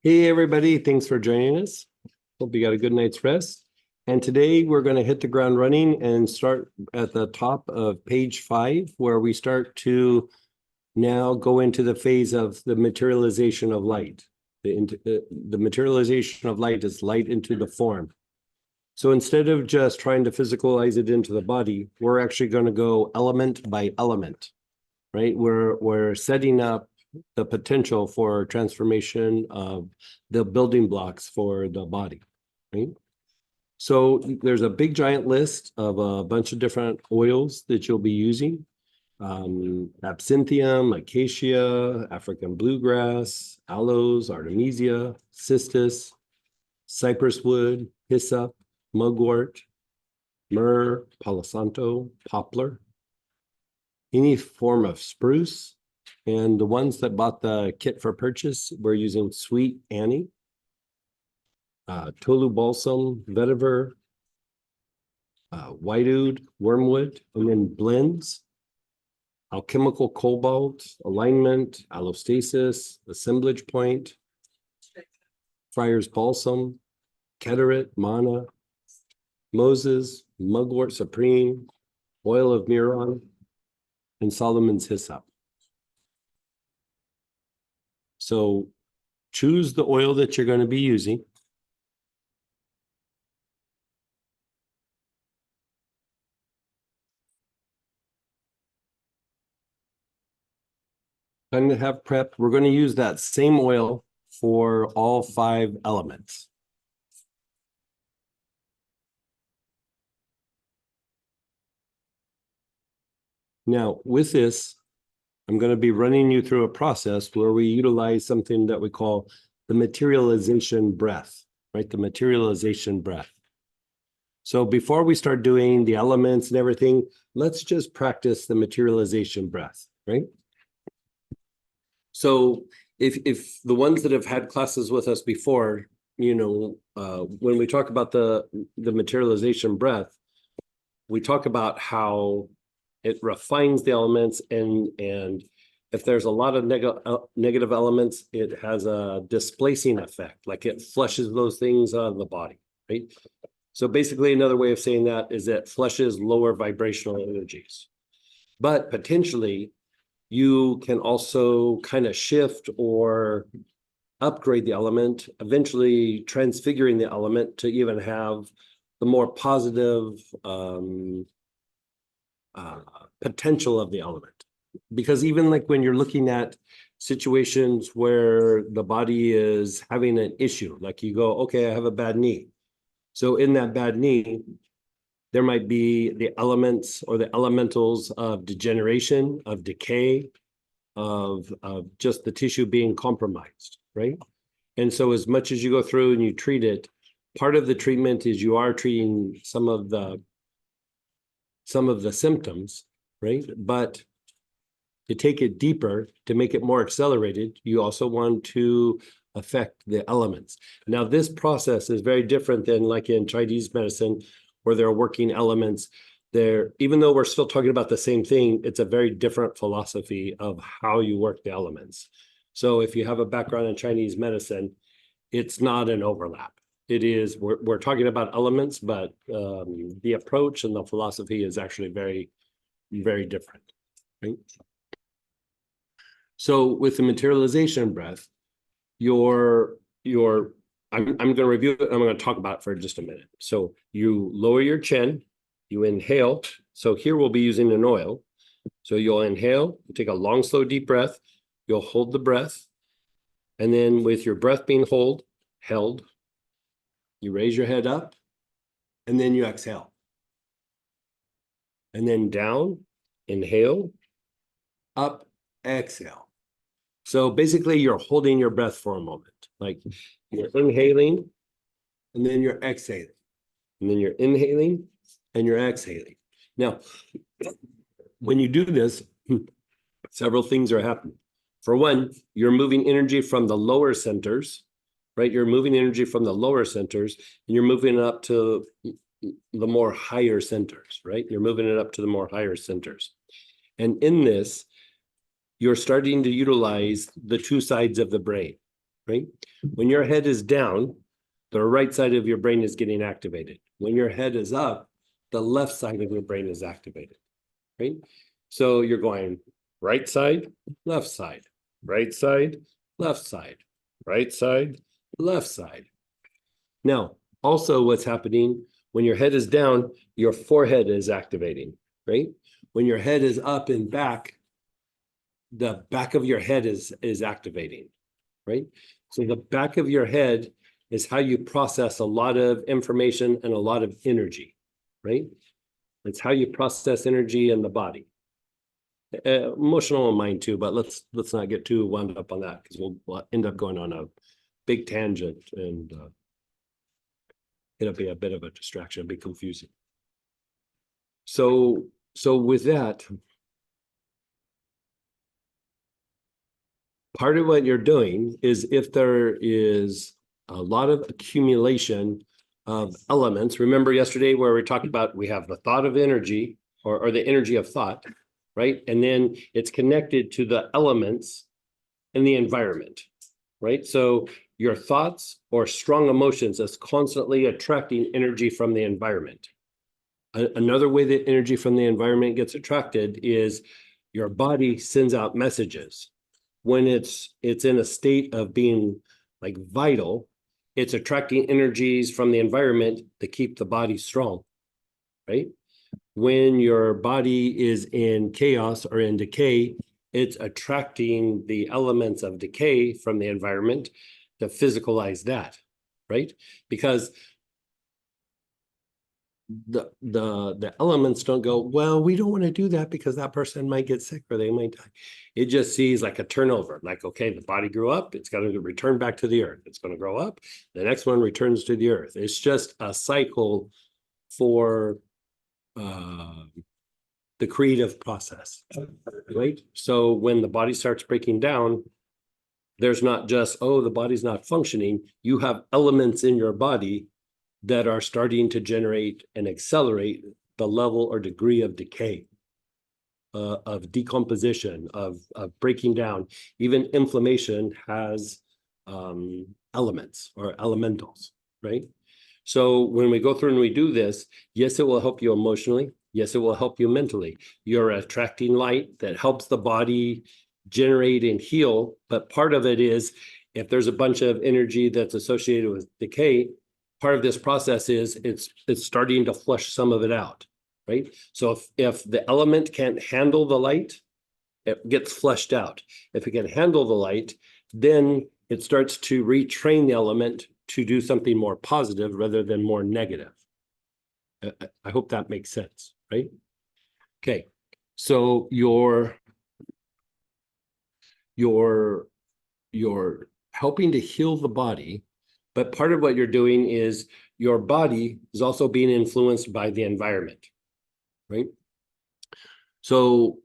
Hey, everybody. Thanks for joining us. Hope you got a good night's rest. And today we're going to hit the ground running and start at the top of page 5, where we start to now go into the phase of the materialization of light. The materialization of light is light into the form. So instead of just trying to physicalize it into the body, we're actually going to go element by element, right? We're setting up the potential for transformation of the building blocks for the body, right? So there's a big giant list of a bunch of different oils that you'll be using. Absinthium, acacia, African bluegrass, aloes, artemisia, cistus, cypress wood, hyssop, mugwort, myrrh, palo santo, poplar, any form of spruce. And the ones that bought the kit for purchase, we're using Sweet Annie, Tolu Balsam, Vetiver, White Oud, Wormwood, and then blends, Alchemical Cobalt, Alignment, Allostasis, Assemblage Point, Friar's Balsam, Keterit, Mana, Moses, Mugwort Supreme, Oil of Miron, and Solomon's Hyssop. So choose the oil that you're going to be using. I'm going to have prepped. We're going to use that same oil for all 5 elements. Now, with this, I'm going to be running you through a process where we utilize something that we call the materialization breath, right? The materialization breath. So before we start doing the elements and everything, let's just practice the materialization breath, right? So if the ones that have had classes with us before, you know, when we talk about the materialization breath, we talk about how it refines the elements, and if there's a lot of negative elements, it has a displacing effect, like it flushes those things out of the body, right? So basically, another way of saying that is that flushes lower vibrational energies. But potentially, you can also kind of shift or upgrade the element, eventually transfiguring the element to even have the more positive potential of the element. Because even like when you're looking at situations where the body is having an issue, like you go, okay, I have a bad knee. So in that bad knee, there might be the elements or the elementals of degeneration, of decay, of just the tissue being compromised, right? And so as much as you go through and you treat it, part of the treatment is you are treating some of the symptoms, right? But to take it deeper, to make it more accelerated, you also want to affect the elements. Now, this process is very different than like in Chinese medicine, where there are working elements. There, even though we're still talking about the same thing, it's a very different philosophy of how you work the elements. So if you have a background in Chinese medicine, it's not an overlap. It is, we're talking about elements, but the approach and the philosophy is actually very, very different, right? So with the materialization breath, I'm going to review it. I'm going to talk about it for just a minute. So you lower your chin, you inhale. So here we'll be using an oil. So you'll inhale, you take a long, slow, deep breath. You'll hold the breath. And then with your breath being held, you raise your head up, and then you exhale. And then down, inhale, up, exhale. So basically, you're holding your breath for a moment. Like you're inhaling, and then you're exhaling. And then you're inhaling, and you're exhaling. Now, when you do this, several things are happening. For one, you're moving energy from the lower centers, right? You're moving energy from the lower centers, and you're moving it up to the more higher centers, right? You're moving it up to the more higher centers. And in this, you're starting to utilize the two sides of the brain, right? When your head is down, the right side of your brain is getting activated. When your head is up, the left side of your brain is activated, right? So you're going right side, left side, right side, left side, right side, left side. Now, also what's happening when your head is down, your forehead is activating, right? When your head is up and back, the back of your head is activating, right? So the back of your head is how you process a lot of information and a lot of energy, right? It's how you process energy in the body. Emotional and mind too, but let's not get too wound up on that because we'll end up going on a big tangent and it'll be a bit of a distraction, be confusing. So with that, part of what you're doing is if there is a lot of accumulation of elements, remember yesterday where we talked about we have the thought of energy or the energy of thought, right? And then it's connected to the elements in the environment, right? So your thoughts or strong emotions is constantly attracting energy from the environment. Another way that energy from the environment gets attracted is your body sends out messages. When it's in a state of being like vital, it's attracting energies from the environment to keep the body strong, right? When your body is in chaos or in decay, it's attracting the elements of decay from the environment to physicalize that, right? Because the elements don't go, well, we don't want to do that because that person might get sick or they might die. It just sees like a turnover, like, okay, the body grew up, it's got to return back to the earth. It's going to grow up, the next one returns to the earth. It's just a cycle for the creative process, right? So when the body starts breaking down, there's not just, oh, the body's not functioning. You have elements in your body that are starting to generate and accelerate the level or degree of decay, of decomposition, of breaking down. Even inflammation has elements or elementals, right? So when we go through and we do this, yes, it will help you emotionally. Yes, it will help you mentally. You're attracting light that helps the body generate and heal. But part of it is if there's a bunch of energy that's associated with decay, part of this process is it's starting to flush some of it out, right? So if the element can't handle the light, it gets flushed out. If it can handle the light, then it starts to retrain the element to do something more positive rather than more negative. I hope that makes sense, right? Okay, so you're helping to heal the body, but part of what you're doing is your body is also being influenced by the environment, right? So,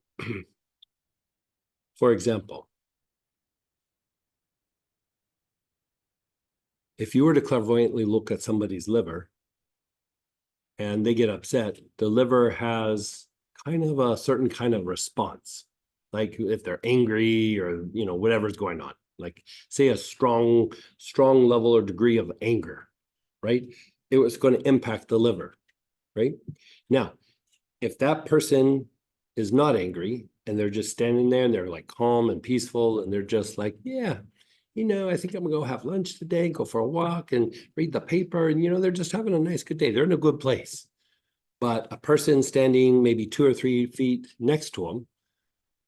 for example, if you were to clairvoyantly look at somebody's liver and they get upset, the liver has kind of a certain kind of response. Like if they're angry or, whatever's going on, like say a strong level or degree of anger, right? It was going to impact the liver, right? Now, if that person is not angry and they're just standing there and they're like calm and peaceful and they're just like, yeah, I think I'm gonna go have lunch today, go for a walk and read the paper. And, they're just having a nice, good day. They're in a good place. But a person standing maybe 2 or 3 feet next to them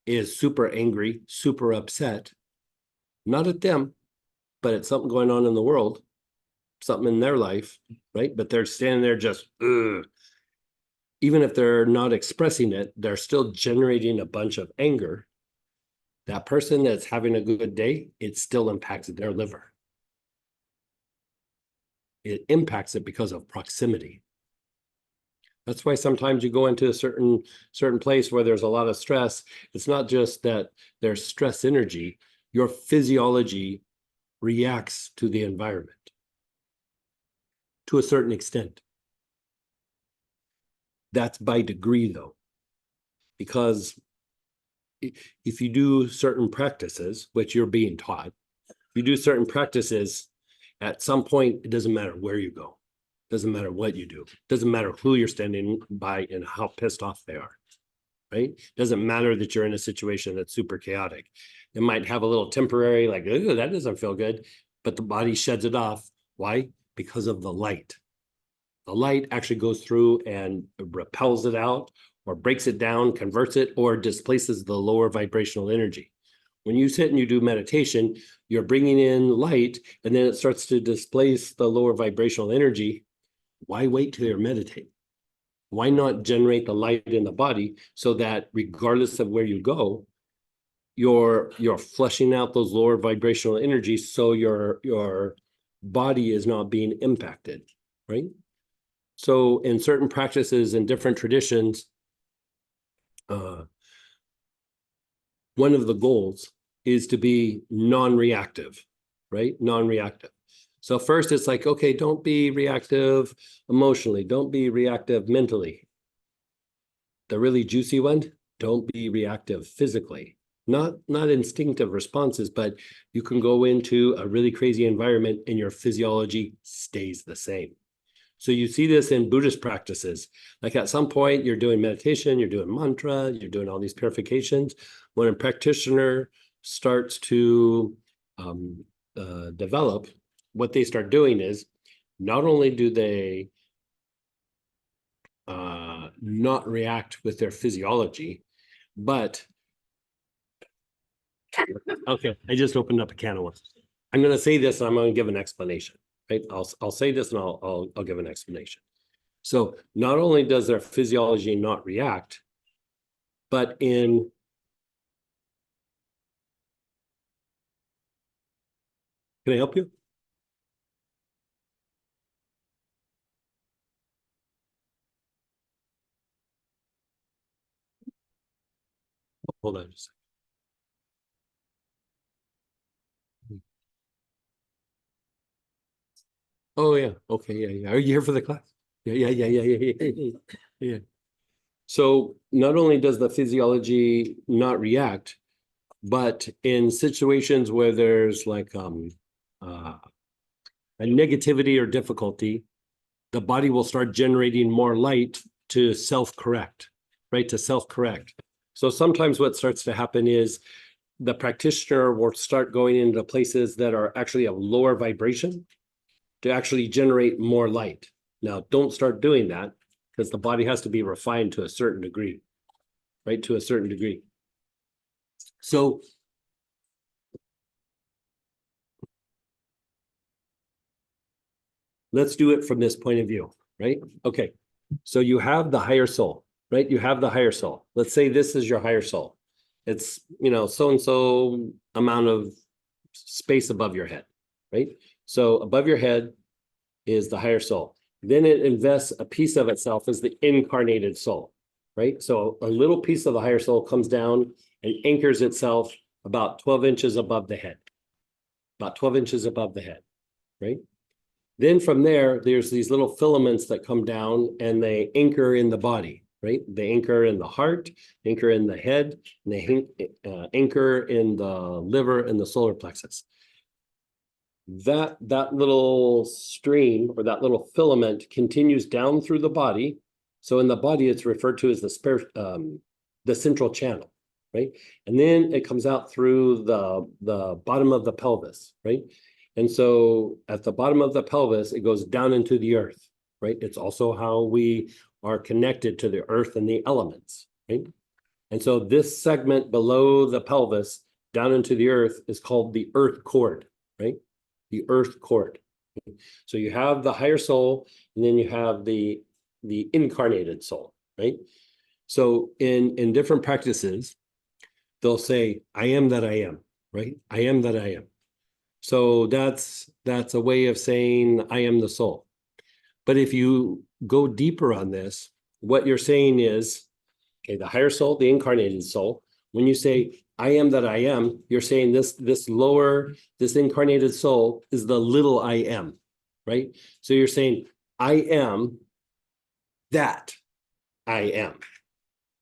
is super angry, super upset, not at them, but at something going on in the world, something in their life, right? But they're standing there just, ugh. Even if they're not expressing it, they're still generating a bunch of anger. That person that's having a good day, it still impacts their liver. It impacts it because of proximity. That's why sometimes you go into a certain place where there's a lot of stress. It's not just that there's stress energy, your physiology reacts to the environment to a certain extent. That's by degree though, because if you do certain practices, which you're being taught, you do certain practices, at some point, it doesn't matter where you go. Doesn't matter what you do. Doesn't matter who you're standing by and how pissed off they are, right? Doesn't matter that you're in a situation that's super chaotic. It might have a little temporary, like, oh, that doesn't feel good, but the body sheds it off. Why? Because of the light. The light actually goes through and repels it out, or breaks it down, converts it, or displaces the lower vibrational energy. When you sit and you do meditation, you're bringing in light, and then it starts to displace the lower vibrational energy. Why wait till you meditate? Why not generate the light in the body so that regardless of where you go, you're flushing out those lower vibrational energies, so your body is not being impacted, right? So in certain practices and different traditions, one of the goals is to be non-reactive, right? Non-reactive. So first it's like, okay, don't be reactive emotionally. Don't be reactive mentally. The really juicy one, don't be reactive physically. Not instinctive responses, but you can go into a really crazy environment and your physiology stays the same. So you see this in Buddhist practices. Like at some point you're doing meditation, you're doing mantra, you're doing all these purifications. When a practitioner starts to develop, what they start doing is not only do they not react with their physiology, but okay, I just opened up a can of worms. I'm going to say this and I'm going to give an explanation, right? I'll say this and I'll give an explanation. So not only does their physiology not react, but in can I help you? Hold on just a second. Oh yeah, okay, yeah. Are you here for the class? Yeah. So not only does the physiology not react, but in situations where there's like a negativity or difficulty, the body will start generating more light to self-correct, right? To self-correct. So sometimes what starts to happen is the practitioner will start going into places that are actually of lower vibration to actually generate more light. Now, don't start doing that because the body has to be refined to a certain degree, right? To a certain degree. So let's do it from this point of view, right? Okay. So you have the higher soul, right? You have the higher soul. Let's say this is your higher soul. It's, so-and-so amount of space above your head, right? So above your head is the higher soul. Then it invests a piece of itself as the incarnated soul, right? So a little piece of the higher soul comes down and anchors itself about 12 inches above the head, about 12 inches above the head, right? Then from there, there's these little filaments that come down and they anchor in the body, right? They anchor in the heart, anchor in the head, and they anchor in the liver and the solar plexus. That little stream or that little filament continues down through the body. So in the body, it's referred to as the central channel, right? And then it comes out through the bottom of the pelvis, right? And so at the bottom of the pelvis, it goes down into the earth, right? It's also how we are connected to the earth and the elements, right? And so this segment below the pelvis down into the earth is called the earth cord, right? The earth cord. So you have the higher soul, and then you have the incarnated soul, right? So in different practices, they'll say, I am that I am, right? I am that I am. So that's a way of saying I am the soul. But if you go deeper on this, what you're saying is, okay, the higher soul, the incarnated soul, when you say I am that I am, you're saying this incarnated soul is the little I am, right? So you're saying I am that I am.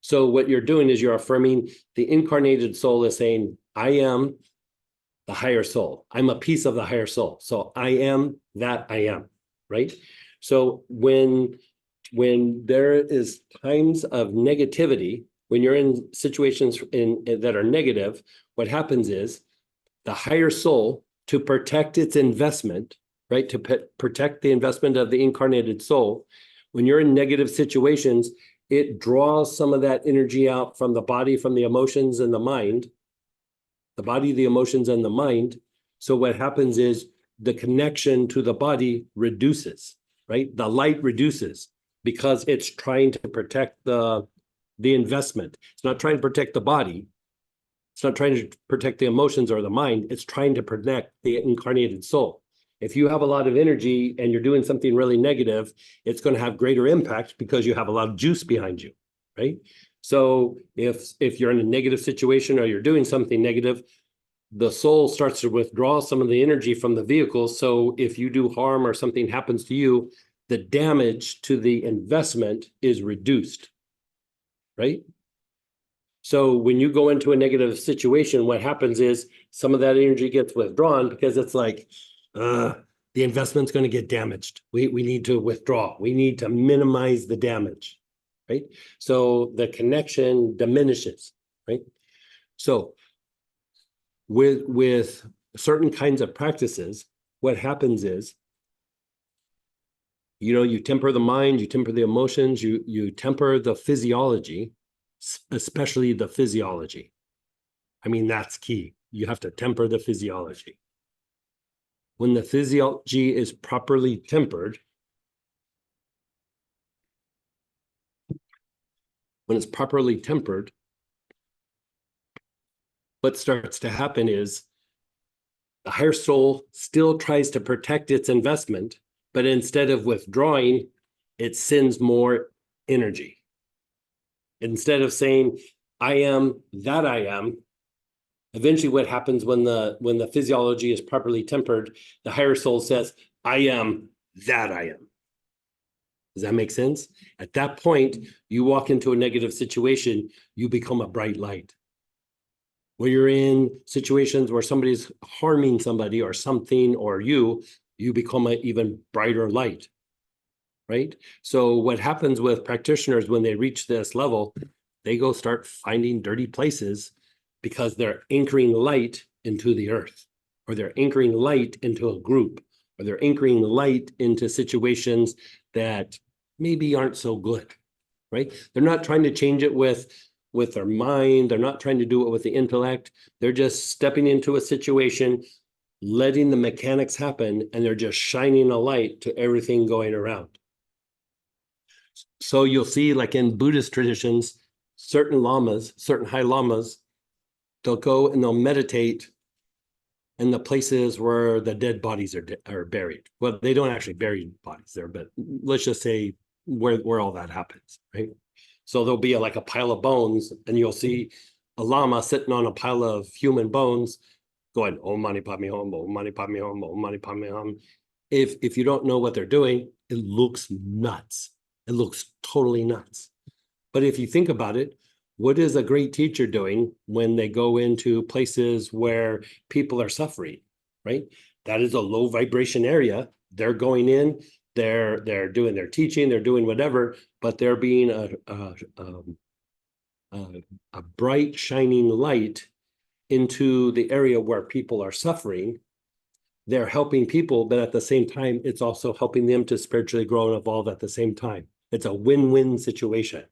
So what you're doing is you're affirming the incarnated soul is saying, I am the higher soul. I'm a piece of the higher soul. So I am that I am, right? So when there is times of negativity, when you're in situations that are negative, what happens is the higher soul, to protect its investment, right? To protect the investment of the incarnated soul, when you're in negative situations, it draws some of that energy out from the body, from the emotions and the mind, the body, the emotions, and the mind. So what happens is the connection to the body reduces, right? The light reduces because it's trying to protect the investment. It's not trying to protect the body. It's not trying to protect the emotions or the mind. It's trying to protect the incarnated soul. If you have a lot of energy and you're doing something really negative, it's going to have greater impact because you have a lot of juice behind you, right? So if you're in a negative situation or you're doing something negative, the soul starts to withdraw some of the energy from the vehicle. So if you do harm or something happens to you, the damage to the investment is reduced, right? So when you go into a negative situation, what happens is some of that energy gets withdrawn because it's like, the investment's going to get damaged. We need to withdraw. We need to minimize the damage, right? So the connection diminishes, right? So with certain kinds of practices, what happens is, you temper the mind, you temper the emotions, you temper the physiology, especially the physiology. I mean, that's key. You have to temper the physiology. When the physiology is properly tempered, what starts to happen is the higher soul still tries to protect its investment, but instead of withdrawing, it sends more energy. Instead of saying, I am that I am, eventually what happens when the physiology is properly tempered, the higher soul says, I am that I am. Does that make sense? At that point, you walk into a negative situation, you become a bright light. When you're in situations where somebody's harming somebody or something or you become an even brighter light, right? So what happens with practitioners when they reach this level, they go start finding dirty places because they're anchoring light into the earth, or they're anchoring light into a group, or they're anchoring light into situations that maybe aren't so good, right? They're not trying to change it with their mind. They're not trying to do it with the intellect. They're just stepping into a situation, letting the mechanics happen, and they're just shining a light to everything going around. So you'll see, like in Buddhist traditions, certain lamas, certain high lamas, they'll go and they'll meditate in the places where the dead bodies are buried. Well, they don't actually bury bodies there, but let's just say where all that happens, right? So there'll be like a pile of bones, and you'll see a lama sitting on a pile of human bones going, Om Mani Padme Hum, Om Mani Padme Hum, Om Mani Padme Hum. If you don't know what they're doing, it looks nuts. It looks totally nuts. But if you think about it, what is a great teacher doing when they go into places where people are suffering, right? That is a low vibration area. They're going in, they're doing their teaching, they're doing whatever, but they're being a bright, shining light into the area where people are suffering. They're helping people, but at the same time, it's also helping them to spiritually grow and evolve at the same time. It's a win-win situation.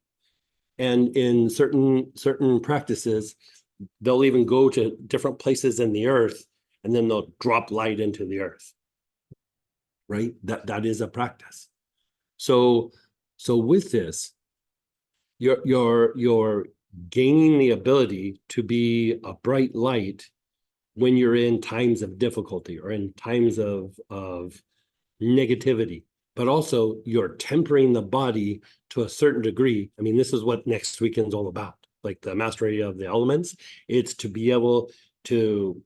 And in certain practices, they'll even go to different places in the earth, and then they'll drop light into the earth, right? That is a practice. So with this, you're gaining the ability to be a bright light when you're in times of difficulty or in times of negativity, but also you're tempering the body to a certain degree. I mean, this is what next weekend's all about, like the mastery of the elements. It's to be able to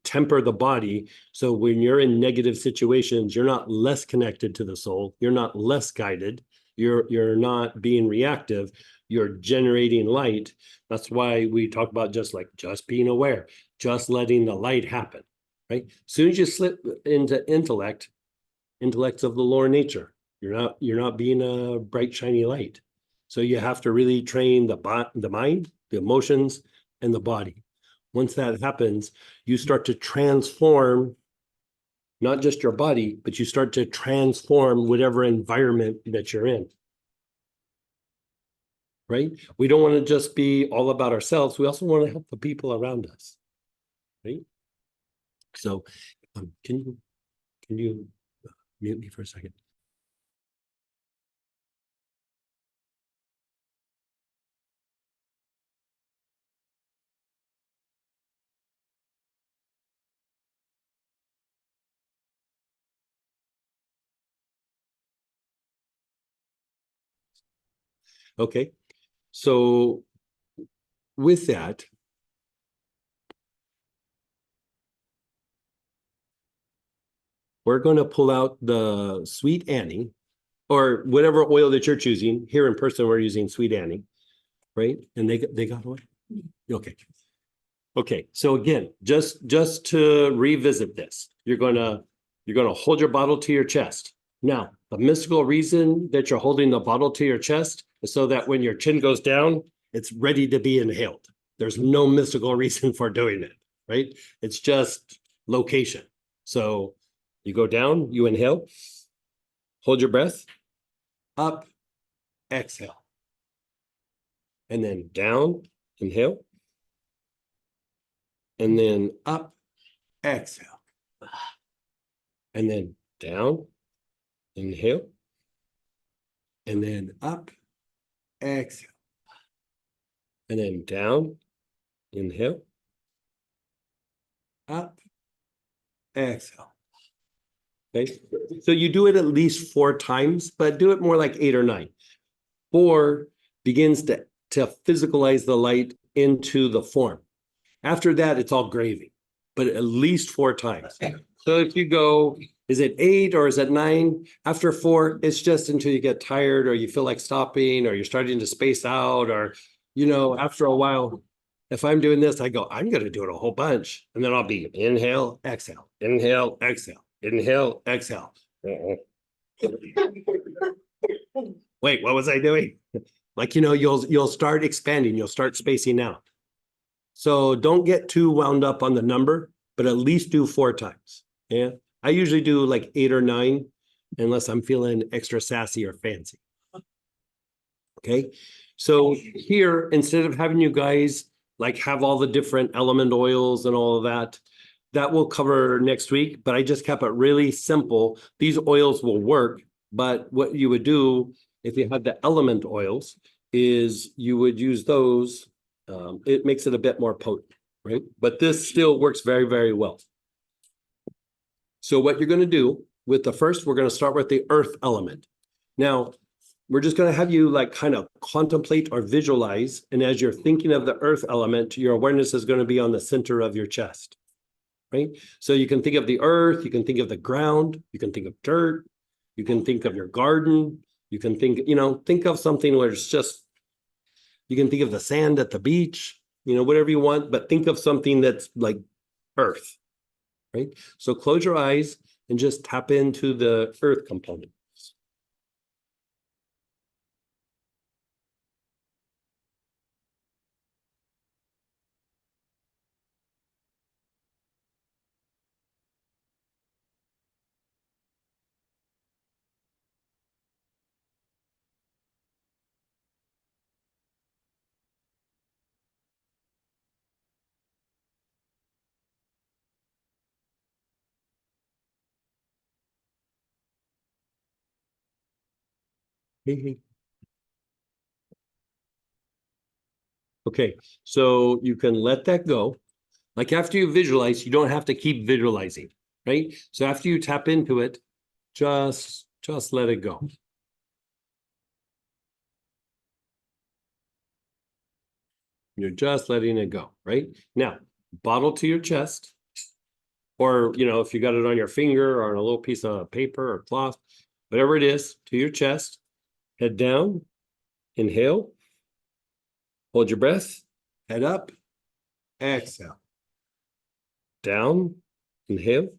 temper the body. So when you're in negative situations, you're not less connected to the soul. You're not less guided. You're not being reactive. you're generating light. That's why we talk about just being aware, just letting the light happen, right? As soon as you slip into intellects of the lower nature, you're not being a bright, shiny light. So you have to really train the mind, the emotions, and the body. Once that happens, you start to transform not just your body, but you start to transform whatever environment that you're in. Right? We don't want to just be all about ourselves. We also want to help the people around us. Right? So can you mute me for a second? Okay. So with that, we're going to pull out the Sweet Annie, or whatever oil that you're choosing. Here in person, we're using Sweet Annie, right? And they got away. Okay. Okay. So again, just to revisit this, you're gonna hold your bottle to your chest. Now, the mystical reason that you're holding the bottle to your chest is so that when your chin goes down, it's ready to be inhaled. There's no mystical reason for doing it, right? It's just location. So you go down, you inhale, hold your breath, up, exhale. And then down, inhale. And then up, exhale. And then down, inhale. And then up, exhale. And then down, inhale. Up, exhale. Okay. So you do it at least 4 times, but do it more like 8 or 9. 4 begins to physicalize the light into the form. After that, it's all gravy, but at least 4 times. So if you go, is it 8 or is it 9? After 4, it's just until you get tired or you feel like stopping or you're starting to space out, or, after a while, if I'm doing this, I go, I'm going to do it a whole bunch. And then I'll be inhale, exhale, inhale, exhale, inhale, exhale. Wait, what was I doing? You'll start expanding, you'll start spacing out. So don't get too wound up on the number, but at least do 4 times. Yeah. I usually do like 8 or 9, unless I'm feeling extra sassy or fancy. Okay. So here, instead of having you guys have all the different element oils and all of that, that will cover next week, but I just kept it really simple. These oils will work, but what you would do if you had the element oils is you would use those. It makes it a bit more potent, right? But this still works very, very well. So what you're going to do with the first, we're going to start with the earth element. Now, we're just going to have you kind of contemplate or visualize. And as you're thinking of the earth element, your awareness is going to be on the center of your chest, right? So you can think of the earth, you can think of the ground, you can think of dirt, you can think of your garden, you can think of something where it's just, you can think of the sand at the beach, whatever you want, but think of something that's like earth, right? So close your eyes and just tap into the earth component. Okay, so you can let that go. After you visualize, you don't have to keep visualizing, right? So after you tap into it, just let it go. You're just letting it go, right? Now, bottle to your chest, or, if you got it on your finger or on a little piece of paper or cloth, whatever it is, to your chest, head down, inhale, Hold your breath, head up, exhale. Down, inhale.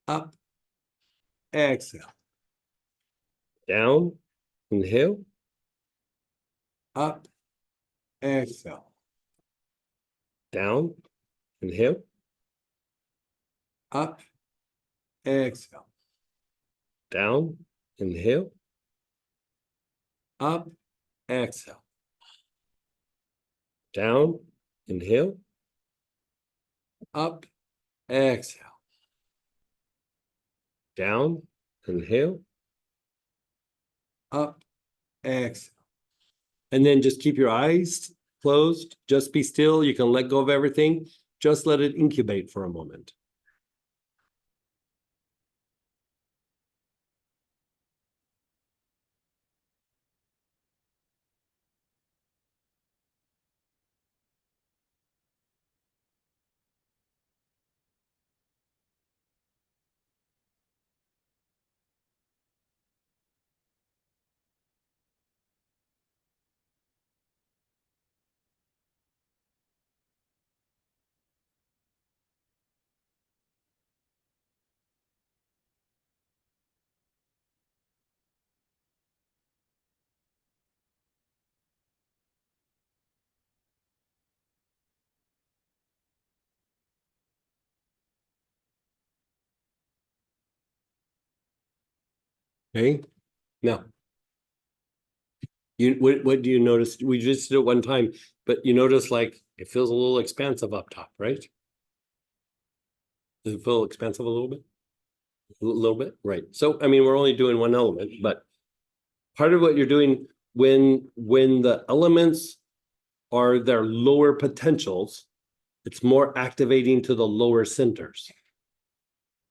Up, exhale. Down, inhale. Up, exhale. Down, inhale. Up, exhale. Down, inhale. Up, exhale. Down, inhale. Up, exhale. Down, inhale. Up, exhale. And then just keep your eyes closed. Just be still. You can let go of everything. Just let it incubate for a moment. Okay. Now, what do you notice? We just did it one time, but you notice like it feels a little expansive up top, right? Does it feel expansive a little bit? A little bit, right? So, I mean, we're only doing one element, but part of what you're doing when the elements are their lower potentials, it's more activating to the lower centers,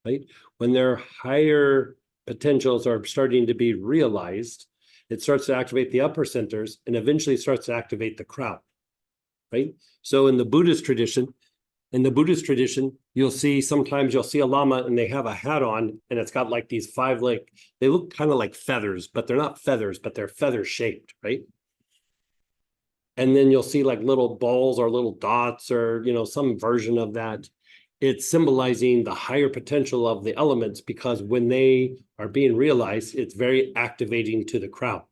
right? When their higher potentials are starting to be realized, it starts to activate the upper centers and eventually starts to activate the crown, right? So in the Buddhist tradition, you'll see sometimes you'll see a lama and they have a hat on and it's got like these five, like they look kind of like feathers, but they're not feathers, but they're feather shaped, right? And then you'll see like little balls or little dots or, you know, some version of that. It's symbolizing the higher potential of the elements because when they are being realized, it's very activating to the crown,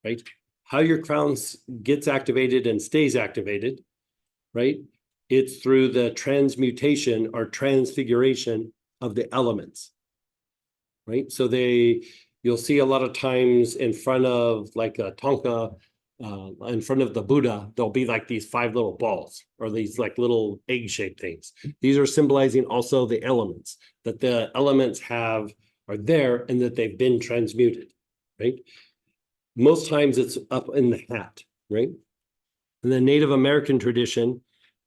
right? How your crown gets activated and stays activated, right? It's through the transmutation or transfiguration of the elements, right? So you'll see a lot of times in front of like a Thangka, in front of the Buddha, there'll be like these five little balls or these like little egg-shaped things. These are symbolizing also the elements, that the elements are there and that they've been transmuted, right? Most times it's up in the hat, right? In the Native American tradition,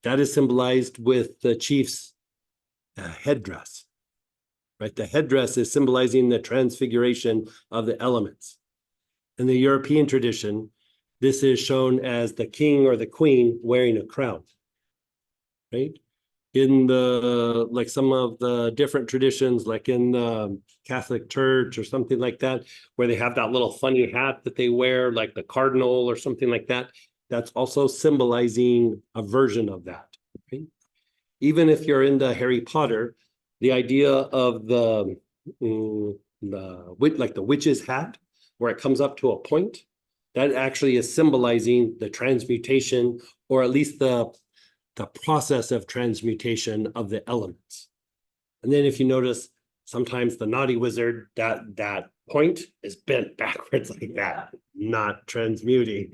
that is symbolized with the chief's headdress, right? The headdress is symbolizing the transfiguration of the elements. In the European tradition, this is shown as the king or the queen wearing a crown, right? In the, like some of the different traditions, like in the Catholic Church or something like that, where they have that little funny hat that they wear, like the cardinal or something like that, that's also symbolizing a version of that, right? Even if you're into Harry Potter, the idea of the like the witch's hat, where it comes up to a point, that actually is symbolizing the transmutation, or at least the process of transmutation of the elements. And then if you notice, sometimes the naughty wizard, that point is bent backwards like that, not transmuting.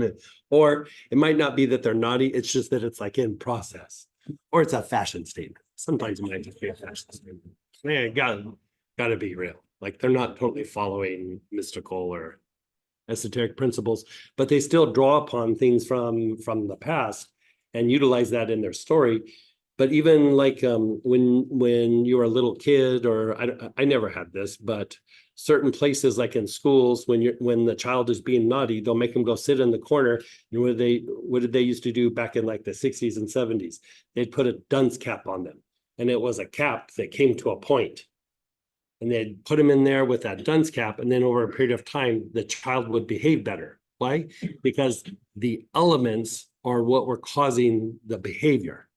Or it might not be that they're naughty, it's just that it's like in process. Or it's a fashion statement. Sometimes it might just be a fashion statement. Man, gotta be real. Like they're not totally following mystical or esoteric principles, but they still draw upon things from the past and utilize that in their story. But even like when you were a little kid, or I never had this, but certain places like in schools, when the child is being naughty, they'll make them go sit in the corner. And what did they used to do back in like the 60s and 70s? They'd put a dunce cap on them, and it was a cap that came to a point. And they'd put them in there with that dunce cap, and then over a period of time, the child would behave better. Why? Because the elements are what were causing the behavior,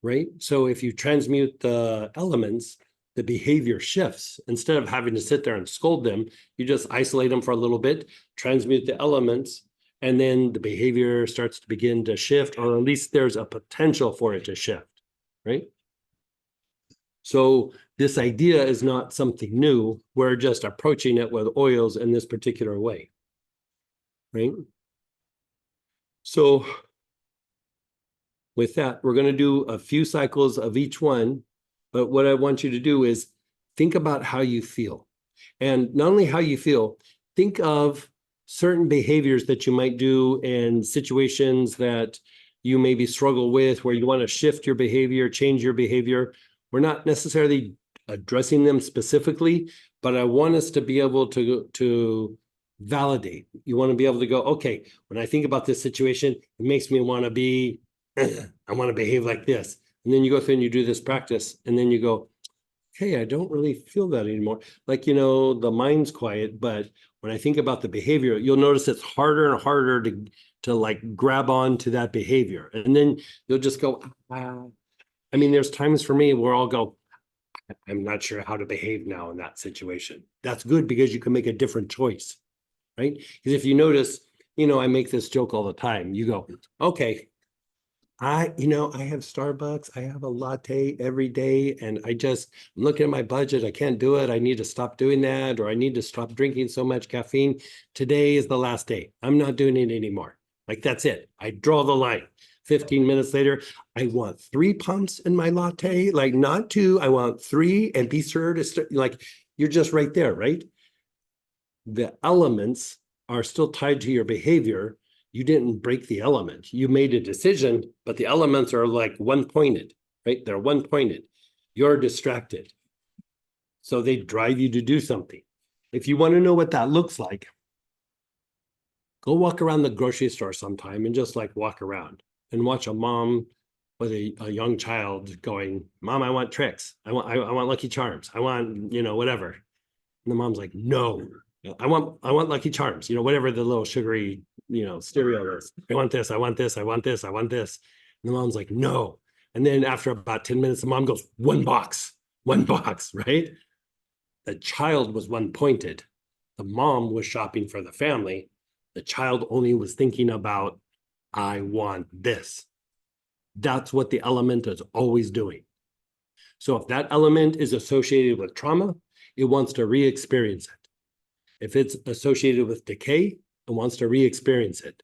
right? So if you transmute the elements, the behavior shifts. Instead of having to sit there and scold them, you just isolate them for a little bit, transmute the elements, and then the behavior starts to begin to shift, or at least there's a potential for it to shift, right? So this idea is not something new. We're just approaching it with oils in this particular way, right? So with that, we're going to do a few cycles of each one. But what I want you to do is think about how you feel. And not only how you feel, think of certain behaviors that you might do in situations that you maybe struggle with, where you want to shift your behavior, change your behavior. We're not necessarily addressing them specifically, but I want us to be able to validate. You want to be able to go, okay, when I think about this situation, it makes me want to be, I want to behave like this. And then you go through and you do this practice, and then you go, hey, I don't really feel that anymore. Like, the mind's quiet, but when I think about the behavior, you'll notice it's harder and harder to like grab on to that behavior. And then you'll just go, I mean, there's times for me where I'll go, I'm not sure how to behave now in that situation. That's good because you can make a different choice, right? Because if you notice, I make this joke all the time. You go, okay, I have Starbucks, I have a latte every day, and I'm looking at my budget. I can't do it. I need to stop doing that, or I need to stop drinking so much caffeine. Today is the last day. I'm not doing it anymore. Like, that's it. I draw the line. 15 minutes later, I want 3 pumps in my latte, like not 2. I want 3, and be sure to start, like, you're just right there, right? The elements are still tied to your behavior. You didn't break the element. You made a decision, but the elements are like one-pointed, right? They're one-pointed. You're distracted. So they drive you to do something. If you want to know what that looks like, go walk around the grocery store sometime and just like walk around and watch a mom with a young child going, Mom, I want tricks. I want Lucky Charms. I want, whatever. And the mom's like, no. I want Lucky Charms, whatever the little sugary, cereal is. I want this, I want this, I want this, I want this. And the mom's like, no. And then after about 10 minutes, the mom goes, one box, right? The child was one-pointed. The mom was shopping for the family. The child only was thinking about, I want this. That's what the element is always doing. So if that element is associated with trauma, it wants to re-experience it. If it's associated with decay, it wants to re-experience it.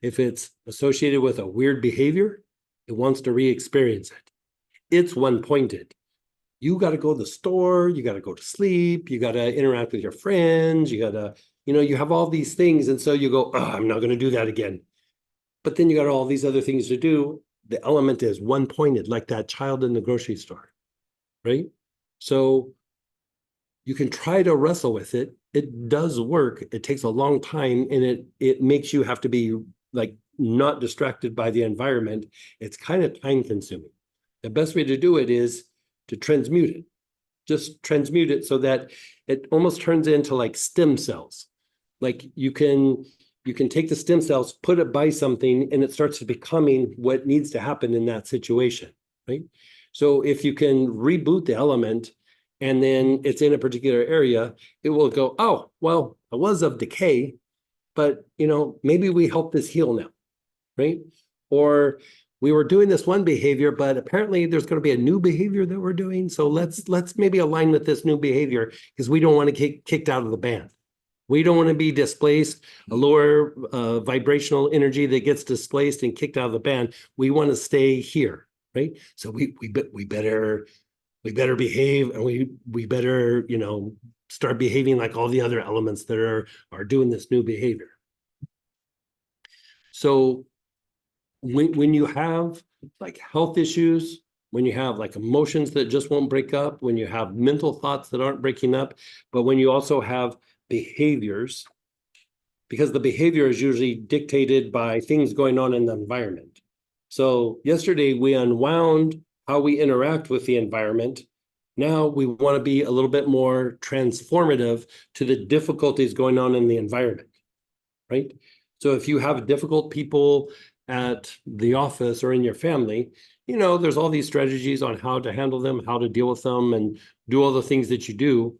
If it's associated with a weird behavior, it wants to re-experience it. It's one-pointed. You got to go to the store, you got to go to sleep, you got to interact with your friends, you got to, you have all these things. And so you go, oh, I'm not going to do that again. But then you got all these other things to do. The element is one-pointed, like that child in the grocery store, right? So you can try to wrestle with it. It does work. It takes a long time, and it makes you have to be like not distracted by the environment. It's kind of time consuming. The best way to do it is to transmute it. Just transmute it so that it almost turns into like stem cells. Like you can take the stem cells, put it by something, and it starts becoming what needs to happen in that situation, right? So if you can reboot the element, and then it's in a particular area, it will go, oh, well, it was of decay, but, maybe we help this heal now, right? Or we were doing this one behavior, but apparently there's going to be a new behavior that we're doing. So let's maybe align with this new behavior, because we don't want to get kicked out of the band. We don't want to be displaced, a lower vibrational energy that gets displaced and kicked out of the band. We want to stay here, right? So we better behave, and we better, start behaving like all the other elements that are doing this new behavior. So when you have like health issues, when you have like emotions that just won't break up, when you have mental thoughts that aren't breaking up, but when you also have behaviors, because the behavior is usually dictated by things going on in the environment. So yesterday we unwound how we interact with the environment. Now we want to be a little bit more transformative to the difficulties going on in the environment, right? So if you have difficult people at the office or in your family, there's all these strategies on how to handle them, how to deal with them, and do all the things that you do.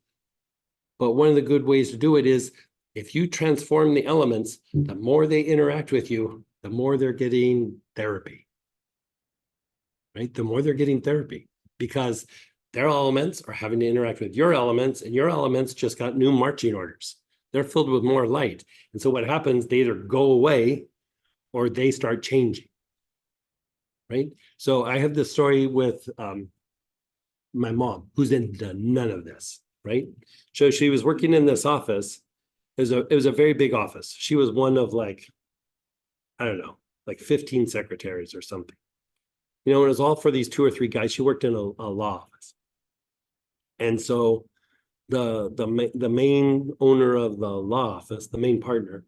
But one of the good ways to do it is if you transform the elements, the more they interact with you, the more they're getting therapy, right? The more they're getting therapy, because their elements are having to interact with your elements, and your elements just got new marching orders. They're filled with more light. And so what happens, they either go away or they start changing, right? So I have this story with my mom, who's into none of this, right? So she was working in this office. It was a very big office. She was one of like, I don't know, like 15 secretaries or something. It was all for these 2 or 3 guys. She worked in a law office. And so the main owner of the law office, the main partner,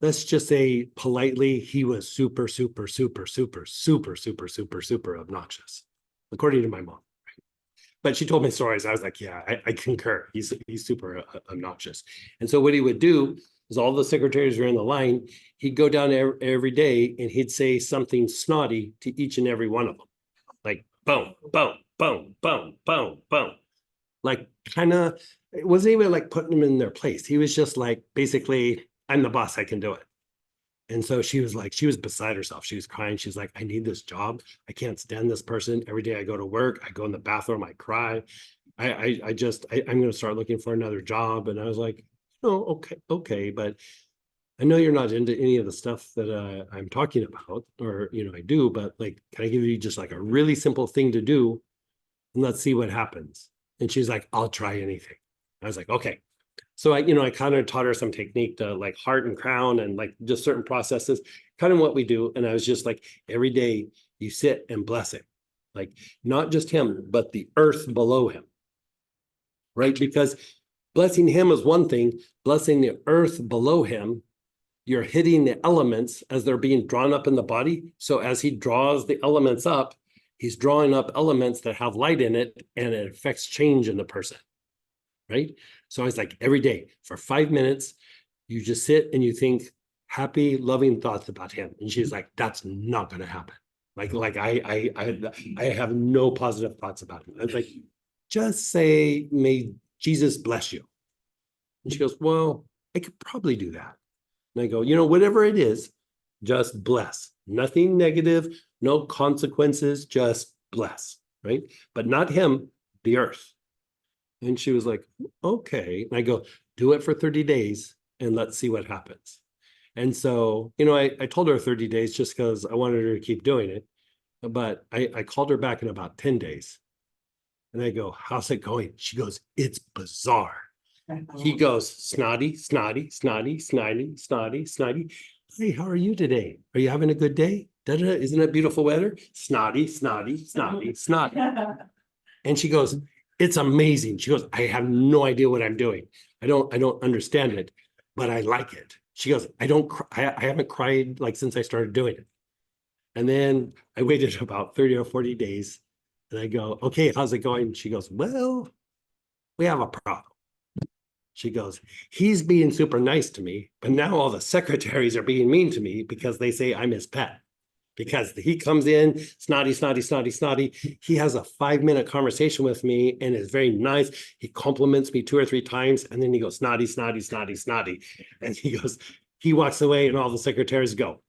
let's just say politely, he was super, super, super, super, super, super, super, super obnoxious, according to my mom. Right? But she told me stories. I was like, yeah, I concur. He's super obnoxious. And so what he would do is all the secretaries were in the line. He'd go down every day and he'd say something snotty to each and every one of them. Like, boom, boom, boom, boom, boom, boom. Like kind of, it wasn't even like putting them in their place. He was just like, basically, I'm the boss, I can do it. And so she was beside herself. She was crying. She's like, I need this job. I can't stand this person. Every day I go to work, I go in the bathroom, I cry. I'm going to start looking for another job. And I was like, oh, okay. But I know you're not into any of the stuff that I'm talking about, or, I do, but like, can I give you just like a really simple thing to do? And let's see what happens. And she's like, I'll try anything. I was like, okay. So I kind of taught her some technique to like heart and crown and like just certain processes, kind of what we do. And I was just like, every day you sit and bless him, like not just him, but the earth below him, right? Because blessing him is one thing, blessing the earth below him, you're hitting the elements as they're being drawn up in the body. So as he draws the elements up, he's drawing up elements that have light in it, and it affects change in the person. Right? So I was like, every day for 5 minutes, you just sit and you think happy, loving thoughts about him. And she's like, that's not going to happen. Like I have no positive thoughts about him. I was like, just say, may Jesus bless you. And she goes, well, I could probably do that. And I go, whatever it is, just bless. Nothing negative, no consequences, just bless, right? But not him, the earth. And she was like, okay. And I go, do it for 30 days and let's see what happens. And so, I told her 30 days just because I wanted her to keep doing it. But I called her back in about 10 days. And I go, how's it going? She goes, it's bizarre. He goes, snotty, snotty, snotty, snotty, snotty, snotty. Hey, how are you today? Are you having a good day? Da-da, isn't it beautiful weather? Snotty, snotty, snotty, snotty. And she goes, it's amazing. She goes, I have no idea what I'm doing. I don't understand it, but I like it. She goes, I haven't cried like since I started doing it. And then I waited about 30 or 40 days and I go, okay, how's it going? She goes, well, we have a problem. She goes, he's being super nice to me, but now all the secretaries are being mean to me because they say I'm his pet. Because he comes in, snotty, snotty, snotty, snotty. He has a 5-minute conversation with me and is very nice. He compliments me 2 or 3 times. And then he goes, snotty, snotty, snotty, snotty. And he walks away and all the secretaries go.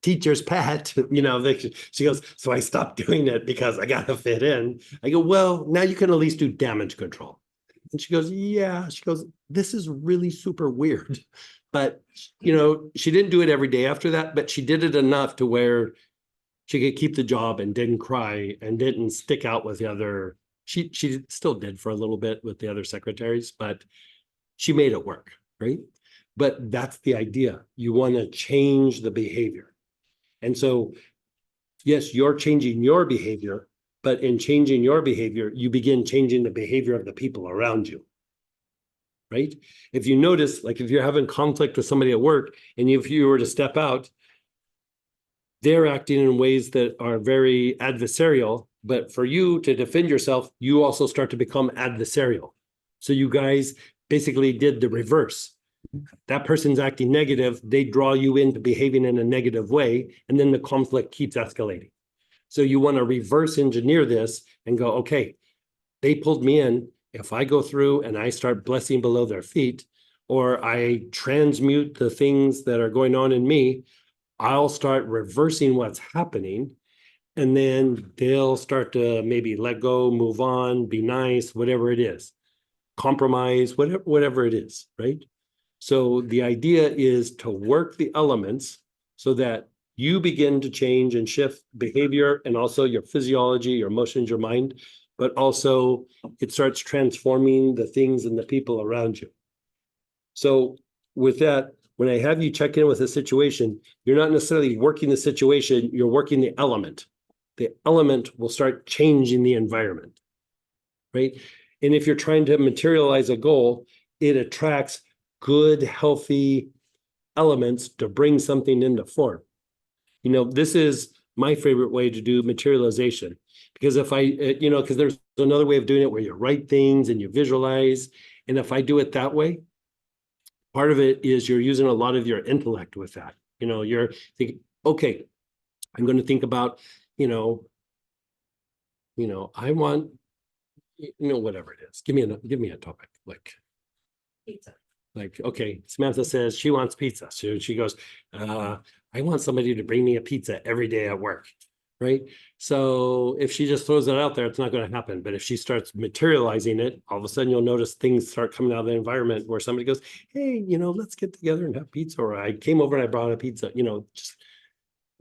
Teacher's pet, she goes, so I stopped doing it because I got to fit in. I go, well, now you can at least do damage control. And she goes, yeah. She goes, this is really super weird. But, she didn't do it every day after that, but she did it enough to where she could keep the job and didn't cry and didn't stick out with the other. She still did for a little bit with the other secretaries, but she made it work, right? But that's the idea. You want to change the behavior. And so, yes, you're changing your behavior, but in changing your behavior, you begin changing the behavior of the people around you. Right? If you notice, like if you're having conflict with somebody at work and if you were to step out, they're acting in ways that are very adversarial, but for you to defend yourself, you also start to become adversarial. So you guys basically did the reverse. That person's acting negative, they draw you into behaving in a negative way, and then the conflict keeps escalating. So you want to reverse engineer this and go, okay, they pulled me in. If I go through and I start blessing below their feet, or I transmute the things that are going on in me, I'll start reversing what's happening. And then they'll start to maybe let go, move on, be nice, whatever it is, compromise, whatever it is, right? So the idea is to work the elements so that you begin to change and shift behavior and also your physiology, your emotions, your mind, but also it starts transforming the things and the people around you. So with that, when I have you check in with a situation, you're not necessarily working the situation, you're working the element. The element will start changing the environment, right? And if you're trying to materialize a goal, it attracts good, healthy elements to bring something into form. You know, this is my favorite way to do materialization, because if I, because there's another way of doing it where you write things and you visualize. And if I do it that way, part of it is you're using a lot of your intellect with that. You're thinking, okay, I'm going to think about, I want, whatever it is. Give me a topic like Pizza. like, okay, Samantha says she wants pizza. So she goes, I want somebody to bring me a pizza every day at work, right? So if she just throws it out there, it's not going to happen. But if she starts materializing it, all of a sudden you'll notice things start coming out of the environment where somebody goes, hey, let's get together and have pizza. Or I came over and I brought a pizza, just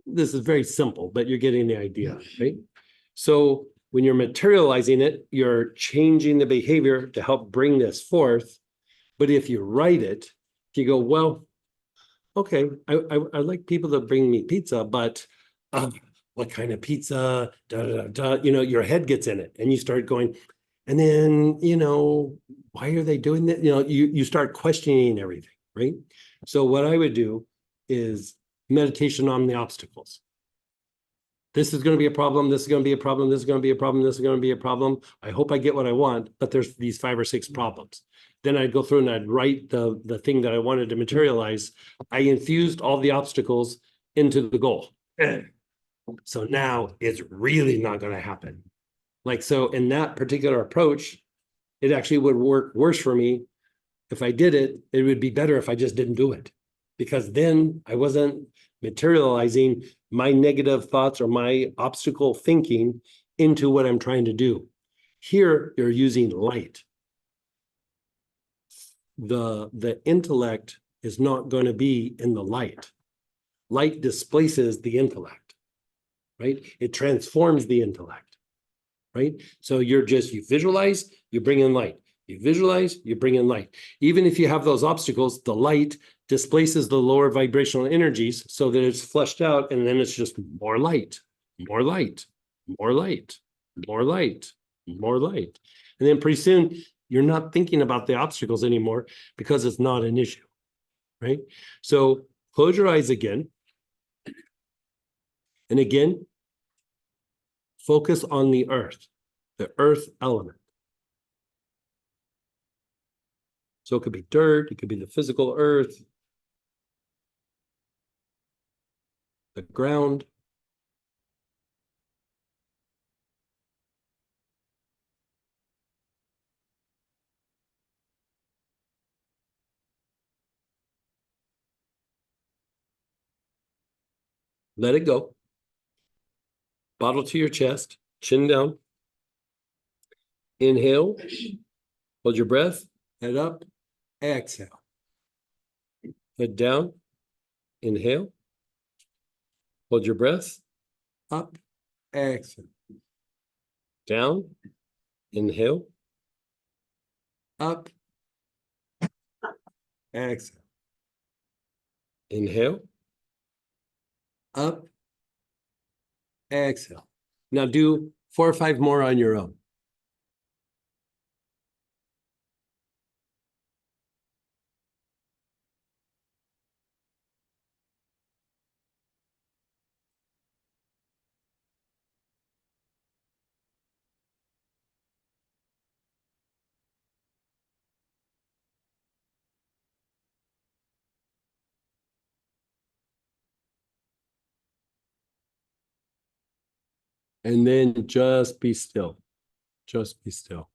this is very simple, but you're getting the idea, right? So when you're materializing it, you're changing the behavior to help bring this forth. But if you write it, if you go, well, okay, I like people to bring me pizza, but what kind of pizza? Da, da, da, your head gets in it and you start going, and then, why are they doing that? You start questioning everything, right? So what I would do is meditation on the obstacles. This is going to be a problem. This is going to be a problem. This is going to be a problem. This is going to be a problem. I hope I get what I want, but there's these 5 or 6 problems. Then I'd go through and I'd write the thing that I wanted to materialize. I infused all the obstacles into the goal. So now it's really not going to happen. Like, so in that particular approach, it actually would work worse for me. If I did it, it would be better if I just didn't do it, because then I wasn't materializing my negative thoughts or my obstacle thinking into what I'm trying to do. Here, you're using light. The intellect is not going to be in the light. Light displaces the intellect, right? It transforms the intellect, right? So you visualize, you bring in light. You visualize, you bring in light. Even if you have those obstacles, the light displaces the lower vibrational energies so that it's flushed out, and then it's just more light, more light, more light, more light, more light. And then pretty soon, you're not thinking about the obstacles anymore because it's not an issue, right? So close your eyes again. And again, focus on the earth element. So it could be dirt, it could be the physical earth, the ground. Let it go. Bottle to your chest, chin down. Inhale, hold your breath, head up, exhale. Head down, inhale, hold your breath, up, exhale. Down, inhale, up, exhale. Inhale, up, exhale. Now do 4 or 5 more on your own. And then just be still. Just be still.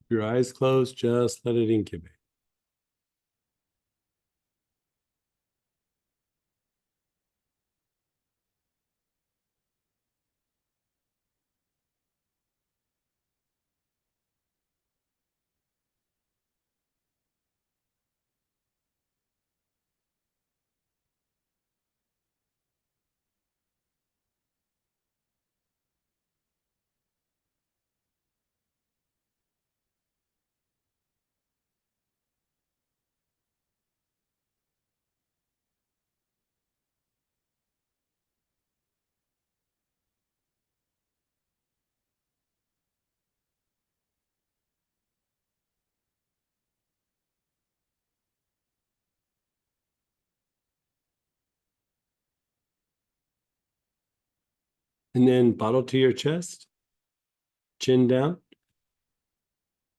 Your eyes closed, just let it incubate. And then bottle to your chest, chin down.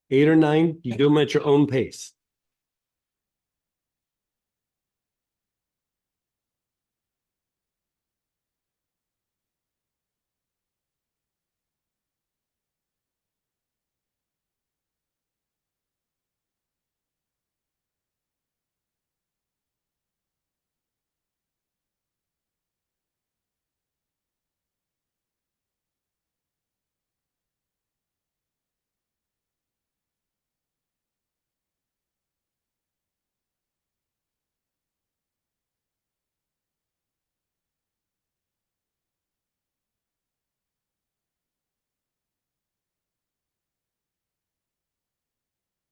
8 or 9, you do them at your own pace.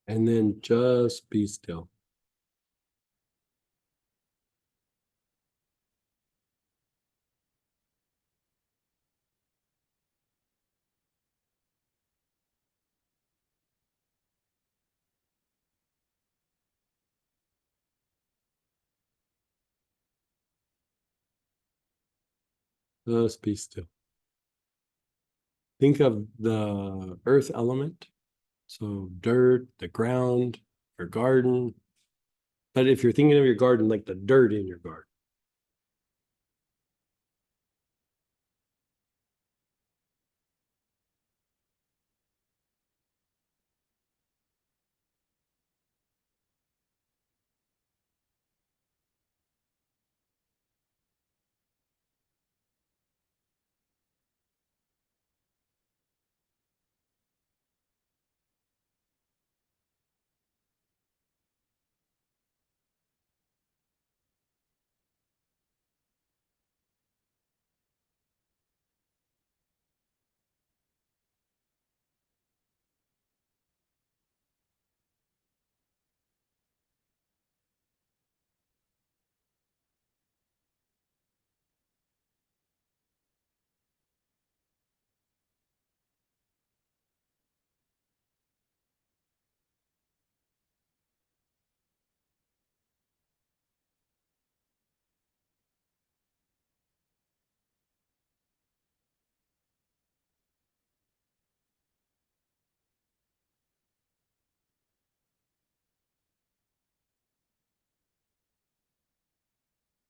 And then just be still. Just be still. Think of the earth element. So dirt, the ground, your garden. But if you're thinking of your garden, like the dirt in your garden.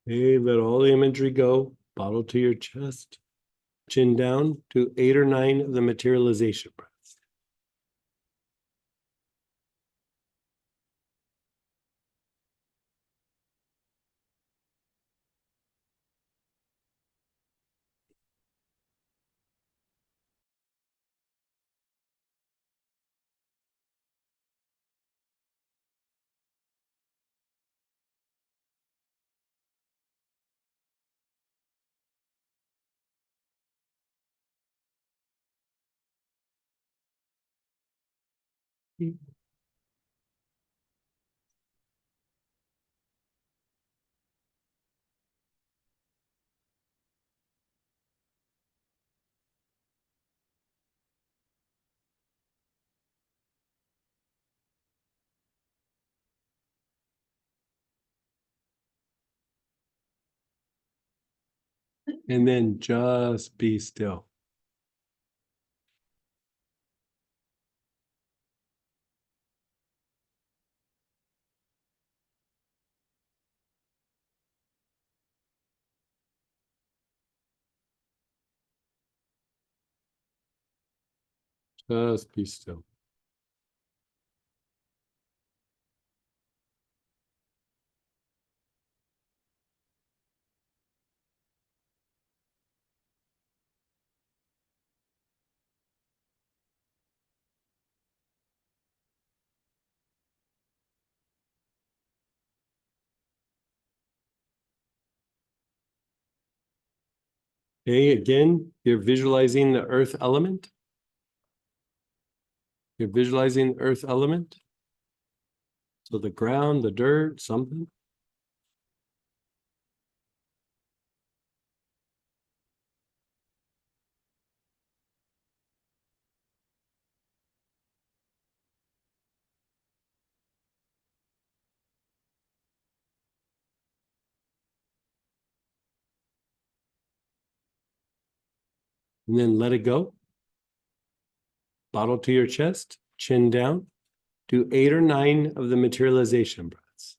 Hey, let all the imagery go. Bottle to your chest. Chin down to 8 or 9 of the materialization breaths. And then just be still. Just be still. Okay, again, you're visualizing the earth element. You're visualizing the earth element. So the ground, the dirt, something. And then let it go. Bottle to your chest, chin down. Do 8 or 9 of the materialization breaths.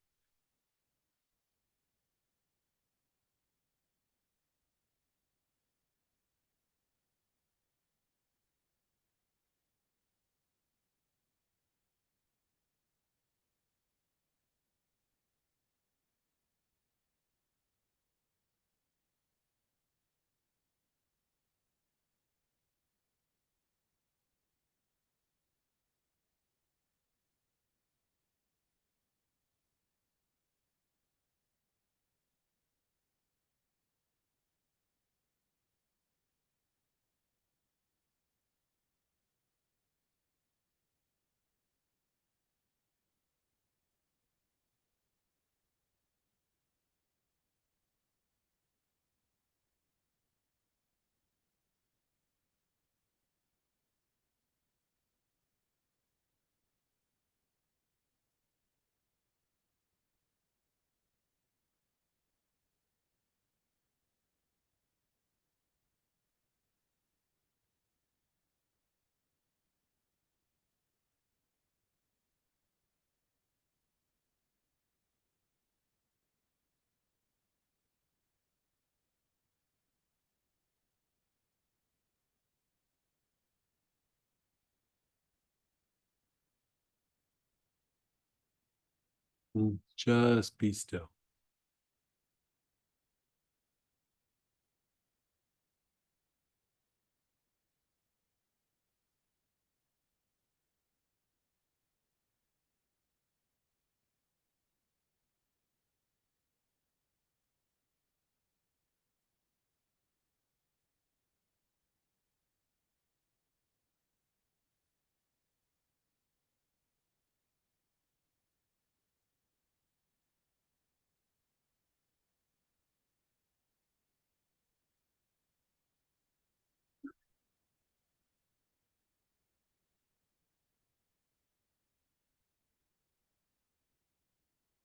And just be still.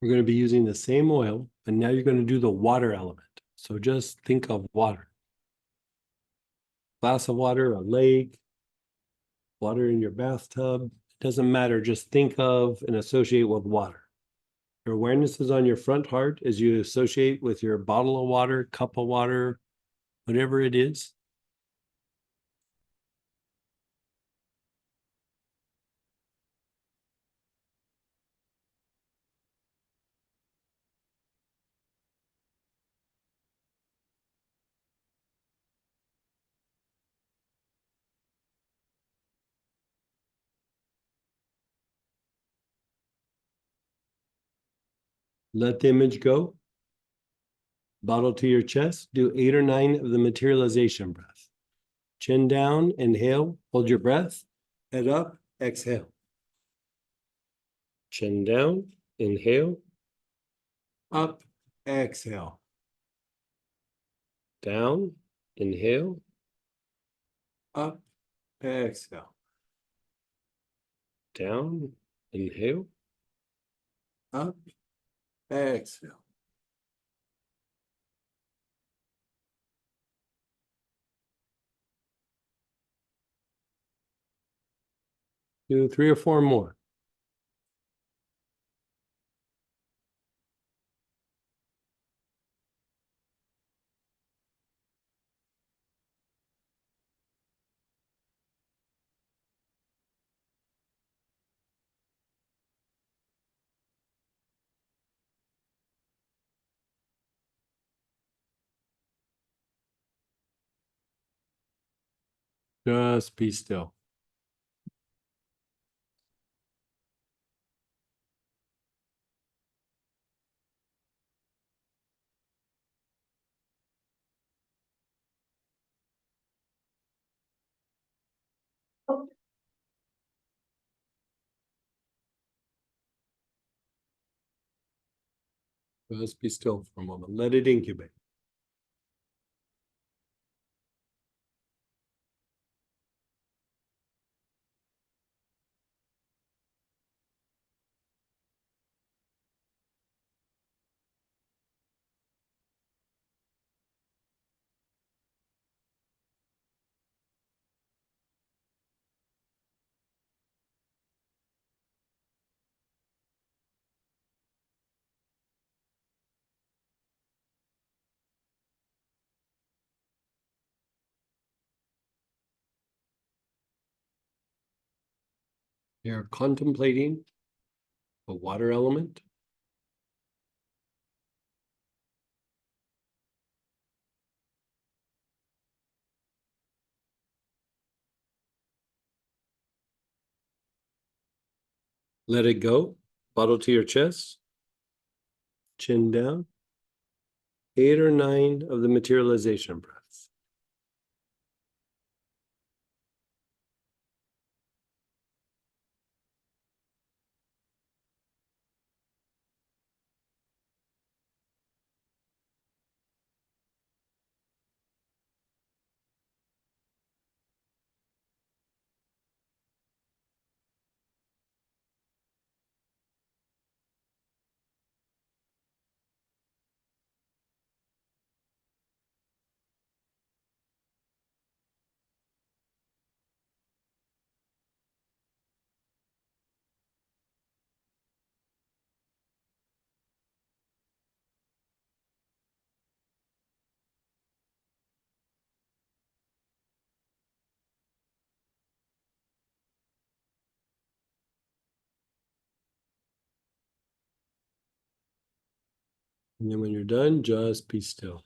We're going to be using the same oil, and now you're going to do the water element. So just think of water. Glass of water, a lake, water in your bathtub. It doesn't matter. Just think of and associate with water. Your awareness is on your front heart as you associate with your bottle of water, cup of water, whatever it is. Let the image go. Bottle to your chest. Do 8 or 9 of the materialization breath. Chin down, inhale, hold your breath. Head up, exhale. Chin down, inhale. Up, exhale. Down, inhale. Up, exhale. Down, inhale. Up, exhale. Do 3 or 4 more. Just be still. Just be still for a moment. Let it incubate. You're contemplating a water element. Let it go. Bottle to your chest. Chin down. 8 or 9 of the materialization breaths. And then when you're done, just be still.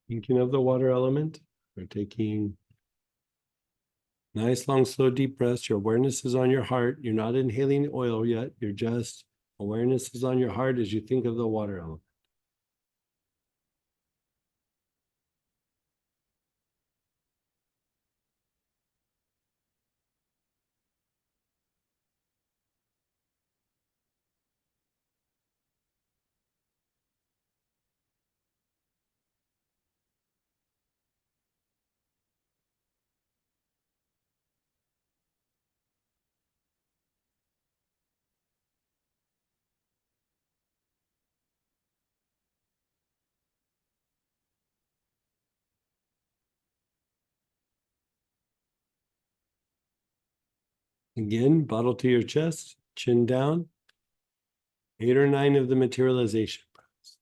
Thinking of the water element, we're taking nice, long, slow, deep breaths. Your awareness is on your heart. You're not inhaling oil yet. You're just, awareness is on your heart as you think of the water element. Again, bottle to your chest, chin down. 8 or 9 of the materialization breaths.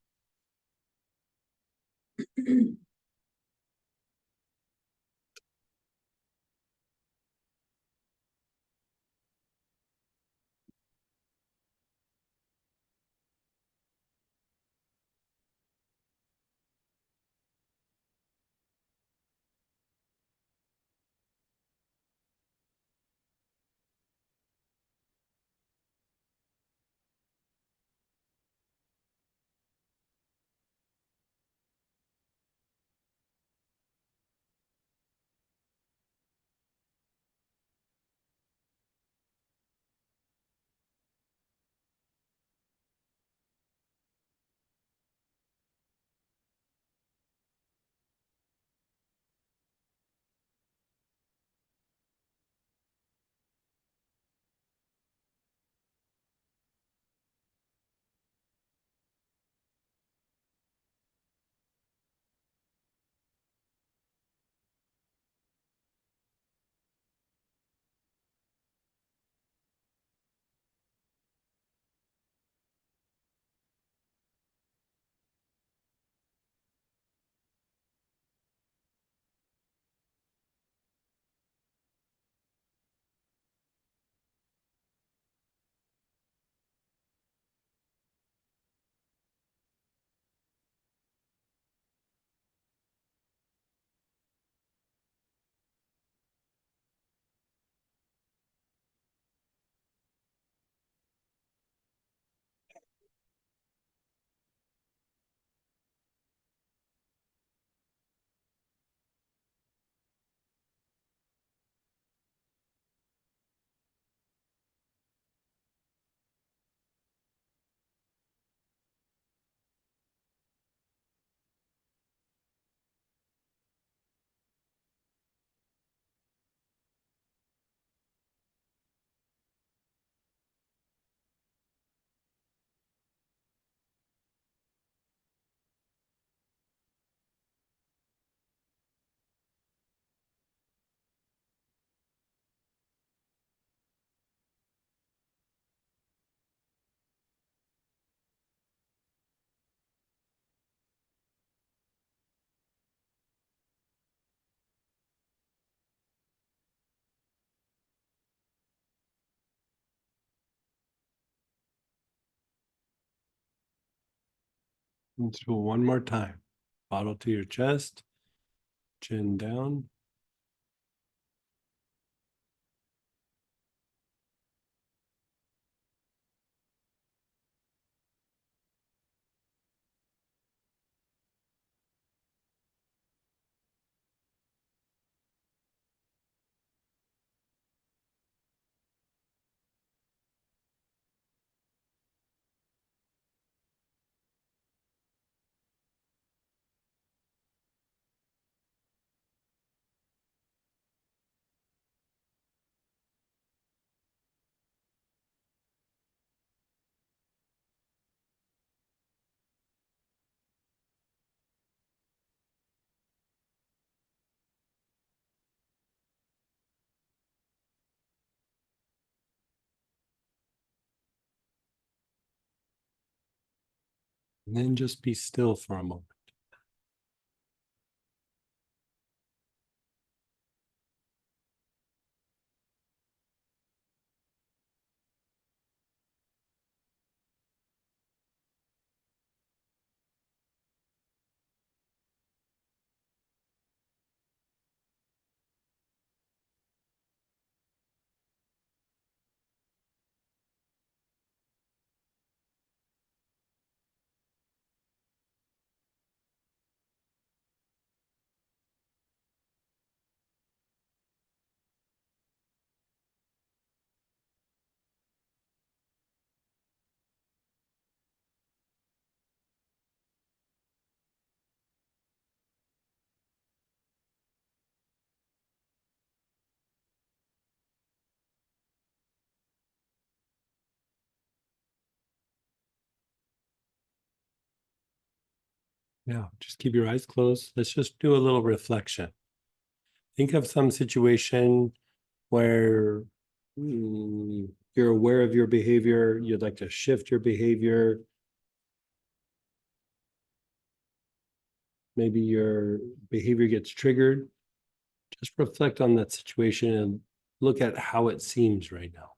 And do one more time. Bottle to your chest, chin down. And then just be still for a moment. Yeah, just keep your eyes closed. Let's just do a little reflection. Think of some situation where you're aware of your behavior, you'd like to shift your behavior. maybe your behavior gets triggered, just reflect on that situation and look at how it seems right now.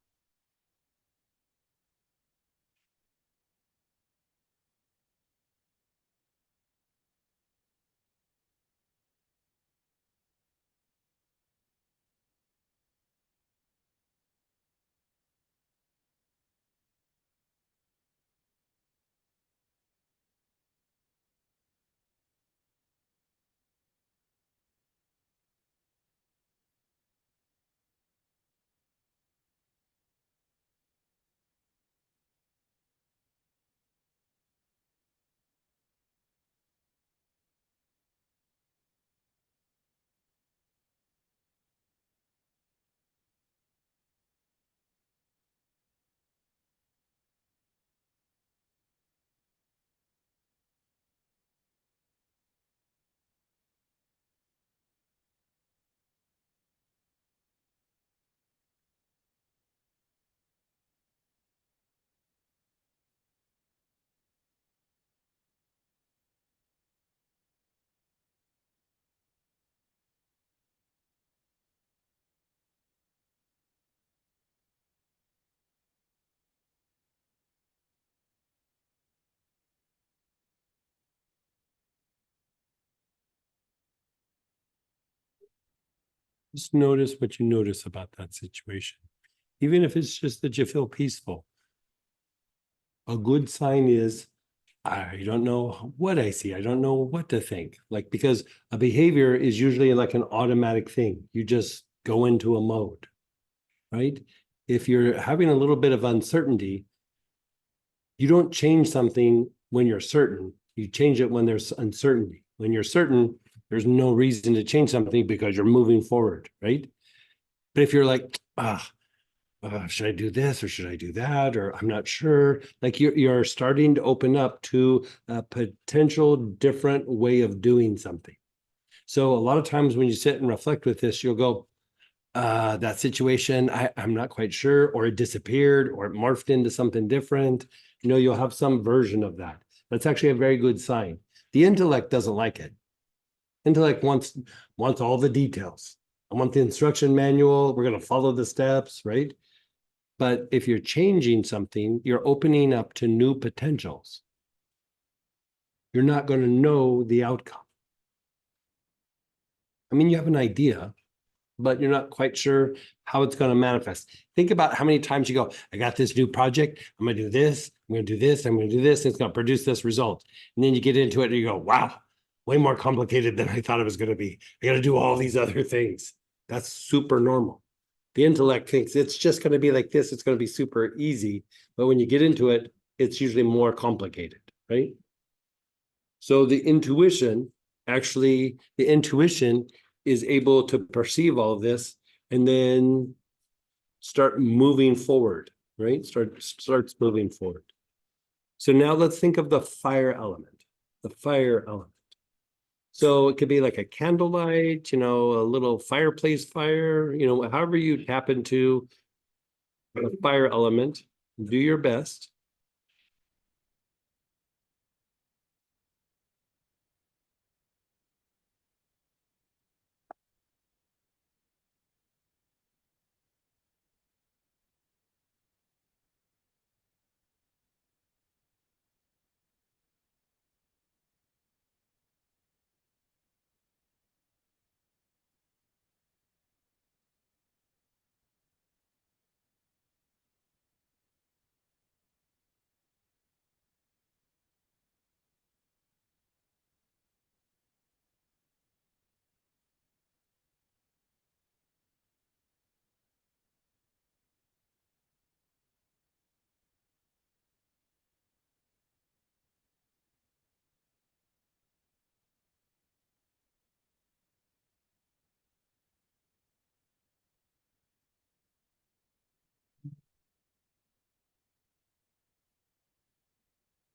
Just notice what you notice about that situation. Even if it's just that you feel peaceful. A good sign is, I don't know what I see. I don't know what to think. Like, because a behavior is usually like an automatic thing. You just go into a mode, right? If you're having a little bit of uncertainty, you don't change something when you're certain. You change it when there's uncertainty. When you're certain, there's no reason to change something because you're moving forward, right? But if you're like, should I do this or should I do that? Or I'm not sure. Like you're starting to open up to a potential different way of doing something. So a lot of times when you sit and reflect with this, you'll go, that situation, I'm not quite sure, or it disappeared, or it morphed into something different. You'll have some version of that. That's actually a very good sign. The intellect doesn't like it. Intellect wants all the details. I want the instruction manual. We're going to follow the steps, right? But if you're changing something, you're opening up to new potentials. You're not going to know the outcome. I mean, you have an idea, but you're not quite sure how it's going to manifest. Think about how many times you go, I got this new project. I'm going to do this. I'm going to do this. I'm going to do this. And it's going to produce this result. And then you get into it and you go, wow, way more complicated than I thought it was going to be. I got to do all these other things. That's super normal. The intellect thinks it's just going to be like this. It's going to be super easy. But when you get into it, it's usually more complicated, right? So the intuition is able to perceive all this and then start moving forward, right? Starts moving forward. So now let's think of the fire element. The fire element. So it could be like a candlelight, a little fireplace fire, however you tap into the fire element, do your best.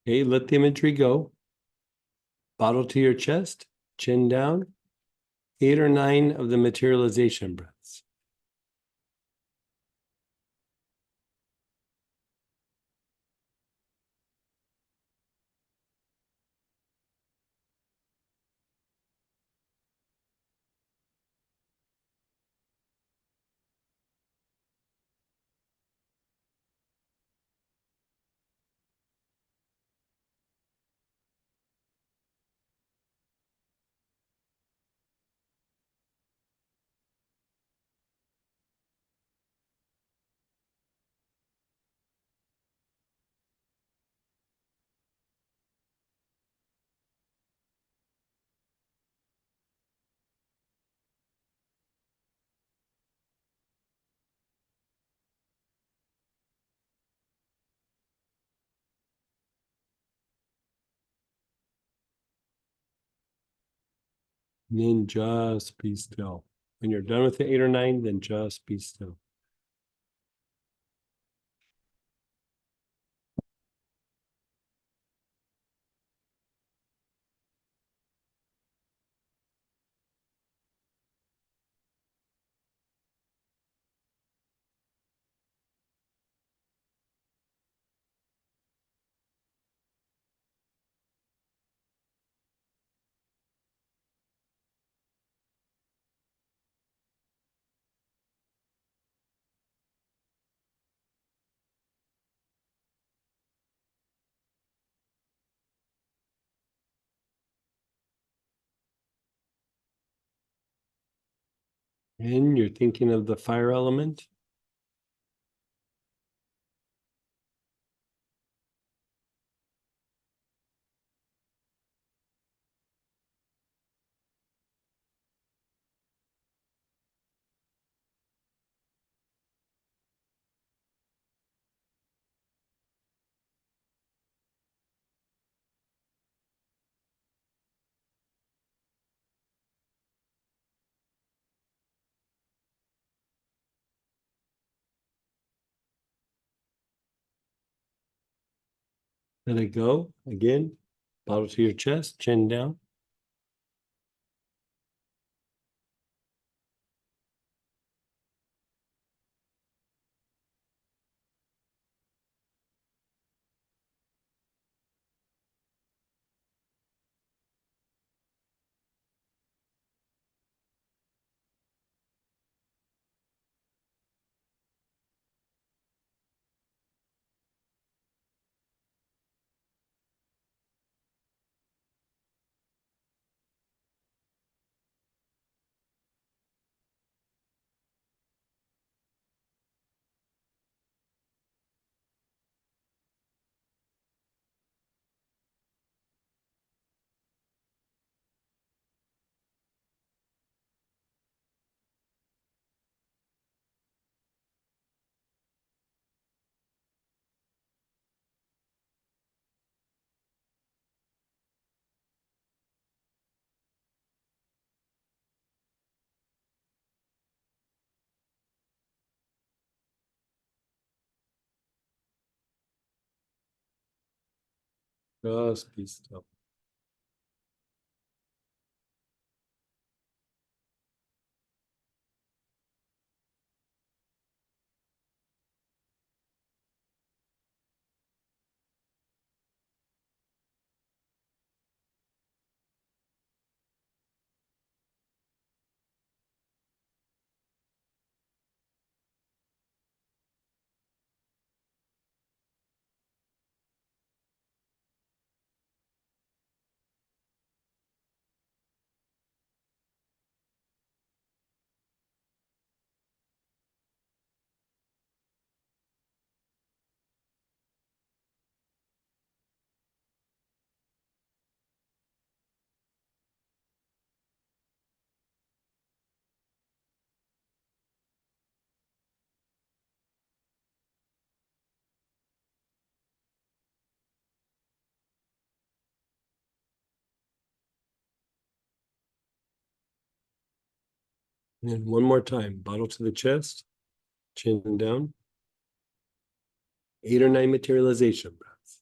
Okay, let the imagery go. Bottle to your chest, chin down, 8 or 9 of the materialization breaths. And then just be still. When you're done with the 8 or 9, then just be still. And you're thinking of the fire element. Let it go. Again, bottle to your chest, chin down. Just be still. And then one more time, bottle to the chest, chin down. 8 or 9 materialization breaths.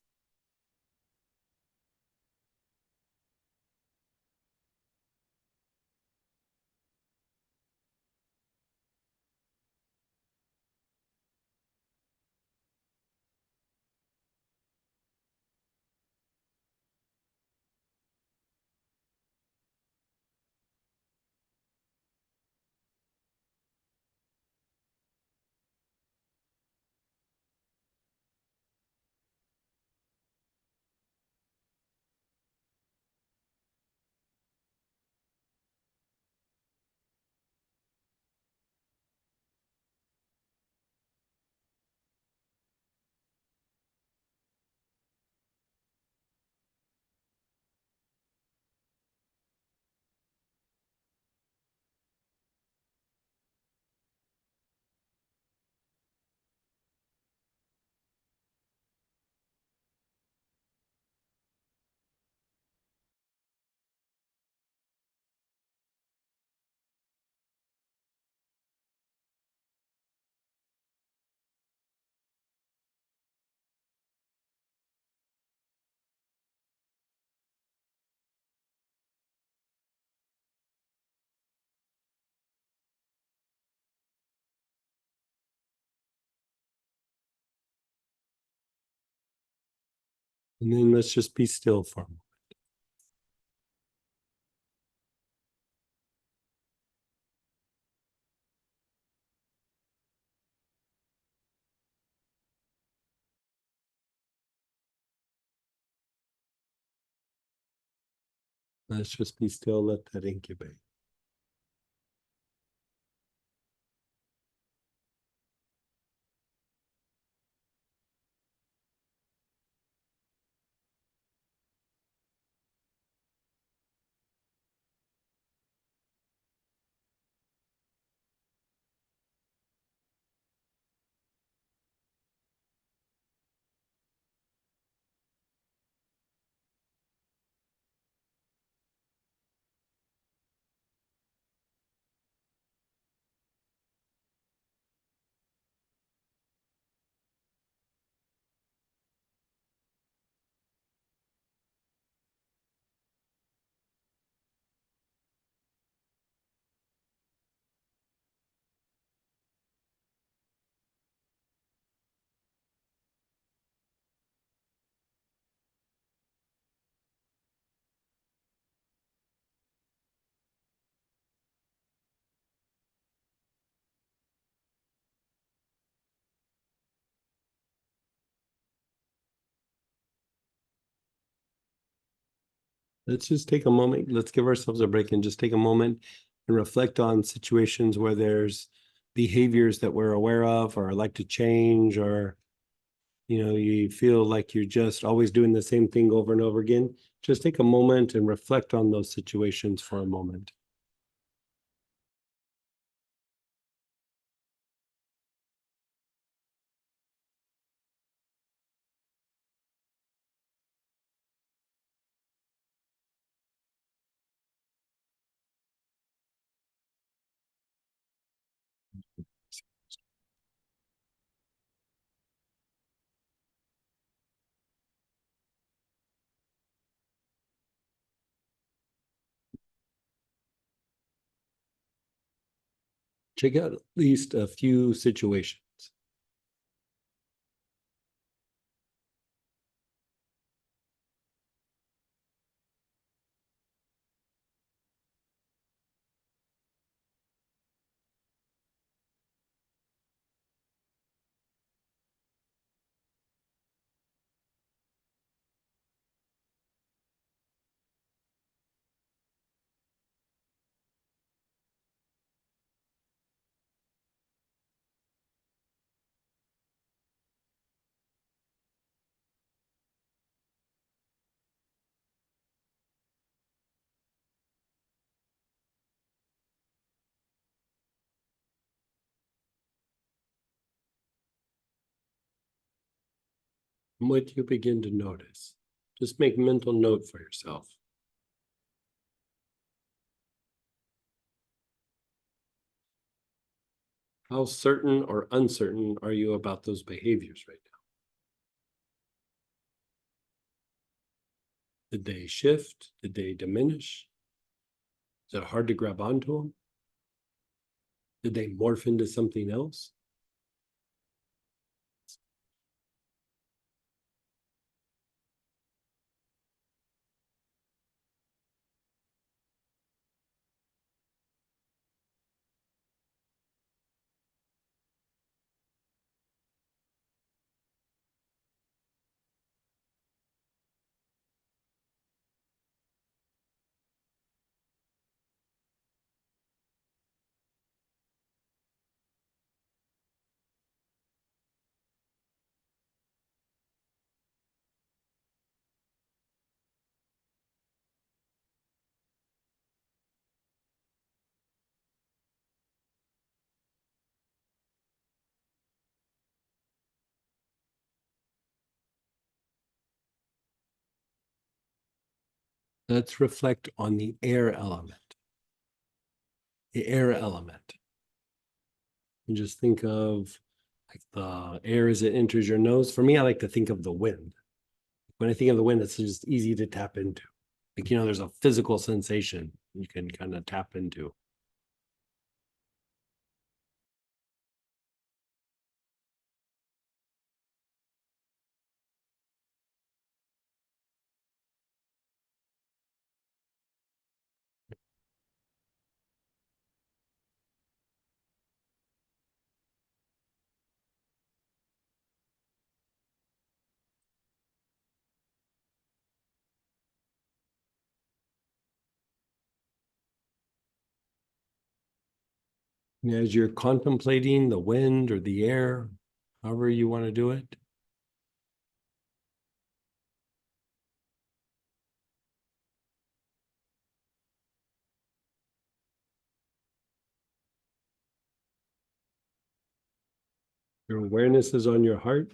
And then let's just be still for a moment. Let's just be still, let that incubate. Let's just take a moment. Let's give ourselves a break and just take a moment and reflect on situations where there's behaviors that we're aware of or like to change, or you feel like you're just always doing the same thing over and over again. Just take a moment and reflect on those situations for a moment. Check out at least a few situations. What you begin to notice, just make mental note for yourself. How certain or uncertain are you about those behaviors right now? Did they shift? Did they diminish? Is it hard to grab onto them? Did they morph into something else? Let's reflect on the air element. The air element. And just think of like the air as it enters your nose. For me, I like to think of the wind. When I think of the wind, it's just easy to tap into. Like, there's a physical sensation you can kind of tap into. And as you're contemplating the wind or the air, however you want to do it, your awareness is on your heart.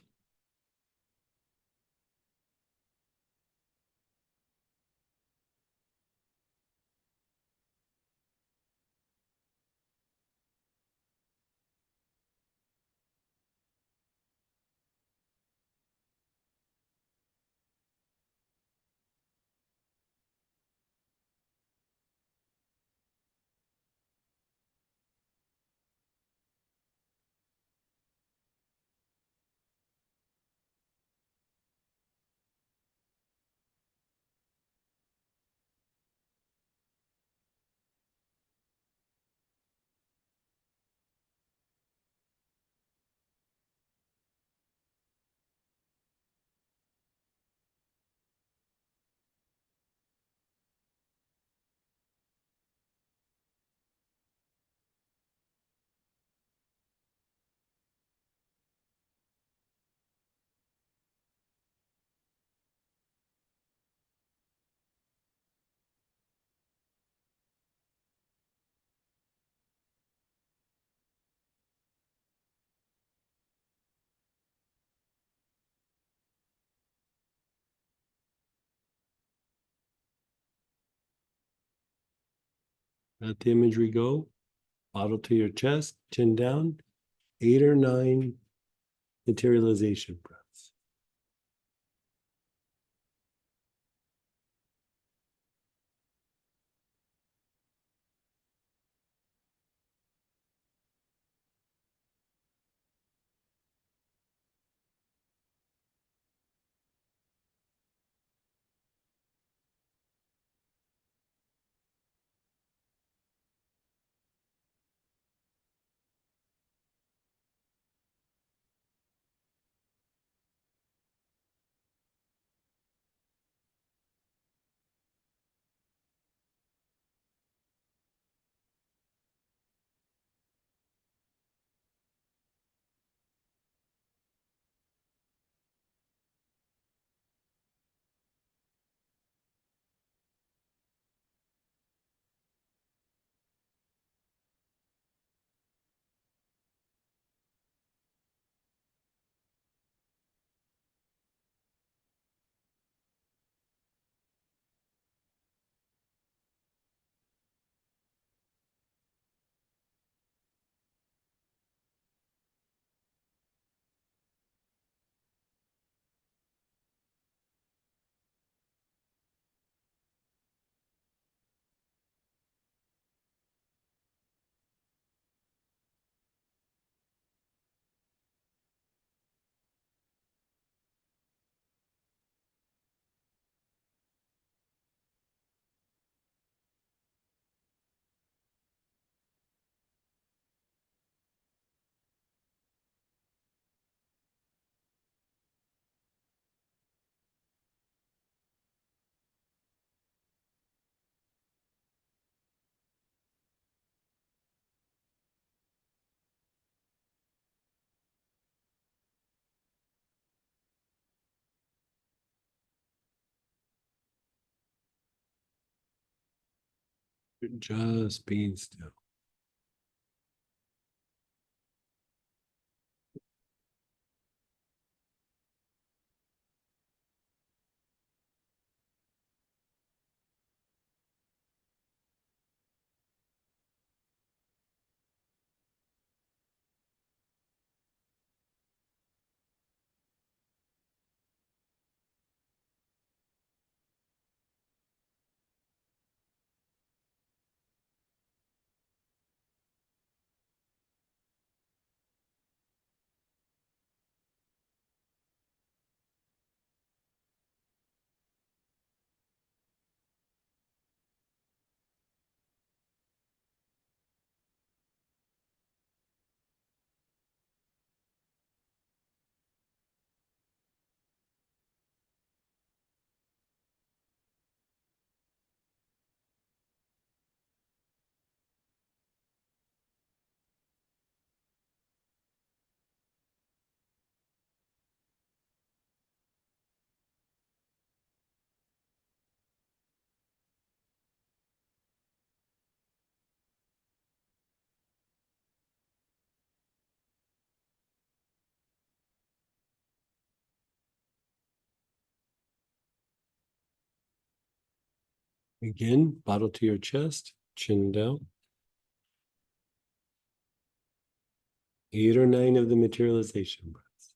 Let the imagery go. Bottle to your chest, chin down. 8 or 9 materialization breaths. Just being still. Again, bottle to your chest, chin down. 8 or 9 of the materialization breaths.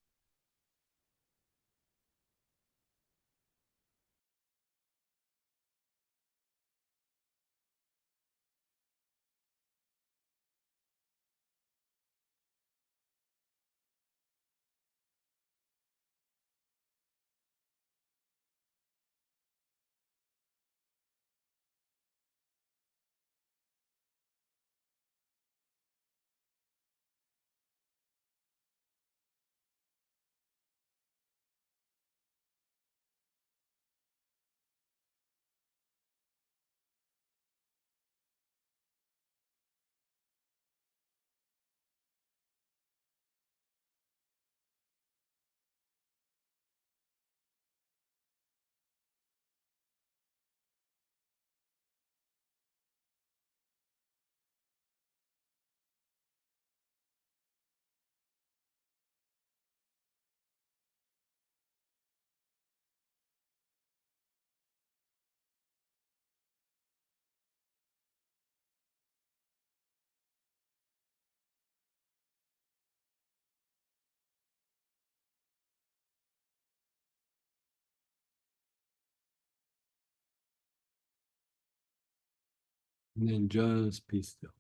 And then just be still.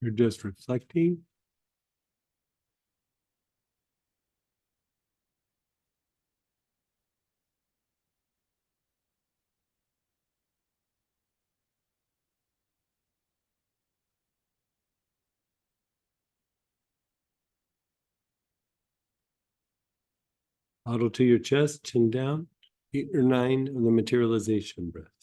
You're just reflecting. Bottle to your chest, chin down. 8 or 9 of the materialization breaths.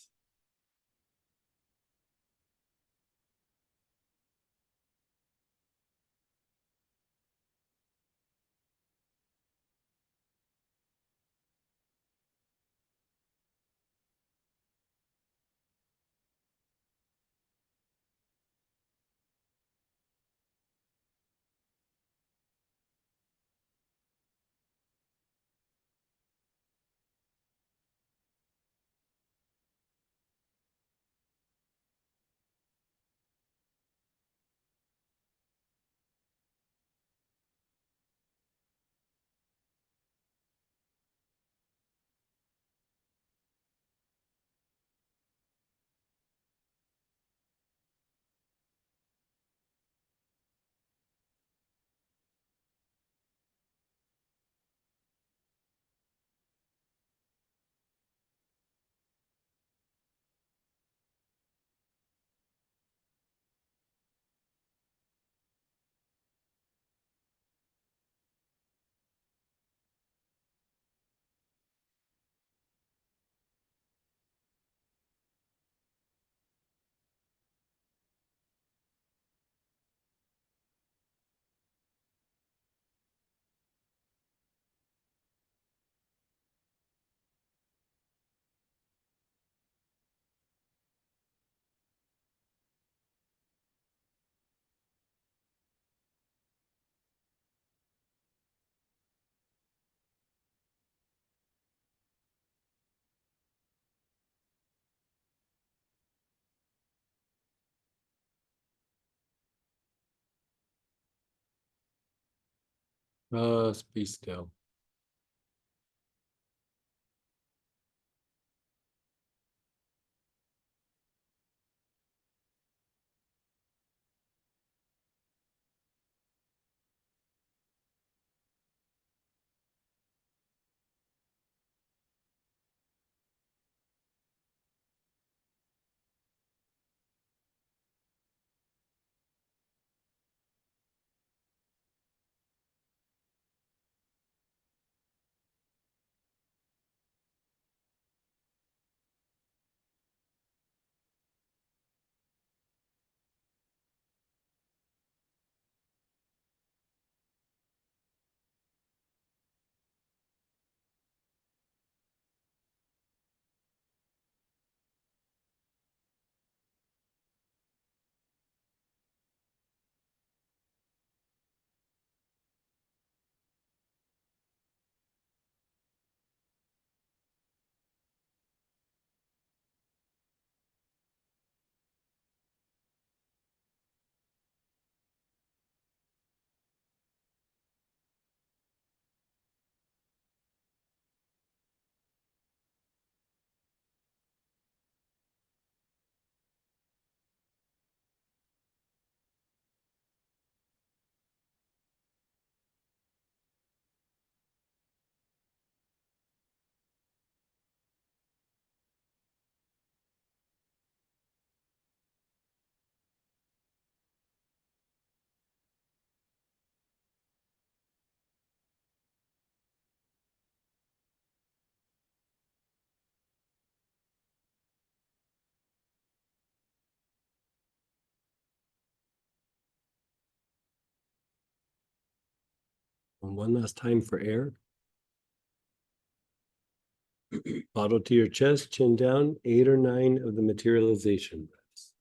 Just be still. And one last time for air. Bottle to your chest, chin down, 8 or 9 of the materialization breaths.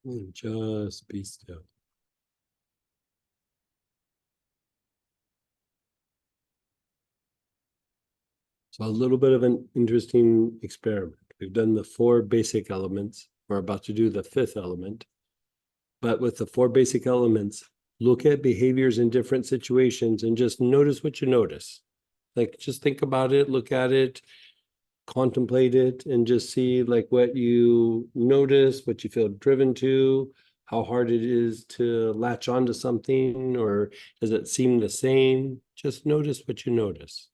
And just be still. So a little bit of an interesting experiment. We've done the 4 basic elements. We're about to do the 5th element. But with the 4 basic elements, look at behaviors in different situations and just notice what you notice. Like just think about it, look at it, contemplate it, and just see like what you notice, what you feel driven to, how hard it is to latch onto something, or does it seem the same? Just notice what you notice.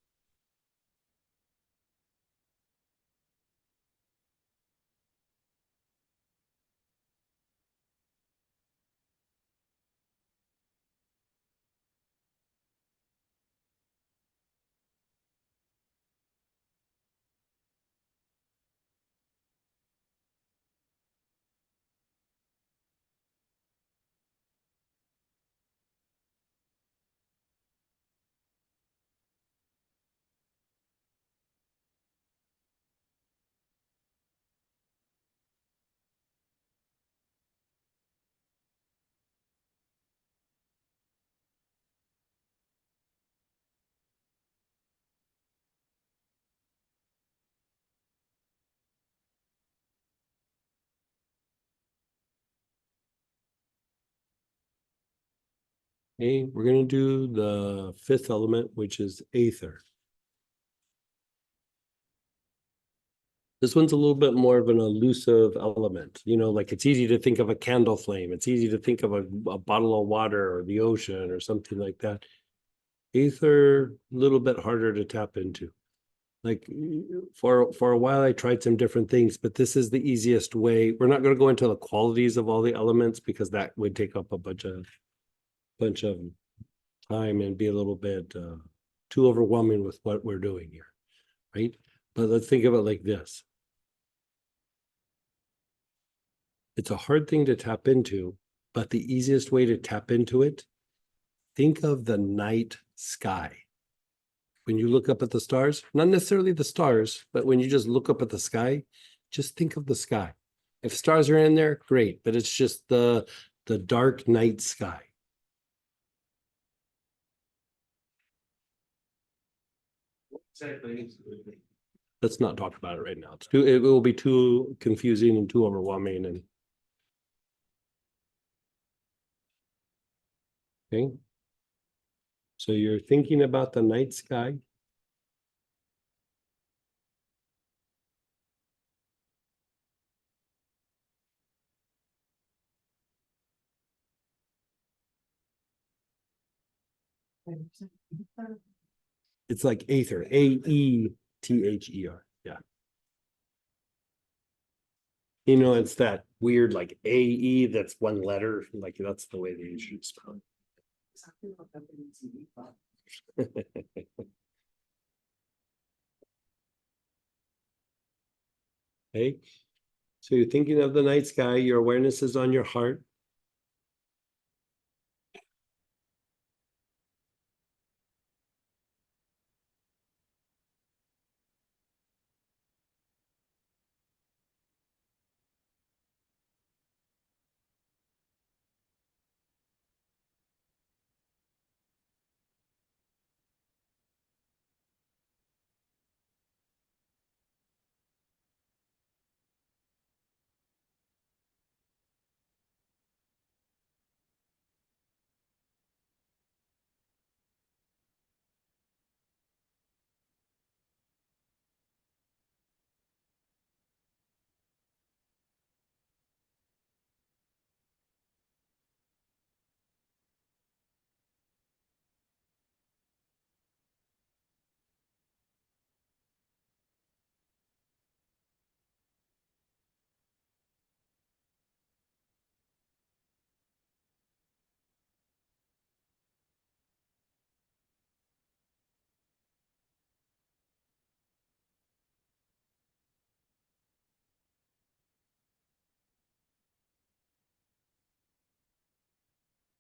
Okay, we're going to do the 5th element, which is aether. This one's a little bit more of an elusive element. You know, like it's easy to think of a candle flame. It's easy to think of a bottle of water or the ocean or something like that. Aether, a little bit harder to tap into. Like for a while, I tried some different things, but this is the easiest way. We're not going to go into the qualities of all the elements because that would take up a bunch of time and be a little bit too overwhelming with what we're doing here, right? But let's think of it like this. It's a hard thing to tap into, but the easiest way to tap into it, think of the night sky. When you look up at the stars, not necessarily the stars, but when you just look up at the sky, just think of the sky. If stars are in there, great, but it's just the dark night sky. Let's not talk about it right now. It will be too confusing and too overwhelming. And okay. So you're thinking about the night sky. It's like aether, Aether. Yeah. You know, it's that weird like AE that's one letter. Like that's the way they usually spell it. Okay. So you're thinking of the night sky, your awareness is on your heart.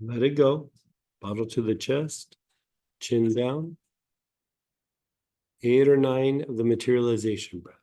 Let it go. Bottle to the chest, chin down. 8 or 9 of the materialization breath.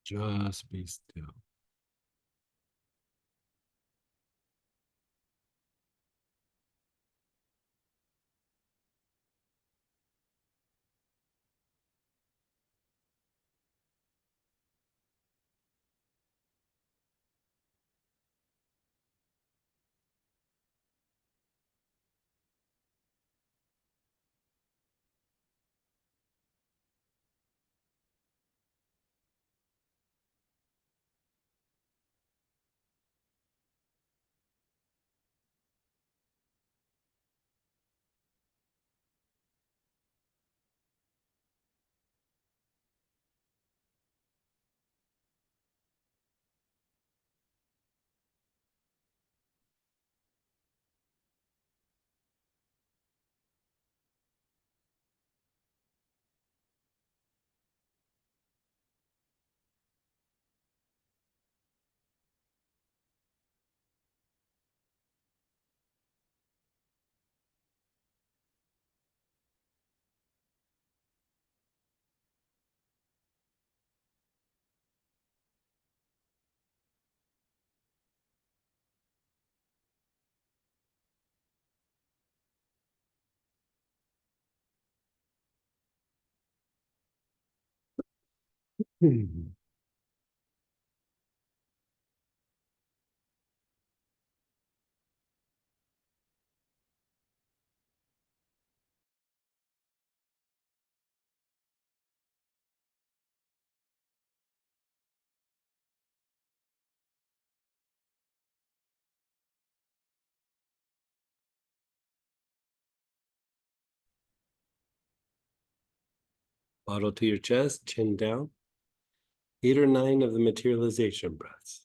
Just be still. Bottle to your chest, chin down. 8 or 9 of the materialization breaths.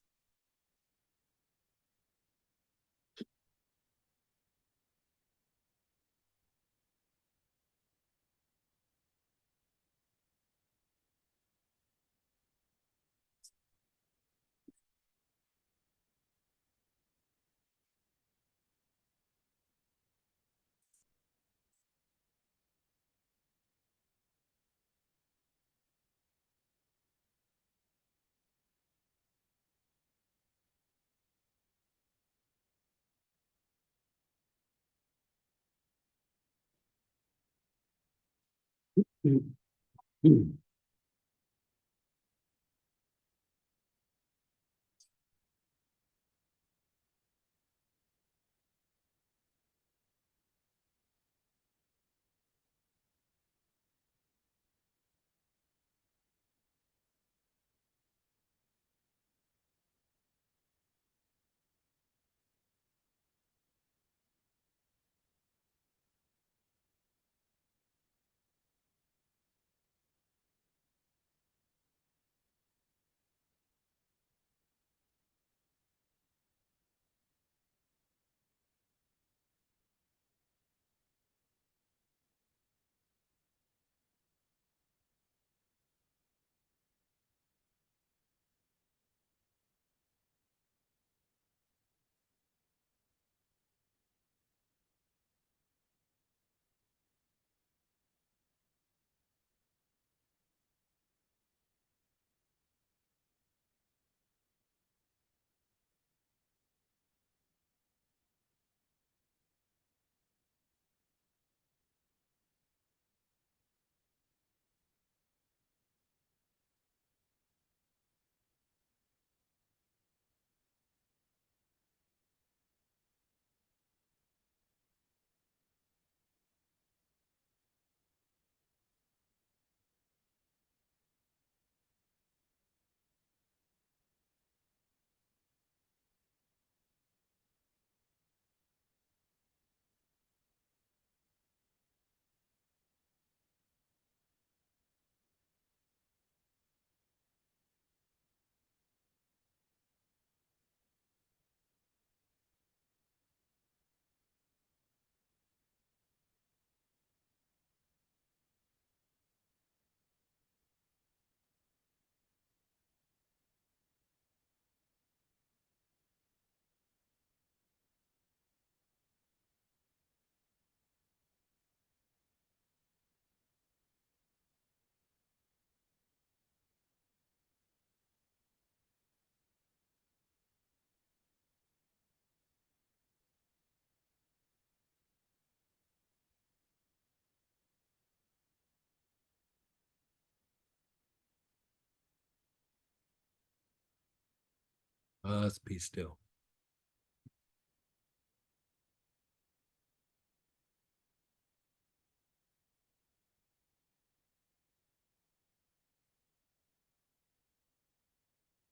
Just be still.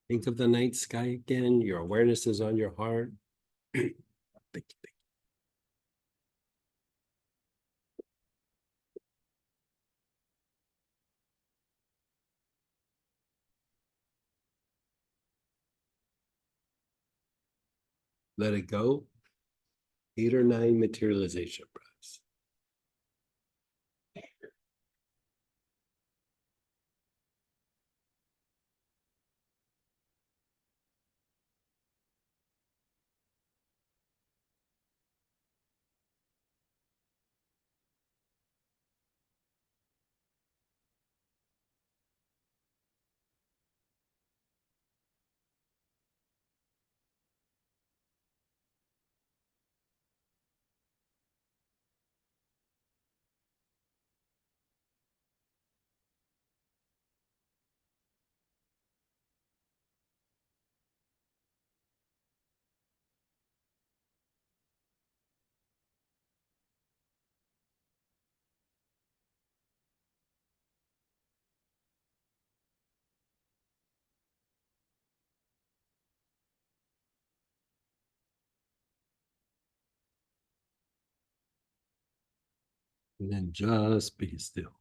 Think of the night sky again. Your awareness is on your heart. Let it go. 8 or 9 materialization breaths. And then just be still.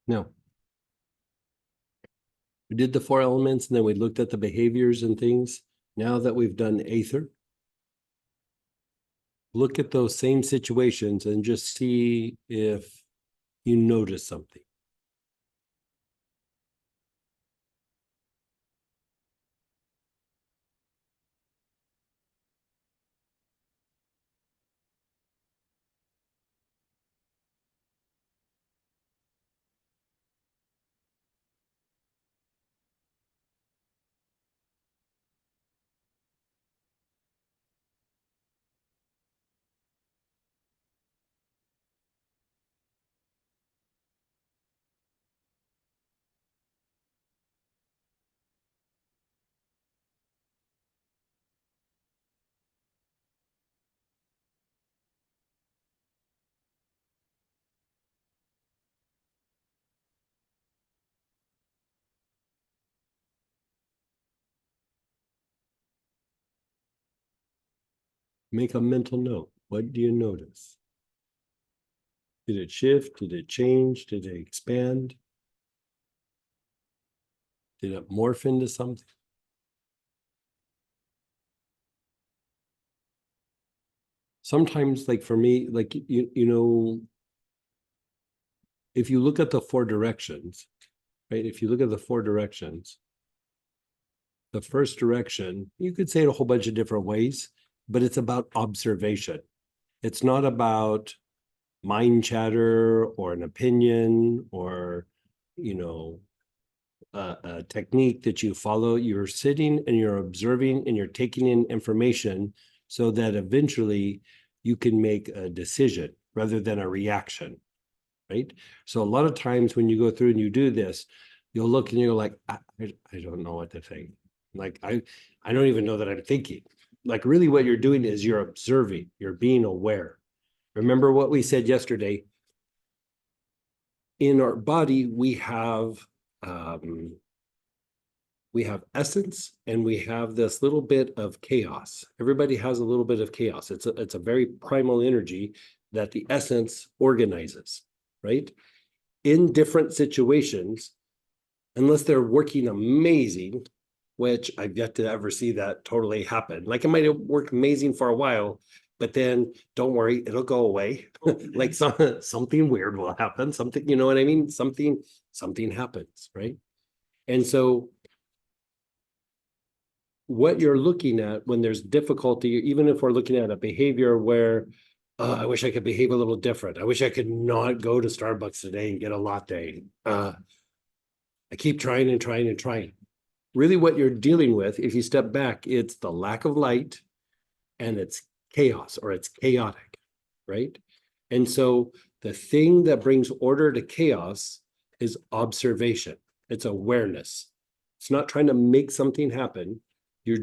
Now, we did the four elements and then we looked at the behaviors and things. Now that we've done Aether, look at those same situations and just see if you notice something. Make a mental note. What do you notice? Did it shift? Did it change? Did it expand? Did it morph into something? Sometimes, like for me, like if you look at the four directions, right? If you look at the four directions, the first direction, you could say it a whole bunch of different ways, but it's about observation. It's not about mind chatter or an opinion or, a technique that you follow. You're sitting and you're observing and you're taking in information so that eventually you can make a decision rather than a reaction, right? So a lot of times when you go through and you do this, you'll look and you're like, I don't know what to think. Like, I don't even know that I'm thinking. Like really what you're doing is you're observing, you're being aware. Remember what we said yesterday? In our body, we have essence and we have this little bit of chaos. Everybody has a little bit of chaos. It's a very primal energy that the essence organizes, right? In different situations, unless they're working amazing, which I've yet to ever see that totally happen. Like it might work amazing for a while, but then don't worry, it'll go away. Like something weird will happen. Something, you know what I mean? Something happens, right? And so what you're looking at when there's difficulty, even if we're looking at a behavior where I wish I could behave a little different. I wish I could not go to Starbucks today and get a latte. I keep trying and trying and trying. Really what you're dealing with, if you step back, it's the lack of light and it's chaos or it's chaotic, right? And so the thing that brings order to chaos is observation. It's awareness. It's not trying to make something happen. You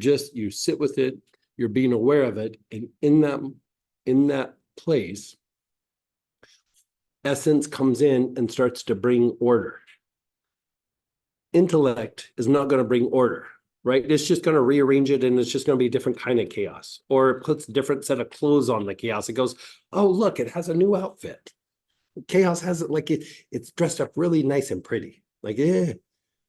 sit with it, you're being aware of it, and in that place, essence comes in and starts to bring order. Intellect is not going to bring order, right? It's just going to rearrange it and it's just going to be a different kind of chaos. Or it puts a different set of clothes on the chaos. It goes, oh, look, it has a new outfit. Chaos has it like it's dressed up really nice and pretty. Like,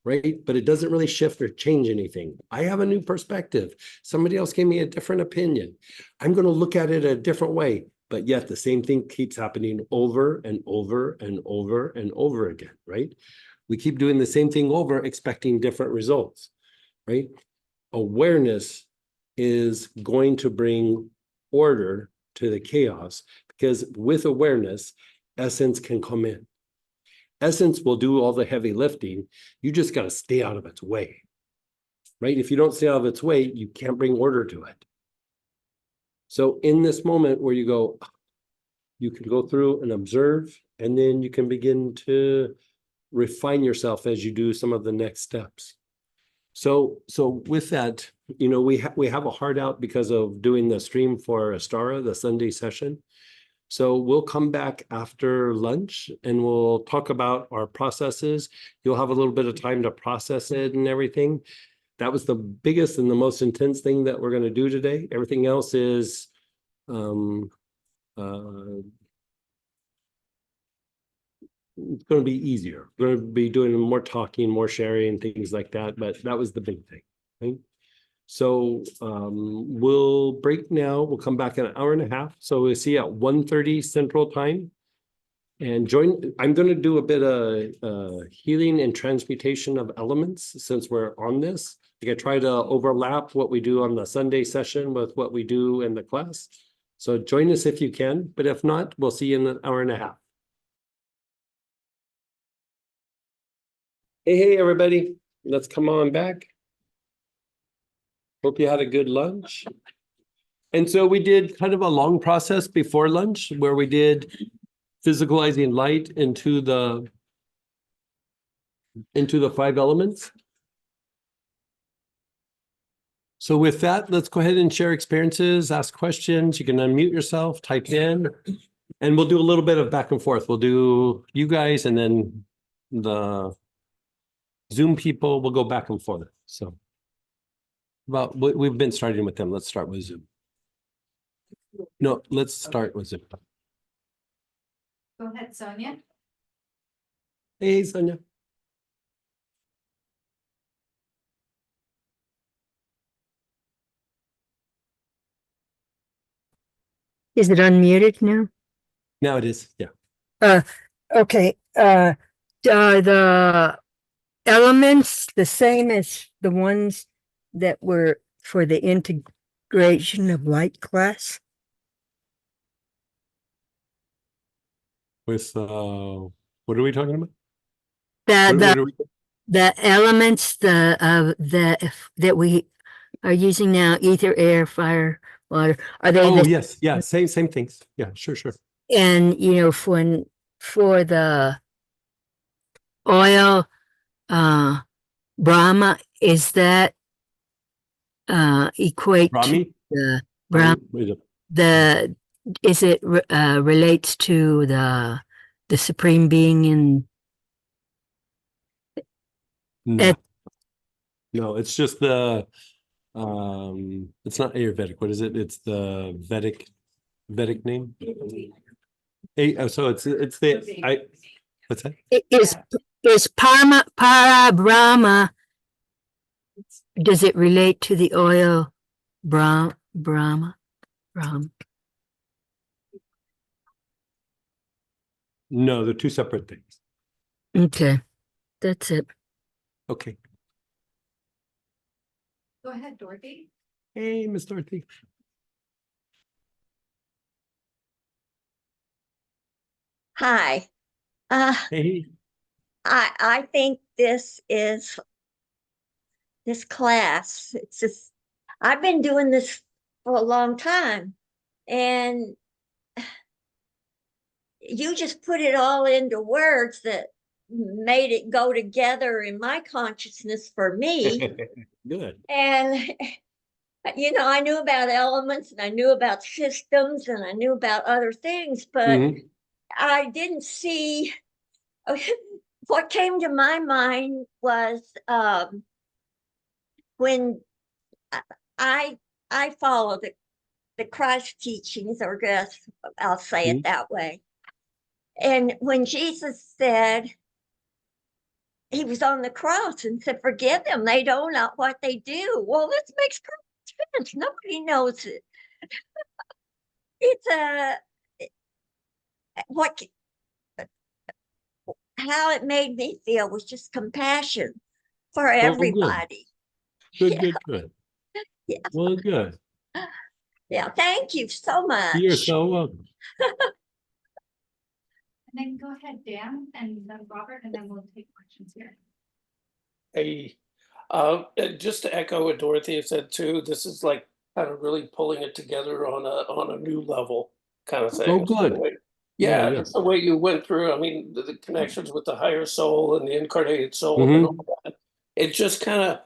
right? But it doesn't really shift or change anything. I have a new perspective. Somebody else gave me a different opinion. I'm going to look at it a different way. But yet the same thing keeps happening over and over and over and over again, right? We keep doing the same thing over, expecting different results, right? Awareness is going to bring order to the chaos because with awareness, essence can come in. Essence will do all the heavy lifting. You just got to stay out of its way, right? If you don't stay out of its way, you can't bring order to it. So in this moment where you go, you can go through and observe, and then you can begin to refine yourself as you do some of the next steps. So with that, we have a hard out because of doing the stream for Astara, the Sunday session. So we'll come back after lunch and we'll talk about our processes. You'll have a little bit of time to process it and everything. that was the biggest and the most intense thing that we're going to do today. Everything else is it's going to be easier. We're going to be doing more talking, more sharing, things like that. But that was the big thing. Right? So we'll break now. We'll come back in an hour and a half. So we'll see at 1:30 Central Time. And I'm going to do a bit of healing and transmutation of elements since we're on this. I try to overlap what we do on the Sunday session with what we do in the class. So join us if you can, but if not, we'll see you in an hour and a half. Hey, everybody. Let's come on back. Hope you had a good lunch. And so we did kind of a long process before lunch where we did physicalizing light into the 5 elements. So with that, let's go ahead and share experiences, ask questions. You can unmute yourself, type in, and we'll do a little bit of back and forth. We'll do you guys and then the Zoom people will go back and forth. So we've been starting with them. Let's start with Zoom. No, let's start with Zoom. Go ahead, Sonia. Hey, Sonia. Is it unmuted now? Now it is, yeah. Okay, are the elements the same as the ones that were for the integration of light class? With what are we talking about? The elements that we are using now, ether, air, fire, water, are they Oh, the, yes, yeah, same things. Yeah, sure. and you know, for the oil, Brahma, is that equate Rami? to the Brahma? Wait, Is it relates to the supreme being in no. No, it's just the it's not Ayurvedic. What is it? It's the Vedic name. So it's the what's that? is para Brahma? Does it relate to the oil Brahma? No, they're two separate things. Okay, that's it. Okay. Go ahead, Dorothy. Hey, Miss Dorothy. Hi. Hey. I think this class, it's just, I've been doing this for a long time, and you just put it all into words that made it go together in my consciousness for me. Good. And I knew about elements and I knew about systems and I knew about other things, but I didn't see what came to my mind was when I follow the Christ teachings, or just I'll say it that way. And when Jesus said, he was on the cross and said, "Forgive them; they don't know what they do." Well, this makes perfect sense. Nobody knows it. It's how it made me feel was just compassion for everybody. Good. Yeah. Well, good. Yeah, thank you so much. You're so welcome. And then go ahead, Dan, and then Robert, and then we'll take questions here. Hey, just to echo what Dorothy said too, this is like kind of really pulling it together on a new level kind of thing. Oh, good. Yeah, Yeah. it's the way you went through. I mean, the connections with the higher soul and the incarnated soul and all that. It just kind of,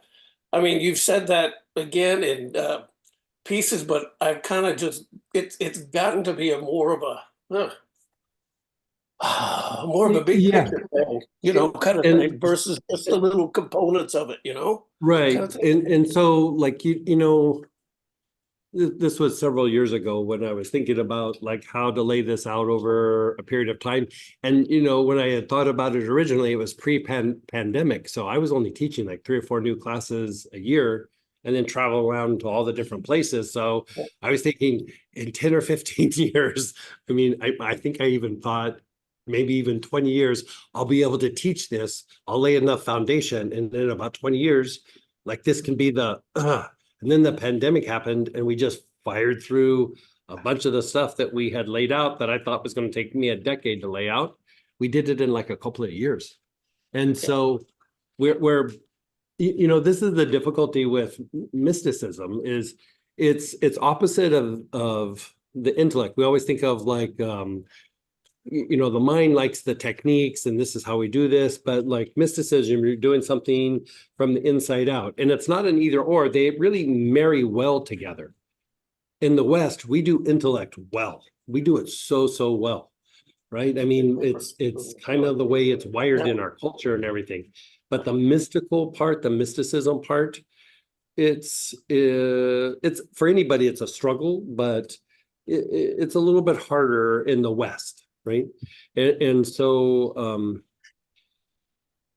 I mean, you've said that again in pieces, but I've kind of just it's gotten to be a more of a more of a big Yeah. picture thing, you know, kind of And- thing versus just the little components of it, you know? Right, Kind of thing. and so like you know, this was several years ago when I was thinking about like how to lay this out over a period of time. And you know, when I had thought about it originally, it was pre-pandemic. So I was only teaching like 3 or 4 new classes a year and then travel around to all the different places. So I was thinking in 10 or 15 years, I mean, I think I even thought maybe even 20 years, I'll be able to teach this. I'll lay enough foundation. And then about 20 years, like this can be the and then the pandemic happened and we just fired through a bunch of the stuff that we had laid out that I thought was going to take me a decade to lay out. We did it in like a couple of years. And so we're you know, this is the difficulty with mysticism is it's opposite of the intellect. We always think of like you know, the mind likes the techniques and this is how we do this, but like mysticism, you're doing something from the inside out. And it's not an either or, they really marry well together. In the West, we do intellect well. We do it so well, right? I mean, it's kind of the way it's wired in our culture and everything. But the mystical part, the mysticism part, it's for anybody, it's a struggle, but it's a little bit harder in the West. Right. And so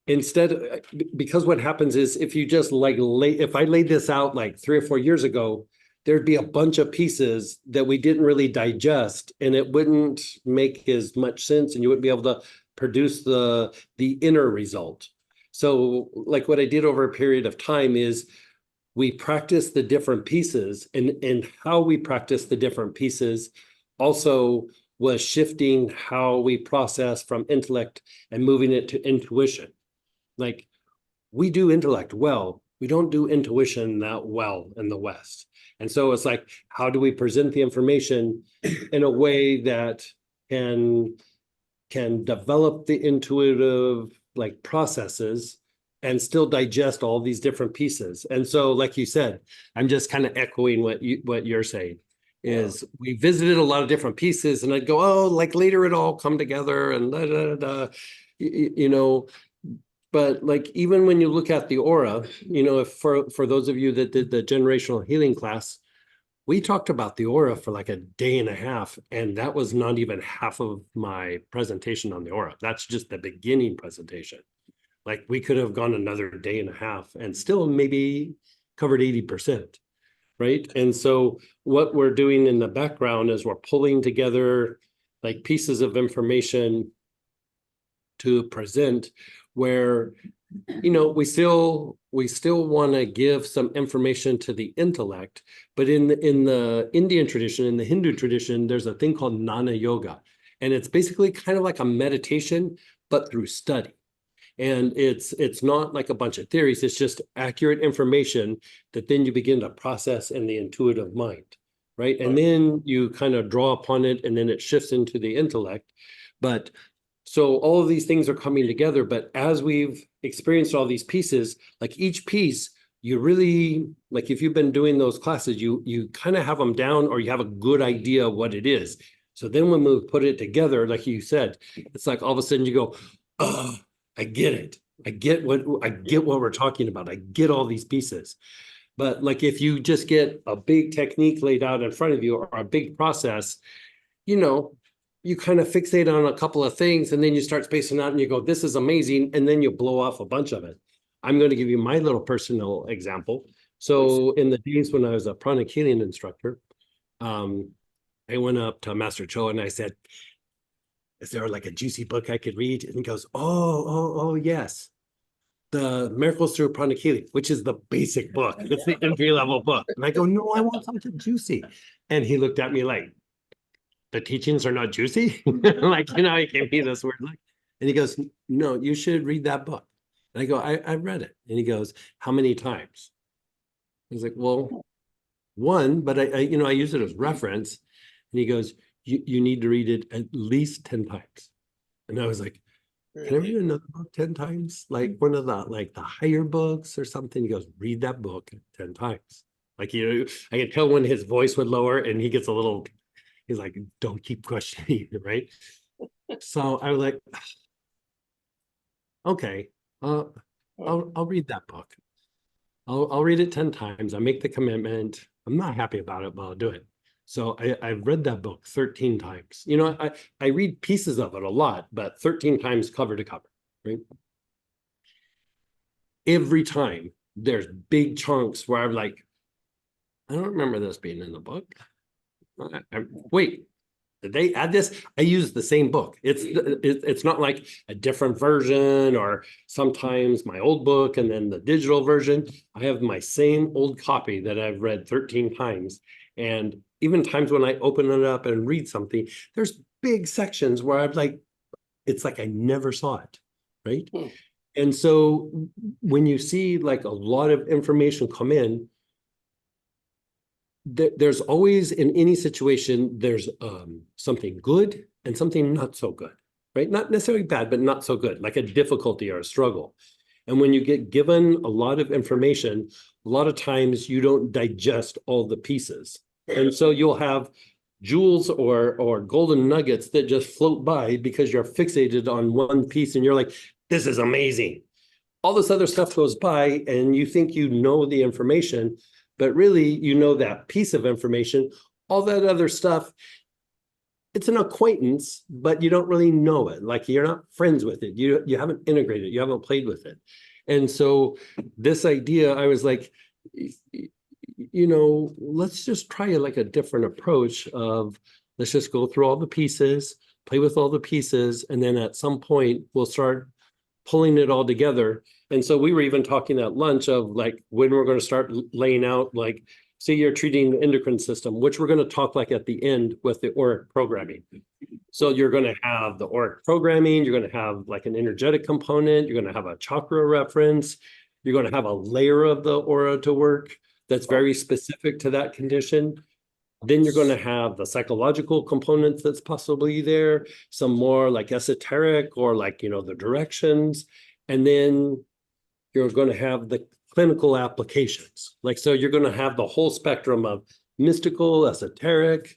instead, because what happens is if you just like if I laid this out like 3 or 4 years ago, there'd be a bunch of pieces that we didn't really digest and it wouldn't make as much sense and you wouldn't be able to produce the inner result. So like what I did over a period of time is we practice the different pieces and how we practice the different pieces also was shifting how we process from intellect and moving it to intuition. Like we do intellect well, we don't do intuition that well in the West. And so it's like, how do we present the information in a way that can develop the intuitive like processes and still digest all these different pieces. And so, like you said, I'm just kind of echoing what you're saying. Is we visited a lot of different pieces and I'd go, oh, like later it all come together and you know, but like even when you look at the aura, you know, if for those of you that did the generational healing class, we talked about the aura for like a day and a half, and that was not even half of my presentation on the aura. That's just the beginning presentation. Like we could have gone another day and a half and still maybe covered 80%. Right. And so what we're doing in the background is we're pulling together like pieces of information to present where, you know, we still want to give some information to the intellect, but in the Indian tradition, in the Hindu tradition, there's a thing called Jnana Yoga. And it's basically kind of like a meditation, but through study. And it's not like a bunch of theories, it's just accurate information that then you begin to process in the intuitive mind, right? And then you kind of draw upon it and then it shifts into the intellect. But so all of these things are coming together, but as we've experienced all these pieces, like each piece, you really, like if you've been doing those classes, you kind of have them down or you have a good idea of what it is. So then when we put it together, like you said, it's like all of a sudden you go, oh, I get it. I get what we're talking about. I get all these pieces. But like if you just get a big technique laid out in front of you or a big process, you know, you kind of fixate on a couple of things and then you start spacing out and you go, this is amazing. And then you blow off a bunch of it. I'm going to give you my little personal example. So in the days when I was a pranic healing instructor, I went up to Master Cho and I said, is there like a juicy book I could read? And he goes, oh, yes. The Miracles Through Pranic Healing, which is the basic book. It's the entry-level book. And I go, no, I want something juicy. And he looked at me like, the teachings are not juicy? Like, you know, he gave me this weird look. And he goes, no, you should read that book. And I go, I read it. And he goes, how many times? I was like, well, one, but I use it as reference. And he goes, you need to read it at least 10 times. And I was like, can I read another book 10 times? Like one of the higher books or something? He goes, read that book 10 times. Like, you know, I could tell when his voice would lower and he gets a little, he's like, don't keep questioning, right? So I was like, okay, I'll read that book. I'll read it 10 times. I make the commitment. I'm not happy about it, but I'll do it. So I've read that book 13 times. You know, I read pieces of it a lot, but 13 times cover to cover, right? Every time there's big chunks where I'm like, I don't remember this being in the book. Wait, did they add this? I use the same book. It's not like a different version or sometimes my old book and then the digital version. I have my same old copy that I've read 13 times. And even times when I open it up and read something, there's big sections where I'm like, it's like I never saw it, right? Hmm. And so when you see like a lot of information come in, there's always in any situation, there's something good and something not so good, right? Not necessarily bad, but not so good, like a difficulty or a struggle. And when you get given a lot of information, a lot of times you don't digest all the pieces. And so you'll have jewels or golden nuggets that just float by because you're fixated on one piece and you're like, this is amazing. All this other stuff goes by and you think you know the information, but really you know that piece of information. All that other stuff, it's an acquaintance, but you don't really know it. Like you're not friends with it. You haven't integrated, you haven't played with it. And so this idea, I was like, you know, let's just try like a different approach of let's just go through all the pieces, play with all the pieces, and then at some point we'll start pulling it all together. And so we were even talking at lunch of like when we're going to start laying out, like, say you're treating the endocrine system, which we're going to talk like at the end with the auric programming. So you're going to have the auric programming, you're going to have like an energetic component, you're going to have a chakra reference, you're going to have a layer of the aura to work that's very specific to that condition. Then you're going to have the psychological components that's possibly there, some more like esoteric or like, you know, the directions. And then you're going to have the clinical applications. Like, so you're going to have the whole spectrum of mystical, esoteric,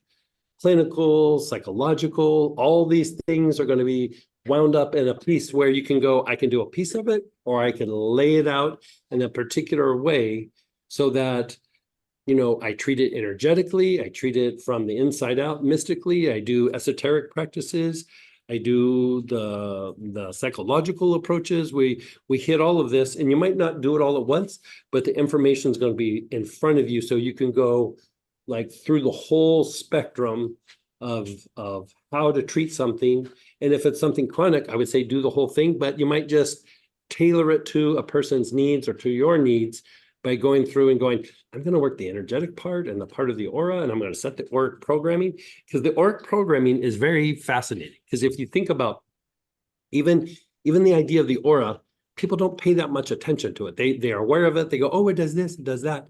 clinical, psychological. All these things are going to be wound up in a piece where you can go, I can do a piece of it, or I can lay it out in a particular way so that, you know, I treat it energetically, I treat it from the inside out mystically, I do esoteric practices, I do the psychological approaches. We hit all of this, and you might not do it all at once, but the information is going to be in front of you, so you can go like through the whole spectrum of how to treat something. And if it's something chronic, I would say do the whole thing, but you might just tailor it to a person's needs or to your needs by going through and going, I'm going to work the energetic part and the part of the aura, and I'm going to set the auric programming, because the auric programming is very fascinating. Because if you think about even the idea of the aura, people don't pay that much attention to it. They are aware of it. They go, oh, it does this, it does that.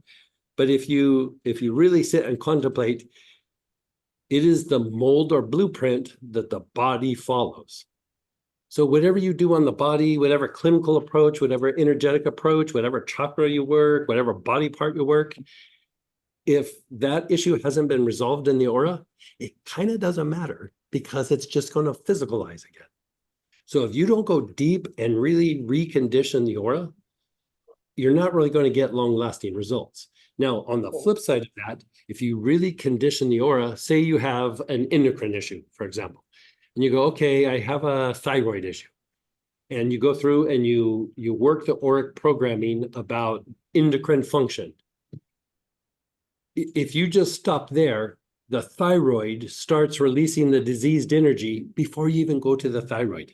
But if you really sit and contemplate, it is the mold or blueprint that the body follows. So whatever you do on the body, whatever clinical approach, whatever energetic approach, whatever chakra you work, whatever body part you work, if that issue hasn't been resolved in the aura, it kind of doesn't matter because it's just going to physicalize again. So if you don't go deep and really recondition the aura, you're not really going to get long-lasting results. Now, on the flip side of that, if you really condition the aura, say you have an endocrine issue, for example, and you go, okay, I have a thyroid issue. And you go through and you work the auric programming about endocrine function. If you just stop there, the thyroid starts releasing the diseased energy before you even go to the thyroid.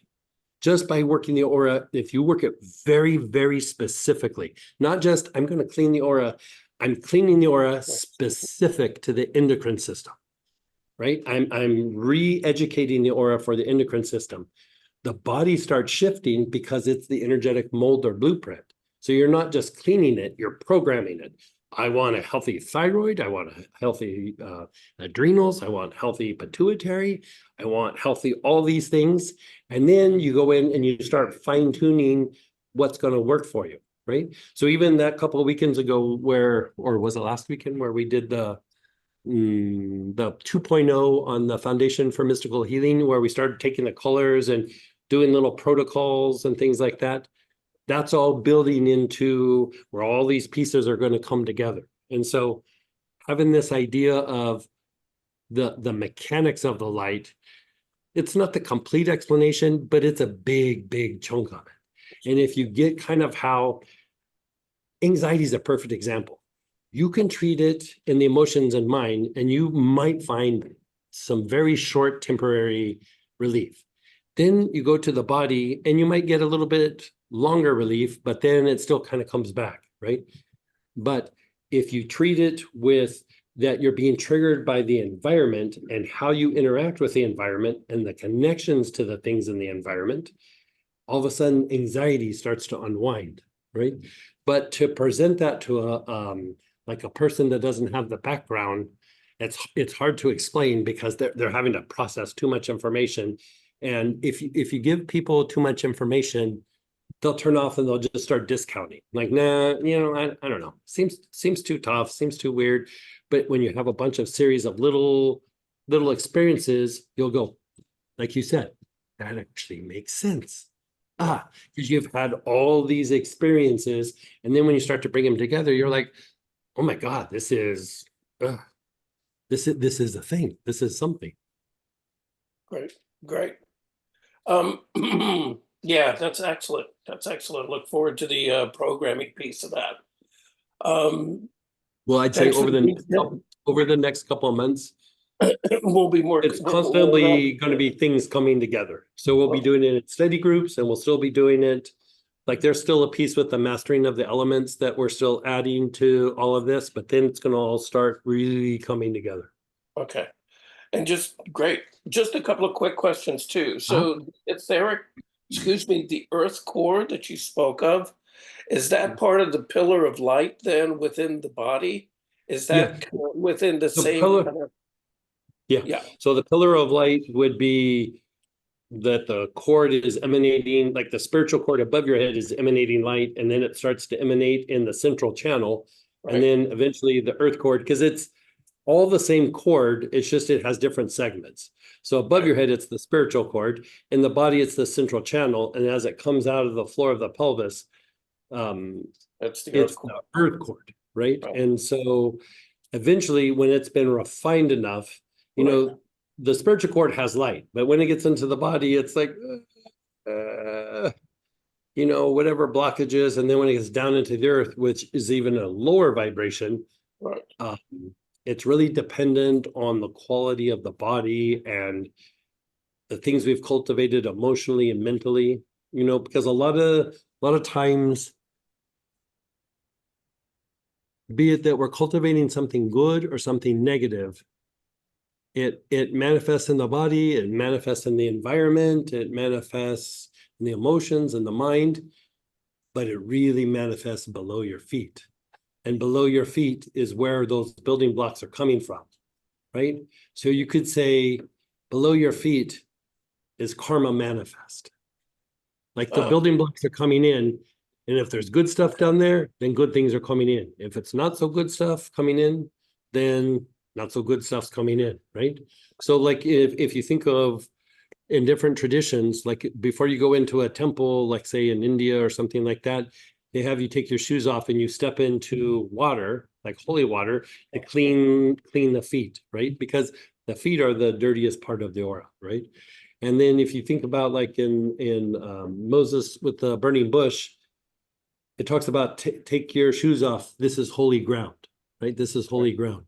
Just by working the aura, if you work it very, very specifically, not just, I'm going to clean the aura, I'm cleaning the aura specific to the endocrine system. Right? I'm re-educating the aura for the endocrine system. The body starts shifting because it's the energetic mold or blueprint. So you're not just cleaning it, you're programming it. I want a healthy thyroid. I want a healthy adrenals. I want healthy pituitary. I want healthy all these things. And then you go in and you start fine-tuning what's going to work for you, right? So even that couple of weekends ago or was it last weekend where we did the the 2.0 on the Foundation for Mystical Healing, where we started taking the colors and doing little protocols and things like that. That's all building into where all these pieces are going to come together. And so having this idea of the mechanics of the light, it's not the complete explanation, but it's a big chunk of it. And if you get kind of how anxiety is a perfect example, you can treat it in the emotions and mind, and you might find some very short temporary relief. Then you go to the body and you might get a little bit longer relief, but then it still kind of comes back, right? But if you treat it with that you're being triggered by the environment and how you interact with the environment and the connections to the things in the environment, all of a sudden anxiety starts to unwind, right? But to present that to like a person that doesn't have the background, it's hard to explain because they're having to process too much information. And if you give people too much information, they'll turn off and they'll just start discounting. Like, nah, I don't know. Seems too tough, seems too weird. But when you have a bunch of series of little experiences, you'll go, like you said, that actually makes sense. Because you've had all these experiences, and then when you start to bring them together, you're like, oh my God, this is a thing. This is something. Great. Yeah, that's excellent. Look forward to the programming piece of that. Well, I'd say Thanks for over the the detail. over the next couple of months, We'll be more. it's constantly going to be things coming together. So we'll be doing it in study groups, and we'll still be doing it. Like there's still a piece with the mastering of the elements that we're still adding to all of this, but then it's going to all start really coming together. Okay. And just a couple of quick questions too. So etheric, the earth core that you spoke of, is that part of the pillar of light then within the body? Is that within the same? Pillar. Yeah. So the pillar of light would be that the cord is emanating, like the spiritual cord above your head is emanating light, and then it starts to emanate in the central channel. Right. And then eventually the earth cord, because it's all the same cord, it's just it has different segments. So above your head, it's the spiritual cord. In the body, it's the central channel. And as it comes out of the floor of the pelvis, That's the it's earth core. the earth cord, right? Right. And so eventually, when it's been refined enough, the spiritual cord has light, but when it gets into the body, it's like, whatever blockages. And then when it gets down into the earth, which is even a lower vibration, Right. It's really dependent on the quality of the body and the things we've cultivated emotionally and mentally, because a lot of times, be it that we're cultivating something good or something negative, it manifests in the body, it manifests in the environment, it manifests in the emotions and the mind, but it really manifests below your feet. And below your feet is where those building blocks are coming from, right? So you could say below your feet is karma manifest. Like the building blocks are coming in, and if there's good stuff down there, then good things are coming in. If it's not so good stuff coming in, then not so good stuff's coming in, right? So like if you think of in different traditions, like before you go into a temple, like say in India or something like that, they have you take your shoes off and you step into water, like holy water, to clean the feet, right? Because the feet are the dirtiest part of the aura, right? And then if you think about like in Moses with the burning bush, it talks about take your shoes off. This is holy ground, right? This is holy ground,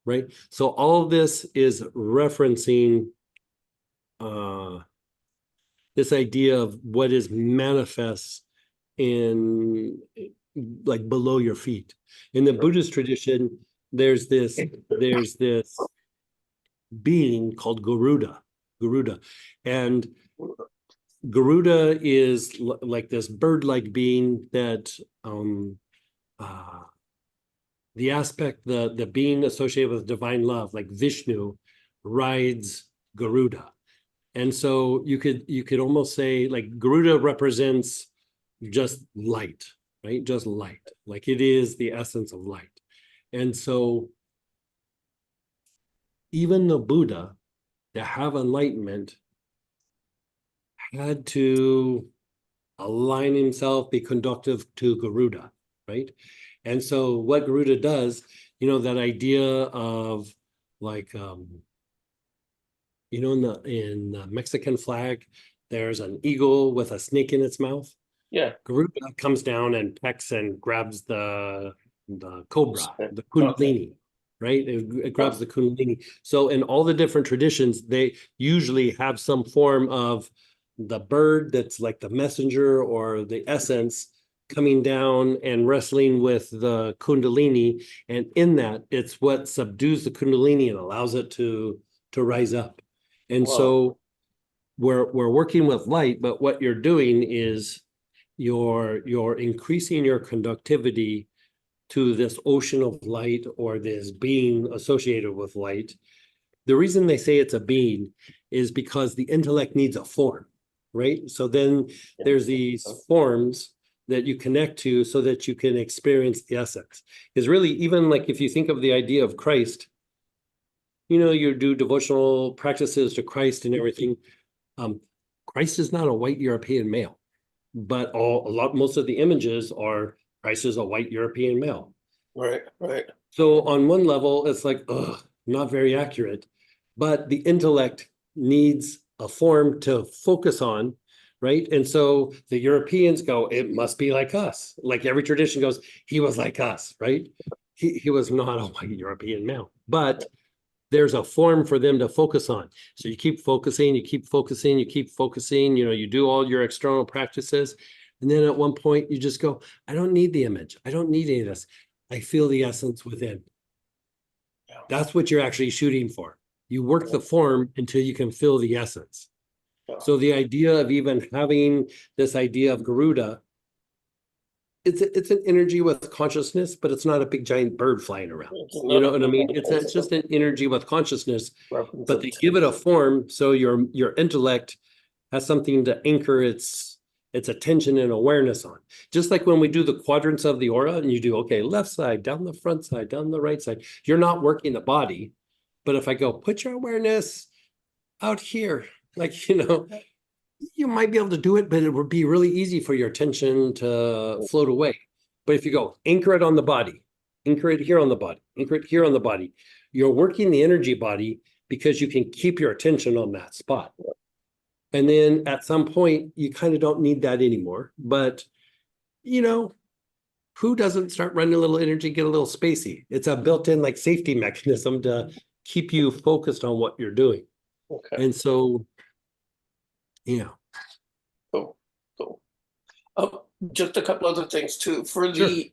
right? So all of this is referencing this idea of what is manifest in like below your feet. In the Buddhist tradition, there's this being called Garuda, and Garuda is like this bird-like being that the aspect, the being associated with divine love, like Vishnu, rides Garuda. And so you could almost say like Garuda represents just light, right? Just light. Like it is the essence of light. And so even the Buddha to have enlightenment had to align himself, be conductive to Garuda, right? And so what Garuda does, that idea of like, in the Mexican flag, there's an eagle with a snake in its mouth. Yeah. Garuda comes down and pecks and grabs the cobra, the Okay. kundalini, right? It grabs the kundalini. So in all the different traditions, they usually have some form of the bird that's like the messenger or the essence coming down and wrestling with the kundalini. And in that, it's what subdues the kundalini and allows it to rise up. And Wow. so we're working with light, but what you're doing is you're increasing your conductivity to this ocean of light or this being associated with light. The reason they say it's a being is because the intellect needs a form, right? So then there's these forms that you connect to so that you can experience the essence. Because really, even like if you think of the idea of Christ, you do devotional practices to Christ and everything. Christ is not a white European male, but most of the images are Christ is a white European male. Right, right. So on one level, it's like, not very accurate, but the intellect needs a form to focus on, right? And so the Europeans go, it must be like us. Like every tradition goes, he was like us, right? He was not a white European male, but there's a form for them to focus on. So you keep focusing, you keep focusing, you keep focusing, you do all your external practices. And then at one point you just go, I don't need the image. I don't need any of this. I feel the essence within. Yeah. That's what you're actually shooting for. You work the form until you can feel the essence. Yeah. So the idea of even having this idea of Garuda, it's an energy with consciousness, but it's not a big giant bird flying around. You know what I mean? It's just an energy with consciousness, but they give it a form so your intellect has something to anchor its attention and awareness on. Just like when we do the quadrants of the aura and you do, okay, left side, down the front side, down the right side, you're not working the body. But if I go, put your awareness out here, like, you might be able to do it, but it would be really easy for your attention to float away. But if you go, anchor it on the body, anchor it here on the body, anchor it here on the body, you're working the energy body because you can keep your attention on that spot. And then at some point, you kind of don't need that anymore. But, who doesn't start running a little energy, get a little spacey? It's a built-in like safety mechanism to keep you focused on what you're doing. Okay. And so, yeah. Cool. Just a couple other things too. For Sure. the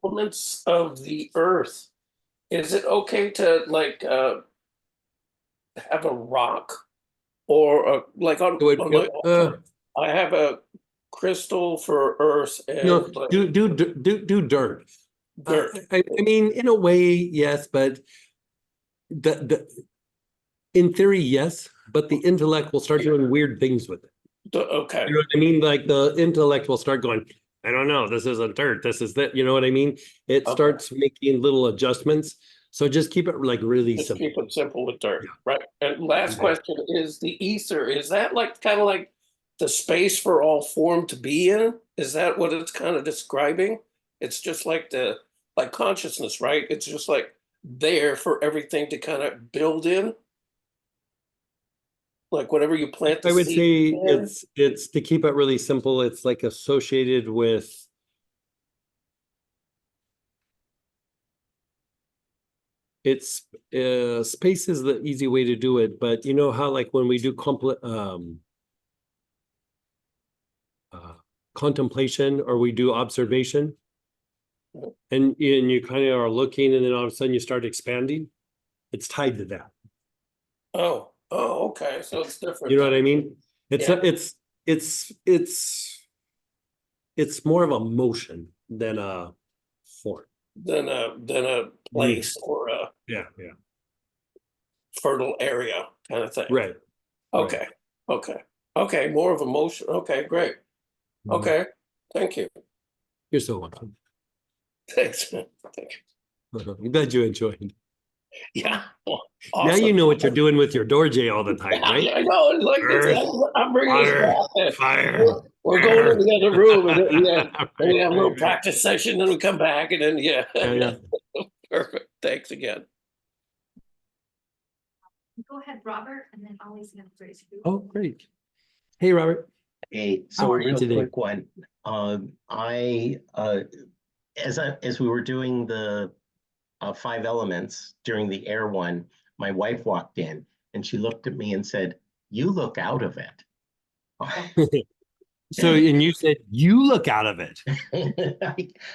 elements of the earth, is it okay to like have a rock or like on my altar, I have a crystal for earth and like do dirt. dirt. I mean, in a way, yes, but in theory, yes, but the intellect will start doing weird things with it. Okay. You know what I mean? Like the intellect will start going, I don't know, this isn't dirt, this is that, you know what I mean? It Okay. starts making little adjustments. So just keep it like really Just simple. keep it simple with dirt, Yeah. right? And last Yeah. question is the ether. Is that like kind of like the space for all form to be in? Is that what it's kind of describing? It's just like like consciousness, right? It's just like there for everything to kind of build in. Like whatever you plant the I would seed say in. it's to keep it really simple, it's like associated with space is the easy way to do it, but you know how like when we do contemplation or we do observation and you kind of are looking and then all of a sudden you start expanding, it's tied to that. Oh, okay. So it's different. You know what I mean? It's Yeah. it's more of a motion than a form. Than a place or a Yeah. fertile area kind of thing. Right. Okay. Okay. More of a motion. Okay, great. Okay. Thank you. You're so welcome. Thanks. Thank you. I'm glad you enjoyed. Yeah. Now you Awesome. know what you're doing with your door, Jay, all the time, Yeah, right? I know. It's like Earth, I'm bringing us water, back. fire. We're going in the other room, and then, yeah, then we Right, have a little right, right. practice session. Then we come back, and then yeah, Yeah, yeah. perfect. Thanks again. Go ahead, Robert, and then always have Grace. Oh, great. Hey, Robert. Hey, How so are you real today? quick one. As we were doing the 5 elements during the air one, my wife walked in and she looked at me and said, "You look out of it." So, and you said you look out of it.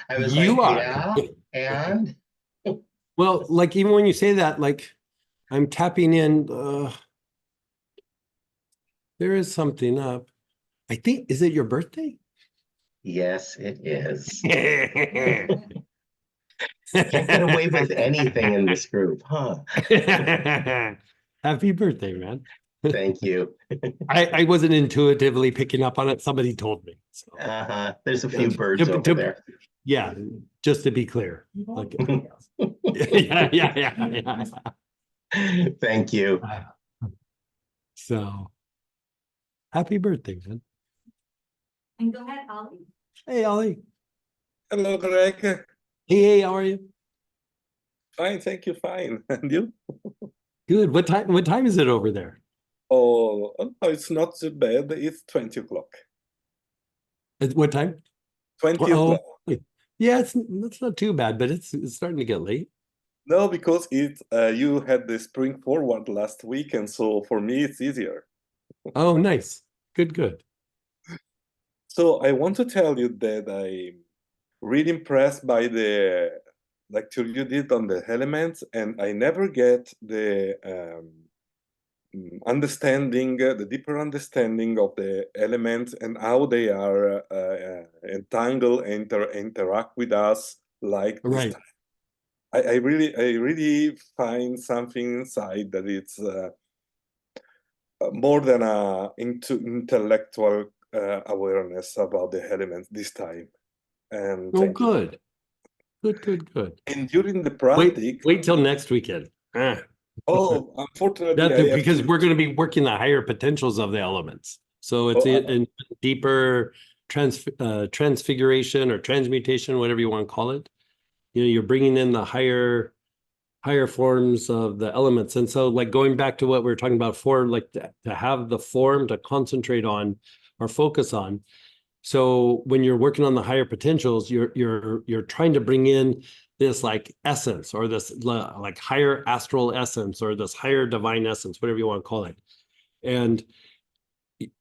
I was You like, are. yeah, and Well, like even when you say that, like I'm tapping in, there is something up. I think, is it your birthday? yes, it is. Can't Can't get away with anything in this group, huh? Happy birthday, man. Thank you. I wasn't intuitively picking up on it. Somebody told me. So. There's a few birds To- over to- there. Yeah, just to be clear. Like, yeah. Thank you. So, happy birthday, man. And go ahead, Ollie. Hey, Ollie. Hello, Greg. Hey, how are you? Fine, thank you. Fine. And you? Good. What time is it over there? Oh, no, it's not so bad. It's 20 o'clock. What time? 20 Oh, o'clock. yeah, it's not too bad, but it's starting to get late. No, because you had the spring forward last week, and so for me it's easier. Oh, nice. Good. So I want to tell you that I'm really impressed by the lecture you did on the elements, and I never get the understanding, the deeper understanding of the elements and how they are entangled and interact with us like this Right. time. I really find something inside that it's more than into intellectual awareness about the elements this time. And Oh, thank you. good. Good. And during the practice, Wait till next weekend. oh, unfortunately, I have Because to, we're going to be working the higher potentials of the elements. So it's Oh, in deeper transfiguration or transmutation, whatever you want to call it. You know, you're bringing in the higher forms of the elements. And so like going back to what we were talking about for like to have the form to concentrate on or focus on. So when you're working on the higher potentials, you're trying to bring in this like essence or this like higher astral essence or this higher divine essence, whatever you want to call it. And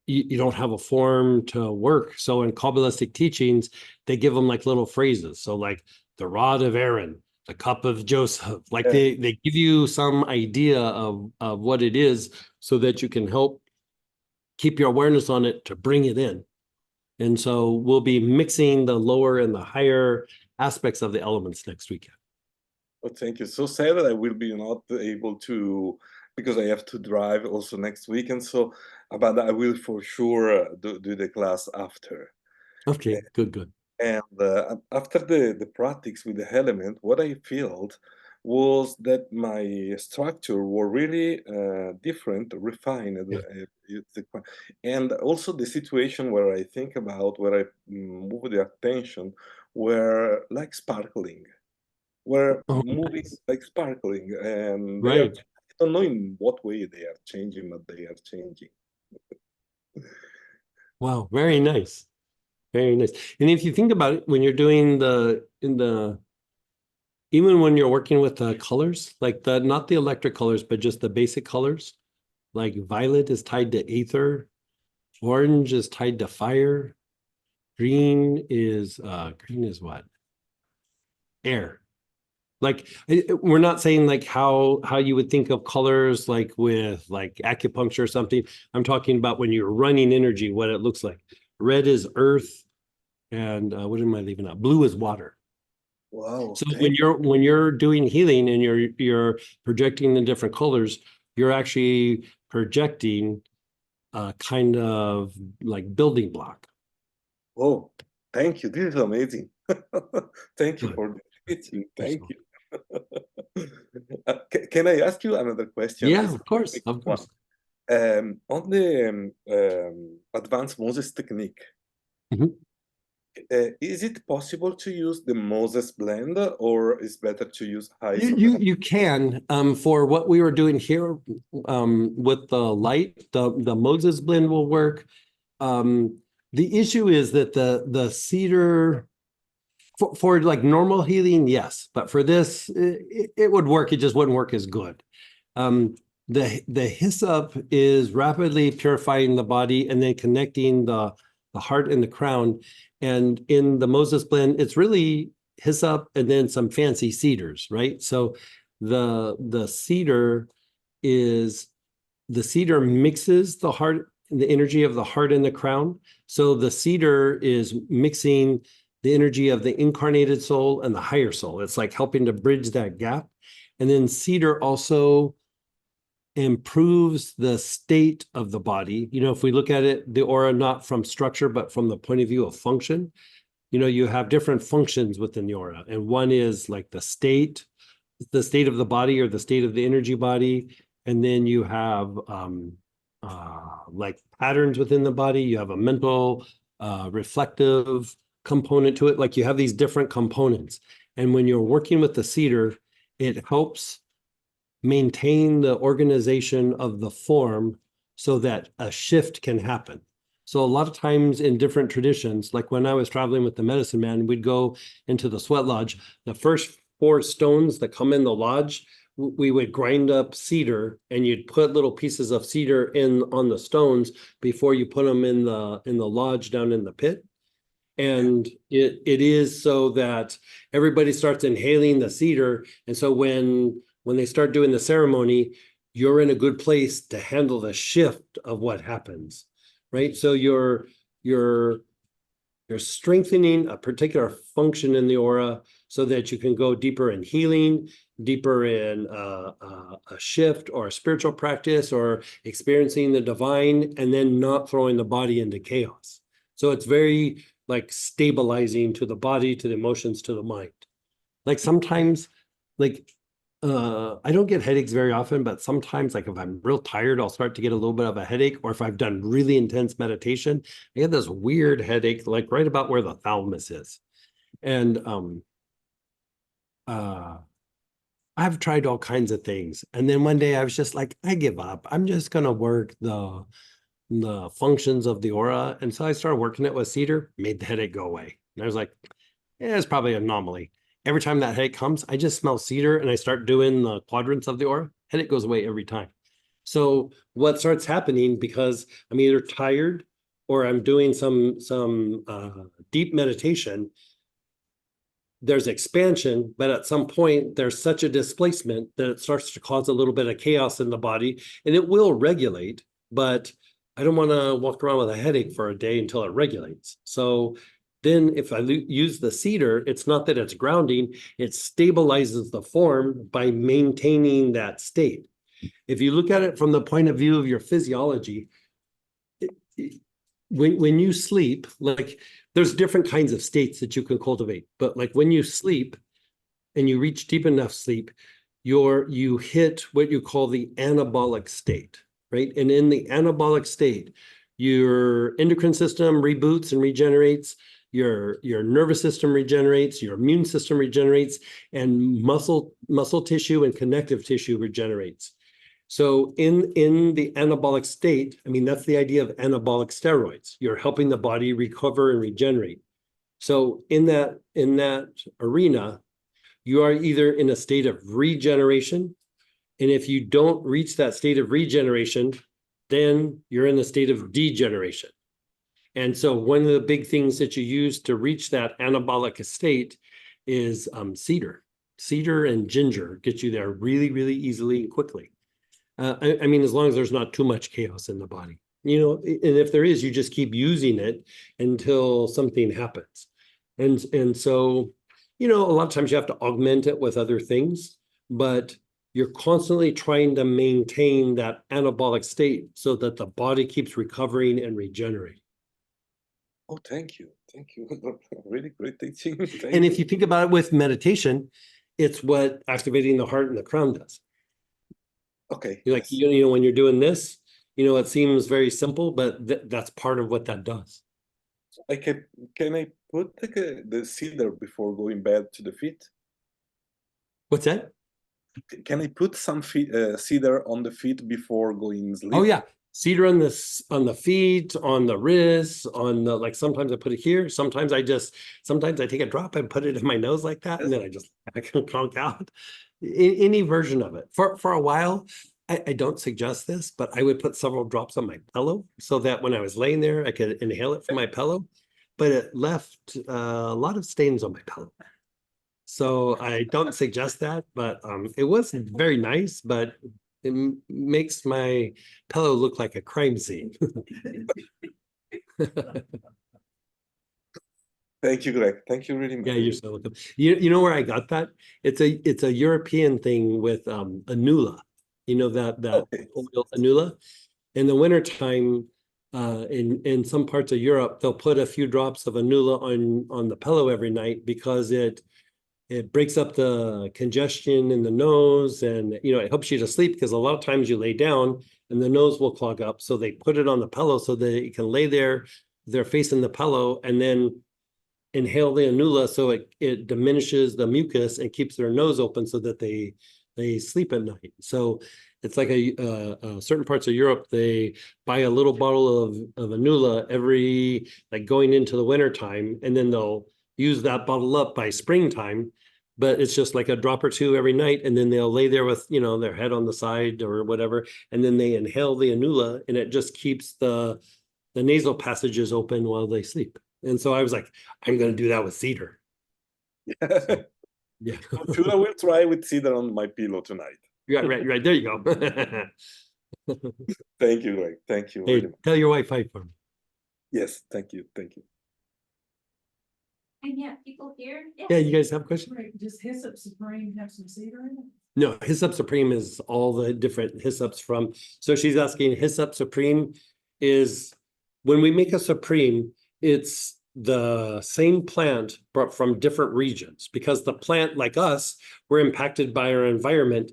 you don't have a form to work. So in Kabbalistic teachings, they give them like little phrases. So like the rod of Aaron, the cup of Joseph, like Yeah. they give you some idea of what it is so that you can help keep your awareness on it to bring it in. And so we'll be mixing the lower and the higher aspects of the elements next weekend. oh, thank you. So sad that I will be not able to, because I have to drive also next week, and so, but I will for sure do the class after. Okay, good. And after the practice with the element, what I felt was that my structure were really different, refined, and also the situation where I think about where I move the attention were like sparkling, were Oh, moving nice. like sparkling, and they are, Right. I don't know in what way they are changing, but they are changing. Wow, very nice. Very nice. And if you think about it, when you're doing even when you're working with the colors, like not the electric colors, but just the basic colors, like violet is tied to ether, orange is tied to fire, green is what? Air. Like we're not saying like how you would think of colors like with like acupuncture or something. I'm talking about when you're running energy, what it looks like. Red is earth, and what am I leaving out? Blue is water. Wow. So when you're doing healing and you're projecting the different colors, you're actually projecting a kind of like building block. Oh, thank you. This is amazing. Thank you Good. for the teaching. Thank you. Can I ask you another question? Yeah, It's of course, quick of one. course. On the advanced Moses technique, Mhm. is it possible to use the Moses blend, or is better to use ISO? You can, for what we were doing here, with the light, the Moses blend will work. The issue is that the cedar, for like normal healing, yes, but for this, it would work, it just wouldn't work as good. The hyssop is rapidly purifying the body and then connecting the heart and the crown. And in the Moses blend, it's really hyssop and then some fancy cedars, right? So the cedar mixes the heart, the energy of the heart and the crown. So the cedar is mixing the energy of the incarnated soul and the higher soul. It's like helping to bridge that gap. And then cedar also improves the state of the body. You know, if we look at it, the aura, not from structure, but from the point of view of function, you know, you have different functions within the aura. And one is like the state of the body or the state of the energy body. And then you have like patterns within the body. You have a mental, reflective component to it. Like you have these different components. And when you're working with the cedar, it helps maintain the organization of the form so that a shift can happen. So a lot of times in different traditions, like when I was traveling with the medicine man, we'd go into the sweat lodge. The first 4 stones that come in the lodge, we would grind up cedar, and you'd put little pieces of cedar in on the stones before you put them in the lodge down in the pit. And it is so that everybody starts inhaling the cedar. And so when they start doing the ceremony, you're in a good place to handle the shift of what happens, right? So you're strengthening a particular function in the aura so that you can go deeper in healing, deeper in a shift or a spiritual practice or experiencing the divine, and then not throwing the body into chaos. So it's very like stabilizing to the body, to the emotions, to the mind. Like sometimes, like I don't get headaches very often, but sometimes, like if I'm real tired, I'll start to get a little bit of a headache. Or if I've done really intense meditation, I get this weird headache, like right about where the thalamus is. And I've tried all kinds of things. And then one day I was just like, I give up. I'm just gonna work the functions of the aura. And so I started working it with cedar, made the headache go away. And I was like, yeah, it's probably an anomaly. Every time that headache comes, I just smell cedar and I start doing the quadrants of the aura. Headache goes away every time. So what starts happening, because I'm either tired or I'm doing some deep meditation, there's expansion, but at some point there's such a displacement that it starts to cause a little bit of chaos in the body, and it will regulate, but I don't want to walk around with a headache for a day until it regulates. So then if I use the cedar, it's not that it's grounding, it stabilizes the form by maintaining that state. If you look at it from the point of view of your physiology, when you sleep, like there's different kinds of states that you can cultivate, but like when you sleep and you reach deep enough sleep, you hit what you call the anabolic state, right? And in the anabolic state, your endocrine system reboots and regenerates, your nervous system regenerates, your immune system regenerates, and muscle tissue and connective tissue regenerates. So in the anabolic state, I mean, that's the idea of anabolic steroids. You're helping the body recover and regenerate. So in that arena, you are either in a state of regeneration, and if you don't reach that state of regeneration, then you're in a state of degeneration. And so one of the big things that you use to reach that anabolic state is cedar. Cedar and ginger get you there really, really easily and quickly. I mean, as long as there's not too much chaos in the body, you know, and if there is, you just keep using it until something happens. And so, you know, a lot of times you have to augment it with other things, but you're constantly trying to maintain that anabolic state so that the body keeps recovering and regenerating. Oh, thank you. Thank you. Really great teaching. And if you think about it with meditation, it's what activating the heart and the crown does. Okay. You're like, yes. you know, when you're doing this, you know, it seems very simple, but that's part of what that does. I can I put the cedar before going bed to the feet? What's that? Can I put some cedar on the feet before going sleep? Oh yeah, cedar on the feet, on the wrists, on the, like, sometimes I put it here. Sometimes I take a drop and put it in my nose like that, and then I can conk out. Any version of it. For a while, I don't suggest this, but I would put several drops on my pillow so that when I was laying there, I could inhale it from my pillow. But it left a lot of stains on my pillow. So I don't suggest that, but it was very nice, but it makes my pillow look like a crime scene. Thank you, Greg. Thank you really much. Yeah, you're so welcome. You know where I got that? It's a European thing with Anula. You know that Okay. oil Anula. In the wintertime, in some parts of Europe, they'll put a few drops of Anula on the pillow every night because it breaks up the congestion in the nose, and you know, it helps you to sleep because a lot of times you lay down and the nose will clog up. So they put it on the pillow so that you can lay there, they're facing the pillow, and then inhale the Anula so it diminishes the mucus and keeps their nose open so that they sleep at night. So it's like certain parts of Europe, they buy a little bottle of Anula every, like, going into the winter time, and then they'll use that bottle up by springtime, but it's just like a drop or two every night, and then they'll lay there with, you know, their head on the side or whatever, and then they inhale the Anula, and it just keeps the nasal passages open while they sleep. And so I was like, I'm going to do that with cedar. Yeah. I'm sure I will try with cedar on my pillow tonight. Right. There you go. Thank you, Greg. Thank you. Hey, Really much. tell your wife hi for me. Yes, thank you. Thank you. And yeah, people here. Yeah, you guys have questions? Right, does Hyssop Supreme have some cedar in it? No, Hyssop Supreme is all the different hyssops from. So she's asking, Hyssop Supreme is, when we make a Supreme, it's the same plant, but from different regions, because the plant, like us, we're impacted by our environment.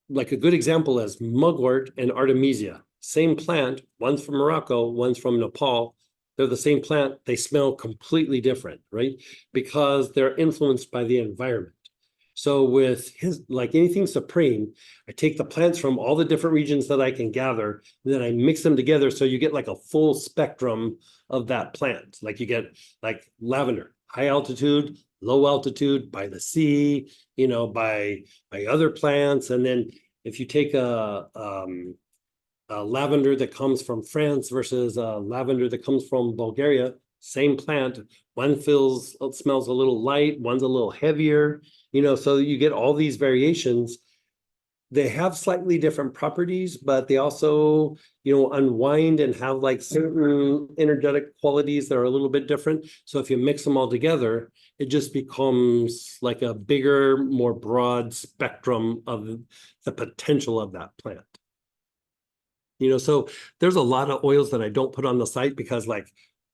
Like a good example is mugwort and artemisia. Same plant, one's from Morocco, one's from Nepal. They're the same plant, they smell completely different, right? Because they're influenced by the environment. So with like anything Supreme, I take the plants from all the different regions that I can gather, and then I mix them together so you get like a full spectrum of that plant. Like you get like lavender, high altitude, low altitude, by the sea, you know, by other plants. And then if you take a lavender that comes from France versus a lavender that comes from Bulgaria, same plant, one smells a little light, one's a little heavier, you know, so you get all these variations. They have slightly different properties, but they also, you know, unwind and have like certain energetic qualities that are a little bit different. So if you mix them all together, it just becomes like a bigger, more broad spectrum of the potential of that plant. You know, so there's a lot of oils that I don't put on the site because, like,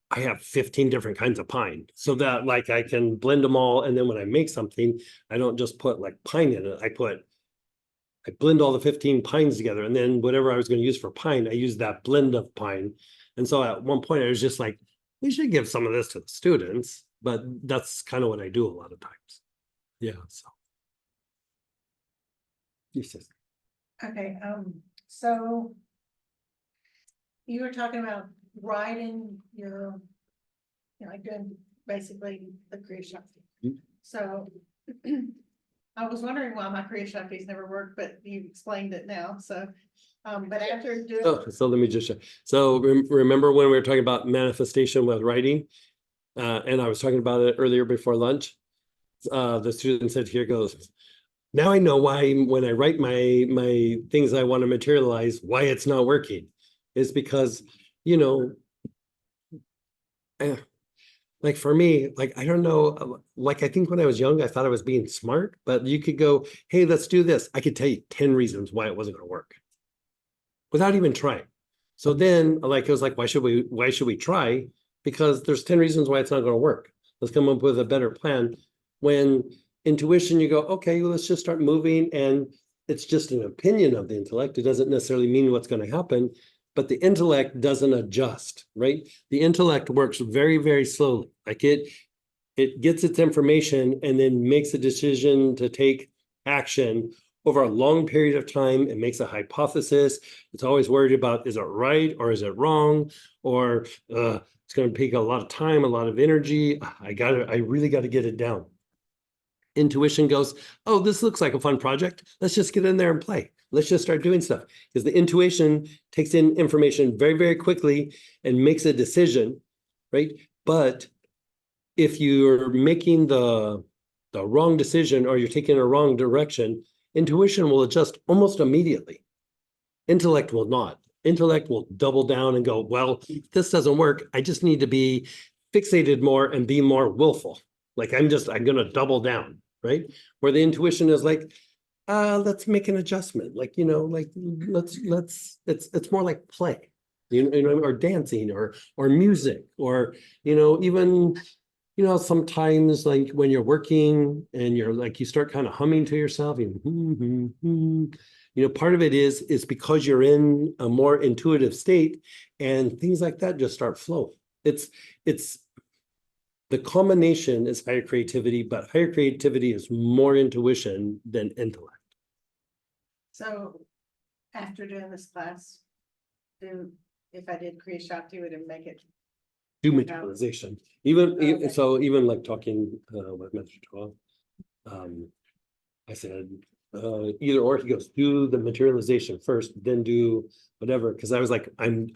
I have 15 different kinds of pine, so that like I can blend them all. And then when I make something, I don't just put like pine in it. I blend all the 15 pines together, and then whatever I was going to use for pine, I use that blend of pine. And so at one point I was just like, we should give some of this to the students, but that's kind of what I do a lot of times. Yeah. So. Yes. Okay, so you were talking about riding your, you know, like doing basically the Kriya Shakti. Mhm. So I was wondering why my Kriya Shakti's never worked, but you explained it now, so, but after doing. So let me just show. So remember when we were talking about manifestation with writing, and I was talking about it earlier before lunch. The student said, "Here goes. Now I know why when I write my things I want to materialize, why it's not working, is because, you know, like for me, like I don't know, like I think when I was young, I thought I was being smart, but you could go, hey, let's do this. I could tell you 10 reasons why it wasn't going to work without even trying. So then, like, it was like, why should we try? Because there's 10 reasons why it's not going to work. Let's come up with a better plan. When Intuition, you go, okay, well, let's just start moving, and it's just an opinion of the intellect. It doesn't necessarily mean what's going to happen, but the intellect doesn't adjust, right? The intellect works very, very slowly. Like it gets its information and then makes a decision to take action over a long period of time. It makes a hypothesis. It's always worried about, is it right or is it wrong? Or it's going to take a lot of time, a lot of energy. I really got to get it down. Intuition goes, oh, this looks like a fun project. Let's just get in there and play. Let's just start doing stuff. Because the intuition takes in information very, very quickly and makes a decision, right? But if you're making the wrong decision or you're taking a wrong direction, intuition will adjust almost immediately. Intellect will not. Intellect will double down and go, well, this doesn't work. I just need to be fixated more and be more willful. Like I'm going to double down, right? Where the intuition is like, let's make an adjustment. Like, like it's more like play, or dancing or music, or, even, sometimes like when you're working and you're like, you start kind of humming to yourself, part of it is because you're in a more intuitive state and things like that just start flowing. It's the combination is higher creativity, but higher creativity is more intuition than intellect. So after doing this class, if I did Kriya Shakti, would it make it? Do materialization. Even like talking with Master Choa, I said either or. He goes, do the materialization first, then do whatever. Because I was like, I'm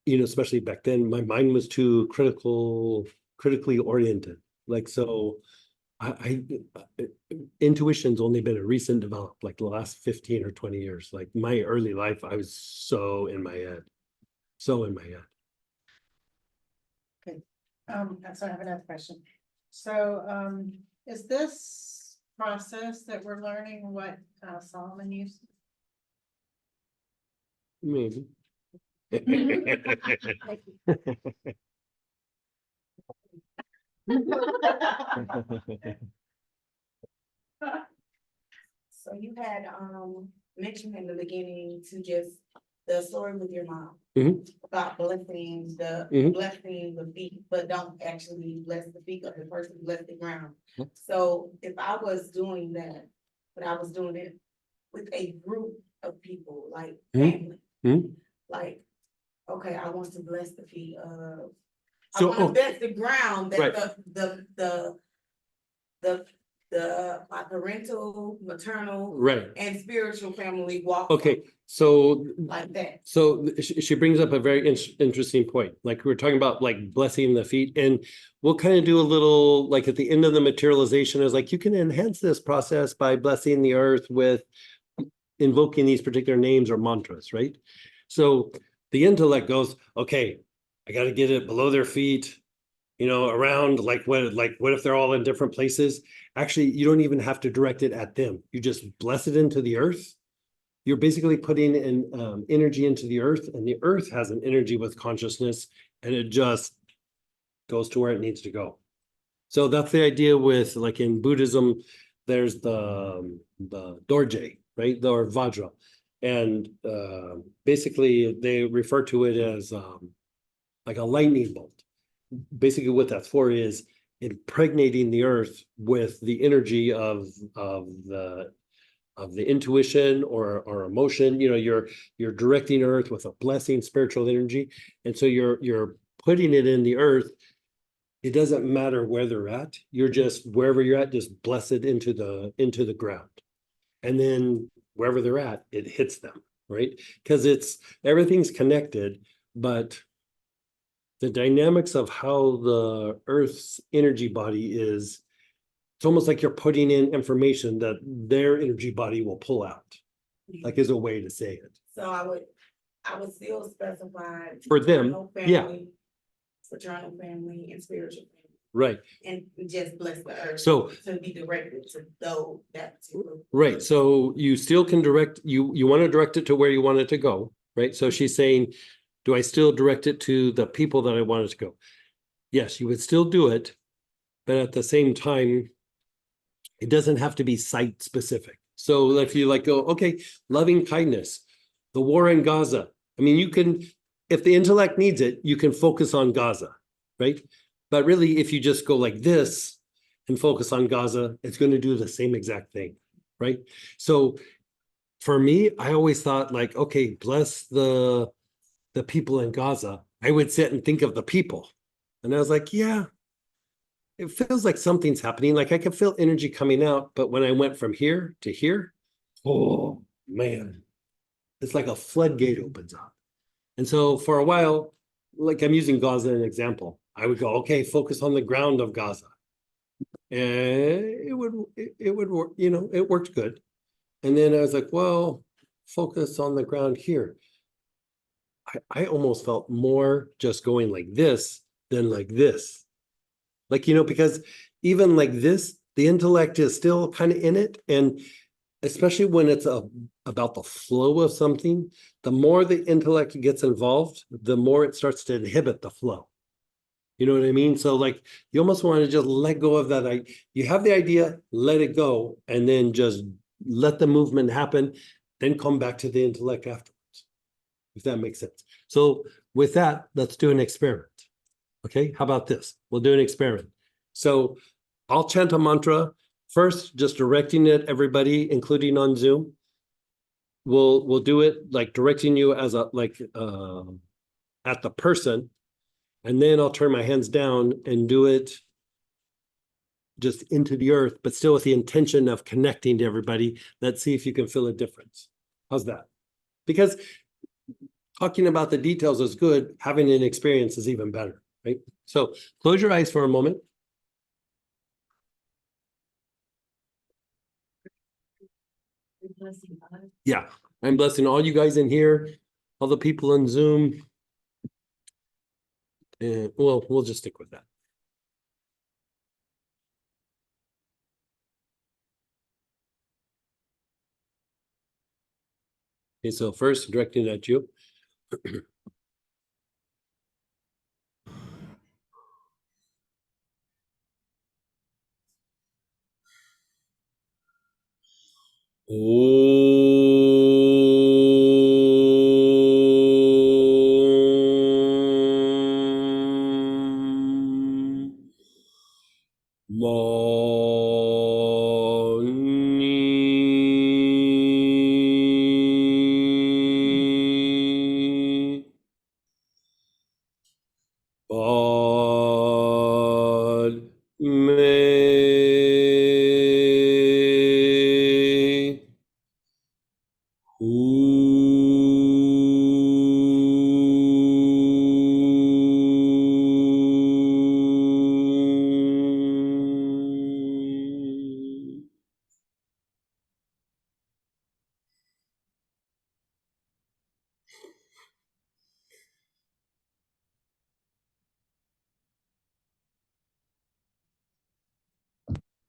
especially back then, my mind was too critically oriented. Like, so intuition's only been a recent develop, like the last 15 or 20 years. Like my early life, I was so in my head. So I have another question. So, is this process that we're learning what Solomon used? Maybe. So you had mentioned in the beginning to just the story with your mom about blessing the feet, but don't actually bless the feet of the person, bless the ground. So if I was doing that, but I was doing it with a group of people, like family, like, okay, I want to bless the feet of, I want to bless the ground that my parental, maternal, and spiritual family walk. Okay, so like that. So she brings up a very interesting point. Like we're talking about like blessing the feet, and we'll kind of do a little like at the end of the materialization is like you can enhance this process by blessing the earth with invoking these particular names or mantras, right? So the intellect goes, okay, I got to get it below their feet, around like what if they're all in different places? Actually, you don't even have to direct it at them. You just bless it into the earth. You're basically putting an energy into the earth, and the earth has an energy with consciousness, and it just goes to where it needs to go. So that's the idea with, like in Buddhism, there's the Dorje, right? Or Vajra. And basically they refer to it as like a lightning bolt. Basically what that's for is impregnating the earth with the energy of the intuition or emotion. You're directing earth with a blessing spiritual energy, and so you're putting it in the earth. It doesn't matter where they're at. You're just wherever you're at, just bless it into the ground, and then wherever they're at, it hits them, right? Because everything's connected, but the dynamics of how the earth's energy body is, it's almost like you're putting in information that their energy body will pull out, like is a way to say it. So I would still specify For them, fraternal family and spiritual family. Right. And just bless the earth. So to be directed to that particular. Right. So you still can direct, you want to direct it to where you want it to go, right? So she's saying, do I still direct it to the people that I want it to go? Yes, you would still do it, but at the same time, it doesn't have to be site specific. So if you like go, okay, loving kindness, the war in Gaza. I mean, you can, if the intellect needs it, you can focus on Gaza, right? But really, if you just go like this and focus on Gaza, it's going to do the same exact thing, right? So for me, I always thought like, okay, bless the people in Gaza. I would sit and think of the people. And I was like, yeah, it feels like something's happening. Like I can feel energy coming out, but when I went from here to here, oh man, it's like a floodgate opens up. And so for a while, like I'm using Gaza as an example, I would go, okay, focus on the ground of Gaza. And it would work, you know, it worked good. And then I was like, well, focus on the ground here. I almost felt more just going like this than like this. Like, you know, because even like this, the intellect is still kind of in it. And especially when it's about the flow of something, the more the intellect gets involved, the more it starts to inhibit the flow. You know what I mean? So like you almost want to just let go of that. You have the idea, let it go, and then just let the movement happen, then come back to the intellect afterwards, if that makes sense. So with that, let's do an experiment. Okay, how about this? We'll do an experiment. So I'll chant a mantra first, just directing it, everybody, including on Zoom. We'll do it like directing you as a at the person, and then I'll turn my hands down and do it just into the earth, but still with the intention of connecting to everybody. Let's see if you can feel a difference. How's that? Because talking about the details is good, having an experience is even better, right? So close your eyes for a moment. Yeah, I'm blessing all you guys in here, all the people on Zoom. And well, we'll just stick with that. Okay, so first directing at you.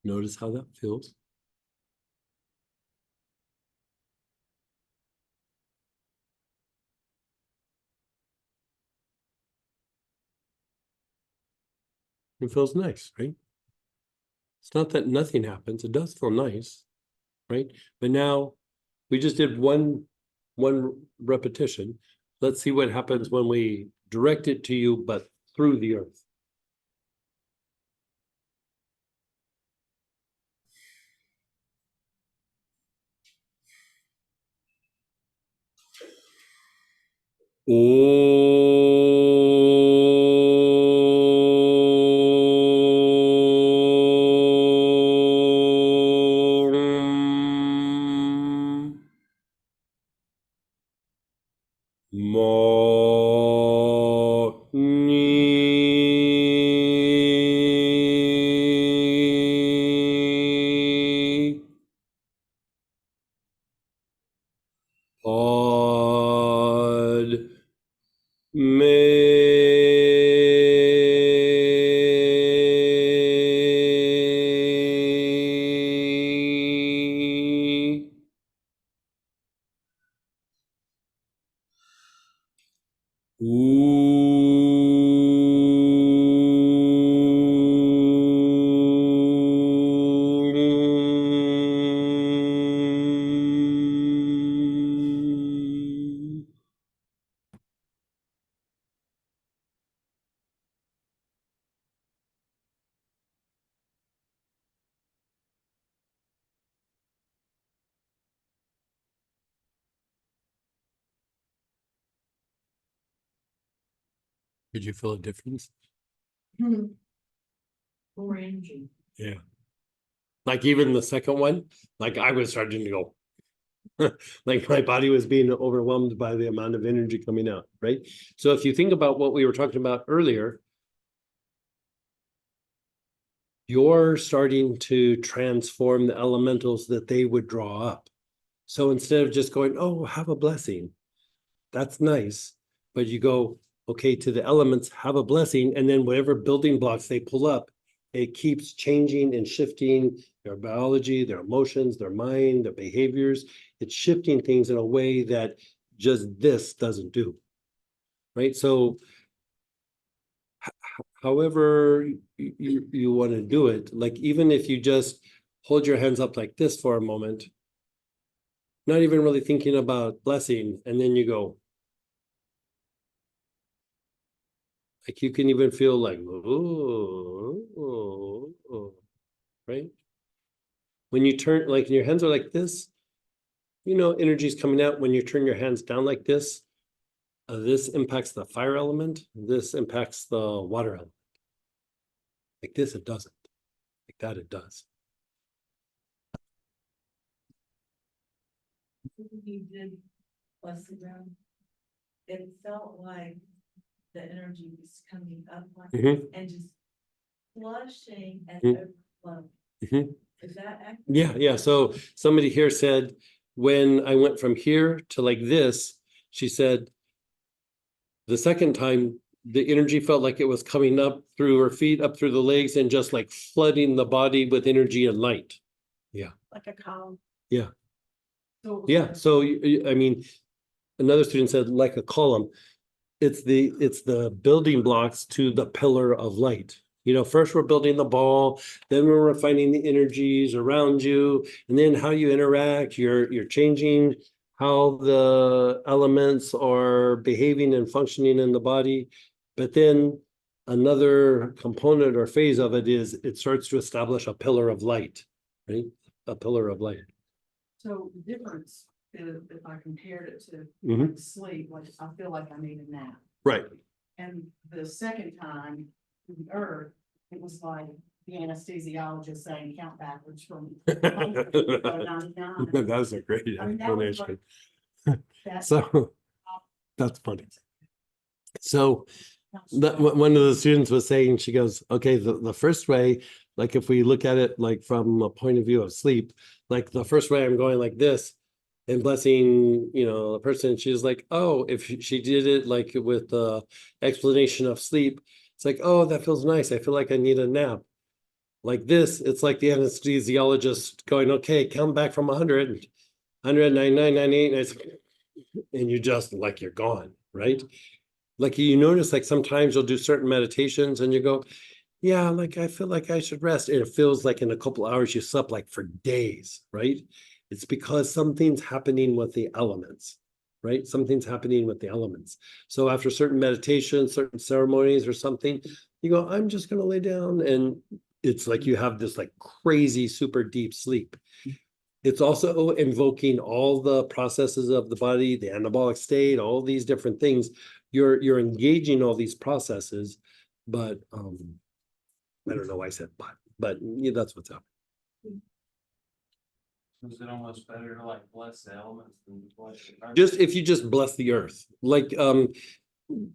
Notice how that feels. It feels nice, right? It's not that nothing happens. It does feel nice, right? But now we just did one repetition. Let's see what happens when we direct it to you, but through the earth. Did you feel a difference? More energy. Yeah. Like even the second one, like I was starting to go, like my body was being overwhelmed by the amount of energy coming out, right? So if you think about what we were talking about earlier, you're starting to transform the elementals that they would draw up. So instead of just going, oh, have a blessing, that's nice. But you go, okay, to the elements, have a blessing. And then whatever building blocks they pull up, it keeps changing and shifting their biology, their emotions, their mind, their behaviors. It's shifting things in a way that just this doesn't do. Right. So however you want to do it, like even if you just hold your hands up like this for a moment, not even really thinking about blessing, and then you go, like you can even feel like, oh, right? When you turn, like your hands are like this, you know, energy is coming out. When you turn your hands down like this impacts the fire element. This impacts the water element. Like this, it doesn't. Like that, it does. You did bless the ground. It felt like the energy was coming up like Mhm. and just flushing and Mhm. overflowing. Mhm. Is that accurate? Yeah. So somebody here said, when I went from here to like this, she said, the second time, the energy felt like it was coming up through her feet, up through the legs, and just like flooding the body with energy and light. Like a column. Yeah. So it was Yeah. like- So, I mean, another student said like a column. It's the building blocks to the pillar of light. You know, first we're building the ball, then we're refining the energies around you, and then how you interact, you're changing how the elements are behaving and functioning in the body. But then another component or phase of it is it starts to establish a pillar of light, right? A pillar of light. So the difference is if I compared it to Mhm. like sleep, like I feel like I need a nap. Right. And the second time, the earth, it was like the anesthesiologist saying count backwards from 100 to 99. That's a great I mean, that was explanation. That's So that's funny. So one of the students was saying, she goes, okay, the first way, like if we look at it like from a point of view of sleep, like the first way I'm going like this and blessing, you know, the person, she's like, oh, if she did it like with the explanation of sleep, it's like, oh, that feels nice. I feel like I need a nap. Like this, it's like the anesthesiologist going, okay, count back from 100, 199, 98, and you just like you're gone, right? Like you notice, like sometimes you'll do certain meditations and you go, yeah, like I feel like I should rest. And it feels like in a couple hours you slept like for days, right? It's because something's happening with the elements, right? Something's happening with the elements. So after certain meditations, certain ceremonies or something, you go, I'm just going to lay down. And it's like you have this like crazy, super deep sleep. It's also invoking all the processes of the body, the anabolic state, all these different things. You're engaging all these processes, but I don't know why I said but yeah, that's what's up. Is it almost better to like bless the elements than bless the earth? Just if you just bless the earth, like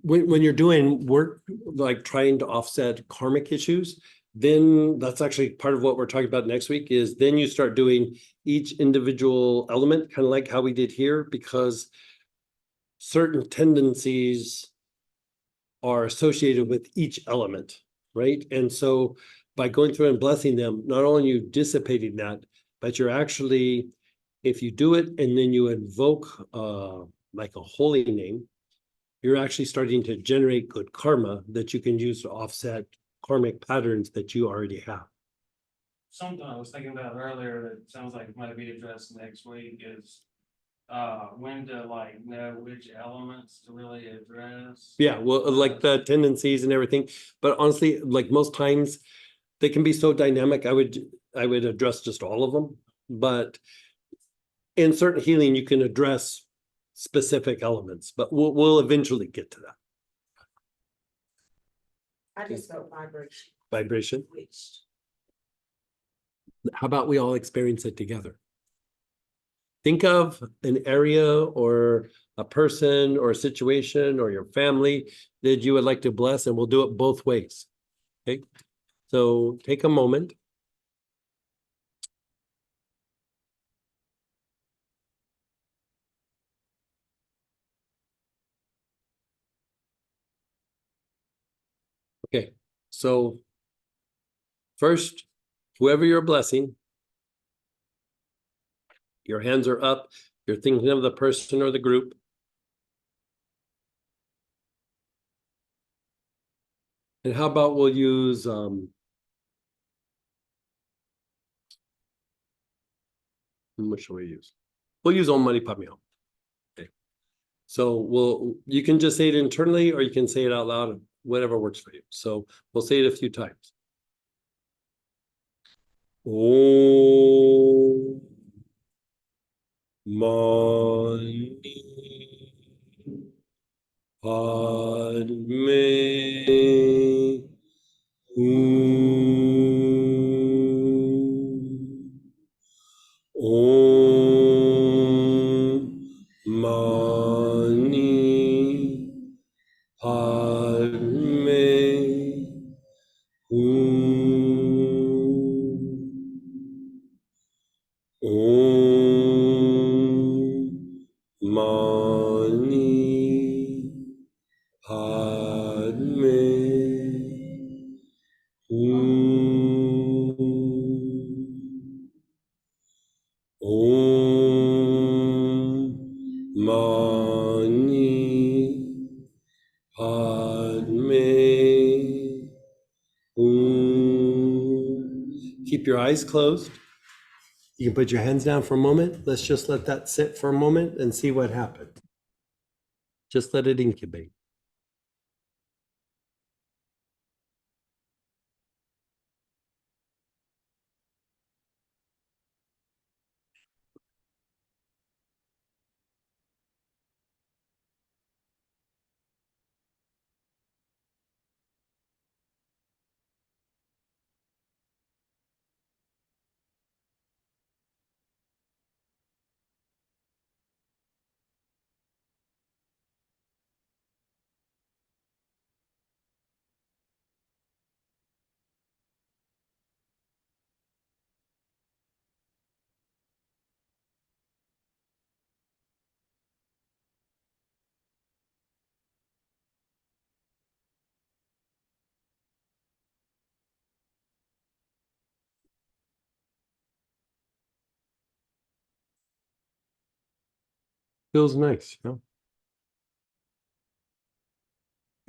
when you're doing work like trying to offset karmic issues, then that's actually part of what we're talking about next week is then you start doing each individual element, kind of like how we did here, because certain tendencies are associated with each element, right? And so by going through and blessing them, not only are you dissipating that, but you're actually, if you do it and then you invoke like a holy name, you're actually starting to generate good karma that you can use to offset karmic patterns that you already have. Something I was thinking about earlier that sounds like it might be addressed next week is when to like know which elements to really address. Yeah, well, like the tendencies and everything, but honestly, like most times they can be so dynamic. I would address just all of them, but in certain healing, you can address specific elements, but we'll eventually get to that. I just felt vibration. Vibration. Which, How about we all experience it together? Think of an area or a person or a situation or your family that you would like to bless, and we'll do it both ways. Okay, so take a moment. Okay, so first, whoever you're blessing, your hands are up, you're thinking of the person or the group. And how about we'll use what shall we use? We'll use Om Mani Padme Hum. Okay. So you can just say it internally or you can say it out loud, whatever works for you. So we'll say it a few times. Om Mani Padme Hum. Om Mani Padme Hum. Om Mani Padme Hum. Om Mani Padme Hum. Keep your eyes closed. You can put your hands down for a moment. Let's just let that sit for a moment and see what happens. Just let it incubate. Feels nice, you know?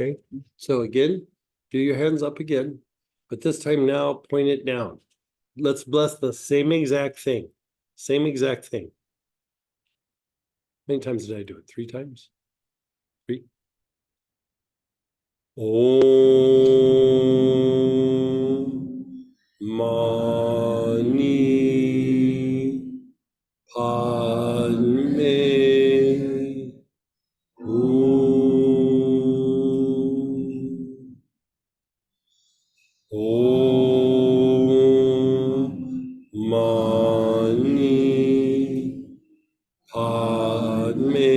Okay, so again, do your hands up again, but this time now point it down. Let's bless the same exact thing. Same exact thing. How many times did I do it? 3 times? 3? Om Mani Padme Hum. Om Mani Padme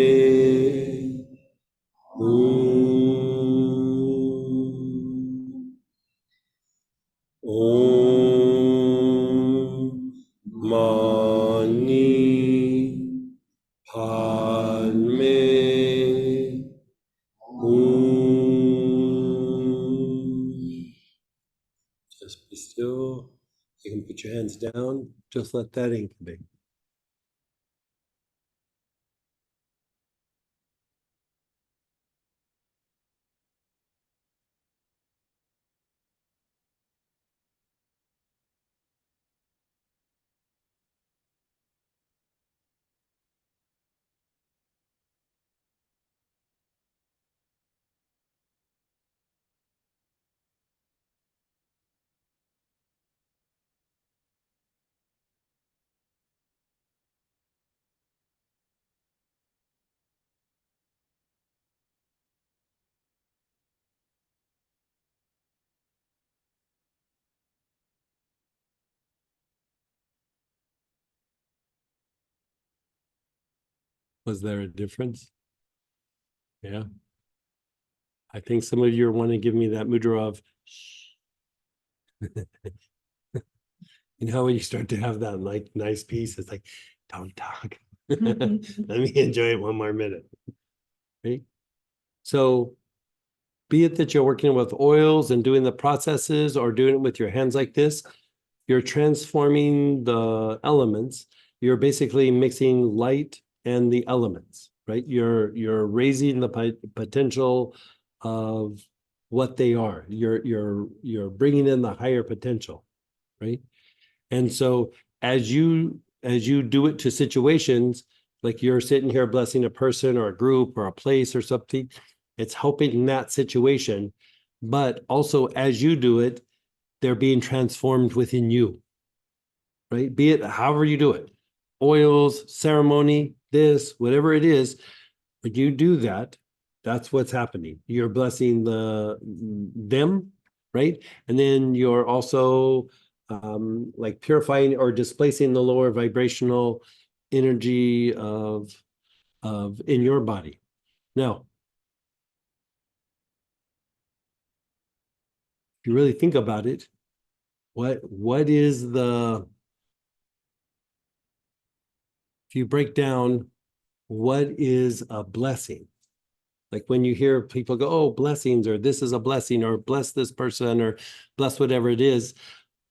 Hum. Om Mani Padme Hum. Just be still. You can put your hands down. Just let that incubate. Was there a difference? Yeah. I think some of you want to give me that mudra of you know, when you start to have that like nice piece, it's like, don't talk. Let me enjoy it one more minute. Right? So be it that you're working with oils and doing the processes or doing it with your hands like this, you're transforming the elements. You're basically mixing light and the elements, right? You're raising the potential of what they are. You're bringing in the higher potential, right? And so as you do it to situations, like you're sitting here blessing a person or a group or a place or something, it's helping in that situation. But also as you do it, they're being transformed within you, right? Be it however you do it, oils, ceremony, this, whatever it is, when you do that, that's what's happening. You're blessing them, right? And then you're also like purifying or displacing the lower vibrational energy of in your body. Now, if you really think about it, what is the, if you break down, what is a blessing? Like when you hear people go, oh, blessings, or this is a blessing, or bless this person, or bless whatever it is,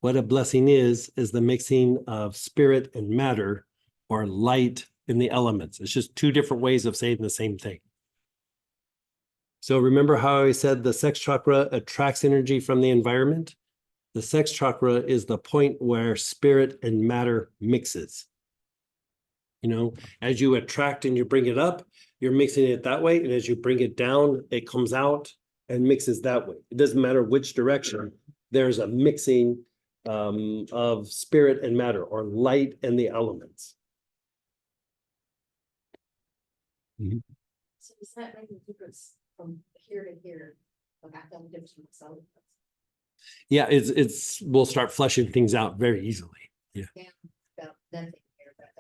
what a blessing is the mixing of spirit and matter or light in the elements. It's just two different ways of saying the same thing. So remember how I said the sex chakra attracts energy from the environment? The sex chakra is the point where spirit and matter mixes. You know, as you attract and you bring it up, you're mixing it that way. And as you bring it down, it comes out and mixes that way. It doesn't matter which direction. There's a mixing of spirit and matter, or light and the elements. So does that make a difference from here to here? Like I felt a difference from myself. Yeah, it's we'll start flushing things out very easily. Yeah. Yeah, about nothing here, but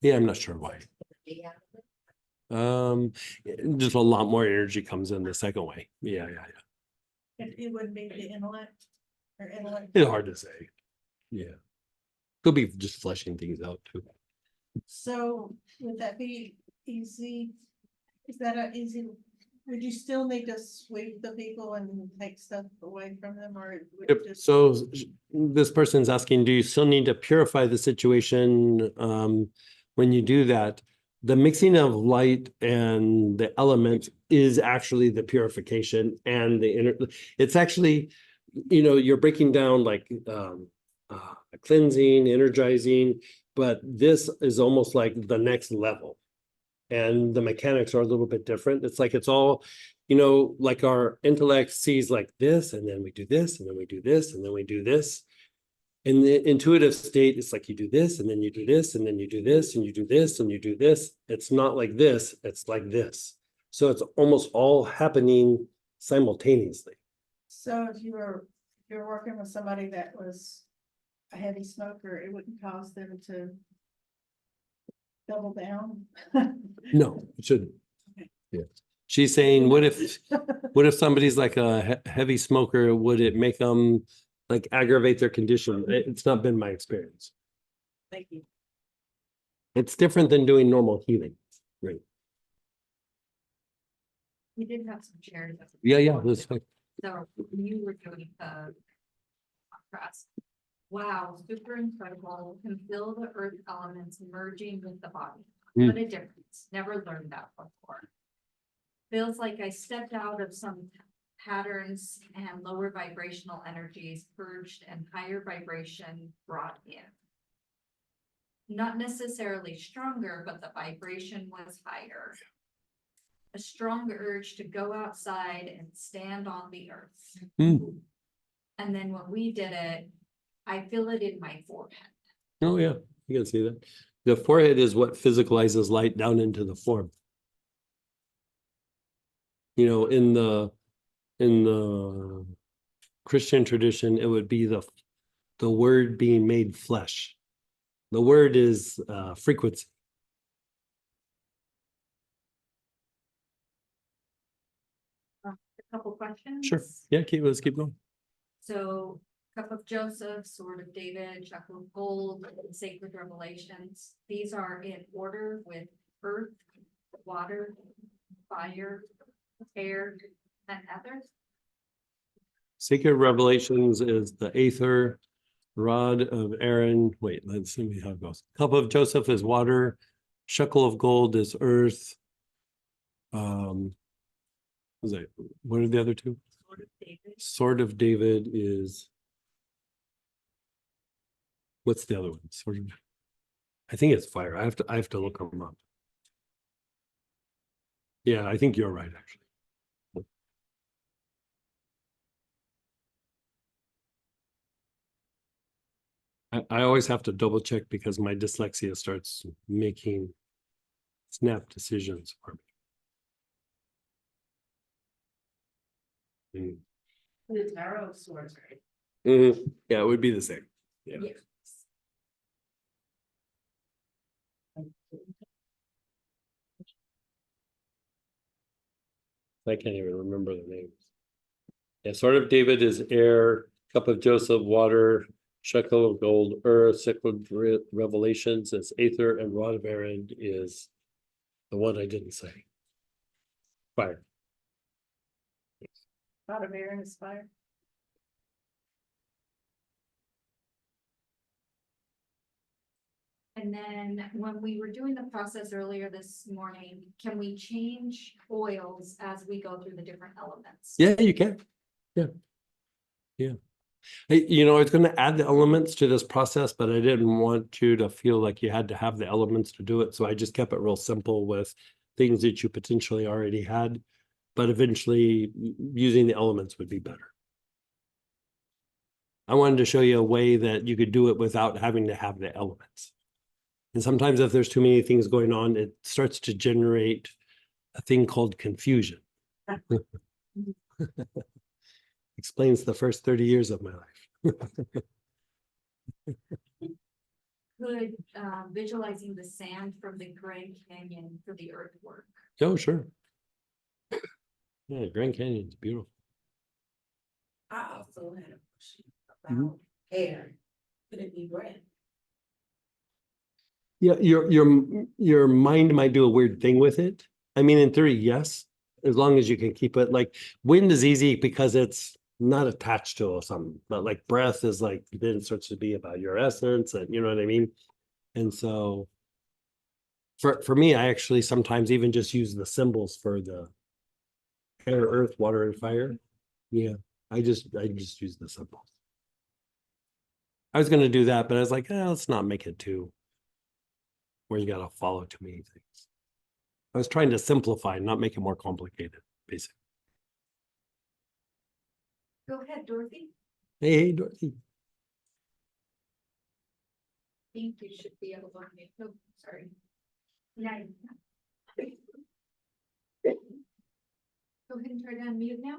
Yeah, I'm not sure why. Just a lot more energy comes in the second way. Yeah. It wouldn't be the intellect or intellect. It's hard to say. Yeah. Could be just flushing things out too. So would that be easy? Is that a easy, would you still need to sweep the people and take stuff away from them, or? would it just- So this person's asking, do you still need to purify the situation when you do that? The mixing of light and the element is actually the purification and it's actually, you know, you're breaking down like cleansing, energizing, but this is almost like the next level. And the mechanics are a little bit different. It's like it's all, you know, like our intellect sees like this, and then we do this, and then we do this, and then we do this. In the intuitive state, it's like you do this, and then you do this, and then you do this, and you do this, and you do this. It's not like this, it's like this. So it's almost all happening simultaneously. So if you're working with somebody that was a heavy smoker, it wouldn't cause them to double down? No, it shouldn't. Okay. Yeah. She's saying, what if somebody's like a heavy smoker, would it make them like aggravate their condition? It's not been my experience. Thank you. It's different than doing normal healing, right? We did have some chairs. Yeah, that's fine. So you were doing the contrast. Wow, super incredible. Can feel the earth elements merging with the body. What a difference. Never learned that before. Feels like I stepped out of some patterns and lower vibrational energies purged and higher vibration brought in. Not necessarily stronger, but the vibration was higher. A strong urge to go outside and stand on the earth. And then when we did it, I feel it in my forehead. Oh yeah, you can see that. The forehead is what physicalizes light down into the form. You know, in the Christian tradition, it would be the word being made flesh. The word is frequency. A couple questions. Sure. Yeah, let's keep going. So Cup of Joseph, Sword of David, Shackle of Gold, and Sacred Revelations. These are in order with earth, water, fire, air, and ether. Sacred Revelations is the Aether, Rod of Aaron. Wait, let's see how it goes. Cup of Joseph is water. Shekel of Gold is earth. Was it, what are the other two? Sword of David. Sword of David is. What's the other one? Sword of, I think it's fire. I have to look them up. Yeah, I think you're right, actually. I always have to double check because my dyslexia starts making snap decisions for me. The Tarot of Swords, right? Yeah, it would be the same. Yeah. Yes. I can't even remember the names. Yeah, Sword of David is air, Cup of Joseph, water, Shekel of Gold, earth, Sacred Revelations is Aether, and Rod of Aaron is the one I didn't say. Fire. Rod of Aaron is fire. And then when we were doing the process earlier this morning, can we change oils as we go through the different elements? Yeah, you can. Yeah. Yeah. Hey, I was going to add the elements to this process, but I didn't want you to feel like you had to have the elements to do it. So I just kept it real simple with things that you potentially already had, but eventually using the elements would be better. I wanted to show you a way that you could do it without having to have the elements. And sometimes if there's too many things going on, it starts to generate a thing called confusion. Explains the first 30 years of my life. Could visualizing the sand from the Grand Canyon for the earthwork. Oh, sure. Yeah, Grand Canyon is beautiful. I also had a question Mhm. about air. Could it be breath? Yeah, your mind might do a weird thing with it. I mean, in theory, yes, as long as you can keep it like wind is easy because it's not attached to something, but like breath is like then it starts to be about your essence, and you know what I mean. And so, for me, I actually sometimes even just use the symbols for the air, earth, water, and fire. Yeah, I just use the symbols. I was going to do that, but I was like, let's not make it too where you got to follow too many things. I was trying to simplify, not make it more complicated, basically. Go ahead, Dorothy. Hey, Dorothy. I think you should be able to unmute. Oh, sorry. Yeah. Go ahead and try to unmute now.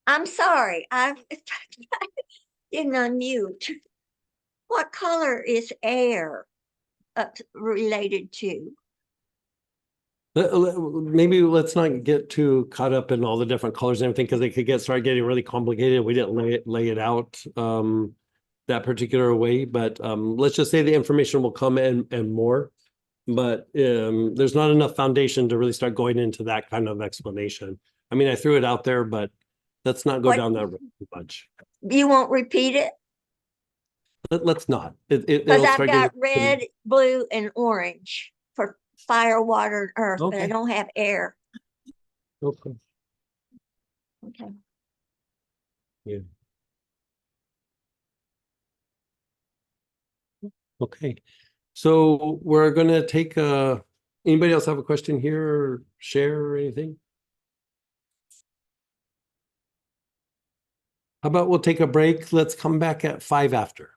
I'm sorry, I didn't unmute. What color is air related to? Maybe let's not get too caught up in all the different colors and everything because they could start getting really complicated. We didn't lay it out that particular way, but let's just say the information will come and more. But there's not enough foundation to really start going into that kind of explanation. I mean, I threw it out there, but let's not go down that road too much. You won't repeat it? Let's not. Because I've got red, blue, and orange for fire, water, and earth, but I Okay. don't have air. Okay. Okay. Yeah. Okay. So we're gonna take anybody else have a question here or share or anything? How about we'll take a break? Let's come back at 5 after.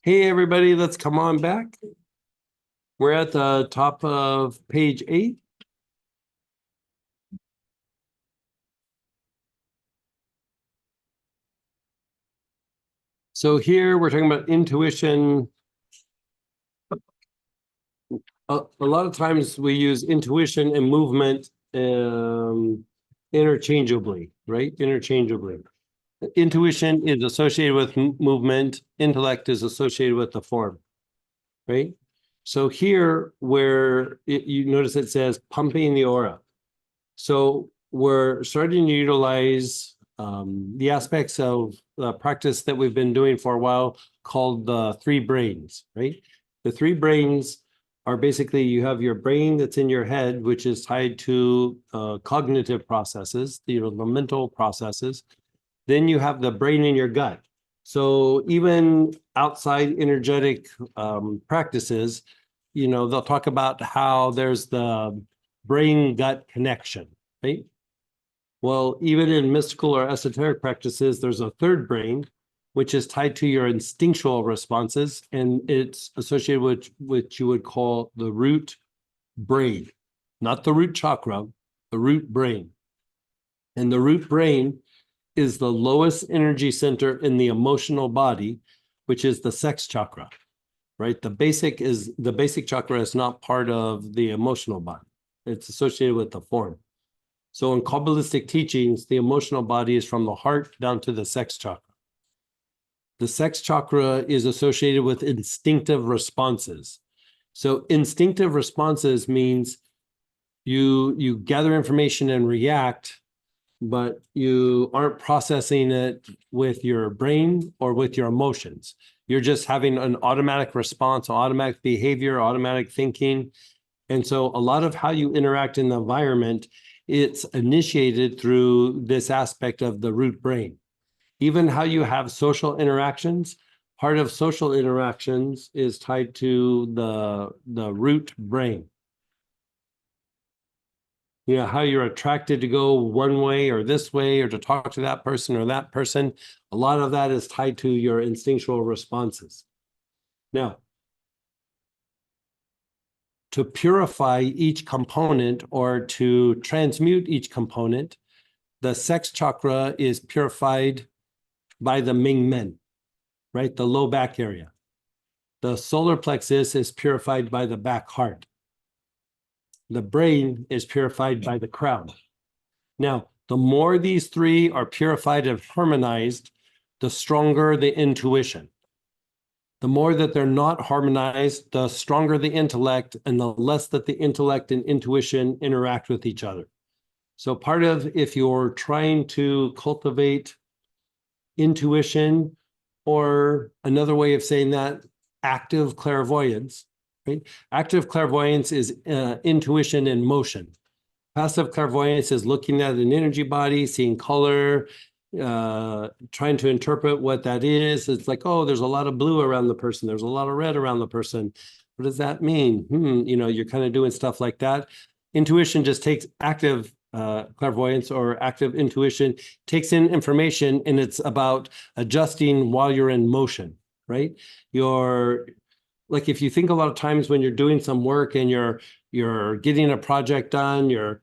Hey, everybody, let's come on back. We're at the top of page 8. So here we're talking about intuition. A lot of times we use intuition and movement interchangeably, right? Interchangeably. Intuition is associated with movement. Intellect is associated with the form, right? So here where you notice it says pumping the aura. So we're starting to utilize the aspects of the practice that we've been doing for a while called the three brains, right? The three brains are basically, you have your brain that's in your head, which is tied to cognitive processes, the mental processes. Then you have the brain in your gut. So even outside energetic practices, you know, they'll talk about how there's the brain-gut connection, right? Well, even in mystical or esoteric practices, there's a third brain, which is tied to your instinctual responses, and it's associated with what you would call the root brain, not the root chakra, the root brain. And the root brain is the lowest energy center in the emotional body, which is the sex chakra, right? The basic chakra is not part of the emotional body. It's associated with the form. So in Kabbalistic teachings, the emotional body is from the heart down to the sex chakra. The sex chakra is associated with instinctive responses. So instinctive responses means you gather information and react, but you aren't processing it with your brain or with your emotions. You're just having an automatic response, automatic behavior, automatic thinking. And so a lot of how you interact in the environment, it's initiated through this aspect of the root brain. Even how you have social interactions, part of social interactions is tied to the root brain. You know, how you're attracted to go one way or this way, or to talk to that person or that person. A lot of that is tied to your instinctual responses. Now, to purify each component or to transmute each component, the sex chakra is purified by the Ming Men, right? The low back area. The solar plexus is purified by the back heart. The brain is purified by the crown. Now, the more these three are purified and harmonized, the stronger the intuition. The more that they're not harmonized, the stronger the intellect, and the less that the intellect and intuition interact with each other. So part of, if you're trying to cultivate intuition, or another way of saying that, active clairvoyance, right? Active clairvoyance is intuition in motion. Passive clairvoyance is looking at an energy body, seeing color, trying to interpret what that is. It's like, oh, there's a lot of blue around the person. There's a lot of red around the person. What does that mean? You know, you're kind of doing stuff like that. Intuition just takes active clairvoyance or active intuition, takes in information, and it's about adjusting while you're in motion, right? You're like, if you think a lot of times when you're doing some work and you're getting a project done, you're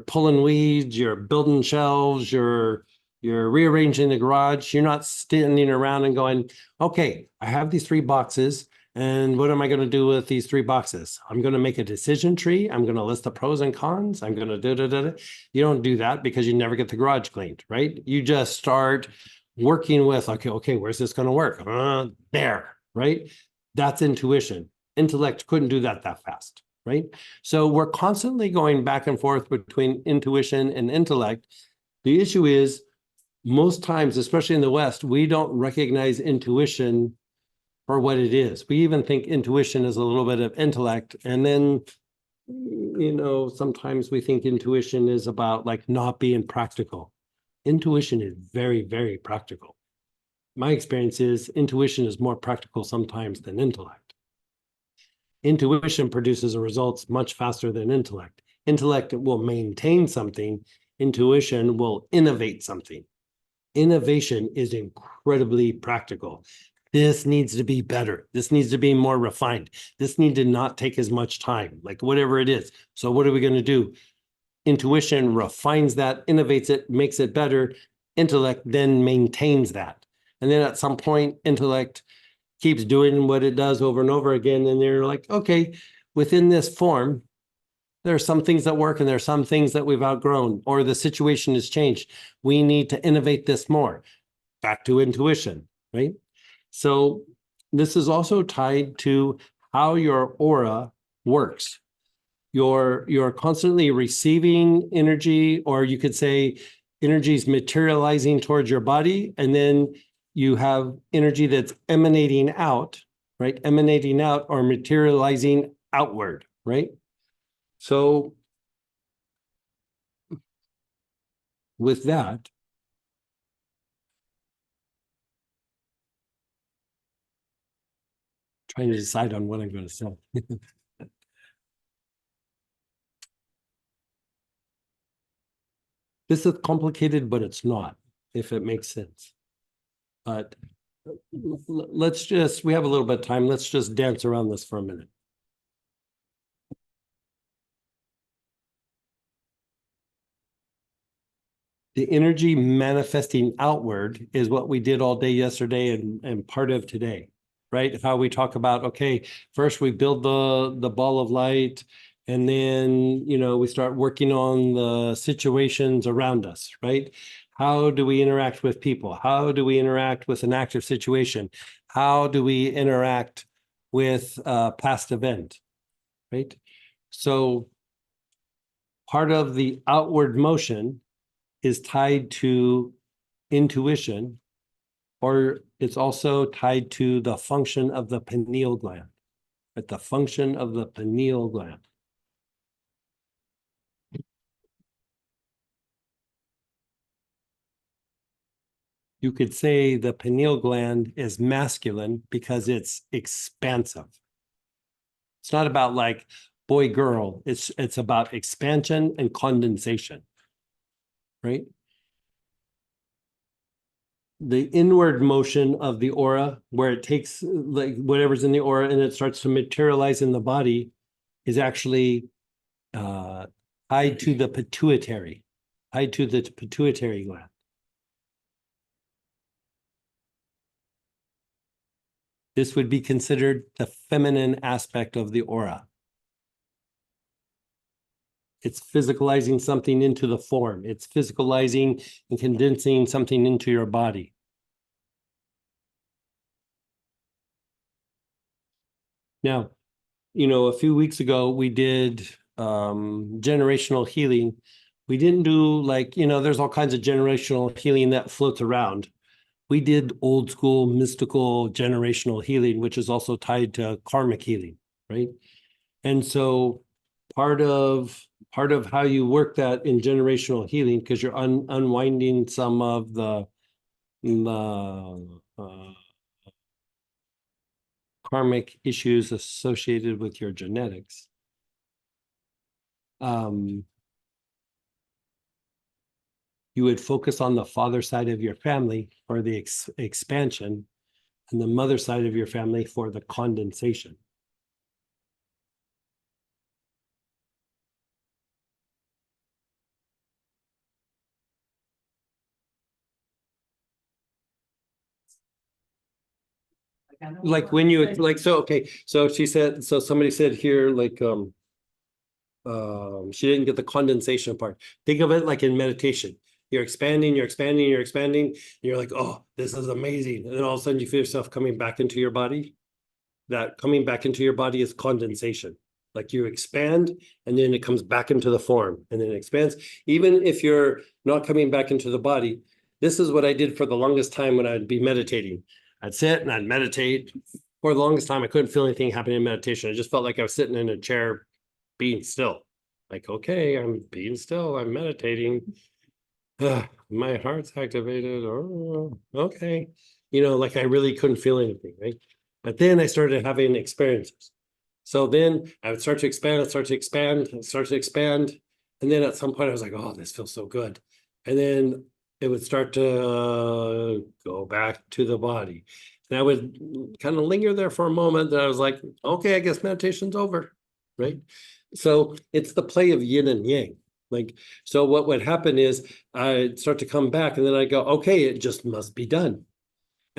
pulling weeds, you're building shelves, you're rearranging the garage, you're not standing around and going, okay, I have these 3 boxes, and what am I going to do with these 3 boxes? I'm going to make a decision tree. I'm going to list the pros and cons. I'm going to da-da-da-da. You don't do that because you never get the garage cleaned, right? You just start working with, okay, where's this going to work? There, right? That's intuition. Intellect couldn't do that fast, right? So we're constantly going back and forth between intuition and intellect. The issue is, most times, especially in the West, we don't recognize intuition for what it is. We even think intuition is a little bit of intellect. And then, you know, sometimes we think intuition is about like not being practical. Intuition is very, very practical. My experience is intuition is more practical sometimes than intellect. Intuition produces results much faster than intellect. Intellect will maintain something. Intuition will innovate something. Innovation is incredibly practical. This needs to be better. This needs to be more refined. This needs to not take as much time, like whatever it is. So what are we going to do? Intuition refines that, innovates it, makes it better. Intellect then maintains that. And then at some point, intellect keeps doing what it does over and over again. And they're like, okay, within this form, there are some things that work and there are some things that we've outgrown, or the situation has changed. We need to innovate this more. Back to intuition, right? So this is also tied to how your aura works. You're constantly receiving energy, or you could say energy is materializing towards your body, and then you have energy that's emanating out, right? Emanating out or materializing outward, right? So with that, trying to decide on what I'm going to say. This is complicated, but it's not, if it makes sense. But let's just, we have a little bit of time. Let's just dance around this for a minute. The energy manifesting outward is what we did all day yesterday and part of today, right? How we talk about, okay, first we build the ball of light, and then, you know, we start working on the situations around us, right? How do we interact with people? How do we interact with an active situation? How do we interact with a past event, right? So part of the outward motion is tied to intuition, or it's also tied to the function of the pineal gland, right? The function of the pineal gland. You could say the pineal gland is masculine because it's expansive. It's not about like boy, girl. It's about expansion and condensation, right? The inward motion of the aura, where it takes like whatever's in the aura and it starts to materialize in the body, is actually tied to the pituitary, gland. This would be considered the feminine aspect of the aura. It's physicalizing something into the form. It's physicalizing and condensing something into your body. Now, you know, a few weeks ago, we did generational healing. We didn't do like, you know, there's all kinds of generational healing that floats around. We did old school mystical generational healing, which is also tied to karmic healing, right? And so part of how you work that in generational healing, because you're unwinding some of the karmic issues associated with your genetics. You would focus on the father side of your family for the expansion, and the mother side of your family for the condensation. Like when you like, so okay, so she said, so somebody said here, like she didn't get the condensation part. Think of it like in meditation. You're expanding, you're expanding, you're expanding, and you're like, oh, this is amazing. And then all of a sudden you feel yourself coming back into your body. That coming back into your body is condensation. Like you expand and then it comes back into the form and then it expands. Even if you're not coming back into the body, this is what I did for the longest time when I'd be meditating. I'd sit and I'd meditate. For the longest time, I couldn't feel anything happening in meditation. I just felt like I was sitting in a chair being still. Like, okay, I'm being still, I'm meditating. My heart's activated. Oh, okay. You know, like I really couldn't feel anything, right? But then I started having experiences. So then I would start to expand, start to expand. And then at some point I was like, oh, this feels so good. And then it would start to go back to the body. And I would kind of linger there for a moment. And I was like, okay, I guess meditation's over, right? So it's the play of yin and yang. Like, so what would happen is I'd start to come back and then I go, okay, it just must be done.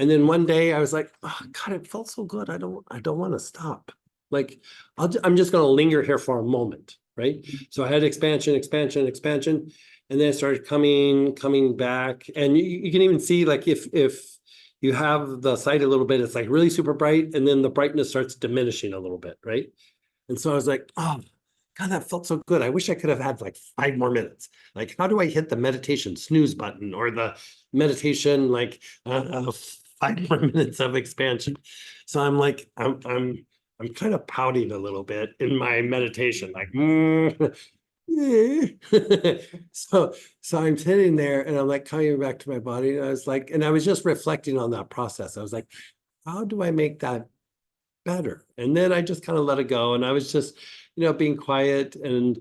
And then one day I was like, oh, God, it felt so good. I don't want to stop. Like, I'm just going to linger here for a moment, right? So I had expansion, expansion, expansion, and then it started coming back. And you can even see, like, if you have the sight a little bit, it's like really super bright, and then the brightness starts diminishing a little bit, right? And so I was like, oh, God, that felt so good. I wish I could have had like 5 more minutes. Like, how do I hit the meditation snooze button or the meditation, like, 5 more minutes of expansion? So I'm like, I'm kind of pouting a little bit in my meditation, like, so I'm sitting there and I'm like coming back to my body. And I was like, and I was just reflecting on that process. I was like, how do I make that better? And then I just kind of let it go. And I was just, being quiet, and,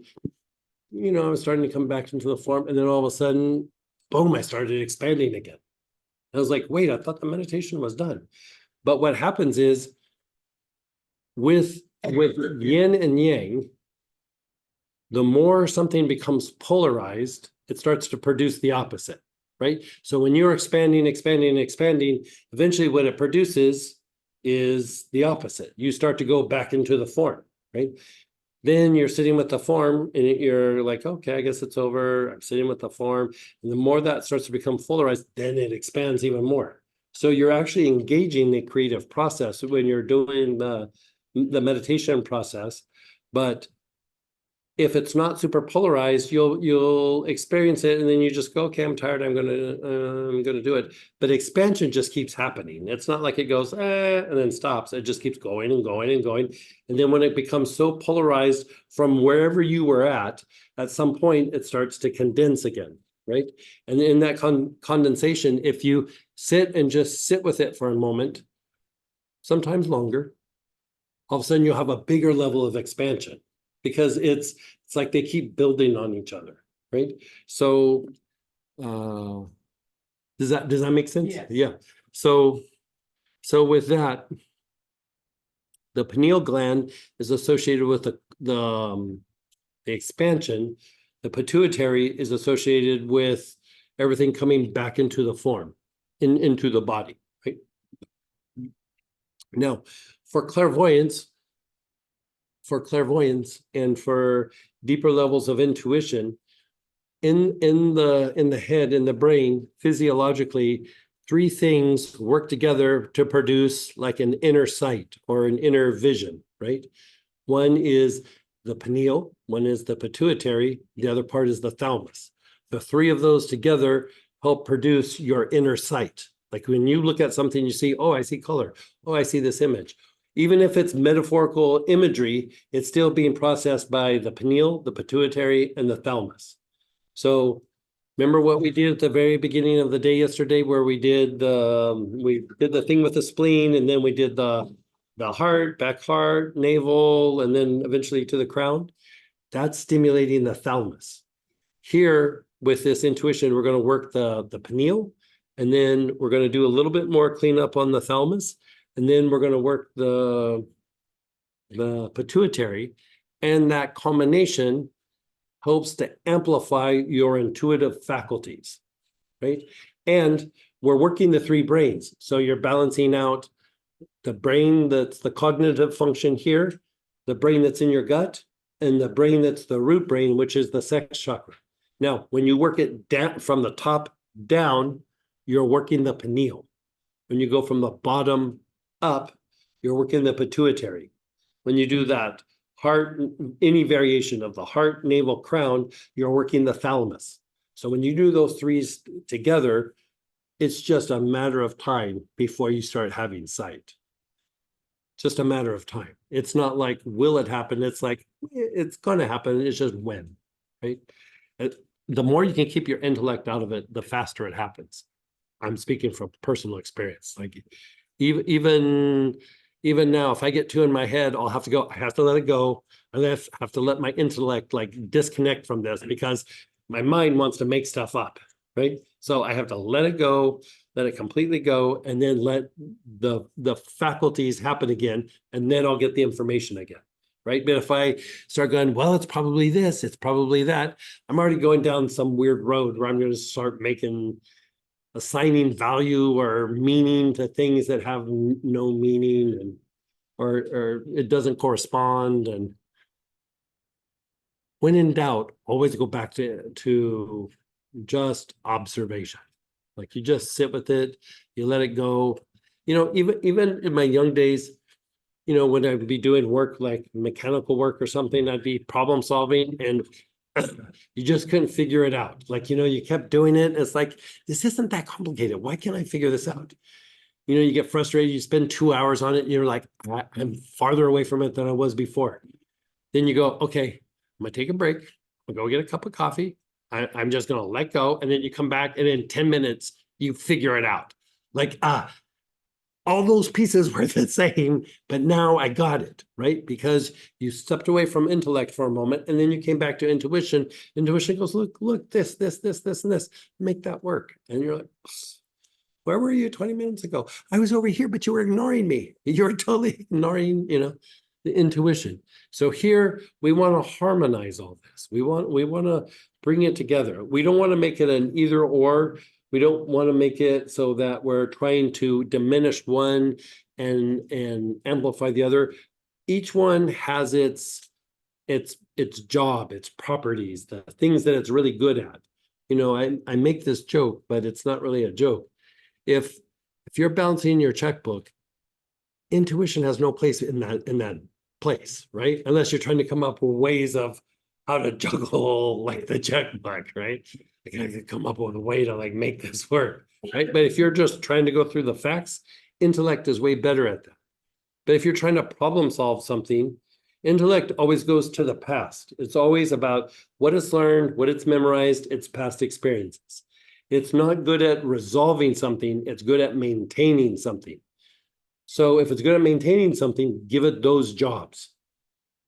I was starting to come back into the form. And then all of a sudden, boom, I started expanding again. I was like, wait, I thought the meditation was done. But what happens is with yin and yang, the more something becomes polarized, it starts to produce the opposite, right? So when you're expanding, eventually what it produces is the opposite. You start to go back into the form, right? Then you're sitting with the form and you're like, okay, I guess it's over. I'm sitting with the form. And the more that starts to become polarized, then it expands even more. So you're actually engaging the creative process when you're doing the meditation process. But if it's not super polarized, you'll experience it, and then you just go, okay, I'm tired, I'm gonna do it. But expansion just keeps happening. It's not like it goes and then stops. It just keeps going and going and going. And then when it becomes so polarized from wherever you were at some point it starts to condense again, right? And in that condensation, if you sit with it for a moment, sometimes longer, all of a sudden you'll have a bigger level of expansion, because it's like they keep building on each other, right? So does that make sense? Yes. Yeah. So with that, the pineal gland is associated with the expansion. The pituitary is associated with everything coming back into the form, into the body, right? Now, for clairvoyance and for deeper levels of intuition, in the head, in the brain, physiologically, 3 things work together to produce like an inner sight or an inner vision, right? One is the pineal, one is the pituitary, the other part is the thalamus. The 3 of those together help produce your inner sight. Like when you look at something, you see, oh, I see color. Oh, I see this image. Even if it's metaphorical imagery, it's still being processed by the pineal, the pituitary, and the thalamus. So remember what we did at the very beginning of the day yesterday, where we did the thing with the spleen, and then we did the heart, back heart, navel, and then eventually to the crown. That's stimulating the thalamus. Here with this intuition, we're going to work the pineal, and then we're going to do a little bit more cleanup on the thalamus. And then we're going to work the pituitary, and that combination helps to amplify your intuitive faculties, right? And we're working the 3 brains. So you're balancing out the brain that's the cognitive function here, the brain that's in your gut, and the brain that's the root brain, which is the sex chakra. Now, when you work it down from the top down, you're working the pineal. When you go from the bottom up, you're working the pituitary. When you do that heart, any variation of the heart, navel, crown, you're working the thalamus. So when you do those 3 together, it's just a matter of time before you start having sight. Just a matter of time. It's not like, will it happen? It's like, it's going to happen. It's just when, right? The more you can keep your intellect out of it, the faster it happens. I'm speaking from personal experience. Like even now, if I get 2 in my head, I have to let it go. I have to let my intellect like disconnect from this, because my mind wants to make stuff up, right? So I have to let it go, let it completely go, and then let the faculties happen again, and then I'll get the information again, right? But if I start going, well, it's probably this, it's probably that, I'm already going down some weird road where I'm going to start making assigning value or meaning to things that have no meaning, and or it doesn't correspond. And when in doubt, always go back to just observation. Like you just sit with it, you let it go. You know, even in my young days, you know, when I'd be doing work like mechanical work or something, I'd be problem solving and you just couldn't figure it out. Like, you know, you kept doing it. It's like, this isn't that complicated. Why can't I figure this out? You know, you get frustrated, you spend 2 hours on it, and you're like, I'm farther away from it than I was before. Then you go, okay, I'm gonna take a break. I'll go get a cup of coffee. I'm just gonna let go. And then you come back and in 10 minutes, you figure it out. Like, all those pieces were the same, but now I got it, right? Because you stepped away from intellect for a moment and then you came back to intuition. Intuition goes, look, this, and this, make that work. And you're like, where were you 20 minutes ago? I was over here, but you were ignoring me. You were totally ignoring, you know, the intuition. So here we want to harmonize all this. We want to bring it together. We don't want to make it an either or. We don't want to make it so that we're trying to diminish one and amplify the other. Each one has its job, its properties, the things that it's really good at. You know, I make this joke, but it's not really a joke. If you're balancing your checkbook, intuition has no place in that place, right? Unless you're trying to come up with ways of how to juggle like the checkbook, right? I can come up with a way to like make this work, right? But if you're just trying to go through the facts, intellect is way better at that. But if you're trying to problem solve something, intellect always goes to the past. It's always about what it's learned, what it's memorized, its past experiences. It's not good at resolving something, it's good at maintaining something. So if it's good at maintaining something, give it those jobs.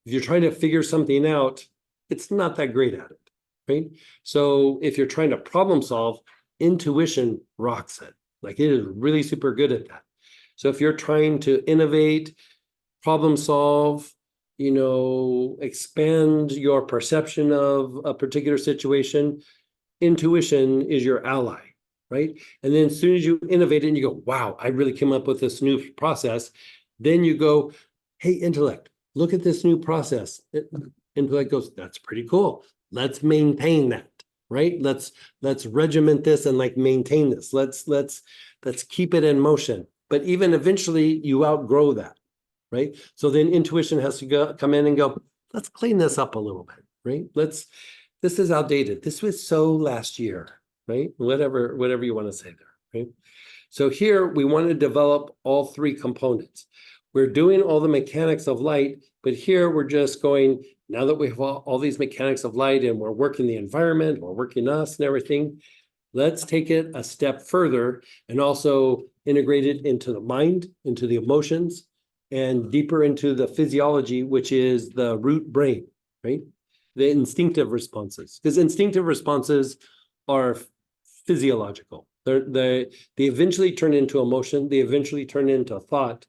If you're trying to figure something out, it's not that great at it, right? So if you're trying to problem solve, intuition rocks it. Like it is really super good at that. So if you're trying to innovate, problem solve, you know, expand your perception of a particular situation, intuition is your ally, right? And then as soon as you innovate it and you go, wow, I really came up with this new process, then you go, hey, intellect, look at this new process. Intellect goes, that's pretty cool. Let's maintain that, right? Let's regiment this and like maintain this. Let's keep it in motion. But even eventually you outgrow that, right? So then intuition has to come in and go, let's clean this up a little bit, right? This is outdated. This was so last year, right? Whatever you want to say there, right? So here we want to develop all three components. We're doing all the mechanics of light, but here we're just going, now that we have all these mechanics of light and we're working the environment, we're working us and everything, let's take it a step further and also integrate it into the mind, into the emotions, and deeper into the physiology, which is the root brain, right? The instinctive responses, because instinctive responses are physiological. They eventually turn into emotion, they eventually turn into thought,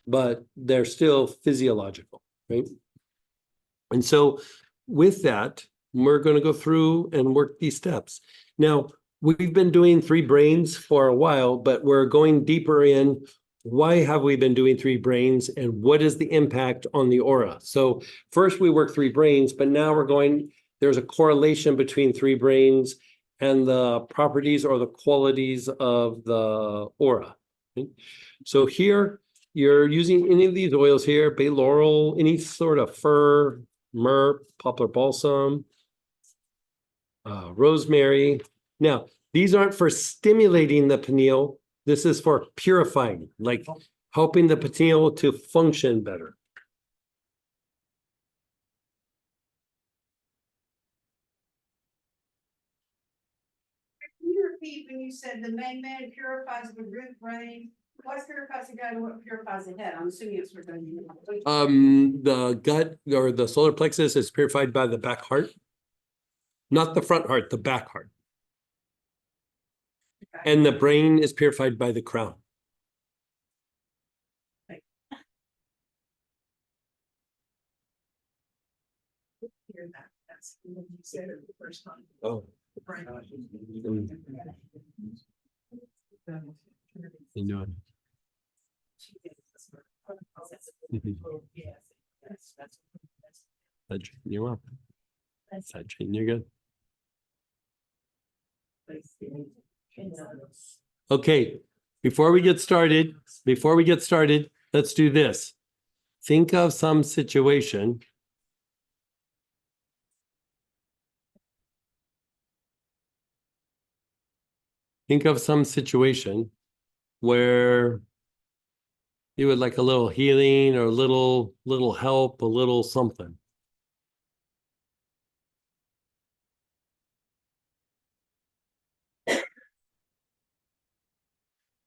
but they're still physiological, right? And so with that, we're going to go through and work these steps. Now, we've been doing three brains for a while, but we're going deeper in why have we been doing three brains and what is the impact on the aura? So first we work three brains, but now we're going, there's a correlation between three brains and the properties or the qualities of the aura. Okay? So here you're using any of these oils here, bay laurel, any sort of fir, myrrh, poplar balsam, rosemary. Now, these aren't for stimulating the pineal. This is for purifying, like helping the pineal to function better. Can you repeat when you said the main man purifies the root brain? What purifies the gut and what purifies the head? I'm assuming it's for the. The gut or the solar plexus is purified by the back heart, not the front heart, the back heart. And the brain is purified by the crown. Hear that. That's when you said it the first time. Oh. Right. You know. You're welcome. You're good. Okay, before we get started, let's do this. Think of some situation. Think of some situation where you would like a little healing or a little help, a little something.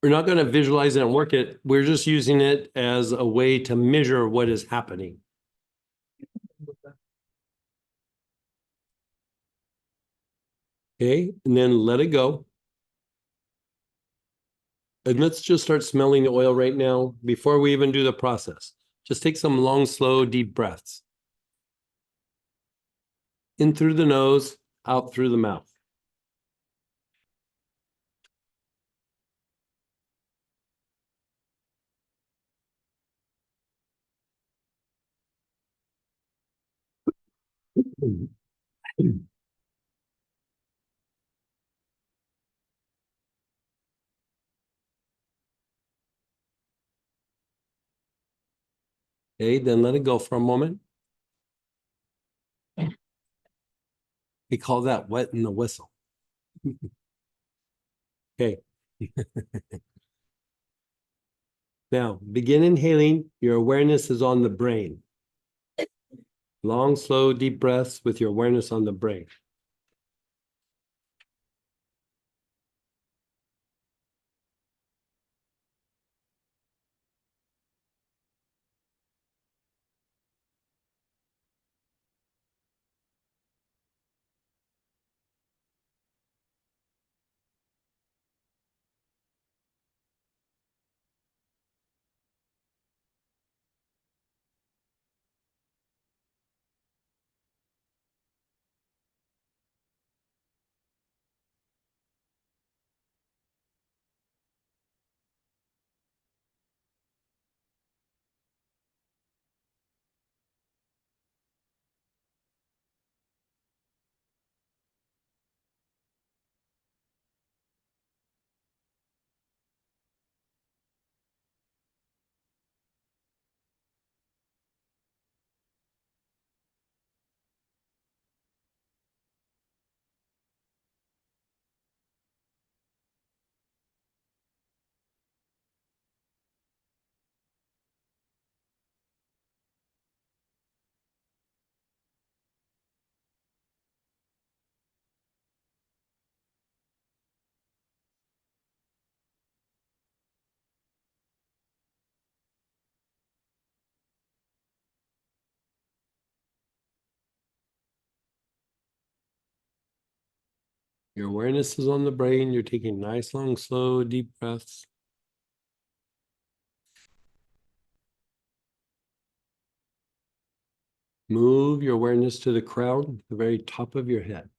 We're not going to visualize it and work it. We're just using it as a way to measure what is happening. Okay, and then let it go. And let's just start smelling the oil right now before we even do the process. Just take some long, slow, deep breaths. In through the nose, out through the mouth. Okay, then let it go for a moment. We call that wetting the whistle. Okay. Now, begin inhaling. Your awareness is on the brain. Long, slow, deep breaths with your awareness on the brain. Your awareness is on the brain. You're taking nice, long, slow, deep breaths. Move your awareness to the crown, the very top of your head.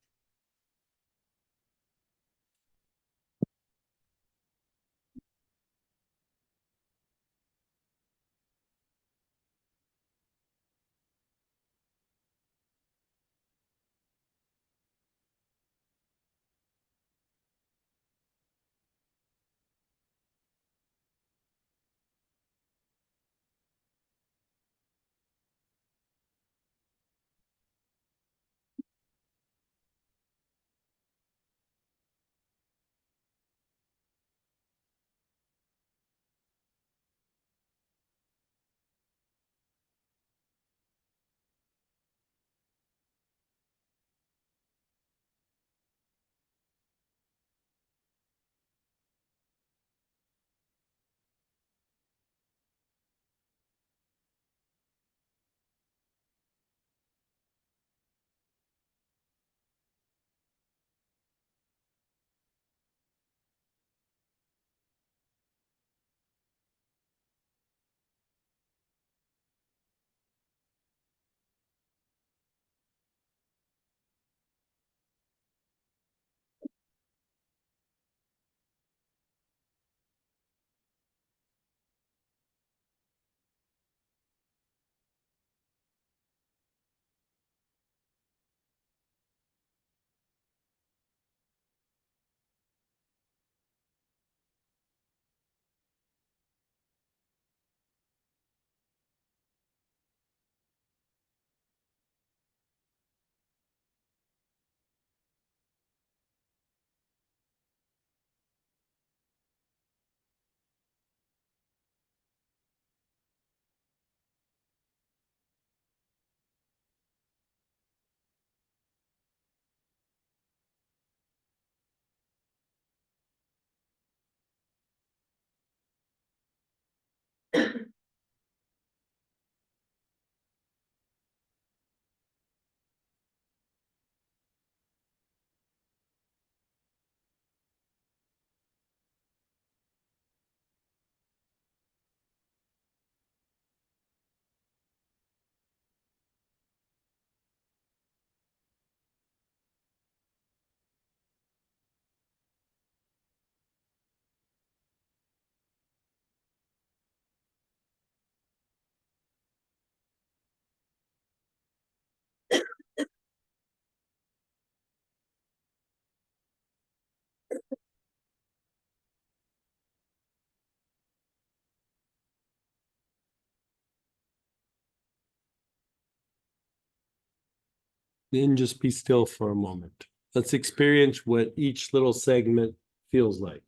Then just be still for a moment. Let's experience what each little segment feels like.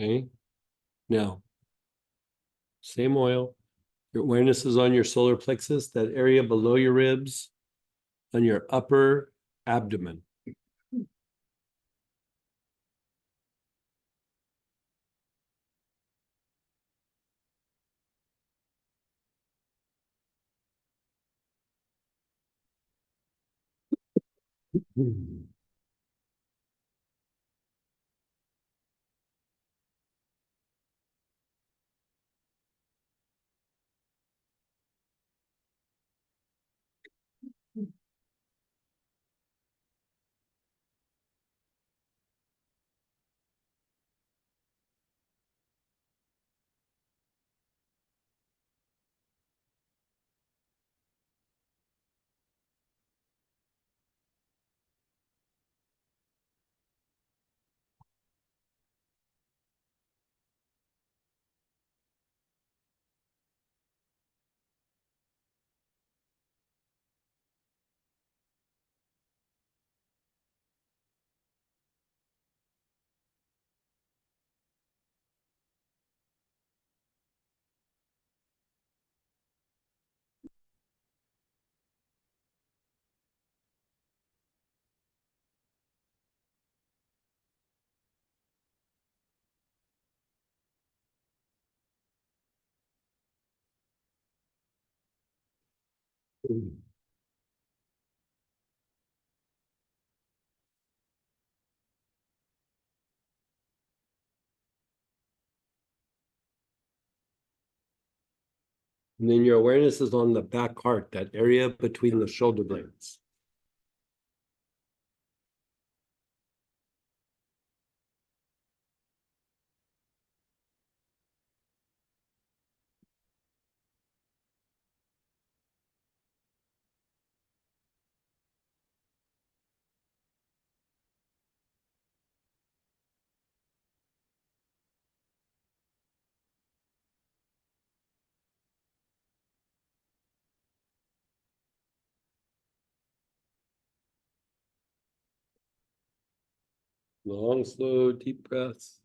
Okay. Now, same oil. Your awareness is on your solar plexus, that area below your ribs, on your upper abdomen. And then your awareness is on the back heart, that area between the shoulder blades. Long, slow, deep breaths.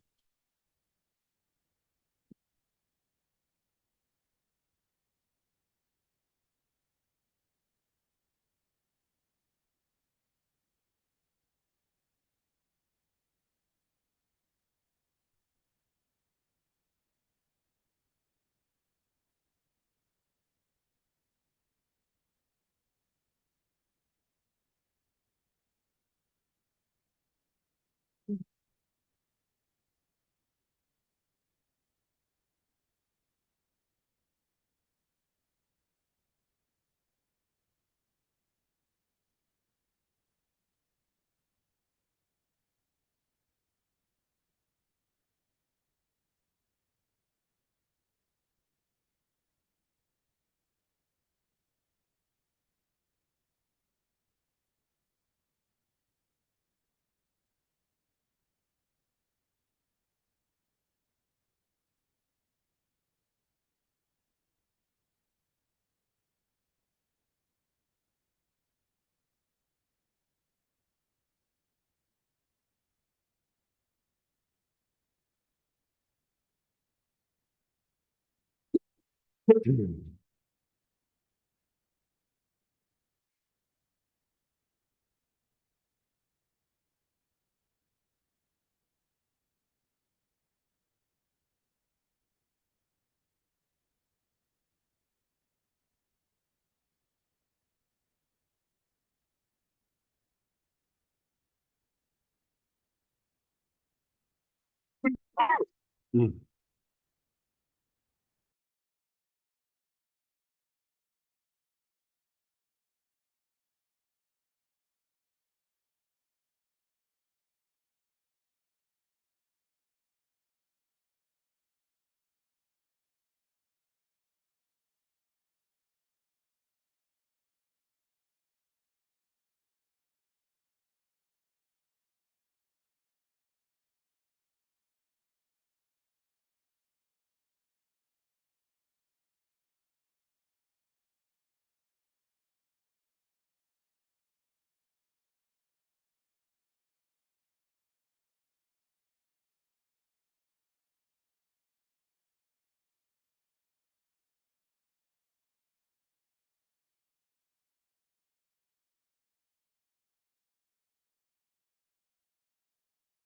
Mm.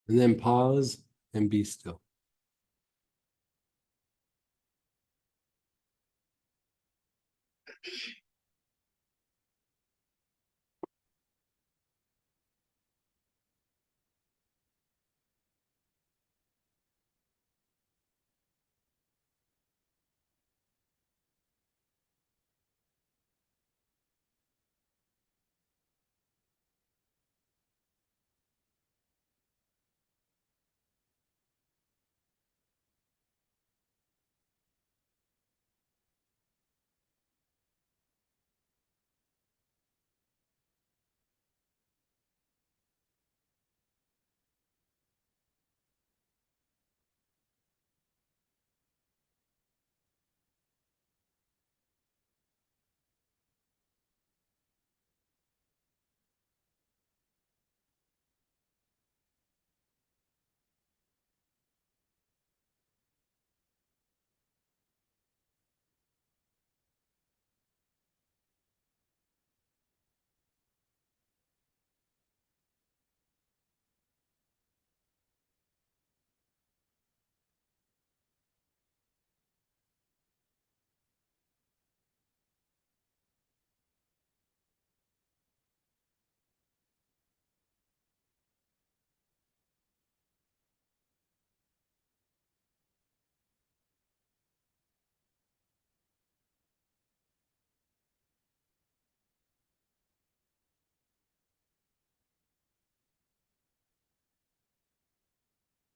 And then pause and be still.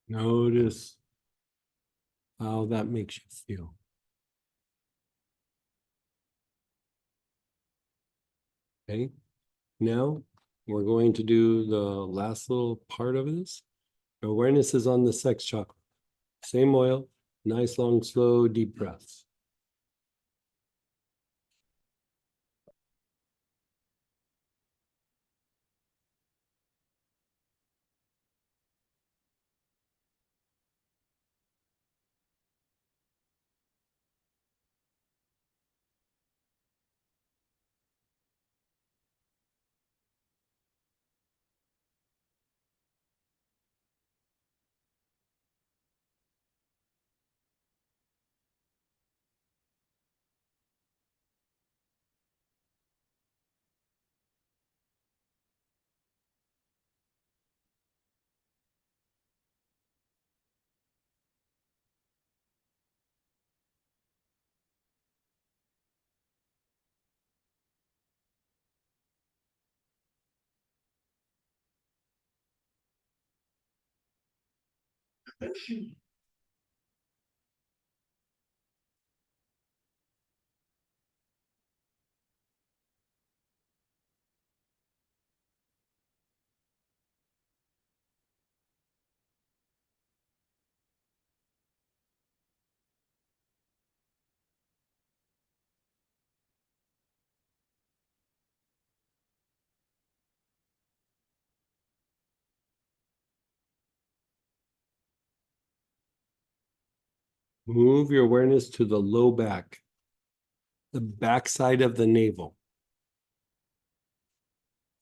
Notice how that makes you feel. Okay, now we're going to do the last little part of this. Awareness is on the sex chakra. Same oil, nice, long, slow, deep breaths. Move your awareness to the low back, the backside of the navel.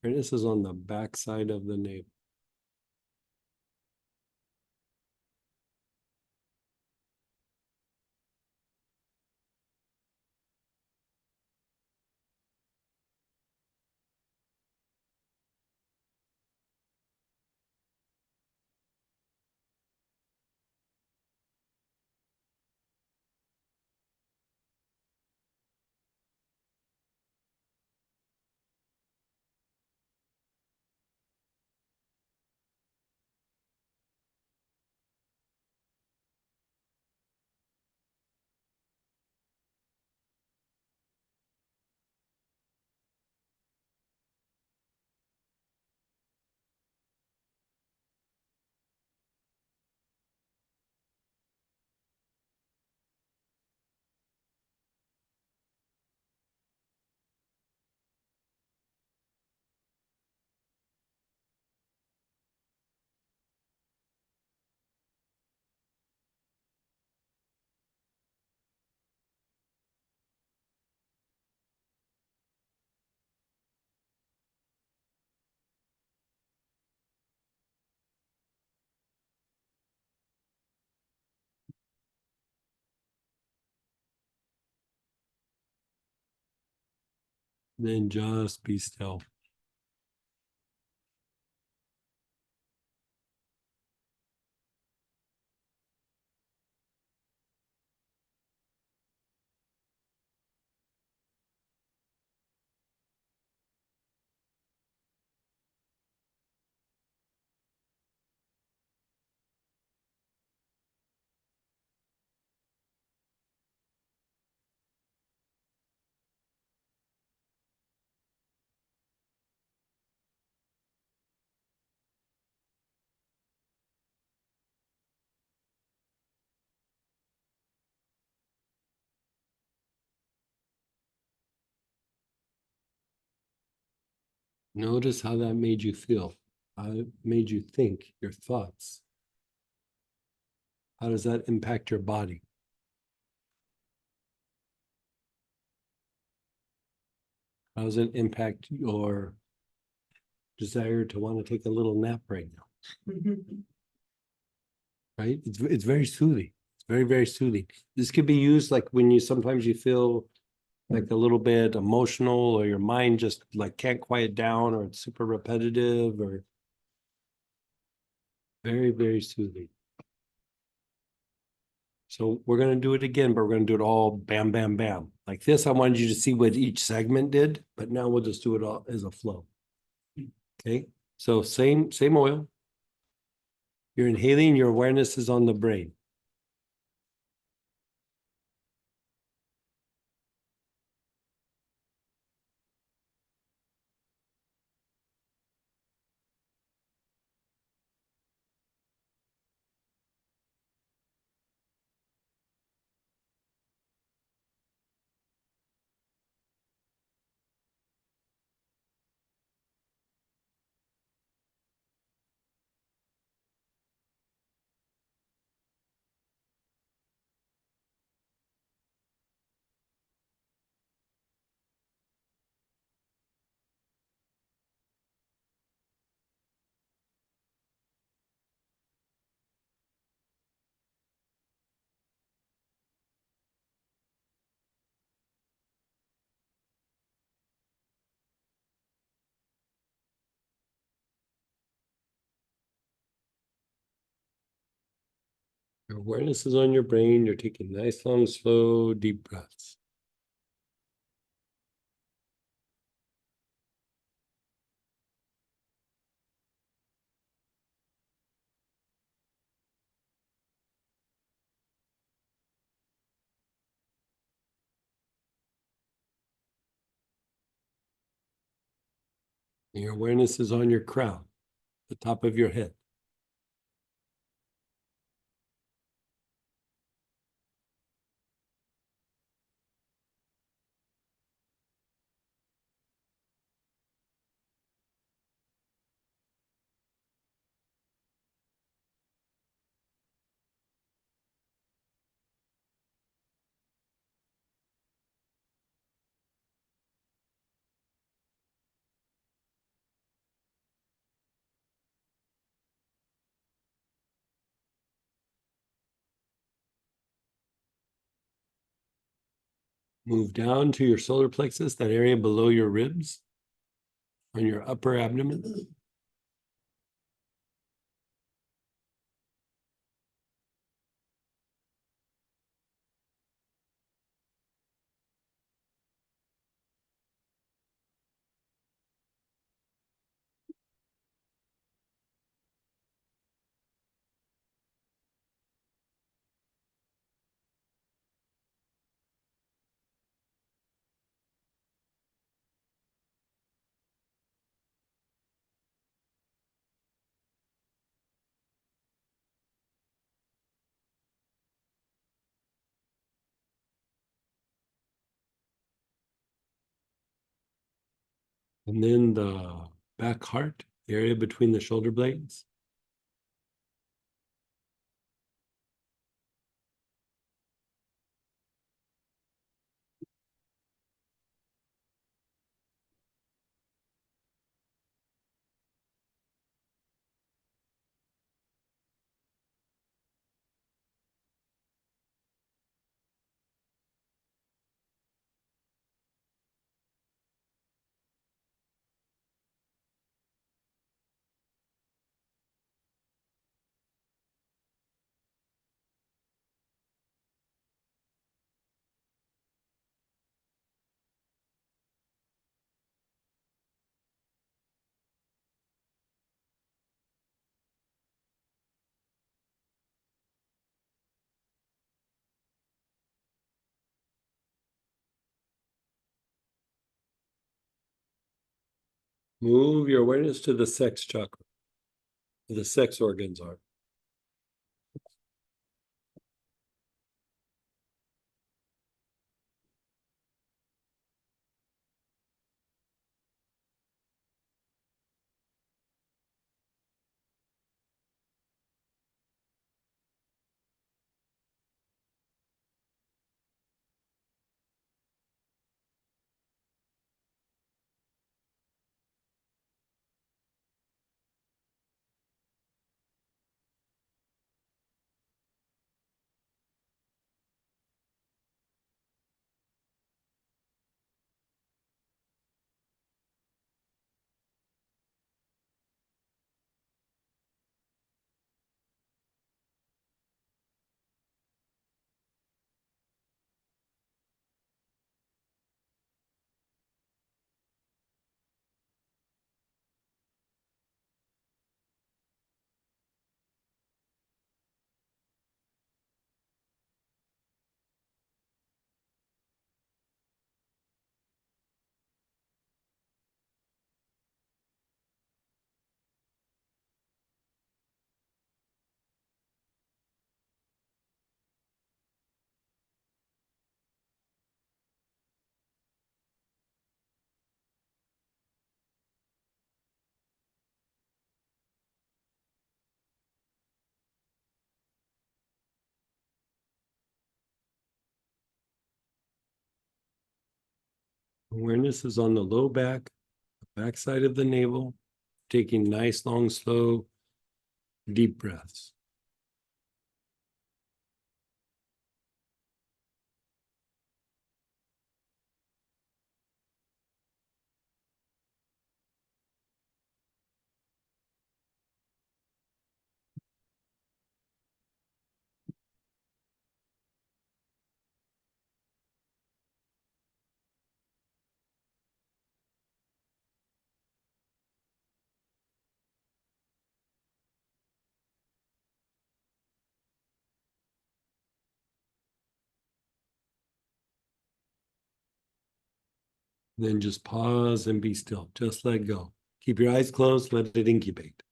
Awareness is on the backside of the navel. Then just be still. Notice how that made you feel, how it made you think, your thoughts. How does that impact your body? How does it impact your desire to want to take a little nap right now? Right? It's very soothing. It's very, very soothing. This could be used like when you sometimes you feel like a little bit emotional or your mind just like can't quiet down or it's super repetitive or very, very soothing. So we're going to do it again, but we're going to do it all bam, bam, bam. Like this, I wanted you to see what each segment did, but now we'll just do it all as a flow. Okay, so same oil. You're inhaling, your awareness is on the brain. Your awareness is on your brain. You're taking nice, long, slow, deep breaths. Your awareness is on your crown, the top of your head. Move down to your solar plexus, that area below your ribs, on your upper abdomen. And then the back heart, the area between the shoulder blades. Move your awareness to the sex chakra. Where the sex organs are. Awareness is on the low back, backside of the navel, taking nice, long, slow, deep breaths. Then just pause and be still. Just let go. Keep your eyes closed, let it incubate.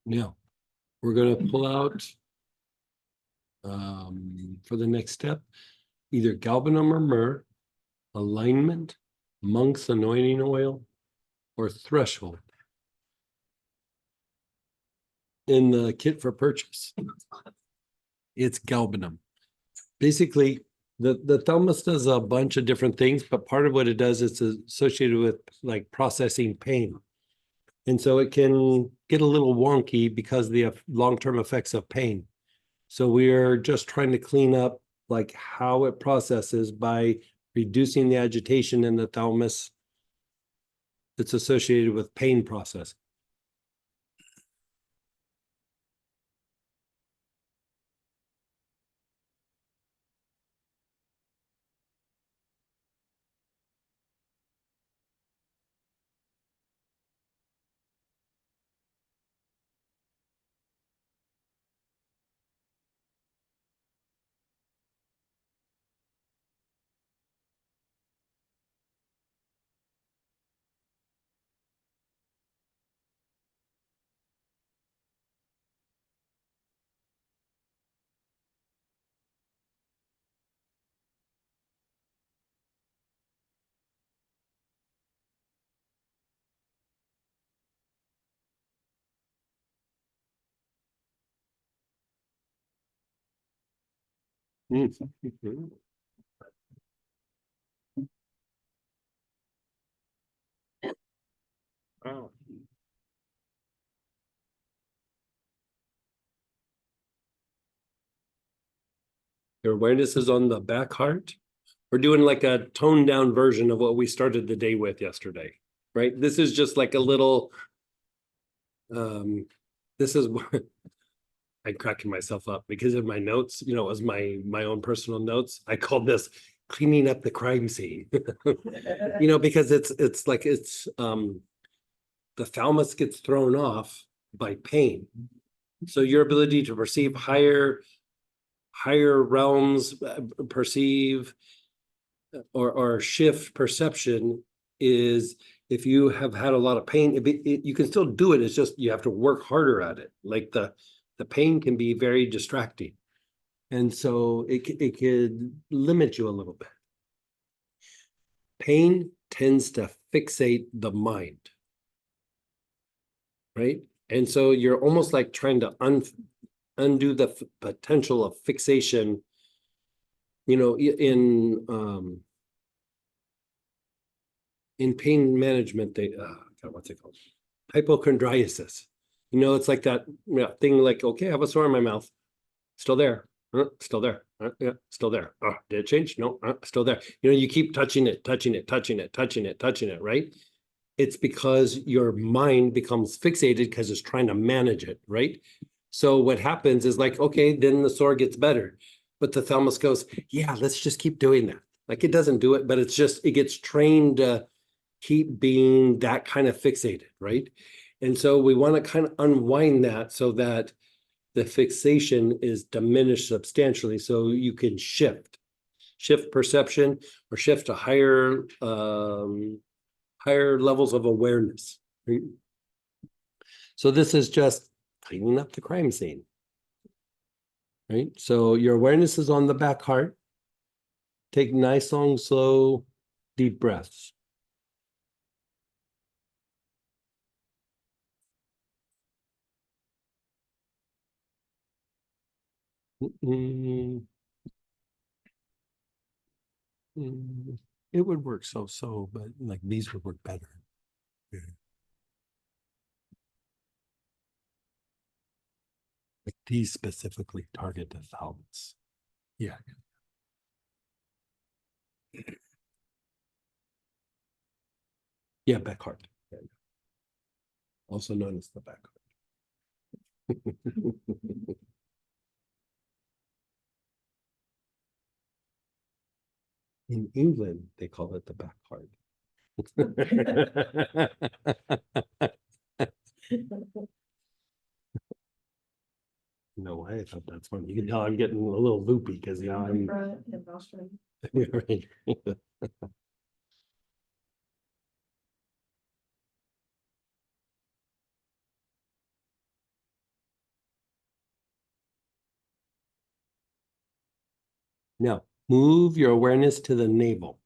Now, we're going to pull out for the next step, either galbanum or myrrh, alignment, monk's anointing oil, or threshold in the kit for purchase. It's galbanum. Basically, the thalamus does a bunch of different things, but part of what it does is associated with like processing pain. And so it can get a little wonky because of the long-term effects of pain. So we are just trying to clean up like how it processes by reducing the agitation in the thalamus that's associated with pain process. Your awareness is on the back heart. We're doing like a toned down version of what we started the day with yesterday, right? This is just like a little, this is I'm cracking myself up because in my notes, you know, it was my own personal notes. I called this cleaning up the crime scene. You know, because it's like the thalamus gets thrown off by pain. So your ability to perceive higher realms, perceive or shift perception is if you have had a lot of pain, you can still do it. It's just you have to work harder at it. Like the pain can be very distracting. And so it could limit you a little bit. Pain tends to fixate the mind. Right? And so you're almost like trying to undo the potential of fixation, you know, in pain management, they God, what's it called? Hypochondriasis. You know, it's like that thing like, okay, I have a sore in my mouth. Still there. Still there. Yeah, still there. Did it change? No, still there. You know, you keep touching it, right? It's because your mind becomes fixated because it's trying to manage it, right? So what happens is like, okay, then the sore gets better. But the thalamus goes, yeah, let's just keep doing that. Like it doesn't do it, but it's just, it gets trained to keep being that kind of fixated, right? And so we want to kind of unwind that so that the fixation is diminished substantially so you can shift perception or shift to higher levels of awareness. Right? So this is just cleaning up the crime scene. Right? So your awareness is on the back heart. Take nice, long, slow, deep breaths. Mm, it would work so, but like these would work better. Yeah. Like these specifically target the thalamus. Yeah. Yeah, back heart. Yeah. Also known as the back heart. In England, they call it the back heart. No way, I thought that's funny. You can tell I'm getting a little loopy because you know I'm right. Now move your awareness to the navel.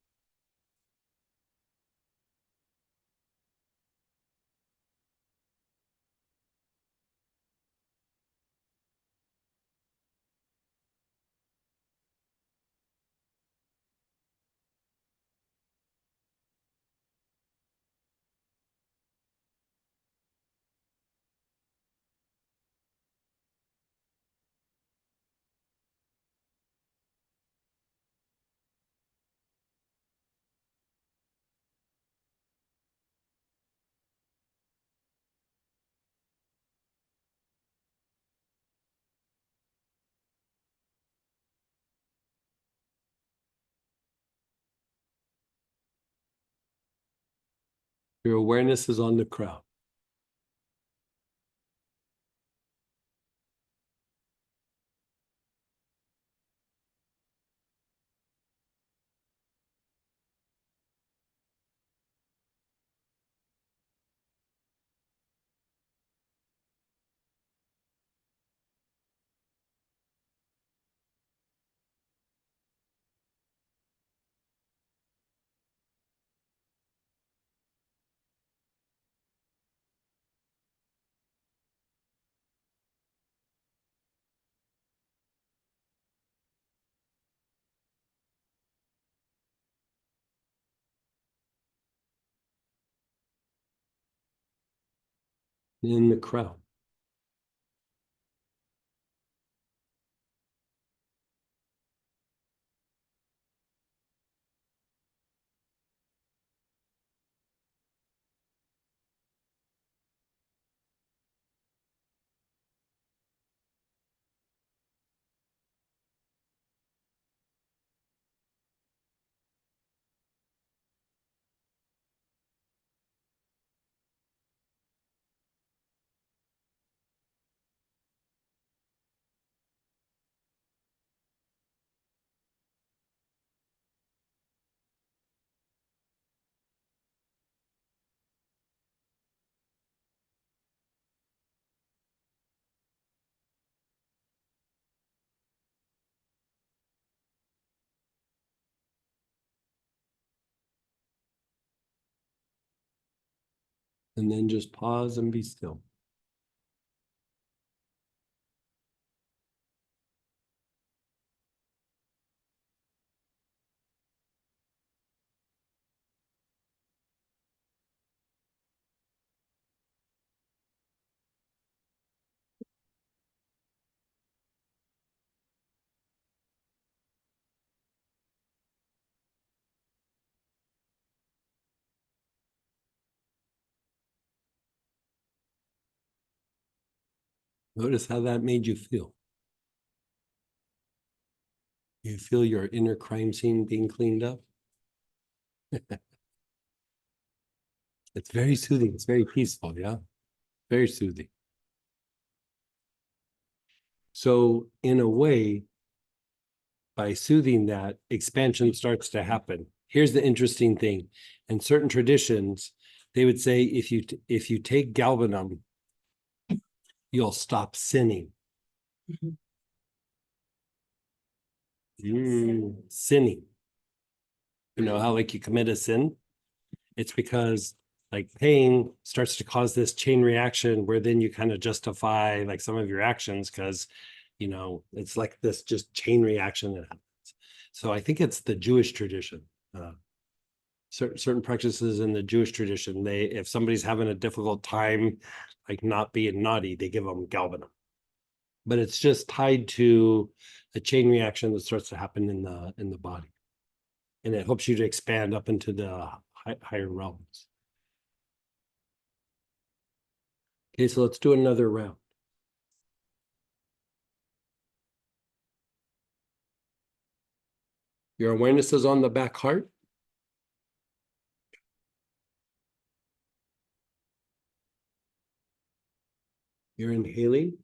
Your awareness is on the crown. In the crown. And then just pause and be still. Notice how that made you feel. You feel your inner crime scene being cleaned up? It's very soothing. It's very peaceful. Yeah. Very soothing. So in a way, by soothing that, expansion starts to happen. Here's the interesting thing. In certain traditions, they would say if you take galbanum, you'll stop sinning. Sinning. You know how like you commit a sin? It's because like pain starts to cause this chain reaction where then you kind of justify like some of your actions because you know it's like this just chain reaction that happens. So I think it's the Jewish tradition. Certain practices in the Jewish tradition, they if somebody's having a difficult time, like not being naughty, they give them galbanum. But it's just tied to a chain reaction that starts to happen in the body, and it helps you to expand up into the higher realms. Okay, so let's do another round. Your awareness is on the back heart. You're inhaling.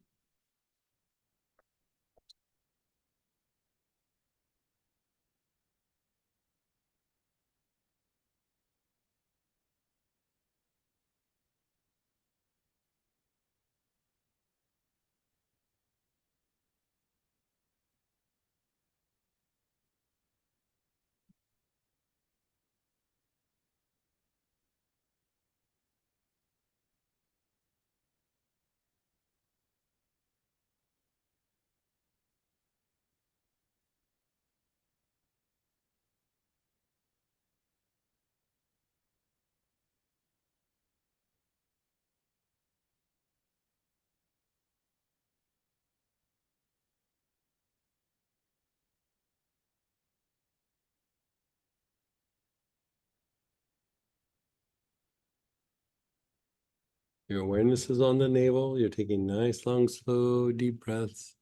Your awareness is on the navel. You're taking nice, long, slow, deep breaths.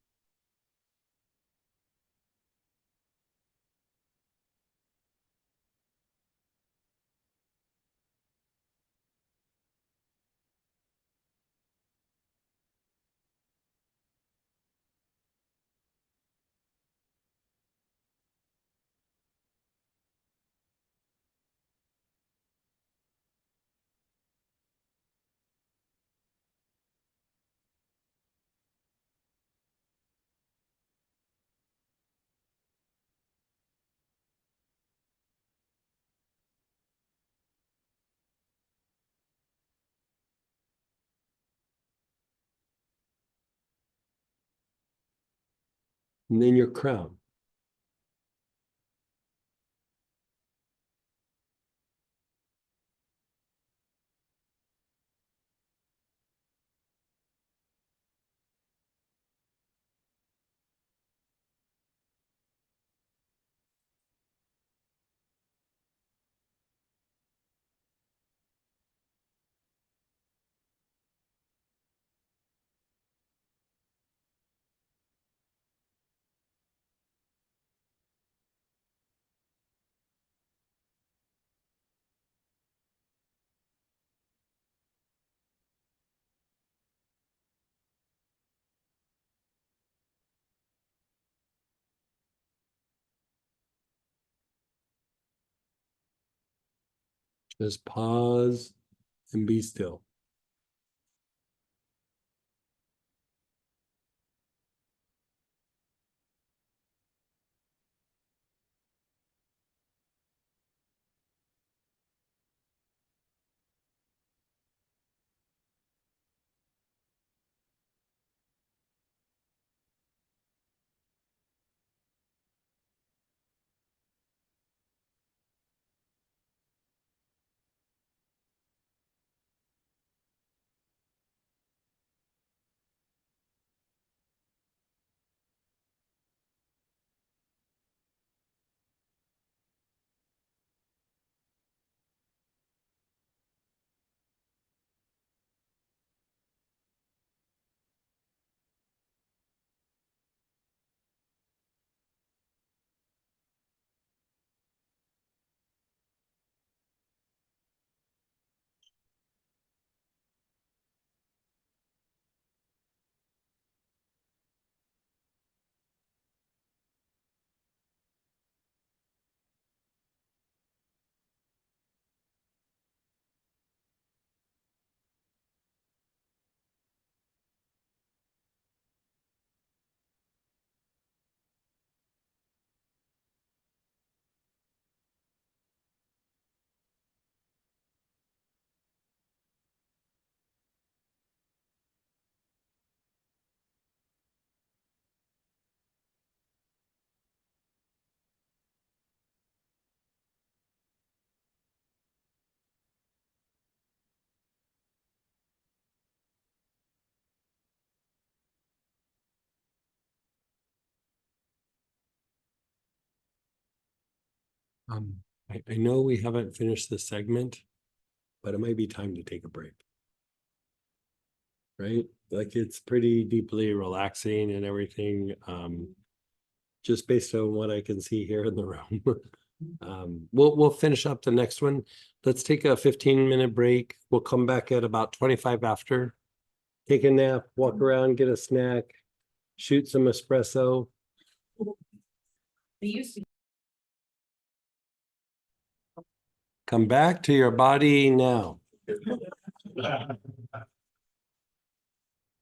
And then your crown. Just pause and be still. I know we haven't finished this segment, but it might be time to take a break. Right? Like it's pretty deeply relaxing and everything. Just based on what I can see here in the room. We'll finish up the next one. Let's take a 15-minute break. We'll come back at about 25 after. Take a nap, walk around, get a snack, shoot some espresso. They used to. Come back to your body now.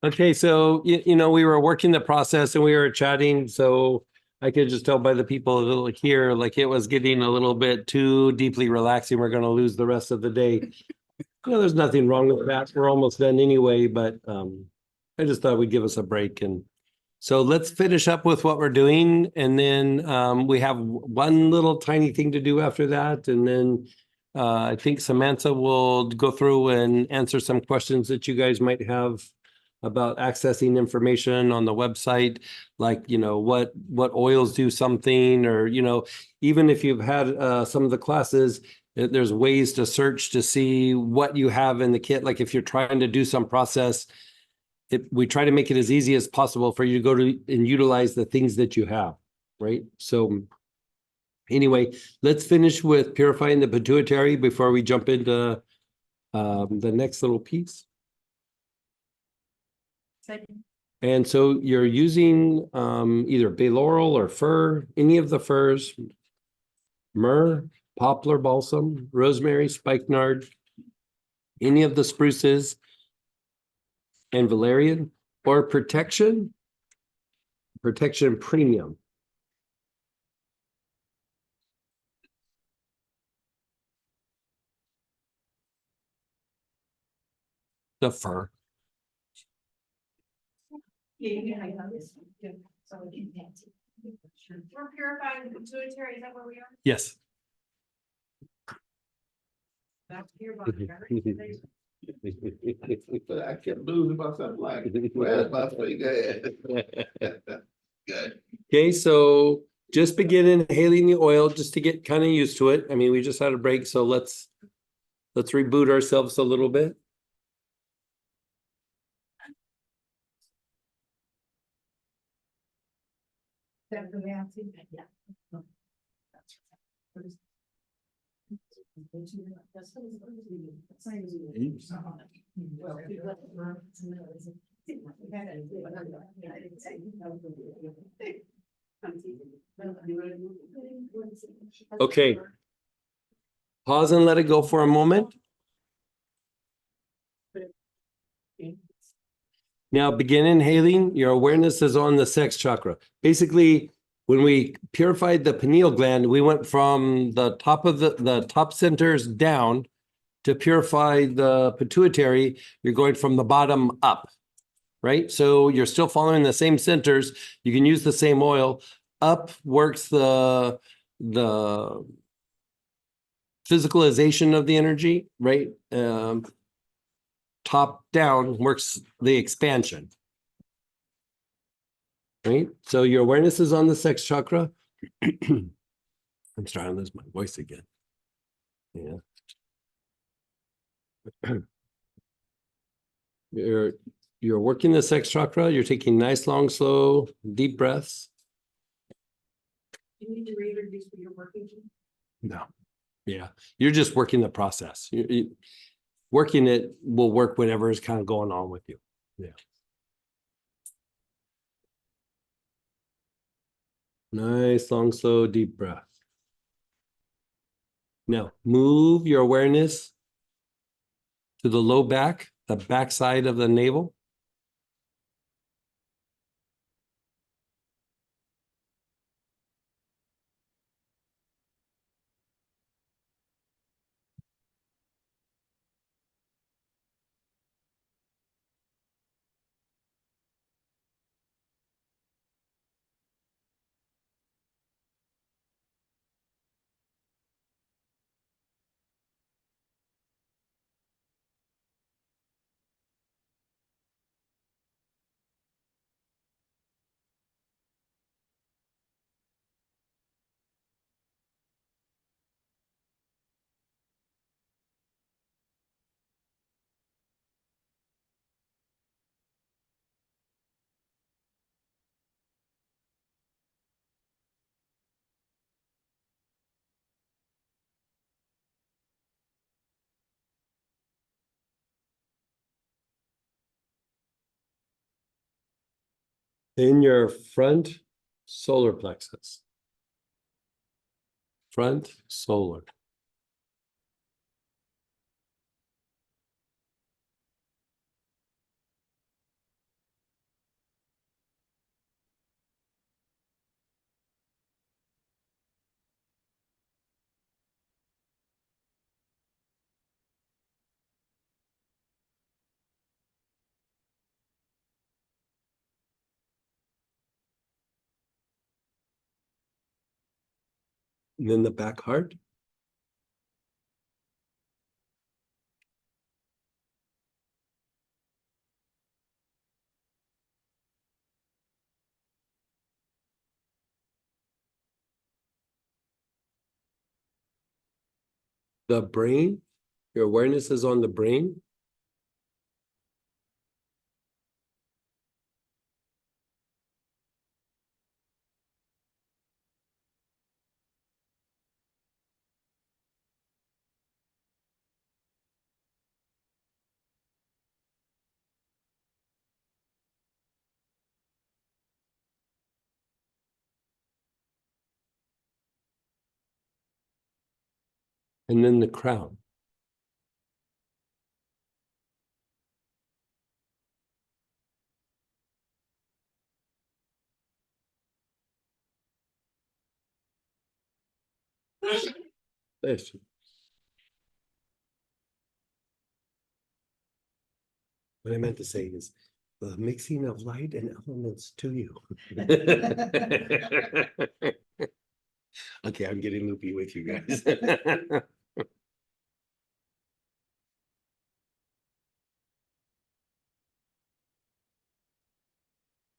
Okay, so you know, we were working the process and we were chatting, so I could just tell by the people here, like it was getting a little bit too deeply relaxing. We're gonna lose the rest of the day. You know, there's nothing wrong with that. We're almost done anyway, but I just thought we'd give us a break. And so let's finish up with what we're doing. And then we have one little tiny thing to do after that. And then I think Samantha will go through and answer some questions that you guys might have about accessing information on the website, like, you know, what oils do something, or, you know, even if you've had some of the classes, there's ways to search to see what you have in the kit. Like if you're trying to do some process, we try to make it as easy as possible for you to go to and utilize the things that you have, right? So anyway, let's finish with purifying the pituitary before we jump into the next little piece. And so you're using either bay laurel or fir, any of the firs, myrrh, poplar balsam, rosemary, spikenard, any of the spruces, and valerian, or protection premium. The fir. We're purifying the pituitary, is that where we are? Yes. That's pure But I kept losing myself like, where's my finger at? Good. Okay, so just begin inhaling the oil just to get kind of used to it. I mean, we just had a break, so let's reboot ourselves a little bit. Okay. Pause and let it go for a moment. Now begin inhaling. Your awareness is on the sex chakra. Basically, when we purified the pineal gland, we went from the top of the top centers down to purify the pituitary. You're going from the bottom up, right? So you're still following the same centers. You can use the same oil. Up works the physicalization of the energy, right? Top down works the expansion. Right? So your awareness is on the sex chakra. I'm starting to lose my voice again. Yeah. You're working the sex chakra. You're taking nice, long, slow, deep breaths. You need to reintroduce what you're working to. No. Yeah. You're just working the process. Working it will work whatever is kind of going on with you. Yeah. Nice, long, slow, deep breath. Now, move your awareness to the low back, the back side of the navel. in your front solar plexus. Front solar. And then the back heart. The brain, your awareness is on the brain. And then the crown. This. What I meant to say is the mixing of light and elements to you. Okay, I'm getting loopy with you guys.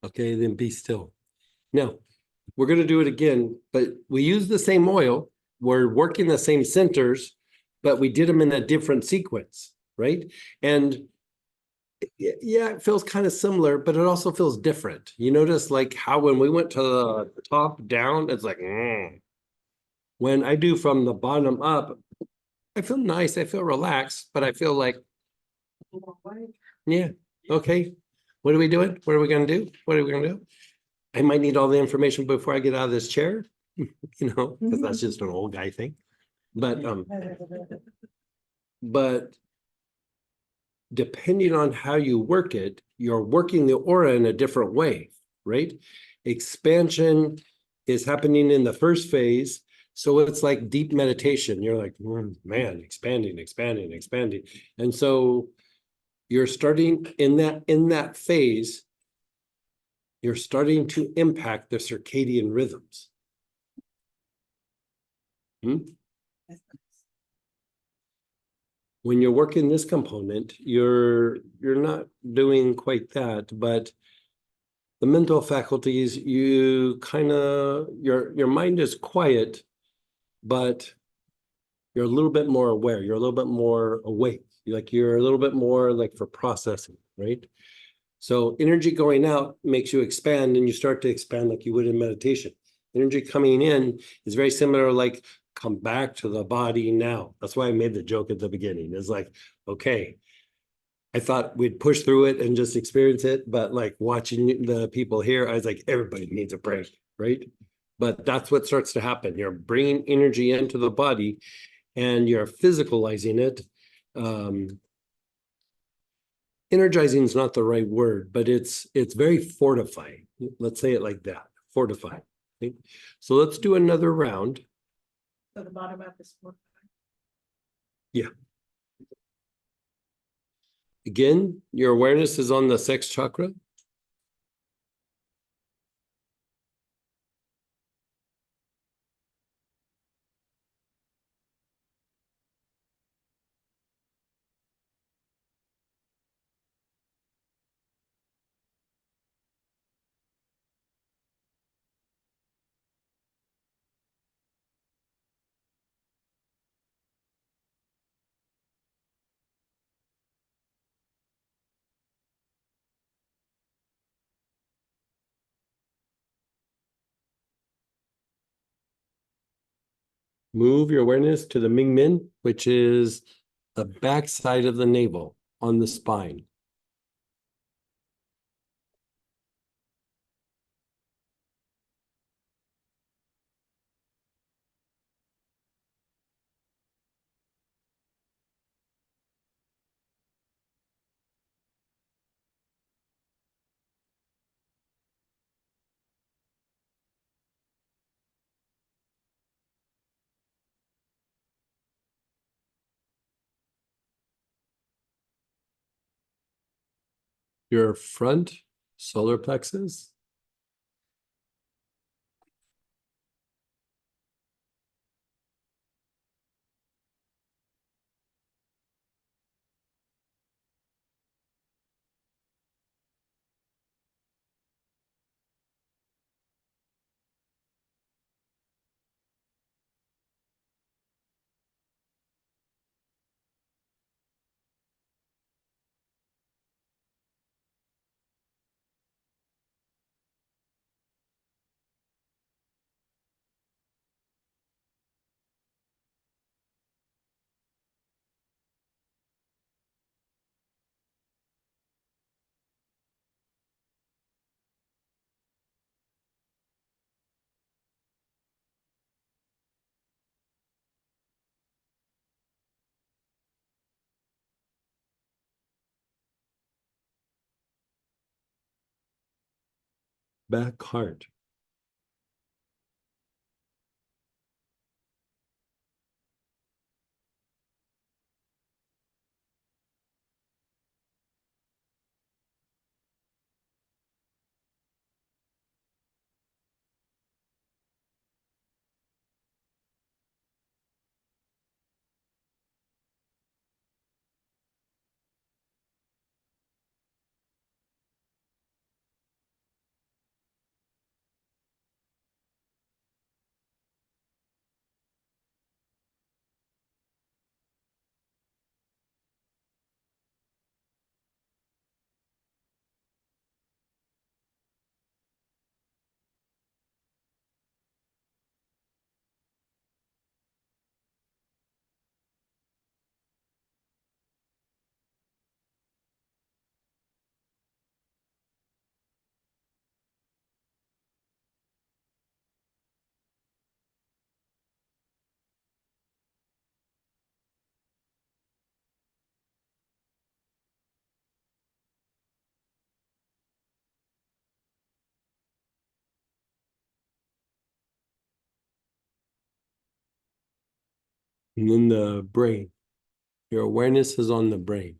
Okay, then be still. Now, we're going to do it again, but we use the same oil. We're working the same centers, but we did them in a different sequence, right? And yeah, it feels kind of similar, but it also feels different. You notice like how when we went to the top down, it's like, when I do from the bottom up, I feel nice, I feel relaxed, but I feel like, yeah, okay. What are we doing? What are we going to do? What are we going to do? I might need all the information before I get out of this chair, you know, because that's just an old guy thing. But depending on how you work it, you're working the aura in a different way, right? Expansion is happening in the first phase. So it's like deep meditation. You're like, man, expanding, expanding, expanding. And so you're starting in that phase, you're starting to impact the circadian rhythms. When you're working this component, you're not doing quite that, but the mental faculties, you kind of, your mind is quiet, but you're a little bit more aware. You're a little bit more awake. You're a little bit more like for processing, right? So energy going out makes you expand, and you start to expand like you would in meditation. Energy coming in is very similar, like come back to the body now. That's why I made the joke at the beginning. It's like, okay, I thought we'd push through it and just experience it, but like watching the people here, I was like, everybody needs a break, right? But that's what starts to happen. You're bringing energy into the body and you're physicalizing it. Energizing is not the right word, but it's very fortifying. Let's say it like that, fortifying. Okay? So let's do another round. So the bottom up is 4. Yeah. Again, your awareness is on the sex chakra. Move your awareness to the Ming Men, which is the back side of the navel on the spine. your front solar plexus. Back heart. And then the brain. Your awareness is on the brain.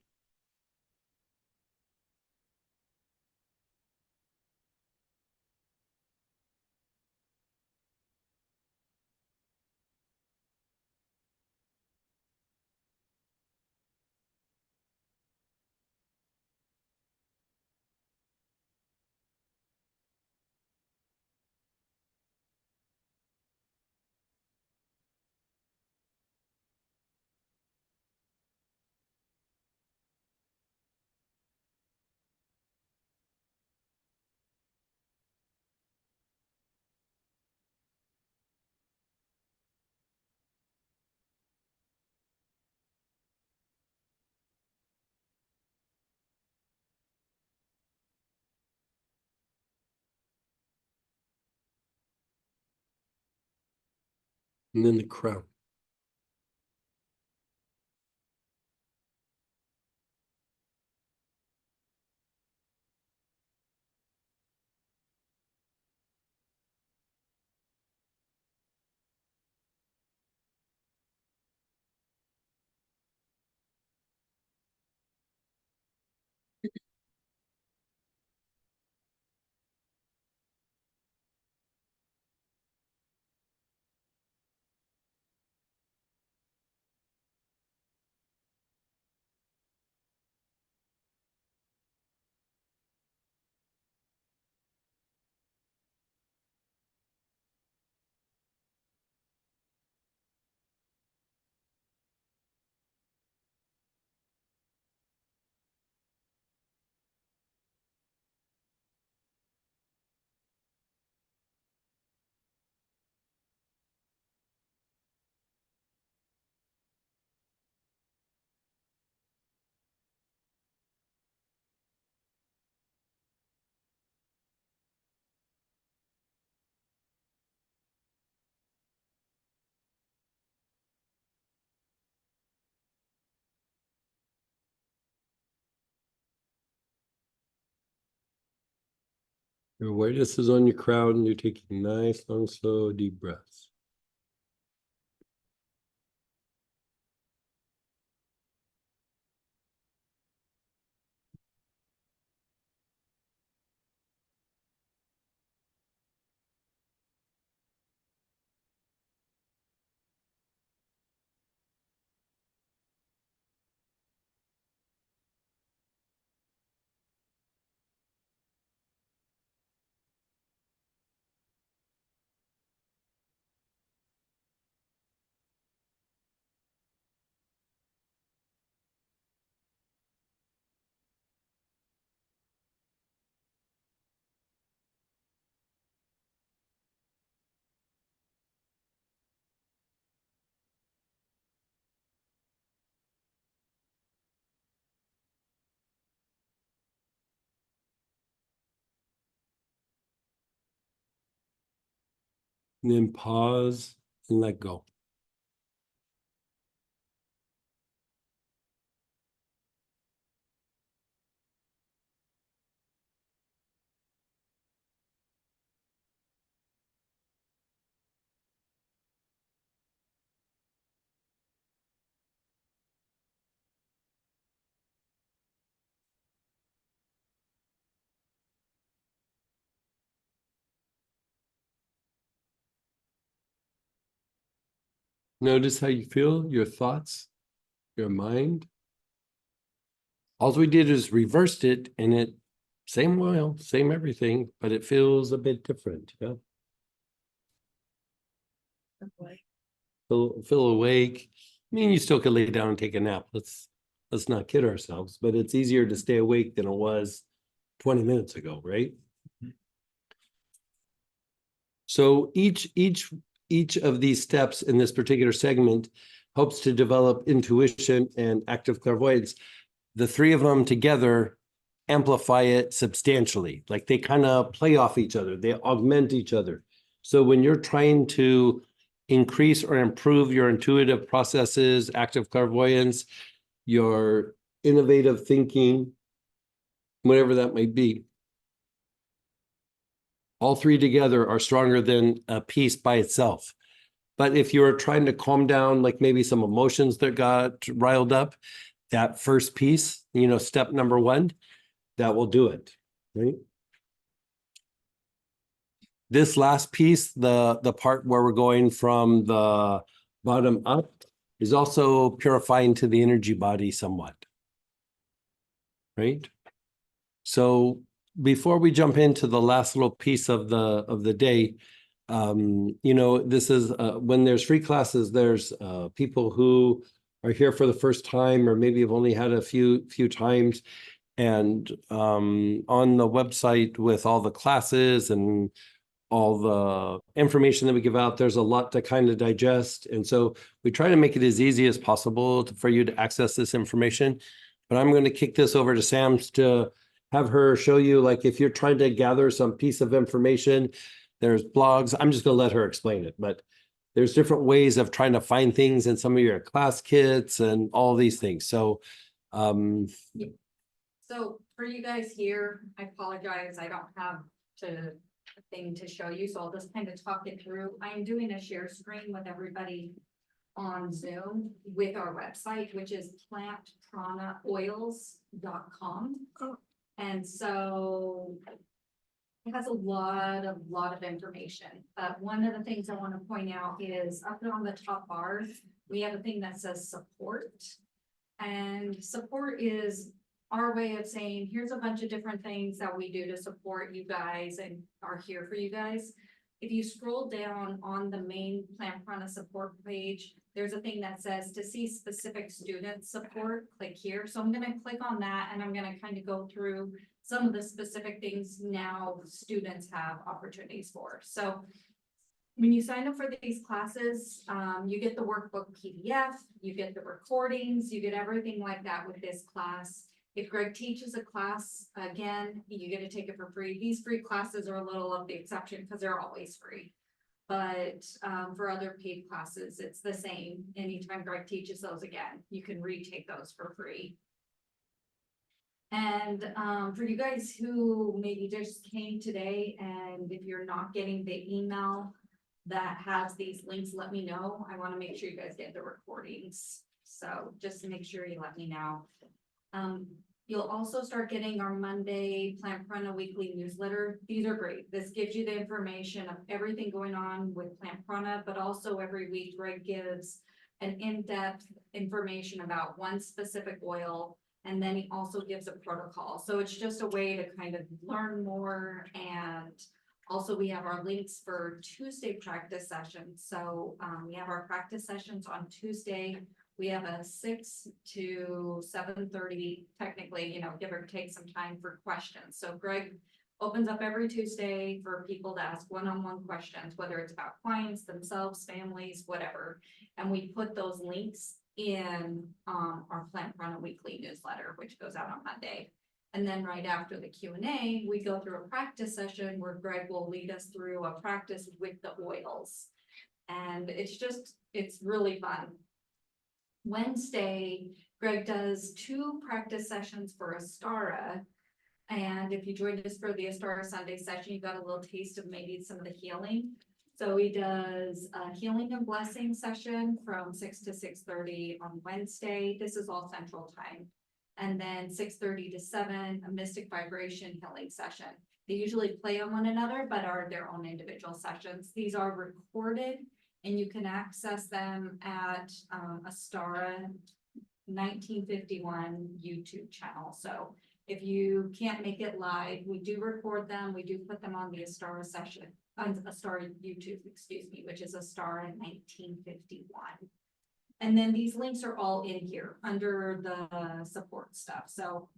And then the crown. Your awareness is on your crown, and you're taking nice, long, slow, deep breaths. And then pause and let go. Notice how you feel, your thoughts, your mind. All we did is reversed it and it same oil, same everything, but it feels a bit different. Yeah. Feel awake. I mean, you still could lay down and take a nap. Let's not kid ourselves, but it's easier to stay awake than it was 20 minutes ago, right? So each of these steps in this particular segment helps to develop intuition and active clairvoyance. The three of them together amplify it substantially. Like they kind of play off each other, they augment each other. So when you're trying to increase or improve your intuitive processes, active clairvoyance, your innovative thinking, whatever that might be, all three together are stronger than a piece by itself. But if you're trying to calm down, like maybe some emotions that got riled up, that first piece, step number one, that will do it, right? This last piece, the part where we're going from the bottom up, is also purifying to the energy body somewhat, right? So before we jump into the last little piece of the day, this is when there's free classes, there's people who are here for the first time or maybe have only had a few times. And on the website with all the classes and all the information that we give out, there's a lot to kind of digest. And so we try to make it as easy as possible for you to access this information. But I'm going to kick this over to Sam to have her show you, like if you're trying to gather some piece of information, there's blogs. I'm just going to let her explain it, but there's different ways of trying to find things in some of your class kits and all these things. So, So for you guys here, I apologize, I don't have a thing to show you, so I'll just kind of talk it through. I am doing a share screen with everybody on Zoom with our website, which is plantpranaoils.com. And so it has a lot of information. One of the things I want to point out is up on the top bar, we have a thing that says support. And support is our way of saying, here's a bunch of different things that we do to support you guys and are here for you guys. If you scroll down on the main Plant Prana support page, there's a thing that says to see specific student support, click here. So I'm going to click on that and I'm going to kind of go through some of the specific things now students have opportunities for. So when you sign up for these classes, you get the workbook PDF, you get the recordings, you get everything like that with this class. If Greg teaches a class, again, you get to take it for free. These free classes are a little of the exception because they're always free. But for other paid classes, it's the same. Anytime Greg teaches those again, you can retake those for free. And for you guys who maybe just came today, and if you're not getting the email that has these links, let me know. I want to make sure you guys get the recordings. So just to make sure you let me know. You'll also start getting our Monday Plant Prana weekly newsletter. These are great. This gives you the information of everything going on with Plant Prana, but also every week Greg gives an in-depth information about one specific oil, and then he also gives a protocol. So it's just a way to kind of learn more. And also we have our links for Tuesday practice sessions. So we have our practice sessions on Tuesday. We have a 6 to 7:30, technically, give or take some time for questions. So Greg opens up every Tuesday for people to ask one-on-one questions, whether it's about clients, themselves, families, whatever. And we put those links in our Plant Prana weekly newsletter, which goes out on Monday. And then right after the Q&A, we go through a practice session where Greg will lead us through a practice with the oils. And it's really fun. Wednesday, Greg does 2 practice sessions for Astara. And if you joined us for the Astara Sunday session, you got a little taste of maybe some of the healing. So he does a healing and blessing session from 6 to 6:30 on Wednesday. This is all Central Time. And then 6:30 to 7, a mystic vibration healing session. They usually play on one another, but are their own individual sessions. These are recorded and you can access them at Astara 1951 YouTube channel. So if you can't make it live, we do record them. We do put them on the Astara session, on Astara YouTube, excuse me, which is Astara 1951. And then these links are all in here under the support stuff. So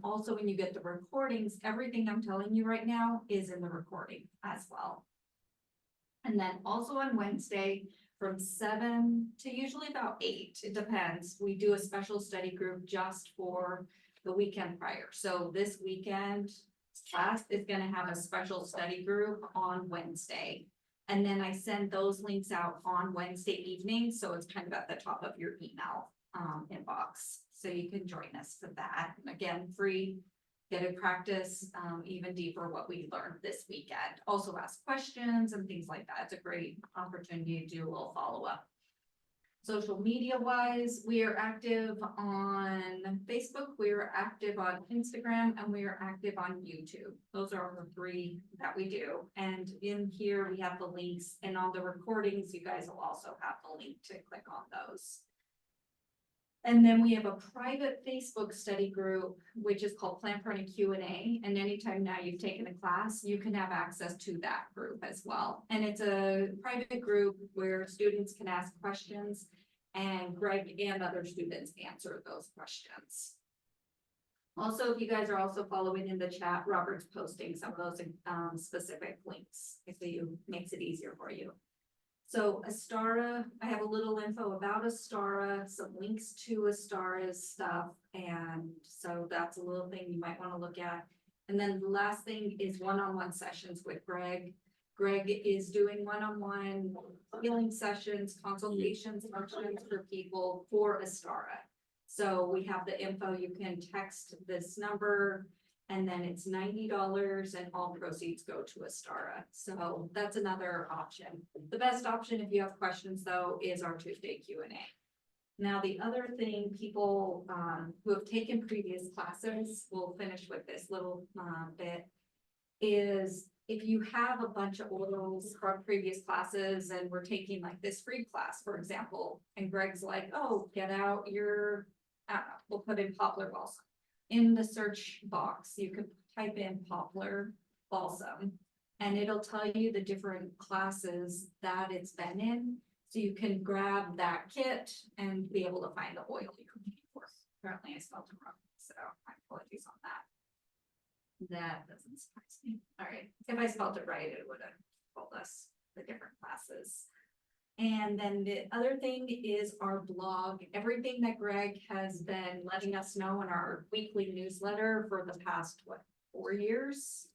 also when you get the recordings, everything I'm telling you right now is in the recording as well. And then also on Wednesday from 7 to usually about 8, it depends. We do a special study group just for the weekend prior. So this weekend class is going to have a special study group on Wednesday. And then I send those links out on Wednesday evening. So it's kind of at the top of your email inbox. So you can join us for that. And again, free, get to practice even deeper what we learned this weekend. Also ask questions and things like that. It's a great opportunity to do a little follow-up. Social media wise, we are active on Facebook, we are active on Instagram, and we are active on YouTube. Those are the 3 that we do. And in here, we have the links, and on the recordings, you guys will also have the link to click on those. And then we have a private Facebook study group, which is called Plant Pruning Q&A. And anytime now you've taken a class, you can have access to that group as well. And it's a private group where students can ask questions and Greg and other students answer those questions. Also, if you guys are also following in the chat, Robert's posting some of those specific links if it makes it easier for you. So Astara, I have a little info about Astara, some links to Astara's stuff. And so that's a little thing you might want to look at. And then the last thing is one-on-one sessions with Greg. Greg is doing one-on-one healing sessions, consultations, functions for people for Astara. So we have the info, you can text this number. And then it's $90 and all proceeds go to Astara. So that's another option. The best option if you have questions though is our Tuesday Q&A. Now the other thing people who have taken previous classes, we'll finish with this little bit, is if you have a bunch of oils from previous classes and we're taking like this free class, for example, and Greg's like, oh, get out your, we'll put in poplar balsam. In the search box, you could type in poplar balsam and it'll tell you the different classes that it's been in. So you can grab that kit and be able to find the oil you're looking for. Apparently I spelled it wrong, so my apologies on that. That doesn't surprise me. All right, if I spelled it right, it would have told us the different classes. And then the other thing is our blog. Everything that Greg has been letting us know in our weekly newsletter for the past, 4 years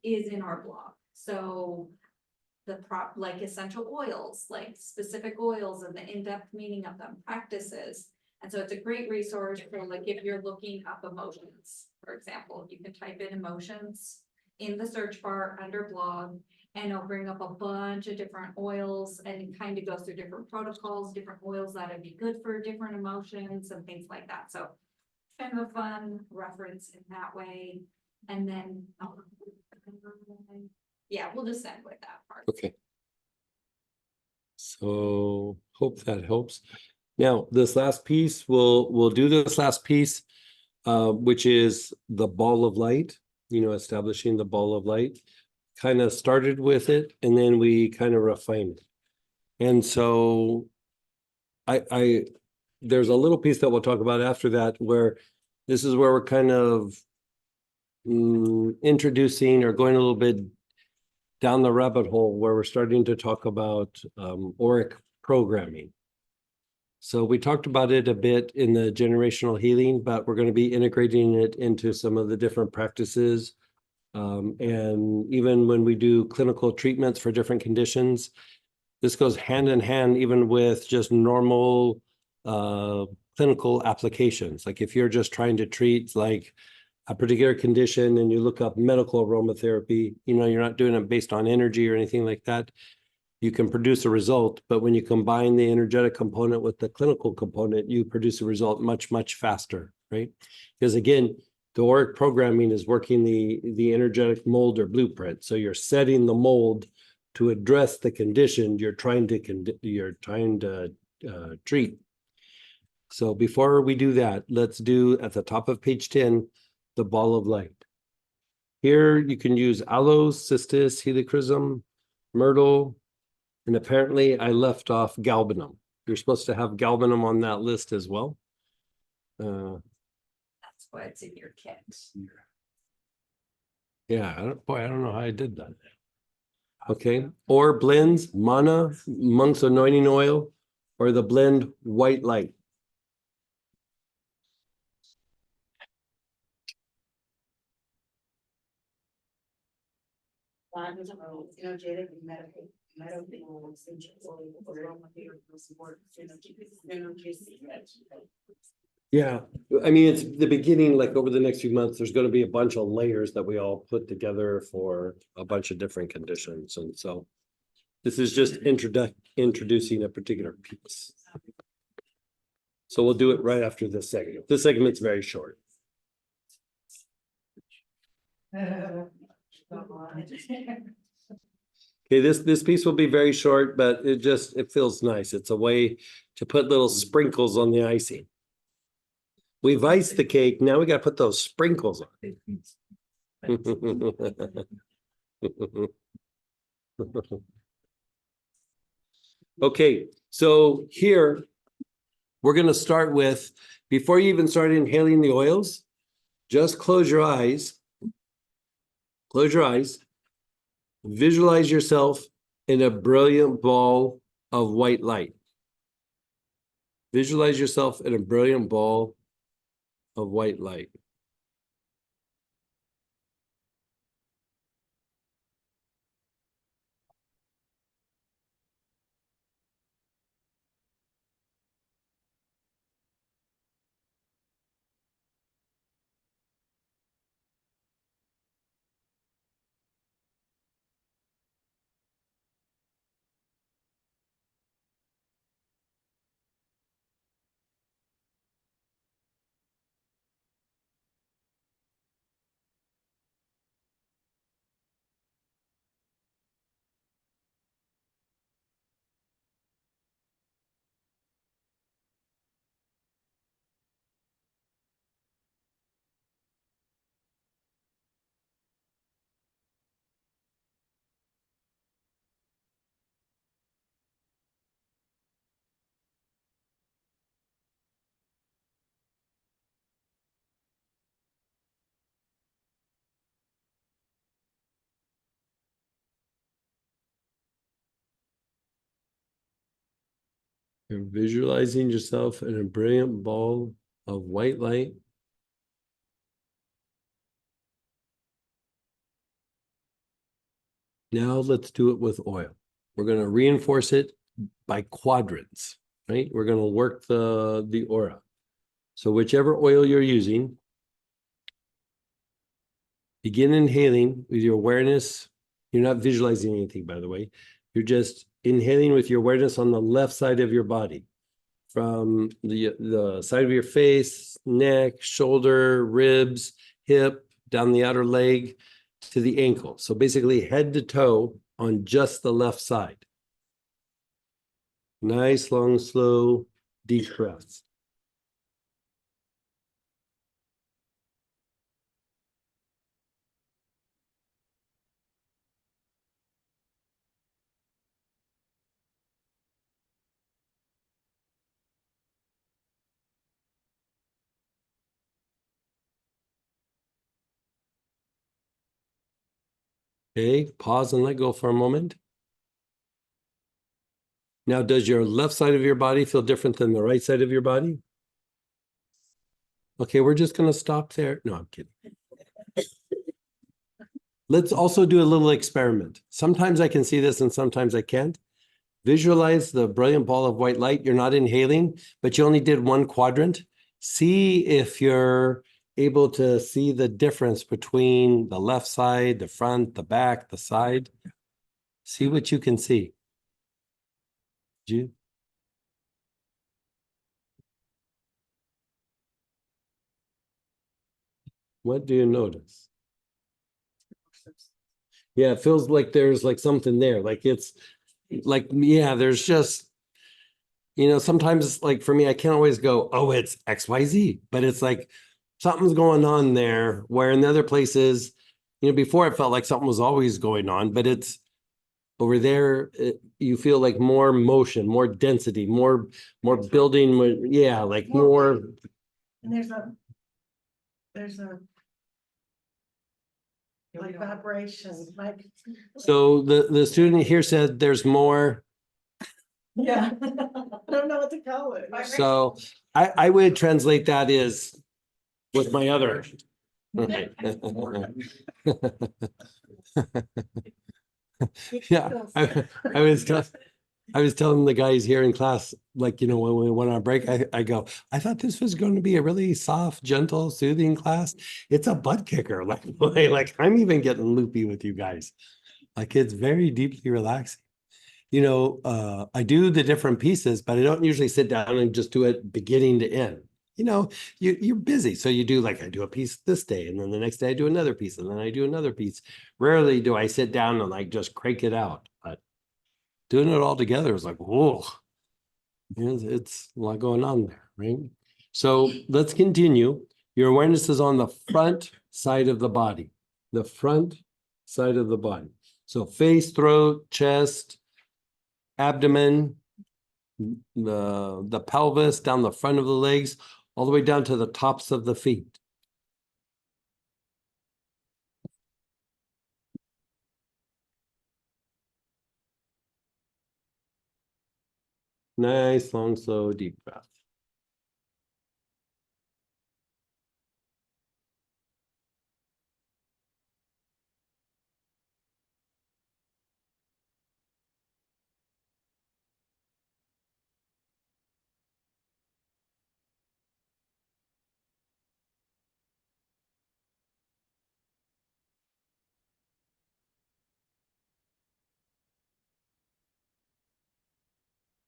is in our blog. So the like essential oils, like specific oils and the in-depth meaning of them, practices. And so it's a great resource for like if you're looking up emotions, for example, you can type in emotions in the search bar under blog. And it'll bring up a bunch of different oils and it kind of goes through different protocols, different oils that would be good for different emotions and things like that. So kind of a fun reference in that way. And then, yeah, we'll just end with that part. Okay. So hope that helps. Now, this last piece, we'll do this last piece, which is the ball of light, establishing the ball of light. Kind of started with it and then we kind of refined it. And so there's a little piece that we'll talk about after that where this is where we're kind of introducing or going a little bit down the rabbit hole where we're starting to talk about auric programming. So we talked about it a bit in the generational healing, but we're going to be integrating it into some of the different practices. And even when we do clinical treatments for different conditions, this goes hand in hand even with just normal clinical applications. Like if you're just trying to treat like a particular condition and you look up medical aromatherapy, you're not doing it based on energy or anything like that. You can produce a result, but when you combine the energetic component with the clinical component, you produce a result much, much faster, right? Because again, the auric programming is working the energetic mold or blueprint. So you're setting the mold to address the condition you're trying to treat. So before we do that, let's do at the top of page 10, the ball of light. Here you can use aloes, cistus, helichrysum, myrtle, and apparently I left off galbanum. You're supposed to have galbanum on that list as well. That's what's in your kit. Yeah, I don't know how I did that. Okay, or blends, mana, monk's anointing oil, or the blend white light. Energetic and medical essential oil for aromatherapy support, Yeah, I mean, it's the beginning, like over the next few months, there's going to be a bunch of layers that we all put together for a bunch of different conditions. And so this is just introducing a particular piece. So we'll do it right after this segment. This segment's very short. Okay, this piece will be very short, but it feels nice. It's a way to put little sprinkles on the icing. We've iced the cake, now we got to put those sprinkles on. Okay, so here we're going to start with, before you even start inhaling the oils, just close your eyes. Close your eyes. Visualize yourself in a brilliant ball of white light. Visualize yourself in a brilliant ball of white light. You're visualizing yourself in a brilliant ball of white light. Now let's do it with oil. We're going to reinforce it by quadrants, right? We're going to work the aura. So whichever oil you're using, begin inhaling with your awareness. You're not visualizing anything, by the way. You're just inhaling with your awareness on the left side of your body, from the side of your face, neck, shoulder, ribs, hip, down the outer leg to the ankle. So basically head to toe on just the left side. Nice, long, slow, deep breaths. Okay, pause and let go for a moment. Now, does your left side of your body feel different than the right side of your body? Okay, we're just going to stop there. No, I'm kidding. Let's also do a little experiment. Sometimes I can see this and sometimes I can't. Visualize the brilliant ball of white light. You're not inhaling, but you only did one quadrant. See if you're able to see the difference between the left side, the front, the back, the side. See what you can see. Do you? What do you notice? Yeah, it feels like there's like something there. Like it's like, yeah, there's just, sometimes like for me, I can't always go, oh, it's XYZ, but it's like something's going on there where in the other places, before it felt like something was always going on, but it's over there, you feel like more motion, more density, more building, yeah, like more. And there's a like vibration, like. So the student here said there's more. Yeah. I don't know what to call it. So I would translate that as with my other. Right. Yeah, I was telling the guys here in class, like, when we went on break, I go, I thought this was going to be a really soft, gentle, soothing class. It's a butt kicker. Like I'm even getting loopy with you guys. Like it's very deeply relaxing. I do the different pieces, but I don't usually sit down and just do it beginning to end. You're busy. So you do like, I do a piece this day, and then the next day I do another piece, and then I do another piece. Rarely do I sit down and like just crank it out, but doing it all together is like, whoa, it's a lot going on there, right? So let's continue. Your awareness is on the front side of the body, the front side of the body. So face, throat, chest, abdomen, the pelvis, down the front of the legs, all the way down to the tops of the feet. Nice, long, slow, deep breath.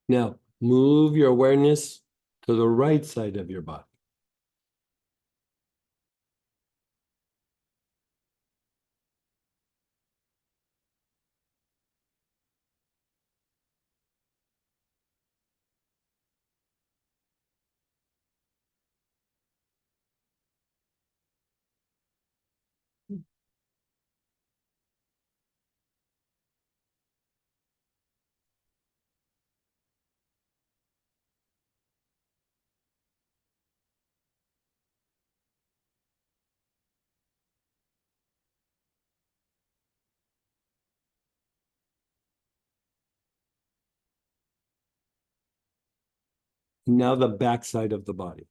Now, move your awareness to the right side of your body. Now the back side of the body.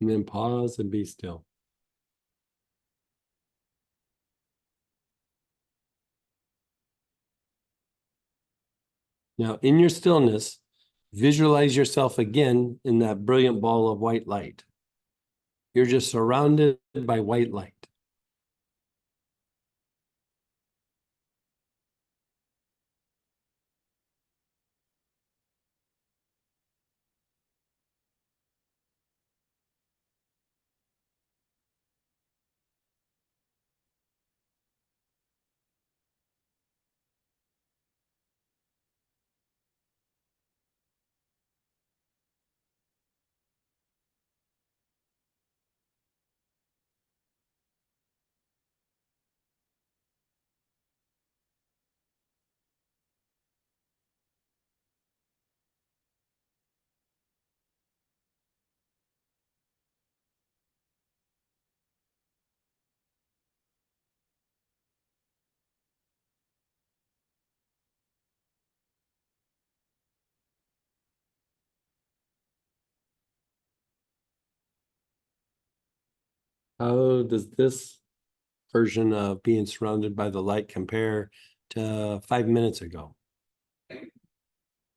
And then pause and be still. Now, in your stillness, visualize yourself again in that brilliant ball of white light. You're just surrounded by white light. How does this version of being surrounded by the light compare to 5 minutes ago? A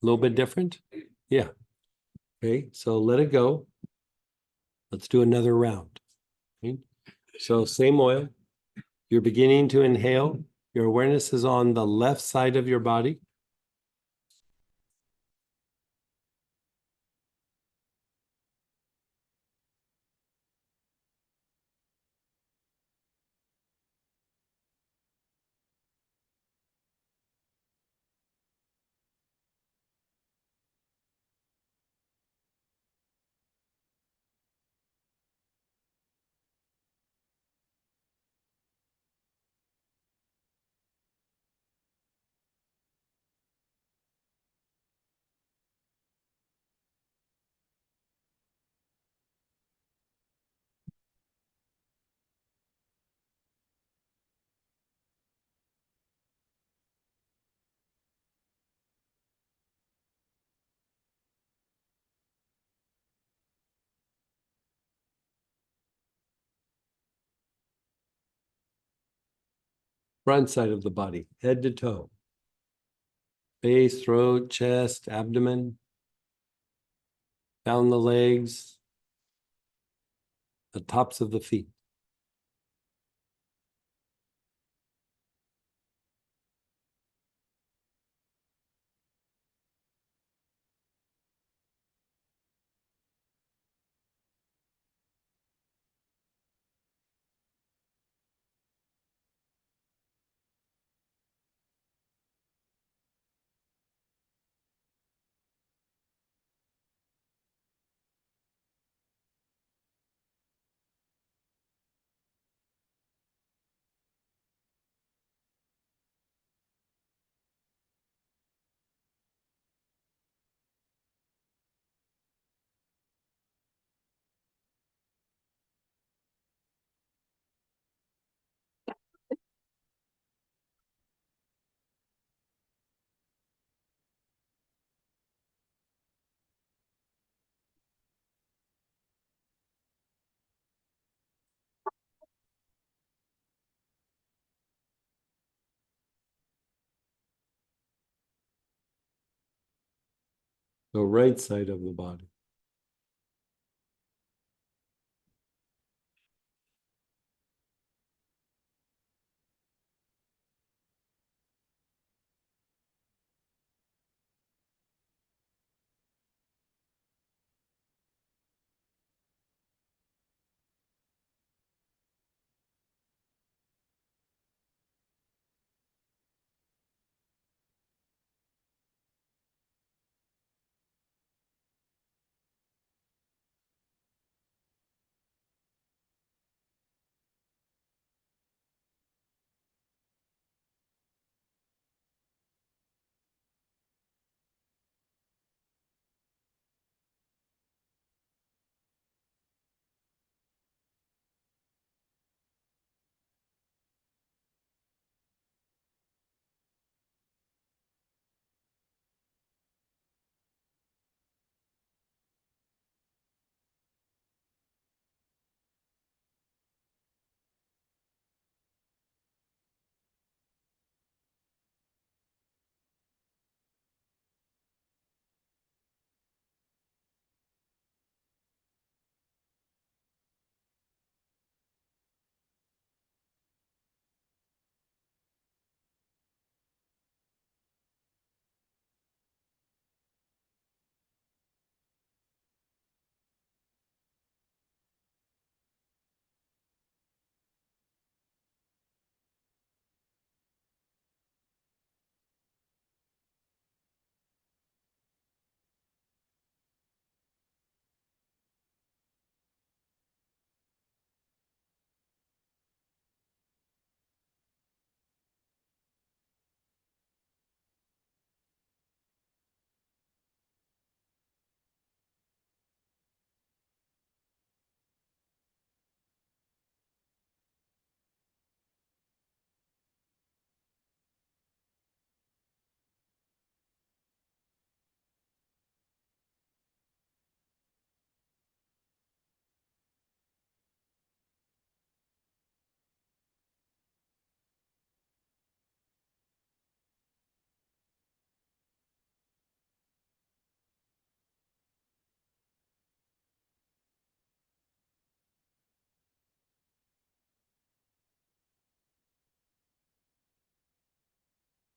little bit different? Yeah. Okay, so let it go. Let's do another round. Okay. So same oil. You're beginning to inhale. Your awareness is on the left side of your body. Front side of the body, head to toe. Face, throat, chest, abdomen. Down the legs. The tops of the feet. The right side of the body.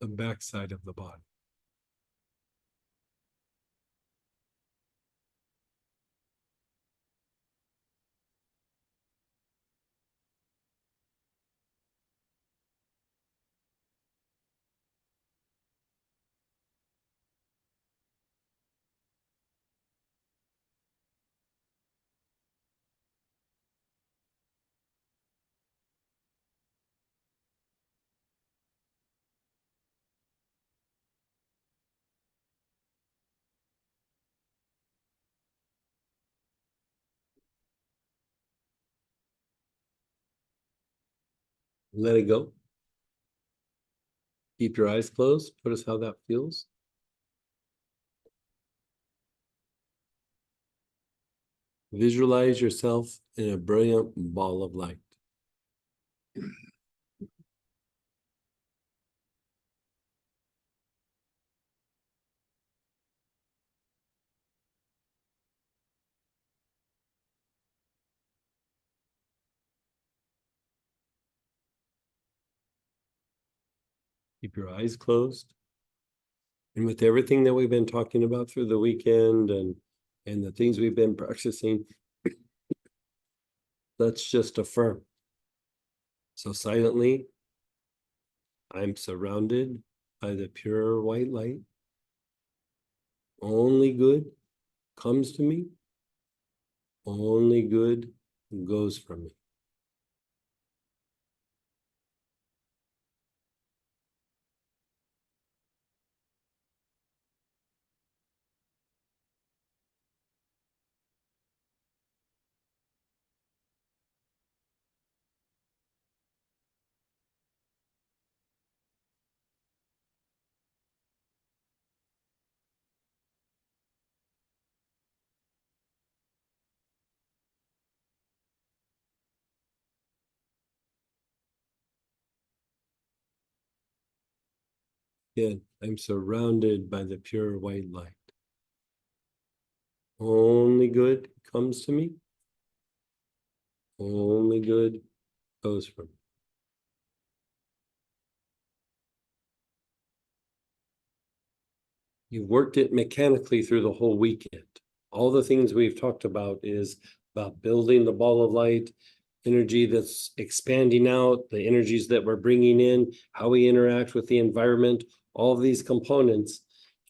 the backside of the body. Let it go. Keep your eyes closed. Notice how that feels. Visualize yourself in a brilliant ball of light. Keep your eyes closed. And with everything that we've been talking about through the weekend and the things we've been practicing, let's just affirm. So silently, I'm surrounded by the pure white light. Only good comes to me. Only good goes from me. Again, I'm surrounded by the pure white light. Only good comes to me. Only good goes from me. You've worked it mechanically through the whole weekend. All the things we've talked about is about building the ball of light, energy that's expanding out, the energies that we're bringing in, how we interact with the environment, all of these components.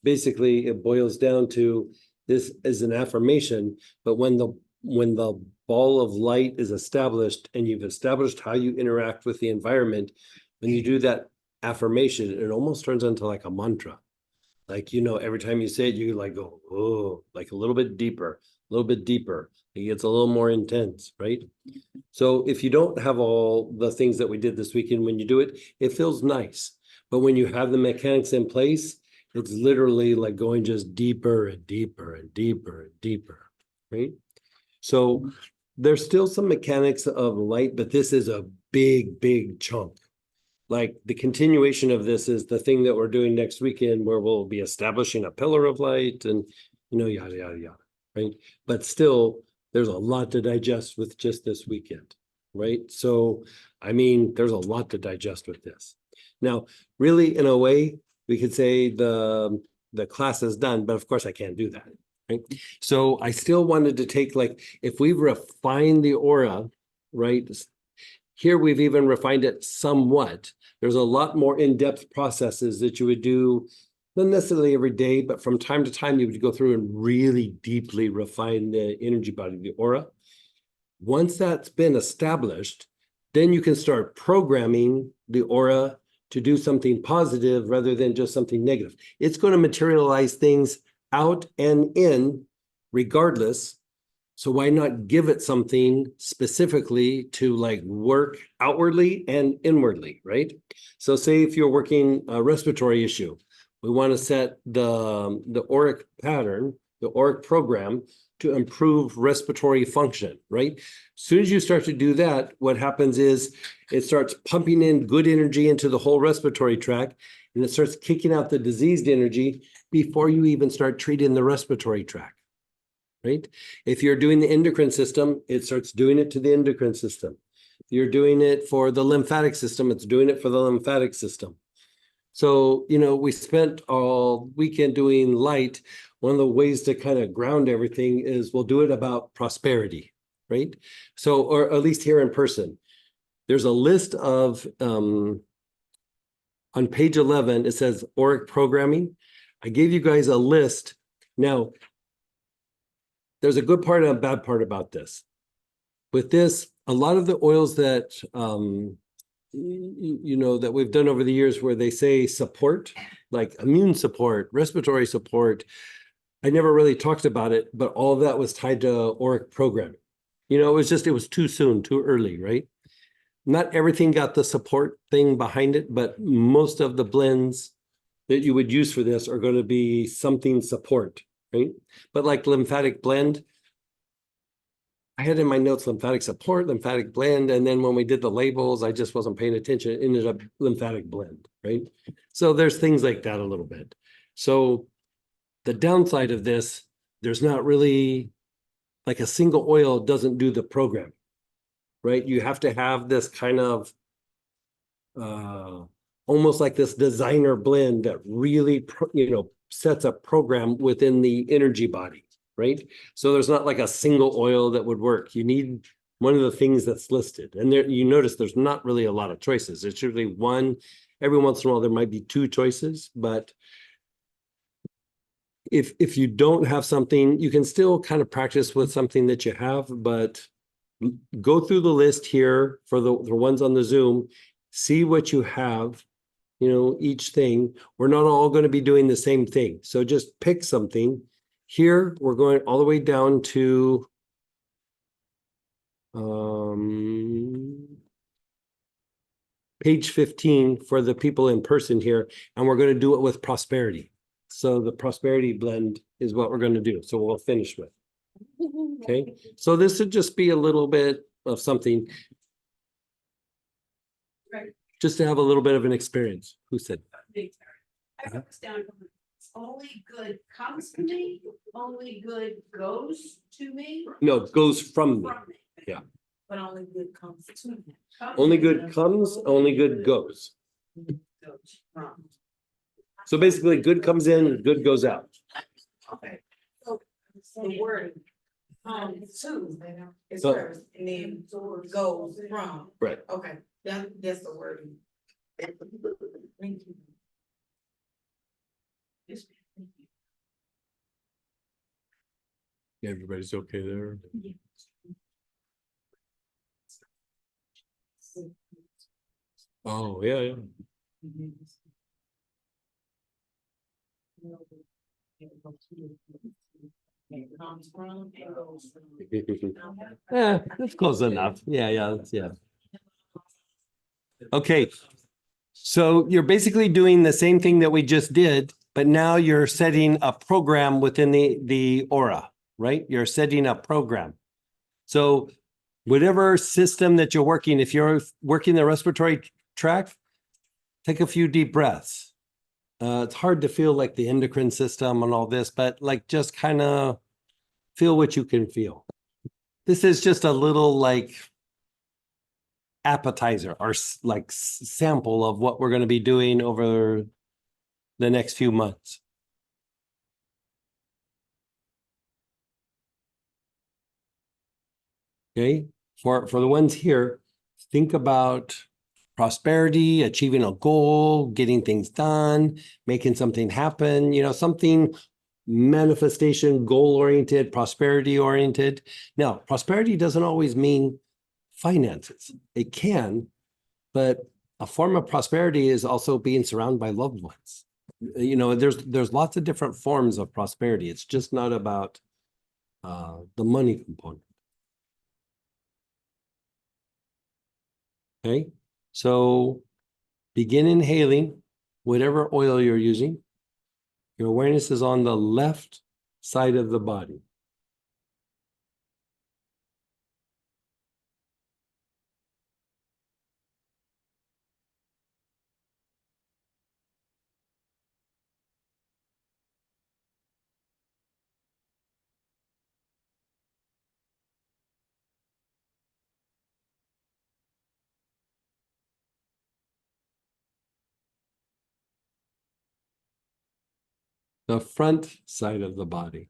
Basically, it boils down to this is an affirmation, but when the ball of light is established and you've established how you interact with the environment, when you do that affirmation, it almost turns into like a mantra. Like, you know, every time you say it, you like go, oh, like a little bit deeper, a little bit deeper. It gets a little more intense, right? So if you don't have all the things that we did this weekend, when you do it, it feels nice. But when you have the mechanics in place, it's literally like going just deeper and deeper and deeper and deeper, right? So there's still some mechanics of light, but this is a big, big chunk. Like the continuation of this is the thing that we're doing next weekend, where we'll be establishing a pillar of light and, you know, yada, yada, yada, right? But still, there's a lot to digest with just this weekend, right? So, I mean, there's a lot to digest with this. Now, really, in a way, we could say the class is done, but of course I can't do that, right? So I still wanted to take, like, if we refine the aura, right? Here we've even refined it somewhat. There's a lot more in-depth processes that you would do, not necessarily every day, but from time to time, you would go through and really deeply refine the energy body, the aura. Once that's been established, then you can start programming the aura to do something positive rather than just something negative. It's going to materialize things out and in regardless. So why not give it something specifically to like work outwardly and inwardly, right? So say if you're working a respiratory issue, we want to set the auric pattern, the auric program to improve respiratory function, right? As soon as you start to do that, what happens is it starts pumping in good energy into the whole respiratory tract, and it starts kicking out the diseased energy before you even start treating the respiratory tract. Right? If you're doing the endocrine system, it starts doing it to the endocrine system. If you're doing it for the lymphatic system, it's doing it for the lymphatic system. So, we spent all weekend doing light. One of the ways to kind of ground everything is we'll do it about prosperity, right? So, or at least here in person. There's a list of, on page 11, it says Auric programming. I gave you guys a list. Now, there's a good part and a bad part about this. With this, a lot of the oils that, that we've done over the years where they say support, like immune support, respiratory support, I never really talked about it, but all of that was tied to Auric programming. It was too soon, too early, right? Not everything got the support thing behind it, but most of the blends that you would use for this are going to be something support, right? But like lymphatic blend, I had in my notes lymphatic support, lymphatic blend, and then when we did the labels, I just wasn't paying attention. It ended up lymphatic blend, right? So there's things like that a little bit. So the downside of this, there's not really, like a single oil doesn't do the program, right? You have to have this kind of almost like this designer blend that really, sets a program within the energy body, right? So there's not like a single oil that would work. You need one of the things that's listed. And there, you notice there's not really a lot of choices. It's usually one, every once in a while, there might be two choices, but if you don't have something, you can still kind of practice with something that you have, but go through the list here for the ones on the Zoom, see what you have, each thing. We're not all going to be doing the same thing. So just pick something. Here, we're going all the way down to page 15 for the people in person here, and we're going to do it with prosperity. So the prosperity blend is what we're going to do. So we'll finish with. Okay, so this would just be a little bit of something. Right. Just to have a little bit of an experience. Who said that? I wrote this down. Only good comes to me, only good goes to me. No, goes from me. From me. Yeah. But only good comes to me. Only good comes, only good goes. Goes from. So basically, good comes in, good goes out. Okay. So the word to is So- first and then goes from. Right. Okay, that's the word. Thank you. Yes, thank you. Everybody's okay there? Oh, yeah. It comes from and goes from. Yeah, that's close enough. Yeah. Okay. So you're basically doing the same thing that we just did, but now you're setting a program within the aura, right? You're setting a program. So whatever system that you're working, if you're working the respiratory tract, take a few deep breaths. It's hard to feel like the endocrine system and all this, but like just kind of feel what you can feel. This is just a little like appetizer or like sample of what we're going to be doing over the next few months. Okay, for the ones here, think about prosperity, achieving a goal, getting things done, making something happen, something manifestation, goal-oriented, prosperity-oriented. Now, prosperity doesn't always mean finances. It can, but a form of prosperity is also being surrounded by loved ones. There's lots of different forms of prosperity. It's just not about the money component. Okay, so begin inhaling whatever oil you're using. Your awareness is on the left side of the body. The front side of the body.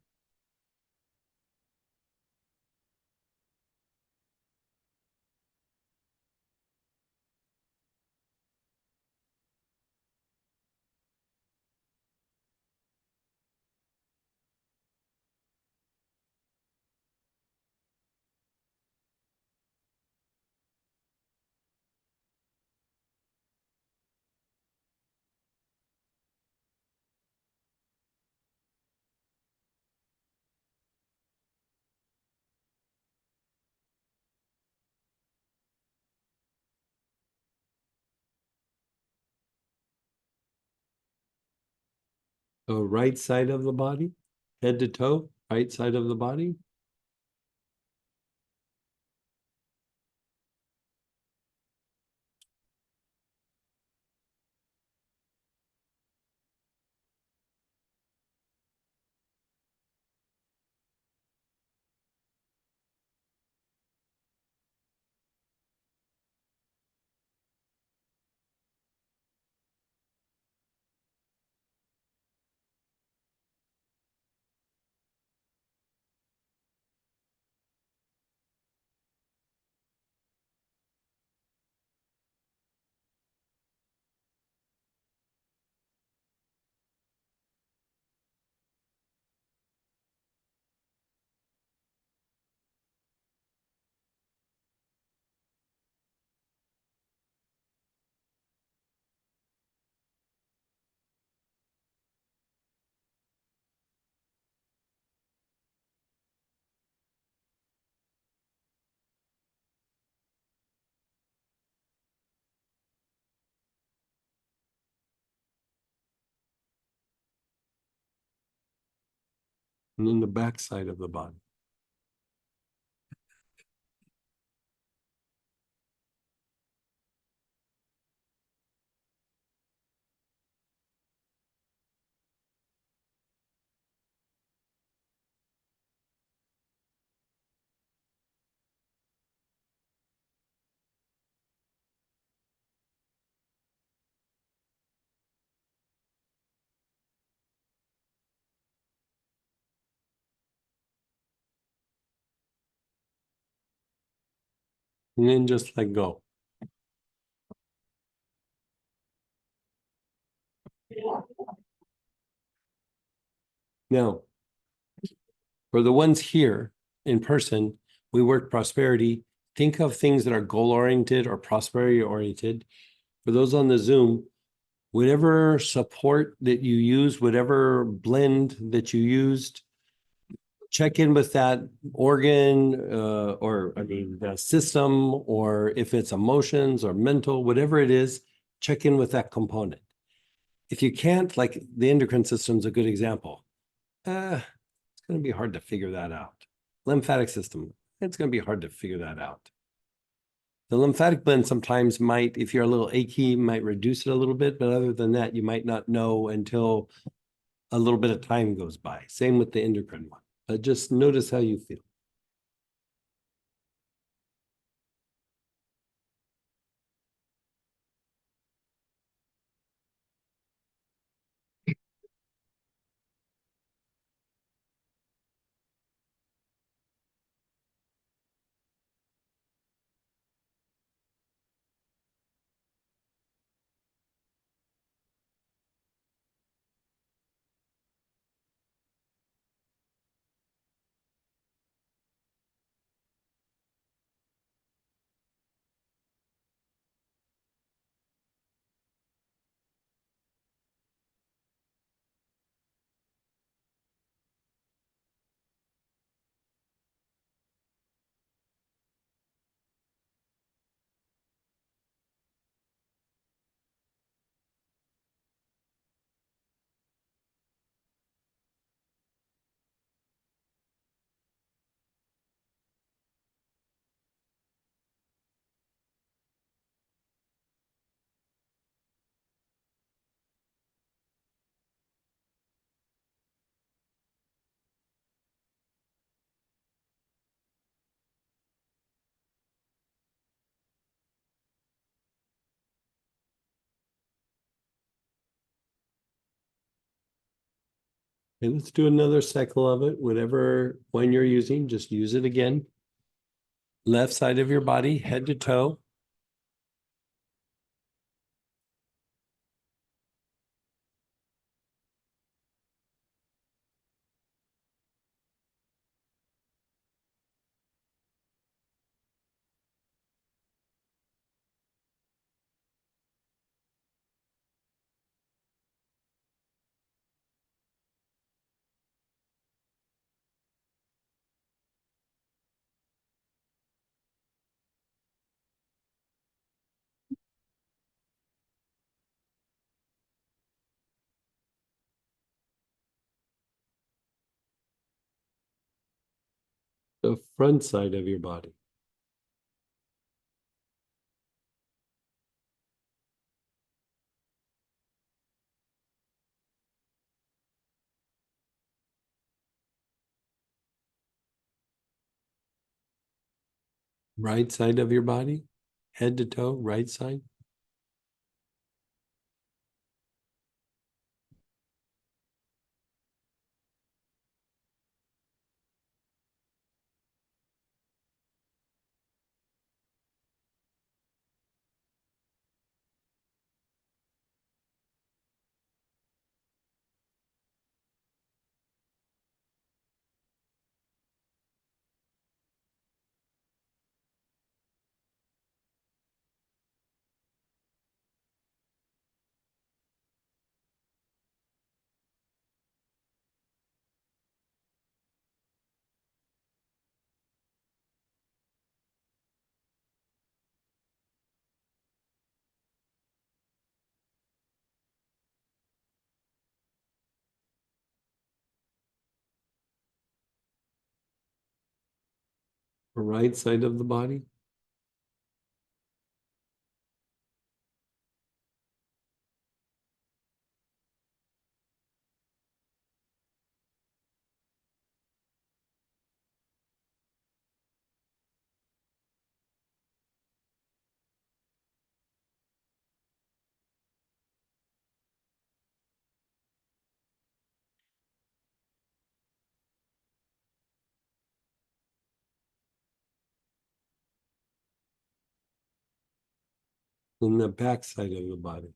The right side of the body, head to toe, right side of the body. And then the back side of the body. And then just let go. Now, for the ones here in person, we work prosperity. Think of things that are goal oriented or prosperity oriented. For those on the Zoom, whatever support that you use, whatever blend that you used, check in with that organ or I mean the system, or if it's emotions or mental, whatever it is, check in with that component. If you can't, like the endocrine system is a good example. It's going to be hard to figure that out. Lymphatic system, it's going to be hard to figure that out. The lymphatic blend sometimes might, if you're a little achy, might reduce it a little bit, but other than that, you might not know until a little bit of time goes by. Same with the endocrine one. But just notice how you feel. And let's do another cycle of it. Whatever one you're using, just use it again. Left side of your body, head to toe. The front side of your body. Right side of your body, head to toe, right side. Right side of the body. And the back side of the body.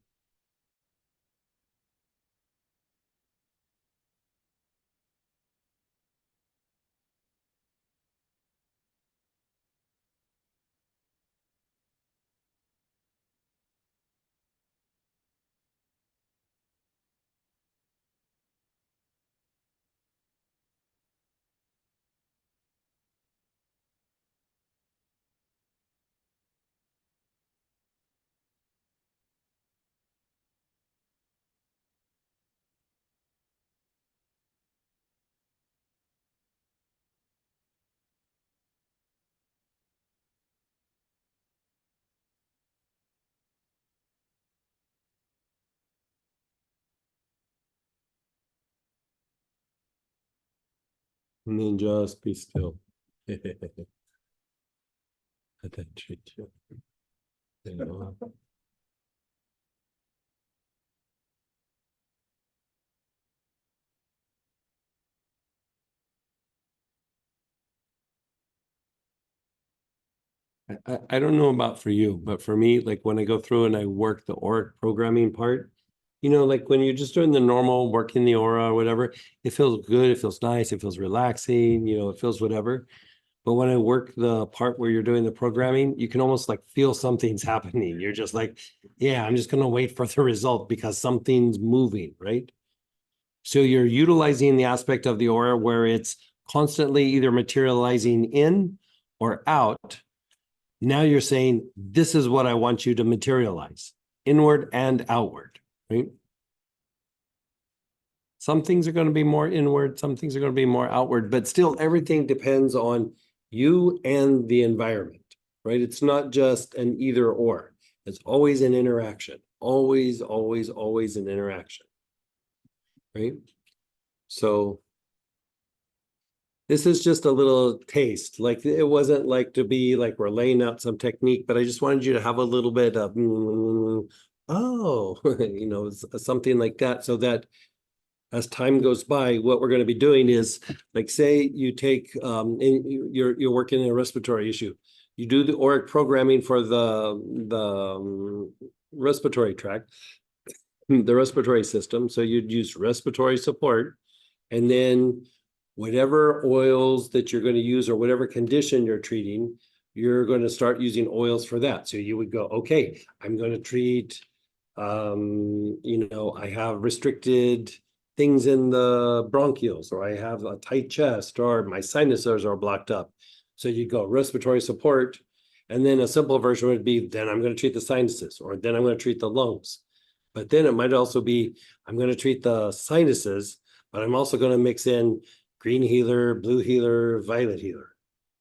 And then just be still. Attention. You know. I don't know about for you, but for me, like when I go through and I work the auric programming part, you know, like when you're just doing the normal working the aura or whatever, it feels good, it feels nice, it feels relaxing, you know, it feels whatever. But when I work the part where you're doing the programming, you can almost like feel something's happening. You're just like, yeah, I'm just gonna wait for the result because something's moving, right? So you're utilizing the aspect of the aura where it's constantly either materializing in or out. Now you're saying, this is what I want you to materialize, inward and outward, right? Some things are going to be more inward, some things are going to be more outward, but still everything depends on you and the environment, right? It's not just an either or. It's always an interaction, always, always, always an interaction, right? So this is just a little taste. Like it wasn't like to be like we're laying out some technique, but I just wanted you to have a little bit of, oh, you know, something like that so that as time goes by, what we're going to be doing is, like, say you take, you're working in a respiratory issue. You do the auric programming for the respiratory tract, the respiratory system. So you'd use respiratory support, and then whatever oils that you're going to use or whatever condition you're treating, you're going to start using oils for that. So you would go, okay, I'm going to treat, I have restricted things in the bronchioles, or I have a tight chest, or my sinuses are blocked up. So you go respiratory support, and then a simple version would be, then I'm going to treat the sinuses, or then I'm going to treat the lungs. But then it might also be, I'm going to treat the sinuses, but I'm also going to mix in green healer, blue healer, violet healer,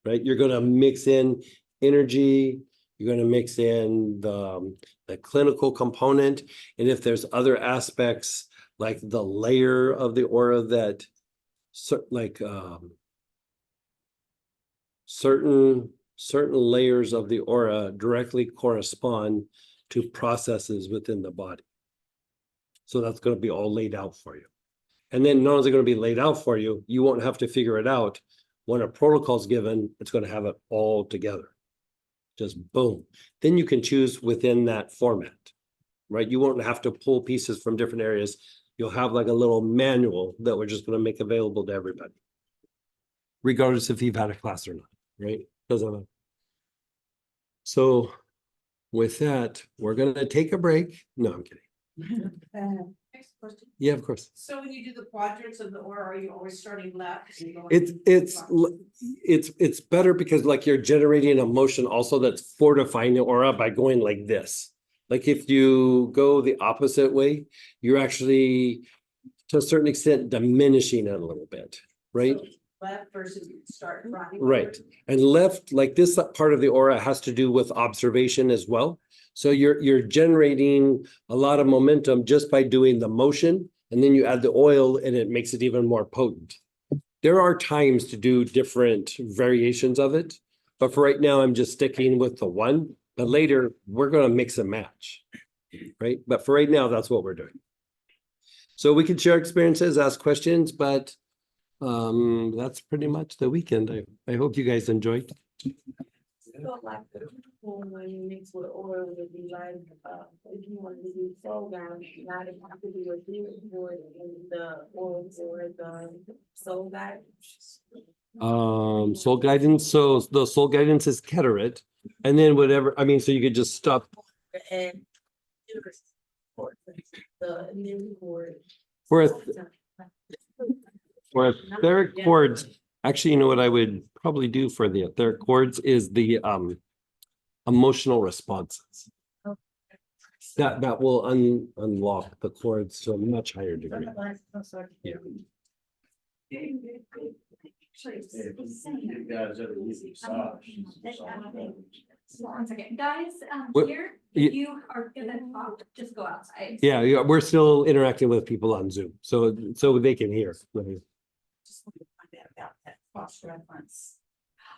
right? You're going to mix in energy, you're going to mix in the clinical component. And if there's other aspects like the layer of the aura that certain layers of the aura directly correspond to processes within the body. So that's going to be all laid out for you. And then not only is it going to be laid out for you, you won't have to figure it out. When a protocol is given, it's going to have it all together. Just boom. Then you can choose within that format, right? You won't have to pull pieces from different areas. You'll have like a little manual that we're just going to make available to everybody, regardless if you've had a class or not, right? Doesn't matter. So with that, we're going to take a break. No, I'm kidding. Next question. Yeah, of course. So when you do the quadrants of the aura, are you always starting left? and going It's better because like you're generating a motion also that's fortifying the aura by going like this. Like if you go the opposite way, you're actually to a certain extent diminishing it a little bit, right? So left versus start right. Right. And left, like this part of the aura has to do with observation as well. So you're generating a lot of momentum just by doing the motion, and then you add the oil and it makes it even more potent. There are times to do different variations of it, but for right now, I'm just sticking with the one, but later we're going to mix and match, right? But for right now, that's what we're doing. So we can share experiences, ask questions, but that's pretty much the weekend. I hope you guys enjoyed. So like the when you mix with oil, would be like, if you want to do soul guide, not if you do a demon board in the oil or the soul guide. Soul guidance. So the soul guidance is Keterit, and then whatever. I mean, so you could just stop And the demon board. for etheric chords. Actually, you know what I would probably do for the etheric chords is the emotional responses. That will unlock the chords to a much higher degree. Yeah. You guys ever use massage? One second, guys, What- here, you- if you are gonna talk, just go outside. Yeah, we're still interacting with people on Zoom, so they can hear. Just wanted to find out about that cross reference.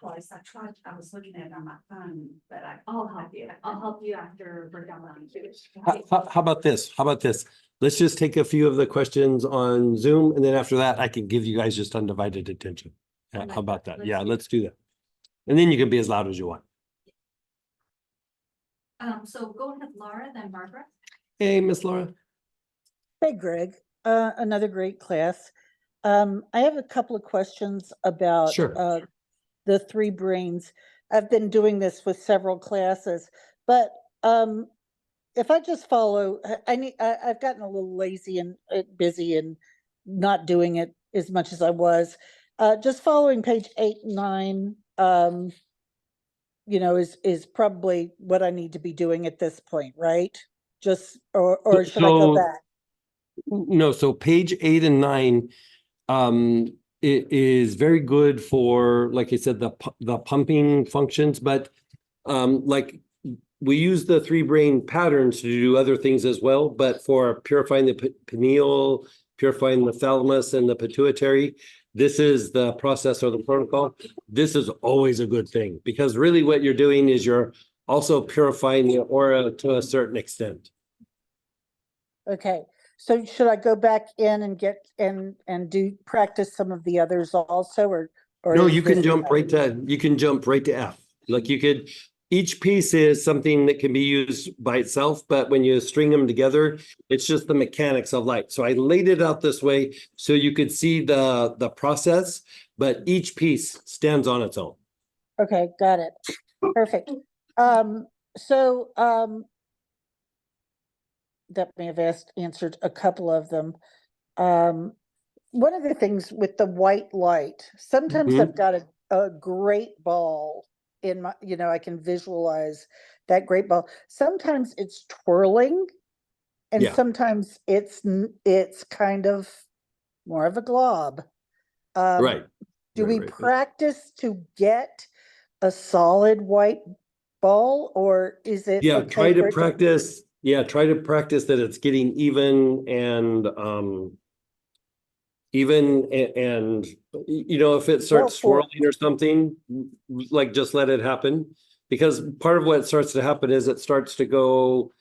Twice I was looking at it on my phone, but I'll help you. I'll help you after we're done on here. How about this? How about this? Let's just take a few of the questions on Zoom, and then after that, I can give you guys just undivided attention. How about that? Yeah, let's do that. And then you can be as loud as you want. So go ahead, Laura, then Barbara. Hey, Miss Laura. Hey, Greg, another great class. I have a couple of questions about Sure. The three brains. I've been doing this with several classes, but if I just follow, I've gotten a little lazy and busy and not doing it as much as I was. Just following page 8 and 9, is probably what I need to be doing at this point, right? Just, or should I go back? No, so page 8 and 9, it is very good for, like I said, the pumping functions, but like we use the 3 brain patterns to do other things as well, but for purifying the pineal, purifying the thalamus and the pituitary, this is the process or the protocol. This is always a good thing, because really what you're doing is you're also purifying the aura to a certain extent. Okay, So should I go back in and get and do practice some of the others also, or No, is you can this jump enough? right to, you can jump right to F. Like you could, each piece is something that can be used by itself, but when you string them together, it's just the mechanics of light. So I laid it out this way so you could see the process, but each piece stands on its own. Okay, got it. Perfect. So that may have answered a couple of them. One of the things with the white light, sometimes Mhm. I've got a great ball in my, I can visualize that great ball. Sometimes it's twirling and Yeah. sometimes it's kind of more of a glob. Right. Do Right, we right. practice to get a solid white ball, or is it Yeah, okay try to for it practice. Yeah, try to practice that it's getting even and if it starts Well, swirling or something, like just let it happen. Because part of what starts to happen is it starts to go,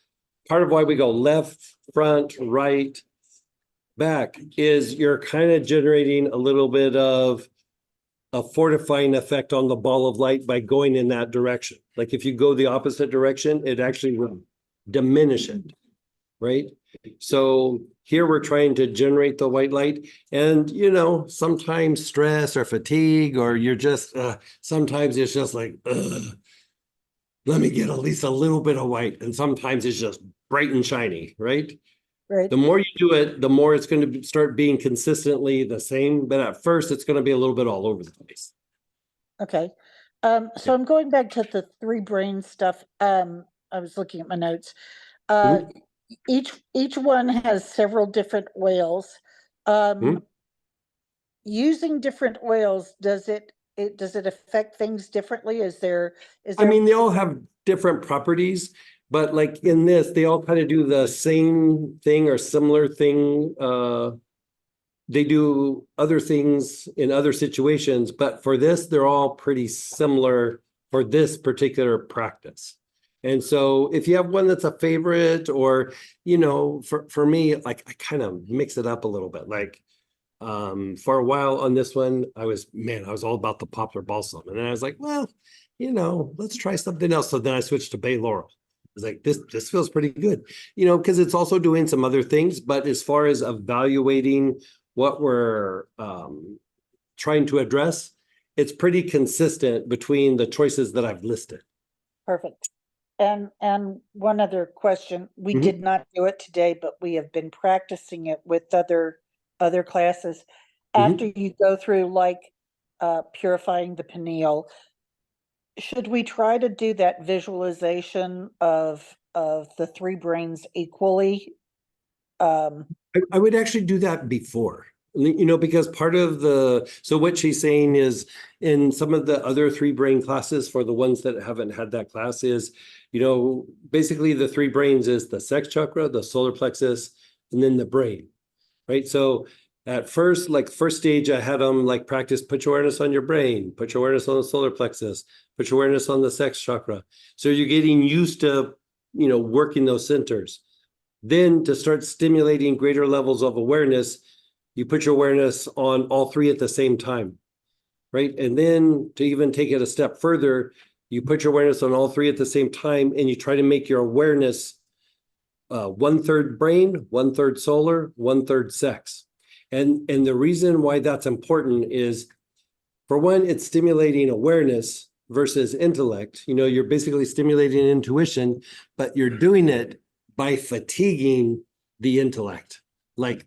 part of why we go left, front, right, back is you're kind of generating a little bit of a fortifying effect on the ball of light by going in that direction. Like if you go the opposite direction, it actually will diminish it, right? So here we're trying to generate the white light, and sometimes stress or fatigue, or you're just sometimes it's just like, let me get at least a little bit of white, and sometimes it's just bright and shiny, right? right? The more you do it, the more it's going to start being consistently the same, but at first it's going to be a little bit all over the place. Okay. So I'm going back to the three brain stuff. I was looking at my notes. Each one has several different oils. Using different oils, does it affect things differently? I mean, they all have different properties, but like in this, they all kind of do the same thing or similar thing. They do other things in other situations, but for this, they're all pretty similar for this particular practice. And so if you have one that's a favorite, or, for me, like I kind of mix it up a little bit. Like for a while on this one, I was all about the poplar balsam. And then I was like, well, let's try something else. So then I switched to bay laurel. I was like, this feels pretty good, because it's also doing some other things. But as far as evaluating what we're trying to address, it's pretty consistent between the choices that I've listed. Perfect. And one other question, we did not do it today, but we have been practicing it with other classes. After you go through like purifying the pineal, should we try to do that visualization of the three brains equally? I would actually do that before, because part of so what she's saying is in some of the other three brain classes, for the ones that haven't had that class, is, basically the three brains is the sex chakra, the solar plexus, and then the brain, right? So at first, like first stage, I had them like practice, put your awareness on your brain, put your awareness on the solar plexus, put your awareness on the sex chakra. So you're getting used to, working those centers. Then to start stimulating greater levels of awareness, you put your awareness on all three at the same time, right? And then to even take it a step further, you put your awareness on all three at the same time, and you try to make your awareness 1/3 brain, 1/3 solar, 1/3 sex. And the reason why that's important is, for one, it's stimulating awareness versus intellect. You're basically stimulating intuition, but you're doing it by fatiguing the intellect. Like,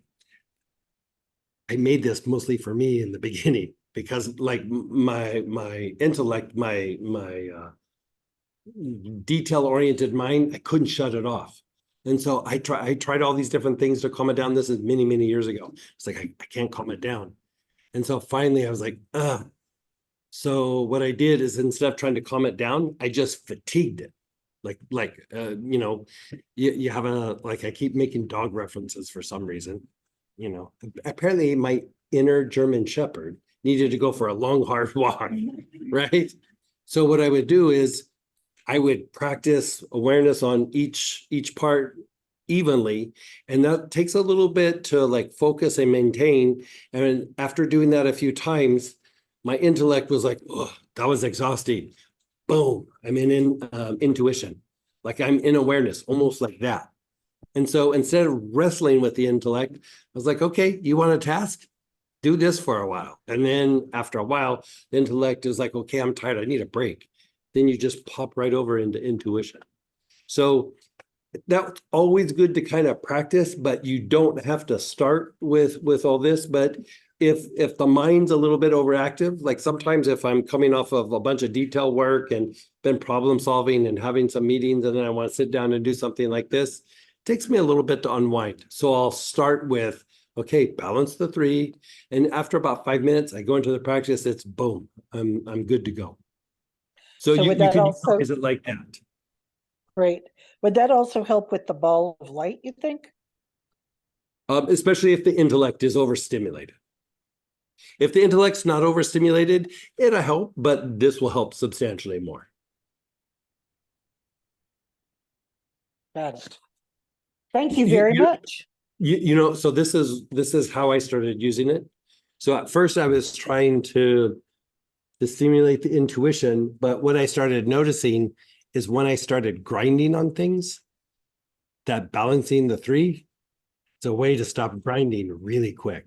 I made this mostly for me in the beginning, because like my intellect, my detail-oriented mind, I couldn't shut it off. And so I tried all these different things to calm it down. This is many, many years ago. It's like, I can't calm it down. And so finally I was like, so what I did is, instead of trying to calm it down, I just fatigued it. You have I keep making dog references for some reason. Apparently my inner German Shepherd needed to go for a long, hard walk, right? So what I would do is I would practice awareness on each part, evenly. And that takes a little bit to like focus and maintain. And after doing that a few times, my intellect was like, oh, that was exhausting. Boom, I'm in intuition. Like I'm in awareness, almost like that. And so instead of wrestling with the intellect, I was like, okay, you want a task? Do this for a while. And then after a while, the intellect is like, okay, I'm tired. I need a break. Then you just pop right over into intuition. So that's always good to kind of practice, but you don't have to start with all this. But if the mind's a little bit overactive, like sometimes if I'm coming off of a bunch of detail work and been problem solving and having some meetings, and then I want to sit down and do something like this, it takes me a little bit to unwind. So I'll start with, okay, balance the 3. And after about 5 minutes, I go into the practice, it's boom, I'm good to go. So you would that can also- utilize it like that. Great. Would that also help with the ball of light, you think? Especially if the intellect is overstimulated. If the intellect's not overstimulated, it'll help, but this will help substantially more. Got it. Thank you very much. You know, so this is how I started using it. So at first I was trying to stimulate the intuition, but what I started noticing is when I started grinding on things, that balancing the 3, it's a way to stop grinding really quick.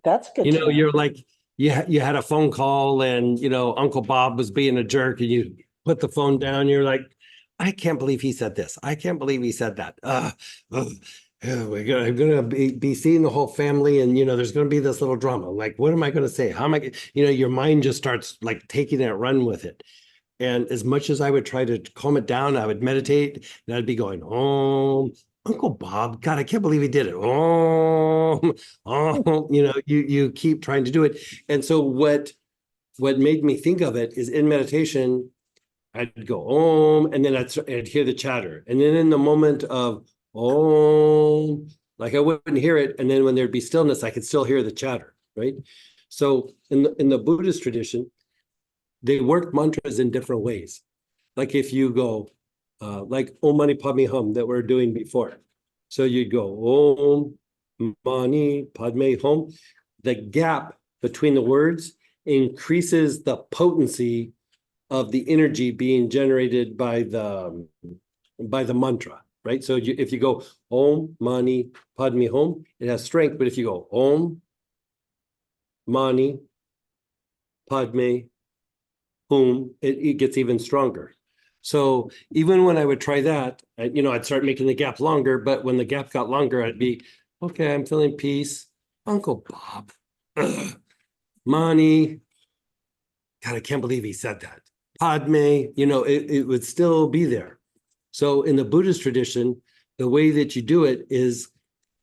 That's good. You to know, you're like, you had a phone call and, you know, Uncle Bob was being a jerk and you put the phone down. You're like, I can't believe he said this. I can't believe he said that. I'm gonna be seeing the whole family, and you know, there's gonna be this little drama. Like, what am I gonna say? How am I? You know, your mind just starts like taking it, run with it. And as much as I would try to calm it down, I would meditate, and I'd be going, "Oh, Uncle Bob, God, I can't believe he did it." Oh, you know, you keep trying to do it, and so what made me think of it is in meditation, I'd go Om, and then I'd hear the chatter, and then in the moment of Om, like I wouldn't hear it, and then when there'd be stillness, I could still hear the chatter, right? So in the Buddhist tradition, they work mantras in different ways. Like if you go, like Om Mani Padme Hum that we're doing before. So you'd go Om Mani Padme Hum. The gap between the words increases the potency of the energy being generated by the mantra, right? So if you go Om Mani Padme Hum, it has strength, but if you go Om Mani Padme Hum, it gets even stronger. So even when I would try that, you know, I'd start making the gap longer, but when the gap got longer, I'd be, okay, I'm feeling peace. Uncle Bob, Mani, God, I can't believe he said that. Padme, you know, it would still be there. So in the Buddhist tradition, the way that you do it is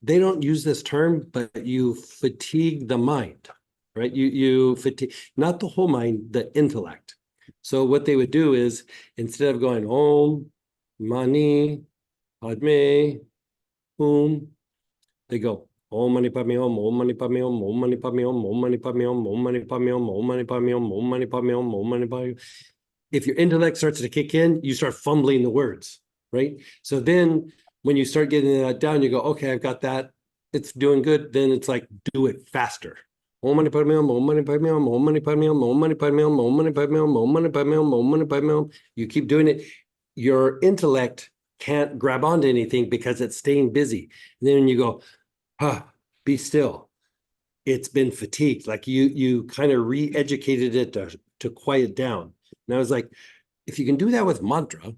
they don't use this term, but you fatigue the mind, right? You fatigue, not the whole mind, the intellect. So what they would do is instead of going Om, Mani, Padme, Hum, they go Om Mani Padme Hum, Om Mani Padme Hum, Om Mani Padme Hum, Om Mani Padme Hum, Om Mani Padme Hum, Om Mani Padme Hum, Om Mani Padme Hum, Om Mani Padme Hum. If your intellect starts to kick in, you start fumbling the words, right? So then when you start getting that down, you go, okay, I've got that. It's doing good. Then it's like, do it faster. Om Mani Padme Hum, Om Mani Padme Hum, Om Mani Padme Hum, Om Mani Padme Hum, Om Mani Padme Hum, Om Mani Padme Hum, Om Mani Padme Hum. You keep doing it. Your intellect can't grab onto anything because it's staying busy. And then you go, be still. It's been fatigued. Like you kind of re-educated it to quiet down. And I was like, if you can do that with mantra,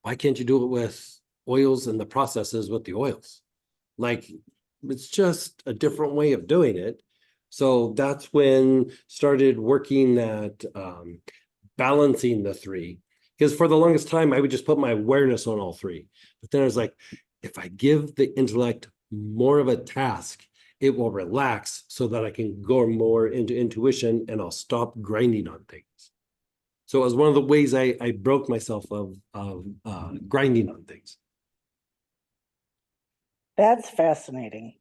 why can't you do it with oils and the processes with the oils? Like, it's just a different way of doing it. So that's when started working that balancing the 3. Because for the longest time, I would just put my awareness on all 3. But then I was like, if I give the intellect more of a task, it will relax so that I can go more into intuition and I'll stop grinding on things. So it was one of the ways I broke myself of grinding on things. That's fascinating.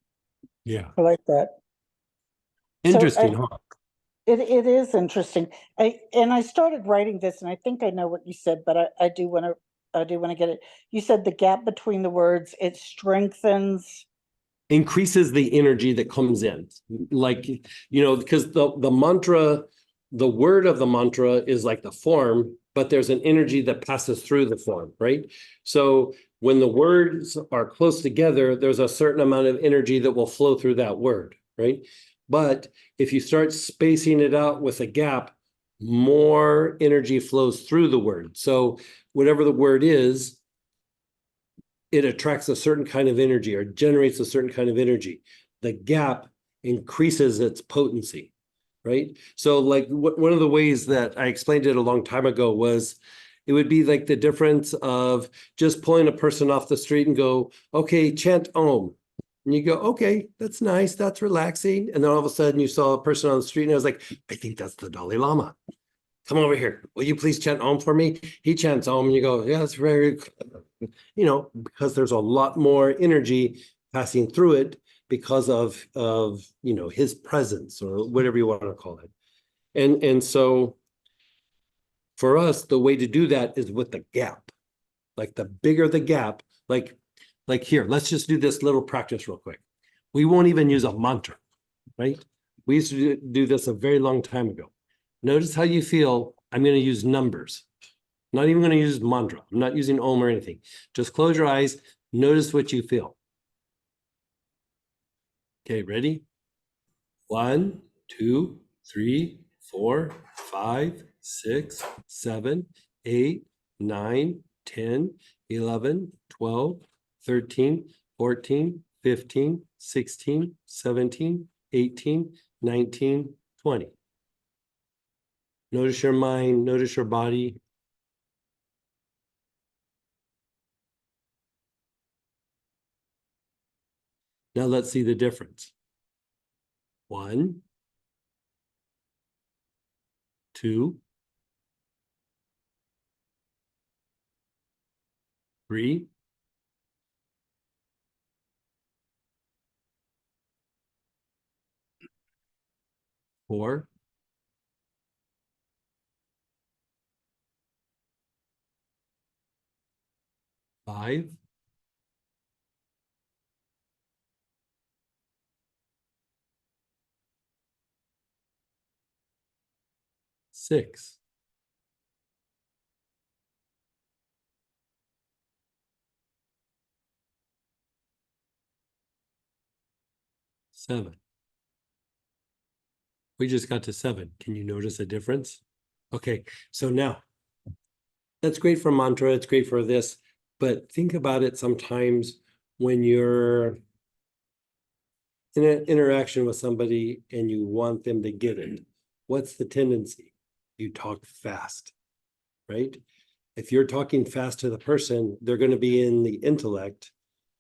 Yeah. I like that. Interesting, So, huh? It is interesting. I started writing this, and I think I know what you said, but I do want to I do want to get it. You said the gap between the words, it strengthens. Increases the energy that comes in. Like, because the mantra, the word of the mantra is like the form, but there's an energy that passes through the form, right? So when the words are close together, there's a certain amount of energy that will flow through that word, right? But if you start spacing it out with a gap, more energy flows through the word. So whatever the word is, it attracts a certain kind of energy or generates a certain kind of energy. The gap increases its potency, right? So like one of the ways that I explained it a long time ago was it would be like the difference of just pulling a person off the street and go, okay, chant Om. And you go, okay, that's nice, that's relaxing. And then all of a sudden you saw a person on the street and I was like, I think that's the Dalai Lama. Come over here. Will you please chant Om for me? He chants Om and you go, yeah, that's very, because there's a lot more energy passing through it because of his presence or whatever you want to call it. And so for us, the way to do that is with the gap. Like the bigger the gap, like here, let's just do this little practice real quick. We won't even use a mantra, right? We used to do this a very long time ago. Notice how you feel. I'm going to use numbers. Not even going to use mantra. I'm not using Om or anything. Just close your eyes. Notice what you feel. Okay, ready? 1, 2, 3, 4, 5, 6, 7, 8, 9, 10, 11, 12, 13, 14, 15, 16, 17, 18, 19, 20. Notice your mind, notice your body. Now let's see the difference. 1, 2, 3, 4, 5, 6. 7. We just got to 7. Can you notice a difference? Okay, so now that's great for mantra, it's great for this, but think about it sometimes when you're in an interaction with somebody and you want them to get it. What's the tendency? You talk fast, right? If you're talking fast to the person, they're going to be in the intellect.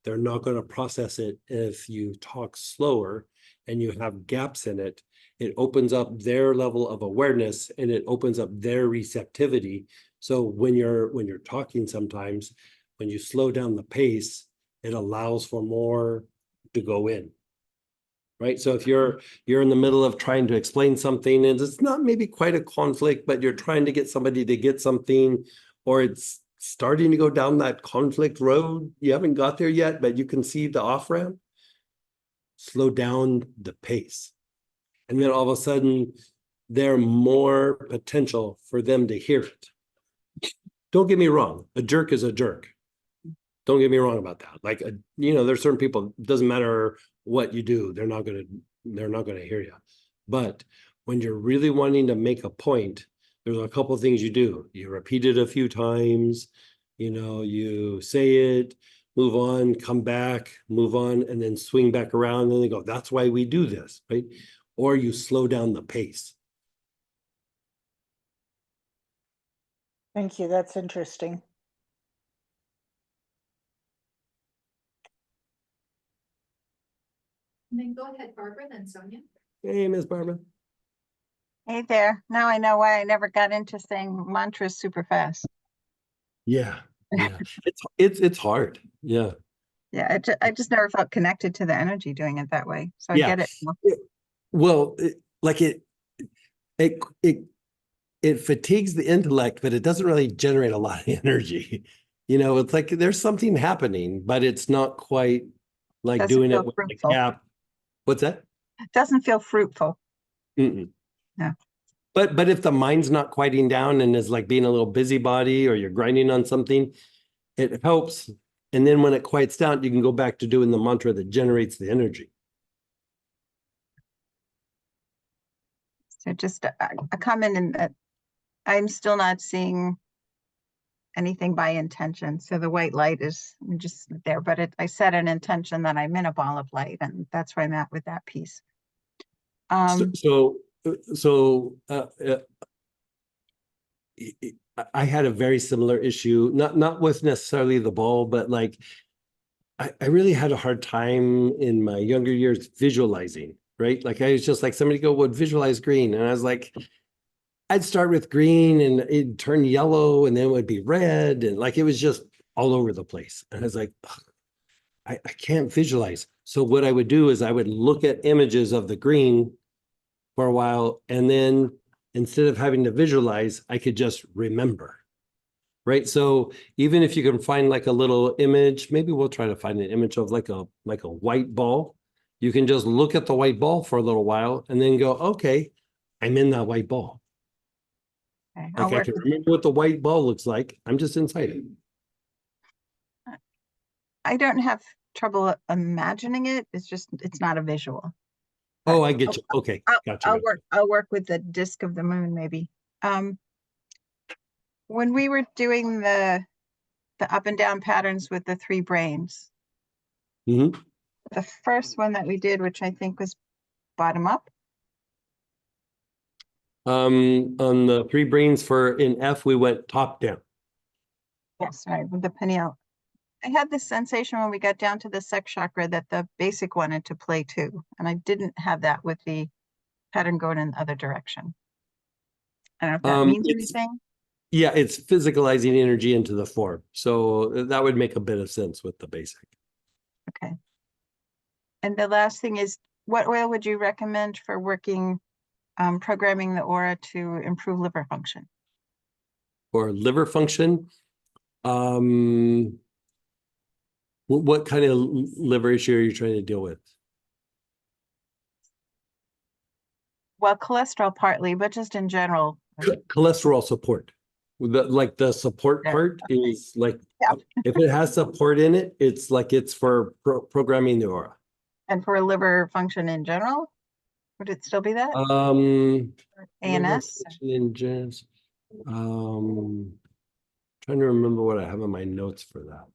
They're not going to process it. If you talk slower and you have gaps in it, it opens up their level of awareness and it opens up their receptivity. So when you're talking sometimes, when you slow down the pace, it allows for more to go in. Right. So if you're in the middle of trying to explain something and it's not maybe quite a conflict, but you're trying to get somebody to get something, or it's starting to go down that conflict road, you haven't got there yet, but you can see the off ramp, slow down the pace. And then all of a sudden, there's more potential for them to hear it. Don't get me wrong, a jerk is a jerk. Don't get me wrong about that. Like, there's certain people, it doesn't matter what you do, they're not gonna hear you. But when you're really wanting to make a point, there's a couple of things you do. You repeat it a few times, you say it, move on, come back, move on, and then swing back around, and they go, that's why we do this, right? Or you slow down the pace. Thank you. That's interesting. And then go ahead, Barbara, then Sonia. Hey, Miss Barbara. Hey there. Now I know why I never got into saying mantras super fast. Yeah. It's hard. Yeah. Yeah, I just never felt connected to the energy doing it that way. So I get it now. Well, it fatigues the intellect, but it doesn't really generate a lot of energy. You know, it's like there's something happening, but it's not quite like Doesn't doing feel it with the fruitful. cap. What's that? Doesn't feel fruitful. Mm-mm. No. But if the mind's not quieting down and is like being a little busybody or you're grinding on something, it helps. And then when it quiets down, you can go back to doing the mantra that generates the energy. So just a comment in that I'm still not seeing anything by intention. So the white light is just there, but I set an intention that I'm in a ball of light, and that's where I'm at with that piece. So I had a very similar issue, not with necessarily the ball, but like I really had a hard time in my younger years visualizing, right? Like I was just like, somebody would visualize green. And I was like, I'd start with green and it'd turn yellow and then it would be red. And like, it was just all over the place. And I was like, I can't visualize. So what I would do is I would look at images of the green for a while. And then instead of having to visualize, I could just remember. Right. So even if you can find like a little image, maybe we'll try to find an image of like a white ball. You can just look at the white ball for a little while and then go, okay, I'm in that white ball. Okay, Like I can remember what the white ball looks like. I'm just inside it. I don't have trouble imagining it. It's just, it's not a visual. Oh, I get you. Okay. Gotcha. I'll work with the disk of the moon, maybe. When we were doing the up and down patterns with the 3 brains, Mm-hmm. the first one that we did, which I think was bottom up. On the 3 brains in F, we went top down. Yes, right, with the pineal. I had this sensation when we got down to the sex chakra that the basic wanted to play too. And I didn't have that with the pattern going in the other direction. I don't know if that means anything. Yeah, it's physicalizing energy into the form. So that would make a bit of sense with the basic. Okay. And the last thing is, what oil would you recommend for working, programming the aura to improve liver function? Or liver function. What kind of liver issue are you trying to deal with? Well, cholesterol partly, but just in general. Cholesterol support. Like the support part is like, if it has support in it, it's like it's for programming the aura. And for liver function in general, would it still be that? ANS? Trying to remember what I have in my notes for that.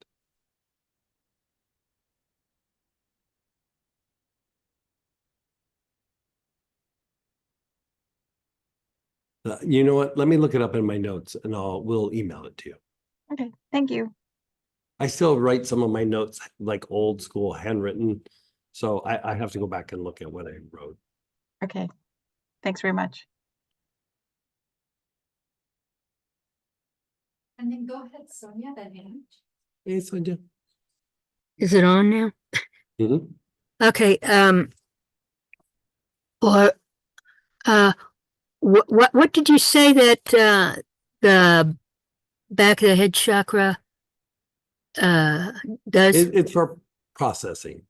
You know what? Let me look it up in my notes and we'll email it to you. Okay, thank you. I still write some of my notes like old school handwritten. So I have to go back and look at what I wrote. Okay, thanks very much. And then go ahead, Sonia, that image. Hey, Sonia. Is it on now? Mm-hmm. Okay, what did you say that the back of the head chakra does? It's for processing.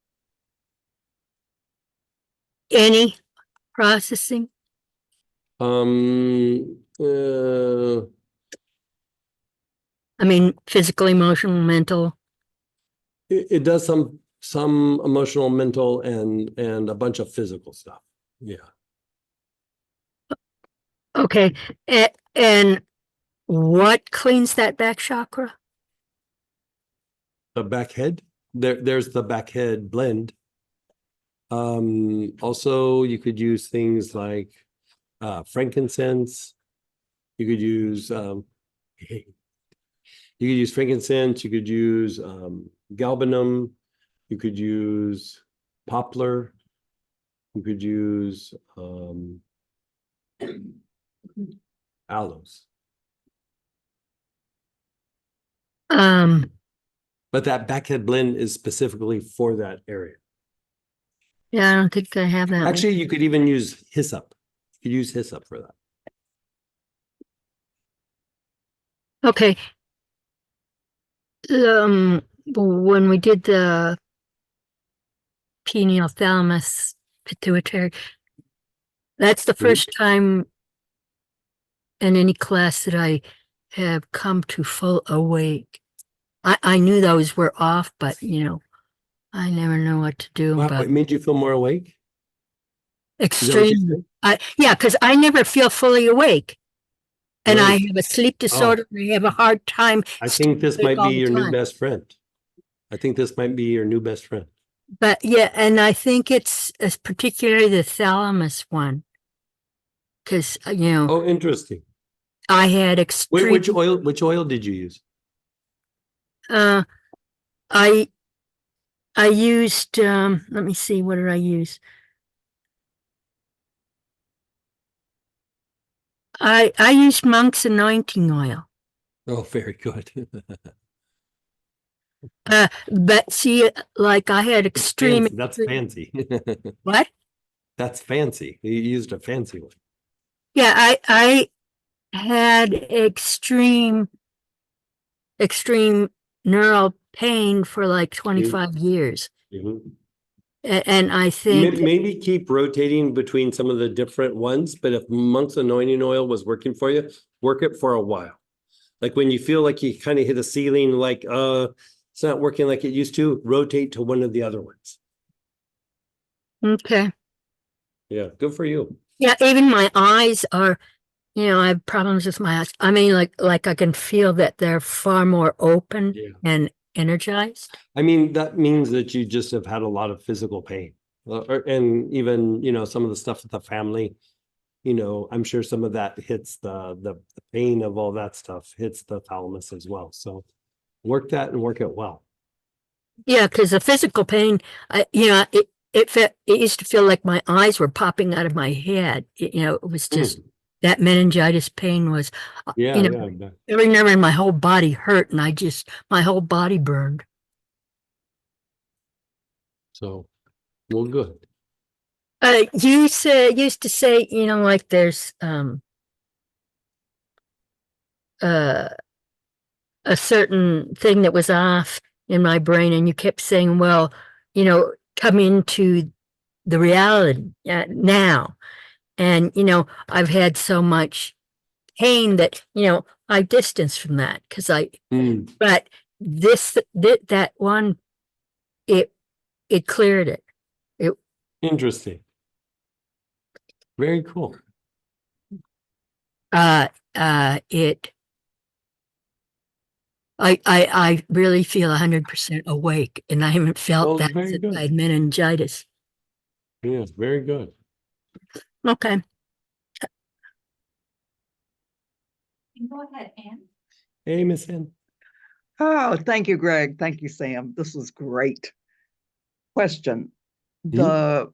Any processing? I mean, physical, emotional, mental. It does some emotional, mental, and a bunch of physical stuff. Yeah. Okay, and what cleans that back chakra? The back head. There's the back head blend. Also, you could use things like frankincense. You could use frankincense. You could use galbanum. You could use poplar. You could use aloes. But that backhead blend is specifically for that area. Yeah, I don't think I have that. Actually, you could even use hyssop. You could use hyssop for that. Okay. When we did the pineal thalamus pituitary, that's the first time in any class that I have come to full awake. I knew those were off, but I never know what to do. Wow, But it made you feel more awake? Is that what you extreme, said? yeah, because I never feel fully awake. And I Right. have a sleep disorder. I have a hard time. I think this staying awake might be all the your new time. best friend. I think this might be your new best friend. But yeah, and I think it's particularly the thalamus one. Because, Oh, interesting. I had extreme. Which oil did you use? I used, let me see, what did I use? I used Monk's anointing oil. Oh, very good. But see, like I had extreme. That's fancy. What? That's fancy. You used a fancy one. Yeah, I had extreme neural pain for like 25 years. Mhm. And I think Maybe keep rotating between some of the different ones, but if Monk's anointing oil was working for you, work it for a while. Like when you feel like you kind of hit a ceiling, like it's not working like it used to, rotate to one of the other ones. okay. Yeah, good for you. Yeah, even my eyes are, I have problems with my eyes. I mean, like I can feel that they're far more open and energized. I mean, that means that you just have had a lot of physical pain. And even, some of the stuff with the family, I'm sure some of that hits the pain of all that stuff hits the thalamus as well. So work that and work it well. Yeah, because the physical pain, it used to feel like my eyes were popping out of my head. It was just that meningitis pain was, Yeah. every nerve in my whole body hurt, and my whole body burned. So, well, good. You used to say, like there's a certain thing that was off in my brain, and you kept saying, well, come into the reality now. And, I've had so much pain that, I distance from that because but that one, it cleared it. Interesting. Very cool. I really feel 100% awake, and I haven't felt that very since good. I had meningitis. Yes, very good. Okay. Go ahead, Anne. Hey, Miss Ann. Oh, thank you, Greg. Thank you, Sam. This was great. Question. The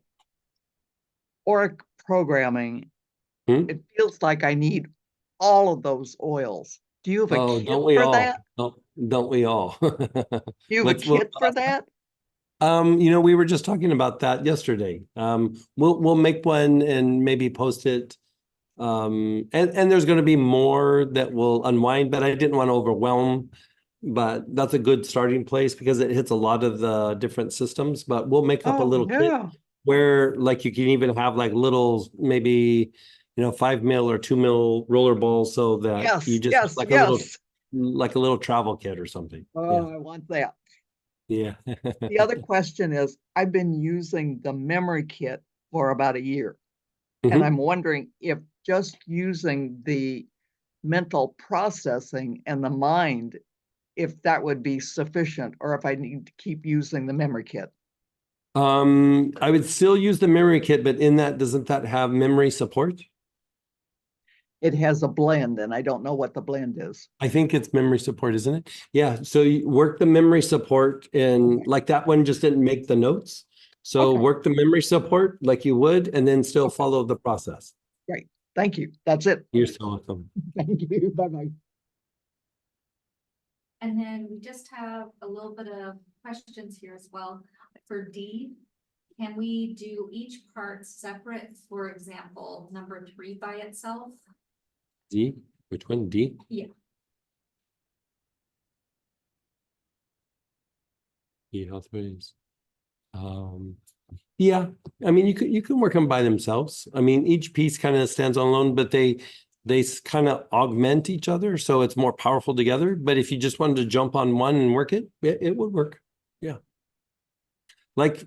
ORIC programming, it feels like I need all of those oils. Do you have a kit for that? Don't we all? Do you have a kit for that? We were just talking about that yesterday. We'll make one and maybe post it. And there's going to be more that will unwind, but I didn't want to overwhelm. But that's a good starting place because it hits a lot of the different systems. But we'll make up a little kit where, like, you can even have like little, maybe 5 mil or 2 mil roller balls, so that you just like a little travel kit or something. Oh, I want that. Yeah. The other question is, I've been using the memory kit for about a year. And I'm wondering if just using the mental processing and the mind, if that would be sufficient, or if I need to keep using the memory kit. I would still use the memory kit, but in that, doesn't that have memory support? It has a blend, and I don't know what the blend is. I think it's memory support, isn't it? Yeah. So you work the memory support, and like that one just didn't make the notes. So work the memory support like you would, and then still follow the process. Great. Thank you. That's it. You're so welcome. Thank you. Bye-bye. And then we just have a little bit of questions here as well. For D, can we do each part separate? For example, number 3 by itself? D? Which one? D? Yeah. health rays. Yeah, I mean, you can work them by themselves. I mean, each piece kind of stands on alone, but they kind of augment each other, so it's more powerful together. But if you just wanted to jump on one and work it, it would work. Yeah. Like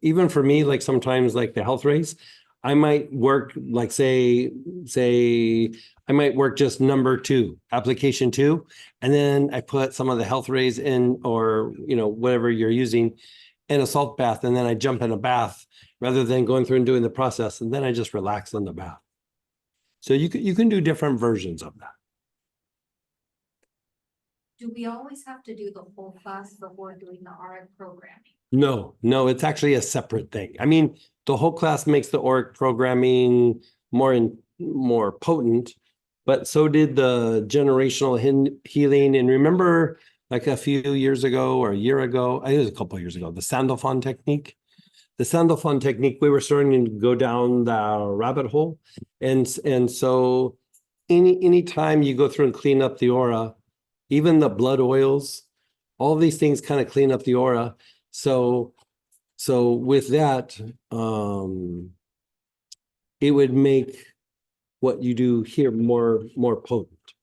even for me, like sometimes like the health rays, I might work like say I might work just number 2, application 2, and then I put some of the health rays in, or whatever you're using, in a salt bath, and then I jump in a bath rather than going through and doing the process, and then I just relax in the bath. So you can do different versions of that. Do we always have to do the whole class before doing the RF programming? No, it's actually a separate thing. I mean, the whole class makes the ORIC programming more potent, but so did the generational healing. And remember, like a few years ago or a year ago, I think it was a couple of years ago, the Sandalphon technique. The Sandalphon technique, we were starting to go down the rabbit hole. And so any time you go through and clean up the aura, even the blood oils, all these things kind of clean up the aura. So with that, it would make what you do here more potent,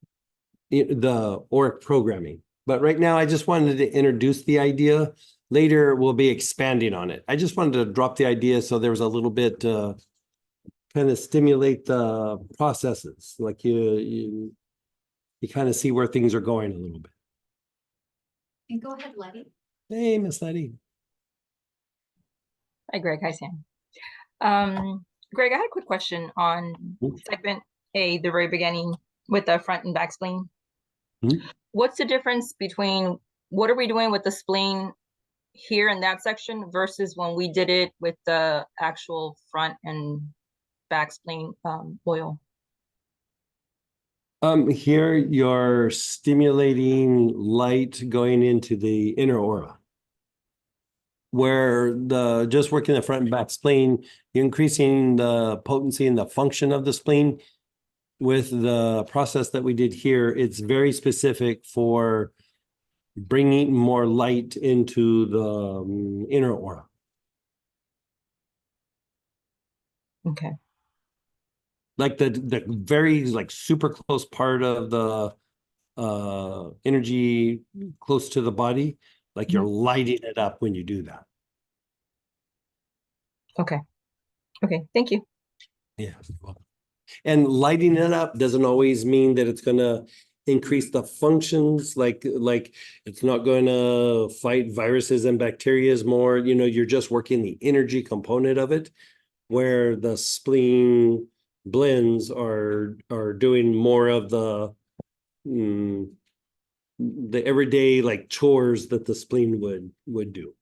the ORIC programming. But right now, I just wanted to introduce the idea. Later, we'll be expanding on it. I just wanted to drop the idea so there was a little bit kind of stimulate the processes, like you kind of see where things are going a little bit. And go ahead, Letty. Hey, Miss Letty. Hi, Greg. Hi, Sam. Greg, I had a quick question on segment A, the very beginning with the front and back spleen. What's the difference between what are we doing with the spleen here in that section versus when we did it with the actual front and back spleen oil? Here you're stimulating light going into the inner aura, where just working the front and back spleen, you're increasing the potency and the function of the spleen. With the process that we did here, it's very specific for bringing more light into the inner aura. Okay. Like the very like super close part of the energy close to the body, like you're lighting it up when you do that. Okay. Thank you. Yeah. And lighting it up doesn't always mean that it's going to increase the functions, like it's not going to fight viruses and bacteria more. You're just working the energy component of it, where the spleen blends are doing more of the everyday like chores that the spleen would do.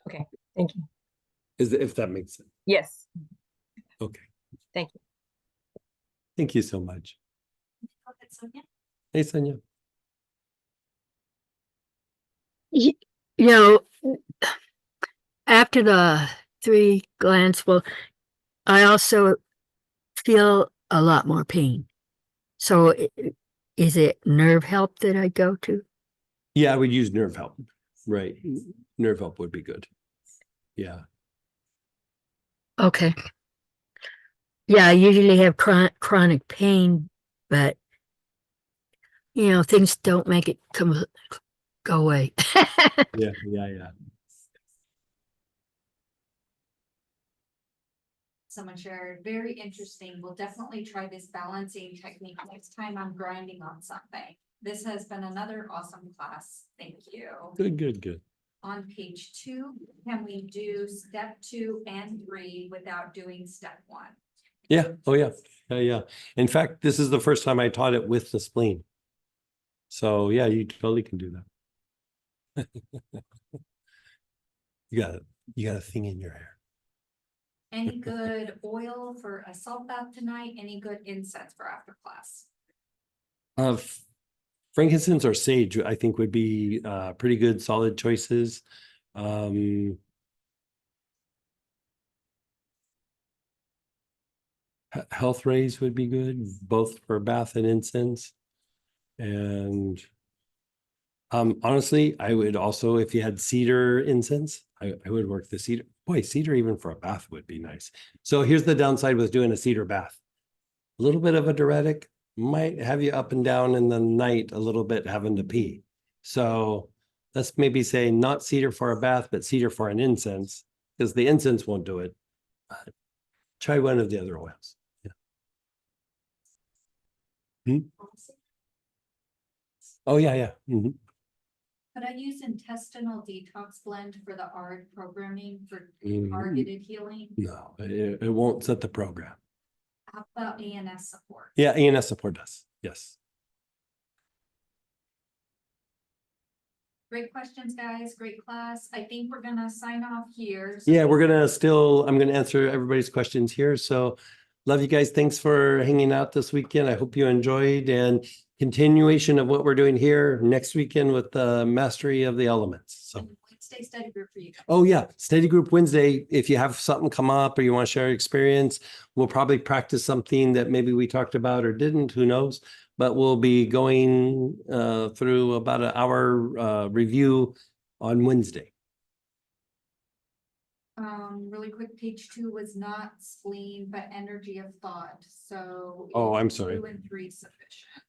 Okay, thank you. If that makes sense. Yes. Okay. Thank you. Thank you so much. Go ahead, Sonia. Hey, Sonia. After the 3 glands, well, I also feel a lot more pain. So is it nerve help that I go to? Yeah, I would use nerve help. Right. Nerve help would be good. Yeah. Okay. Yeah, I usually have chronic pain, but things don't make it go away. Yeah. Someone shared, very interesting. We'll definitely try this balancing technique next time I'm grinding on something. This has been another awesome class. Thank you. Good. On page 2, can we do step 2 and 3 without doing step 1? Yeah. Oh, yeah. Yeah. In fact, this is the first time I taught it with the spleen. So yeah, you totally can do that. You got a thing in your hair. Any good oil for a salt bath tonight? Any good incense for after class? Frankincense or sage, I think, would be pretty good, solid choices. Health rays would be good, both for bath and incense. And Honestly, I would also, if you had cedar incense, I would work the cedar. Boy, cedar even for a bath would be nice. So here's the downside with doing a cedar bath. A little bit of a diuretic might have you up and down in the night a little bit having to pee. So let's maybe say not cedar for a bath, but cedar for an incense, because the incense won't do it. Try one of the other oils. Yeah. Oh, yeah, yeah. Mhm. Could I use intestinal detox blend for the ARD programming for Mhm. targeted healing? No, it won't set the program. How about ANS support? Yeah, ANS support does. Yes. Great questions, guys. Great class. I think we're gonna sign off here. Yeah, I'm gonna answer everybody's questions here. So love you guys. Thanks for hanging out this weekend. I hope you enjoyed, and continuation of what we're doing here next weekend with the mastery of the elements. So, Wednesday study group for you guys. oh yeah, study group Wednesday. If you have something come up or you want to share experience, we'll probably practice something that maybe we talked about or didn't, who knows? But we'll be going through about an hour review on Wednesday. Really quick, page 2 was not spleen, but energy of thought. So. Oh, I'm is sorry. 2 and 3 sufficient?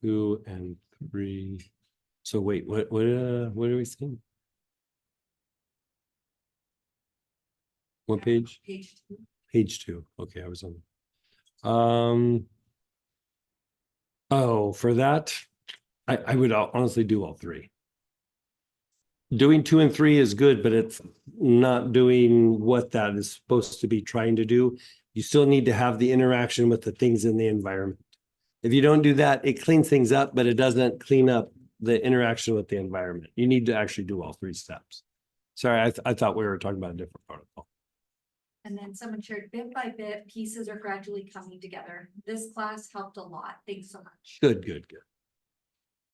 2 and 3. So wait, what are we seeing? What page? Page 2. Page 2. Okay, I was on. Oh, for that, I would honestly do all 3. Doing 2 and 3 is good, but it's not doing what that is supposed to be trying to do. You still need to have the interaction with the things in the environment. If you don't do that, it cleans things up, but it doesn't clean up the interaction with the environment. You need to actually do all 3 steps. Sorry, I thought we were talking about a different protocol. And then someone shared bit by bit, pieces are gradually coming together. This class helped a lot. Thanks so much. Good, good, good.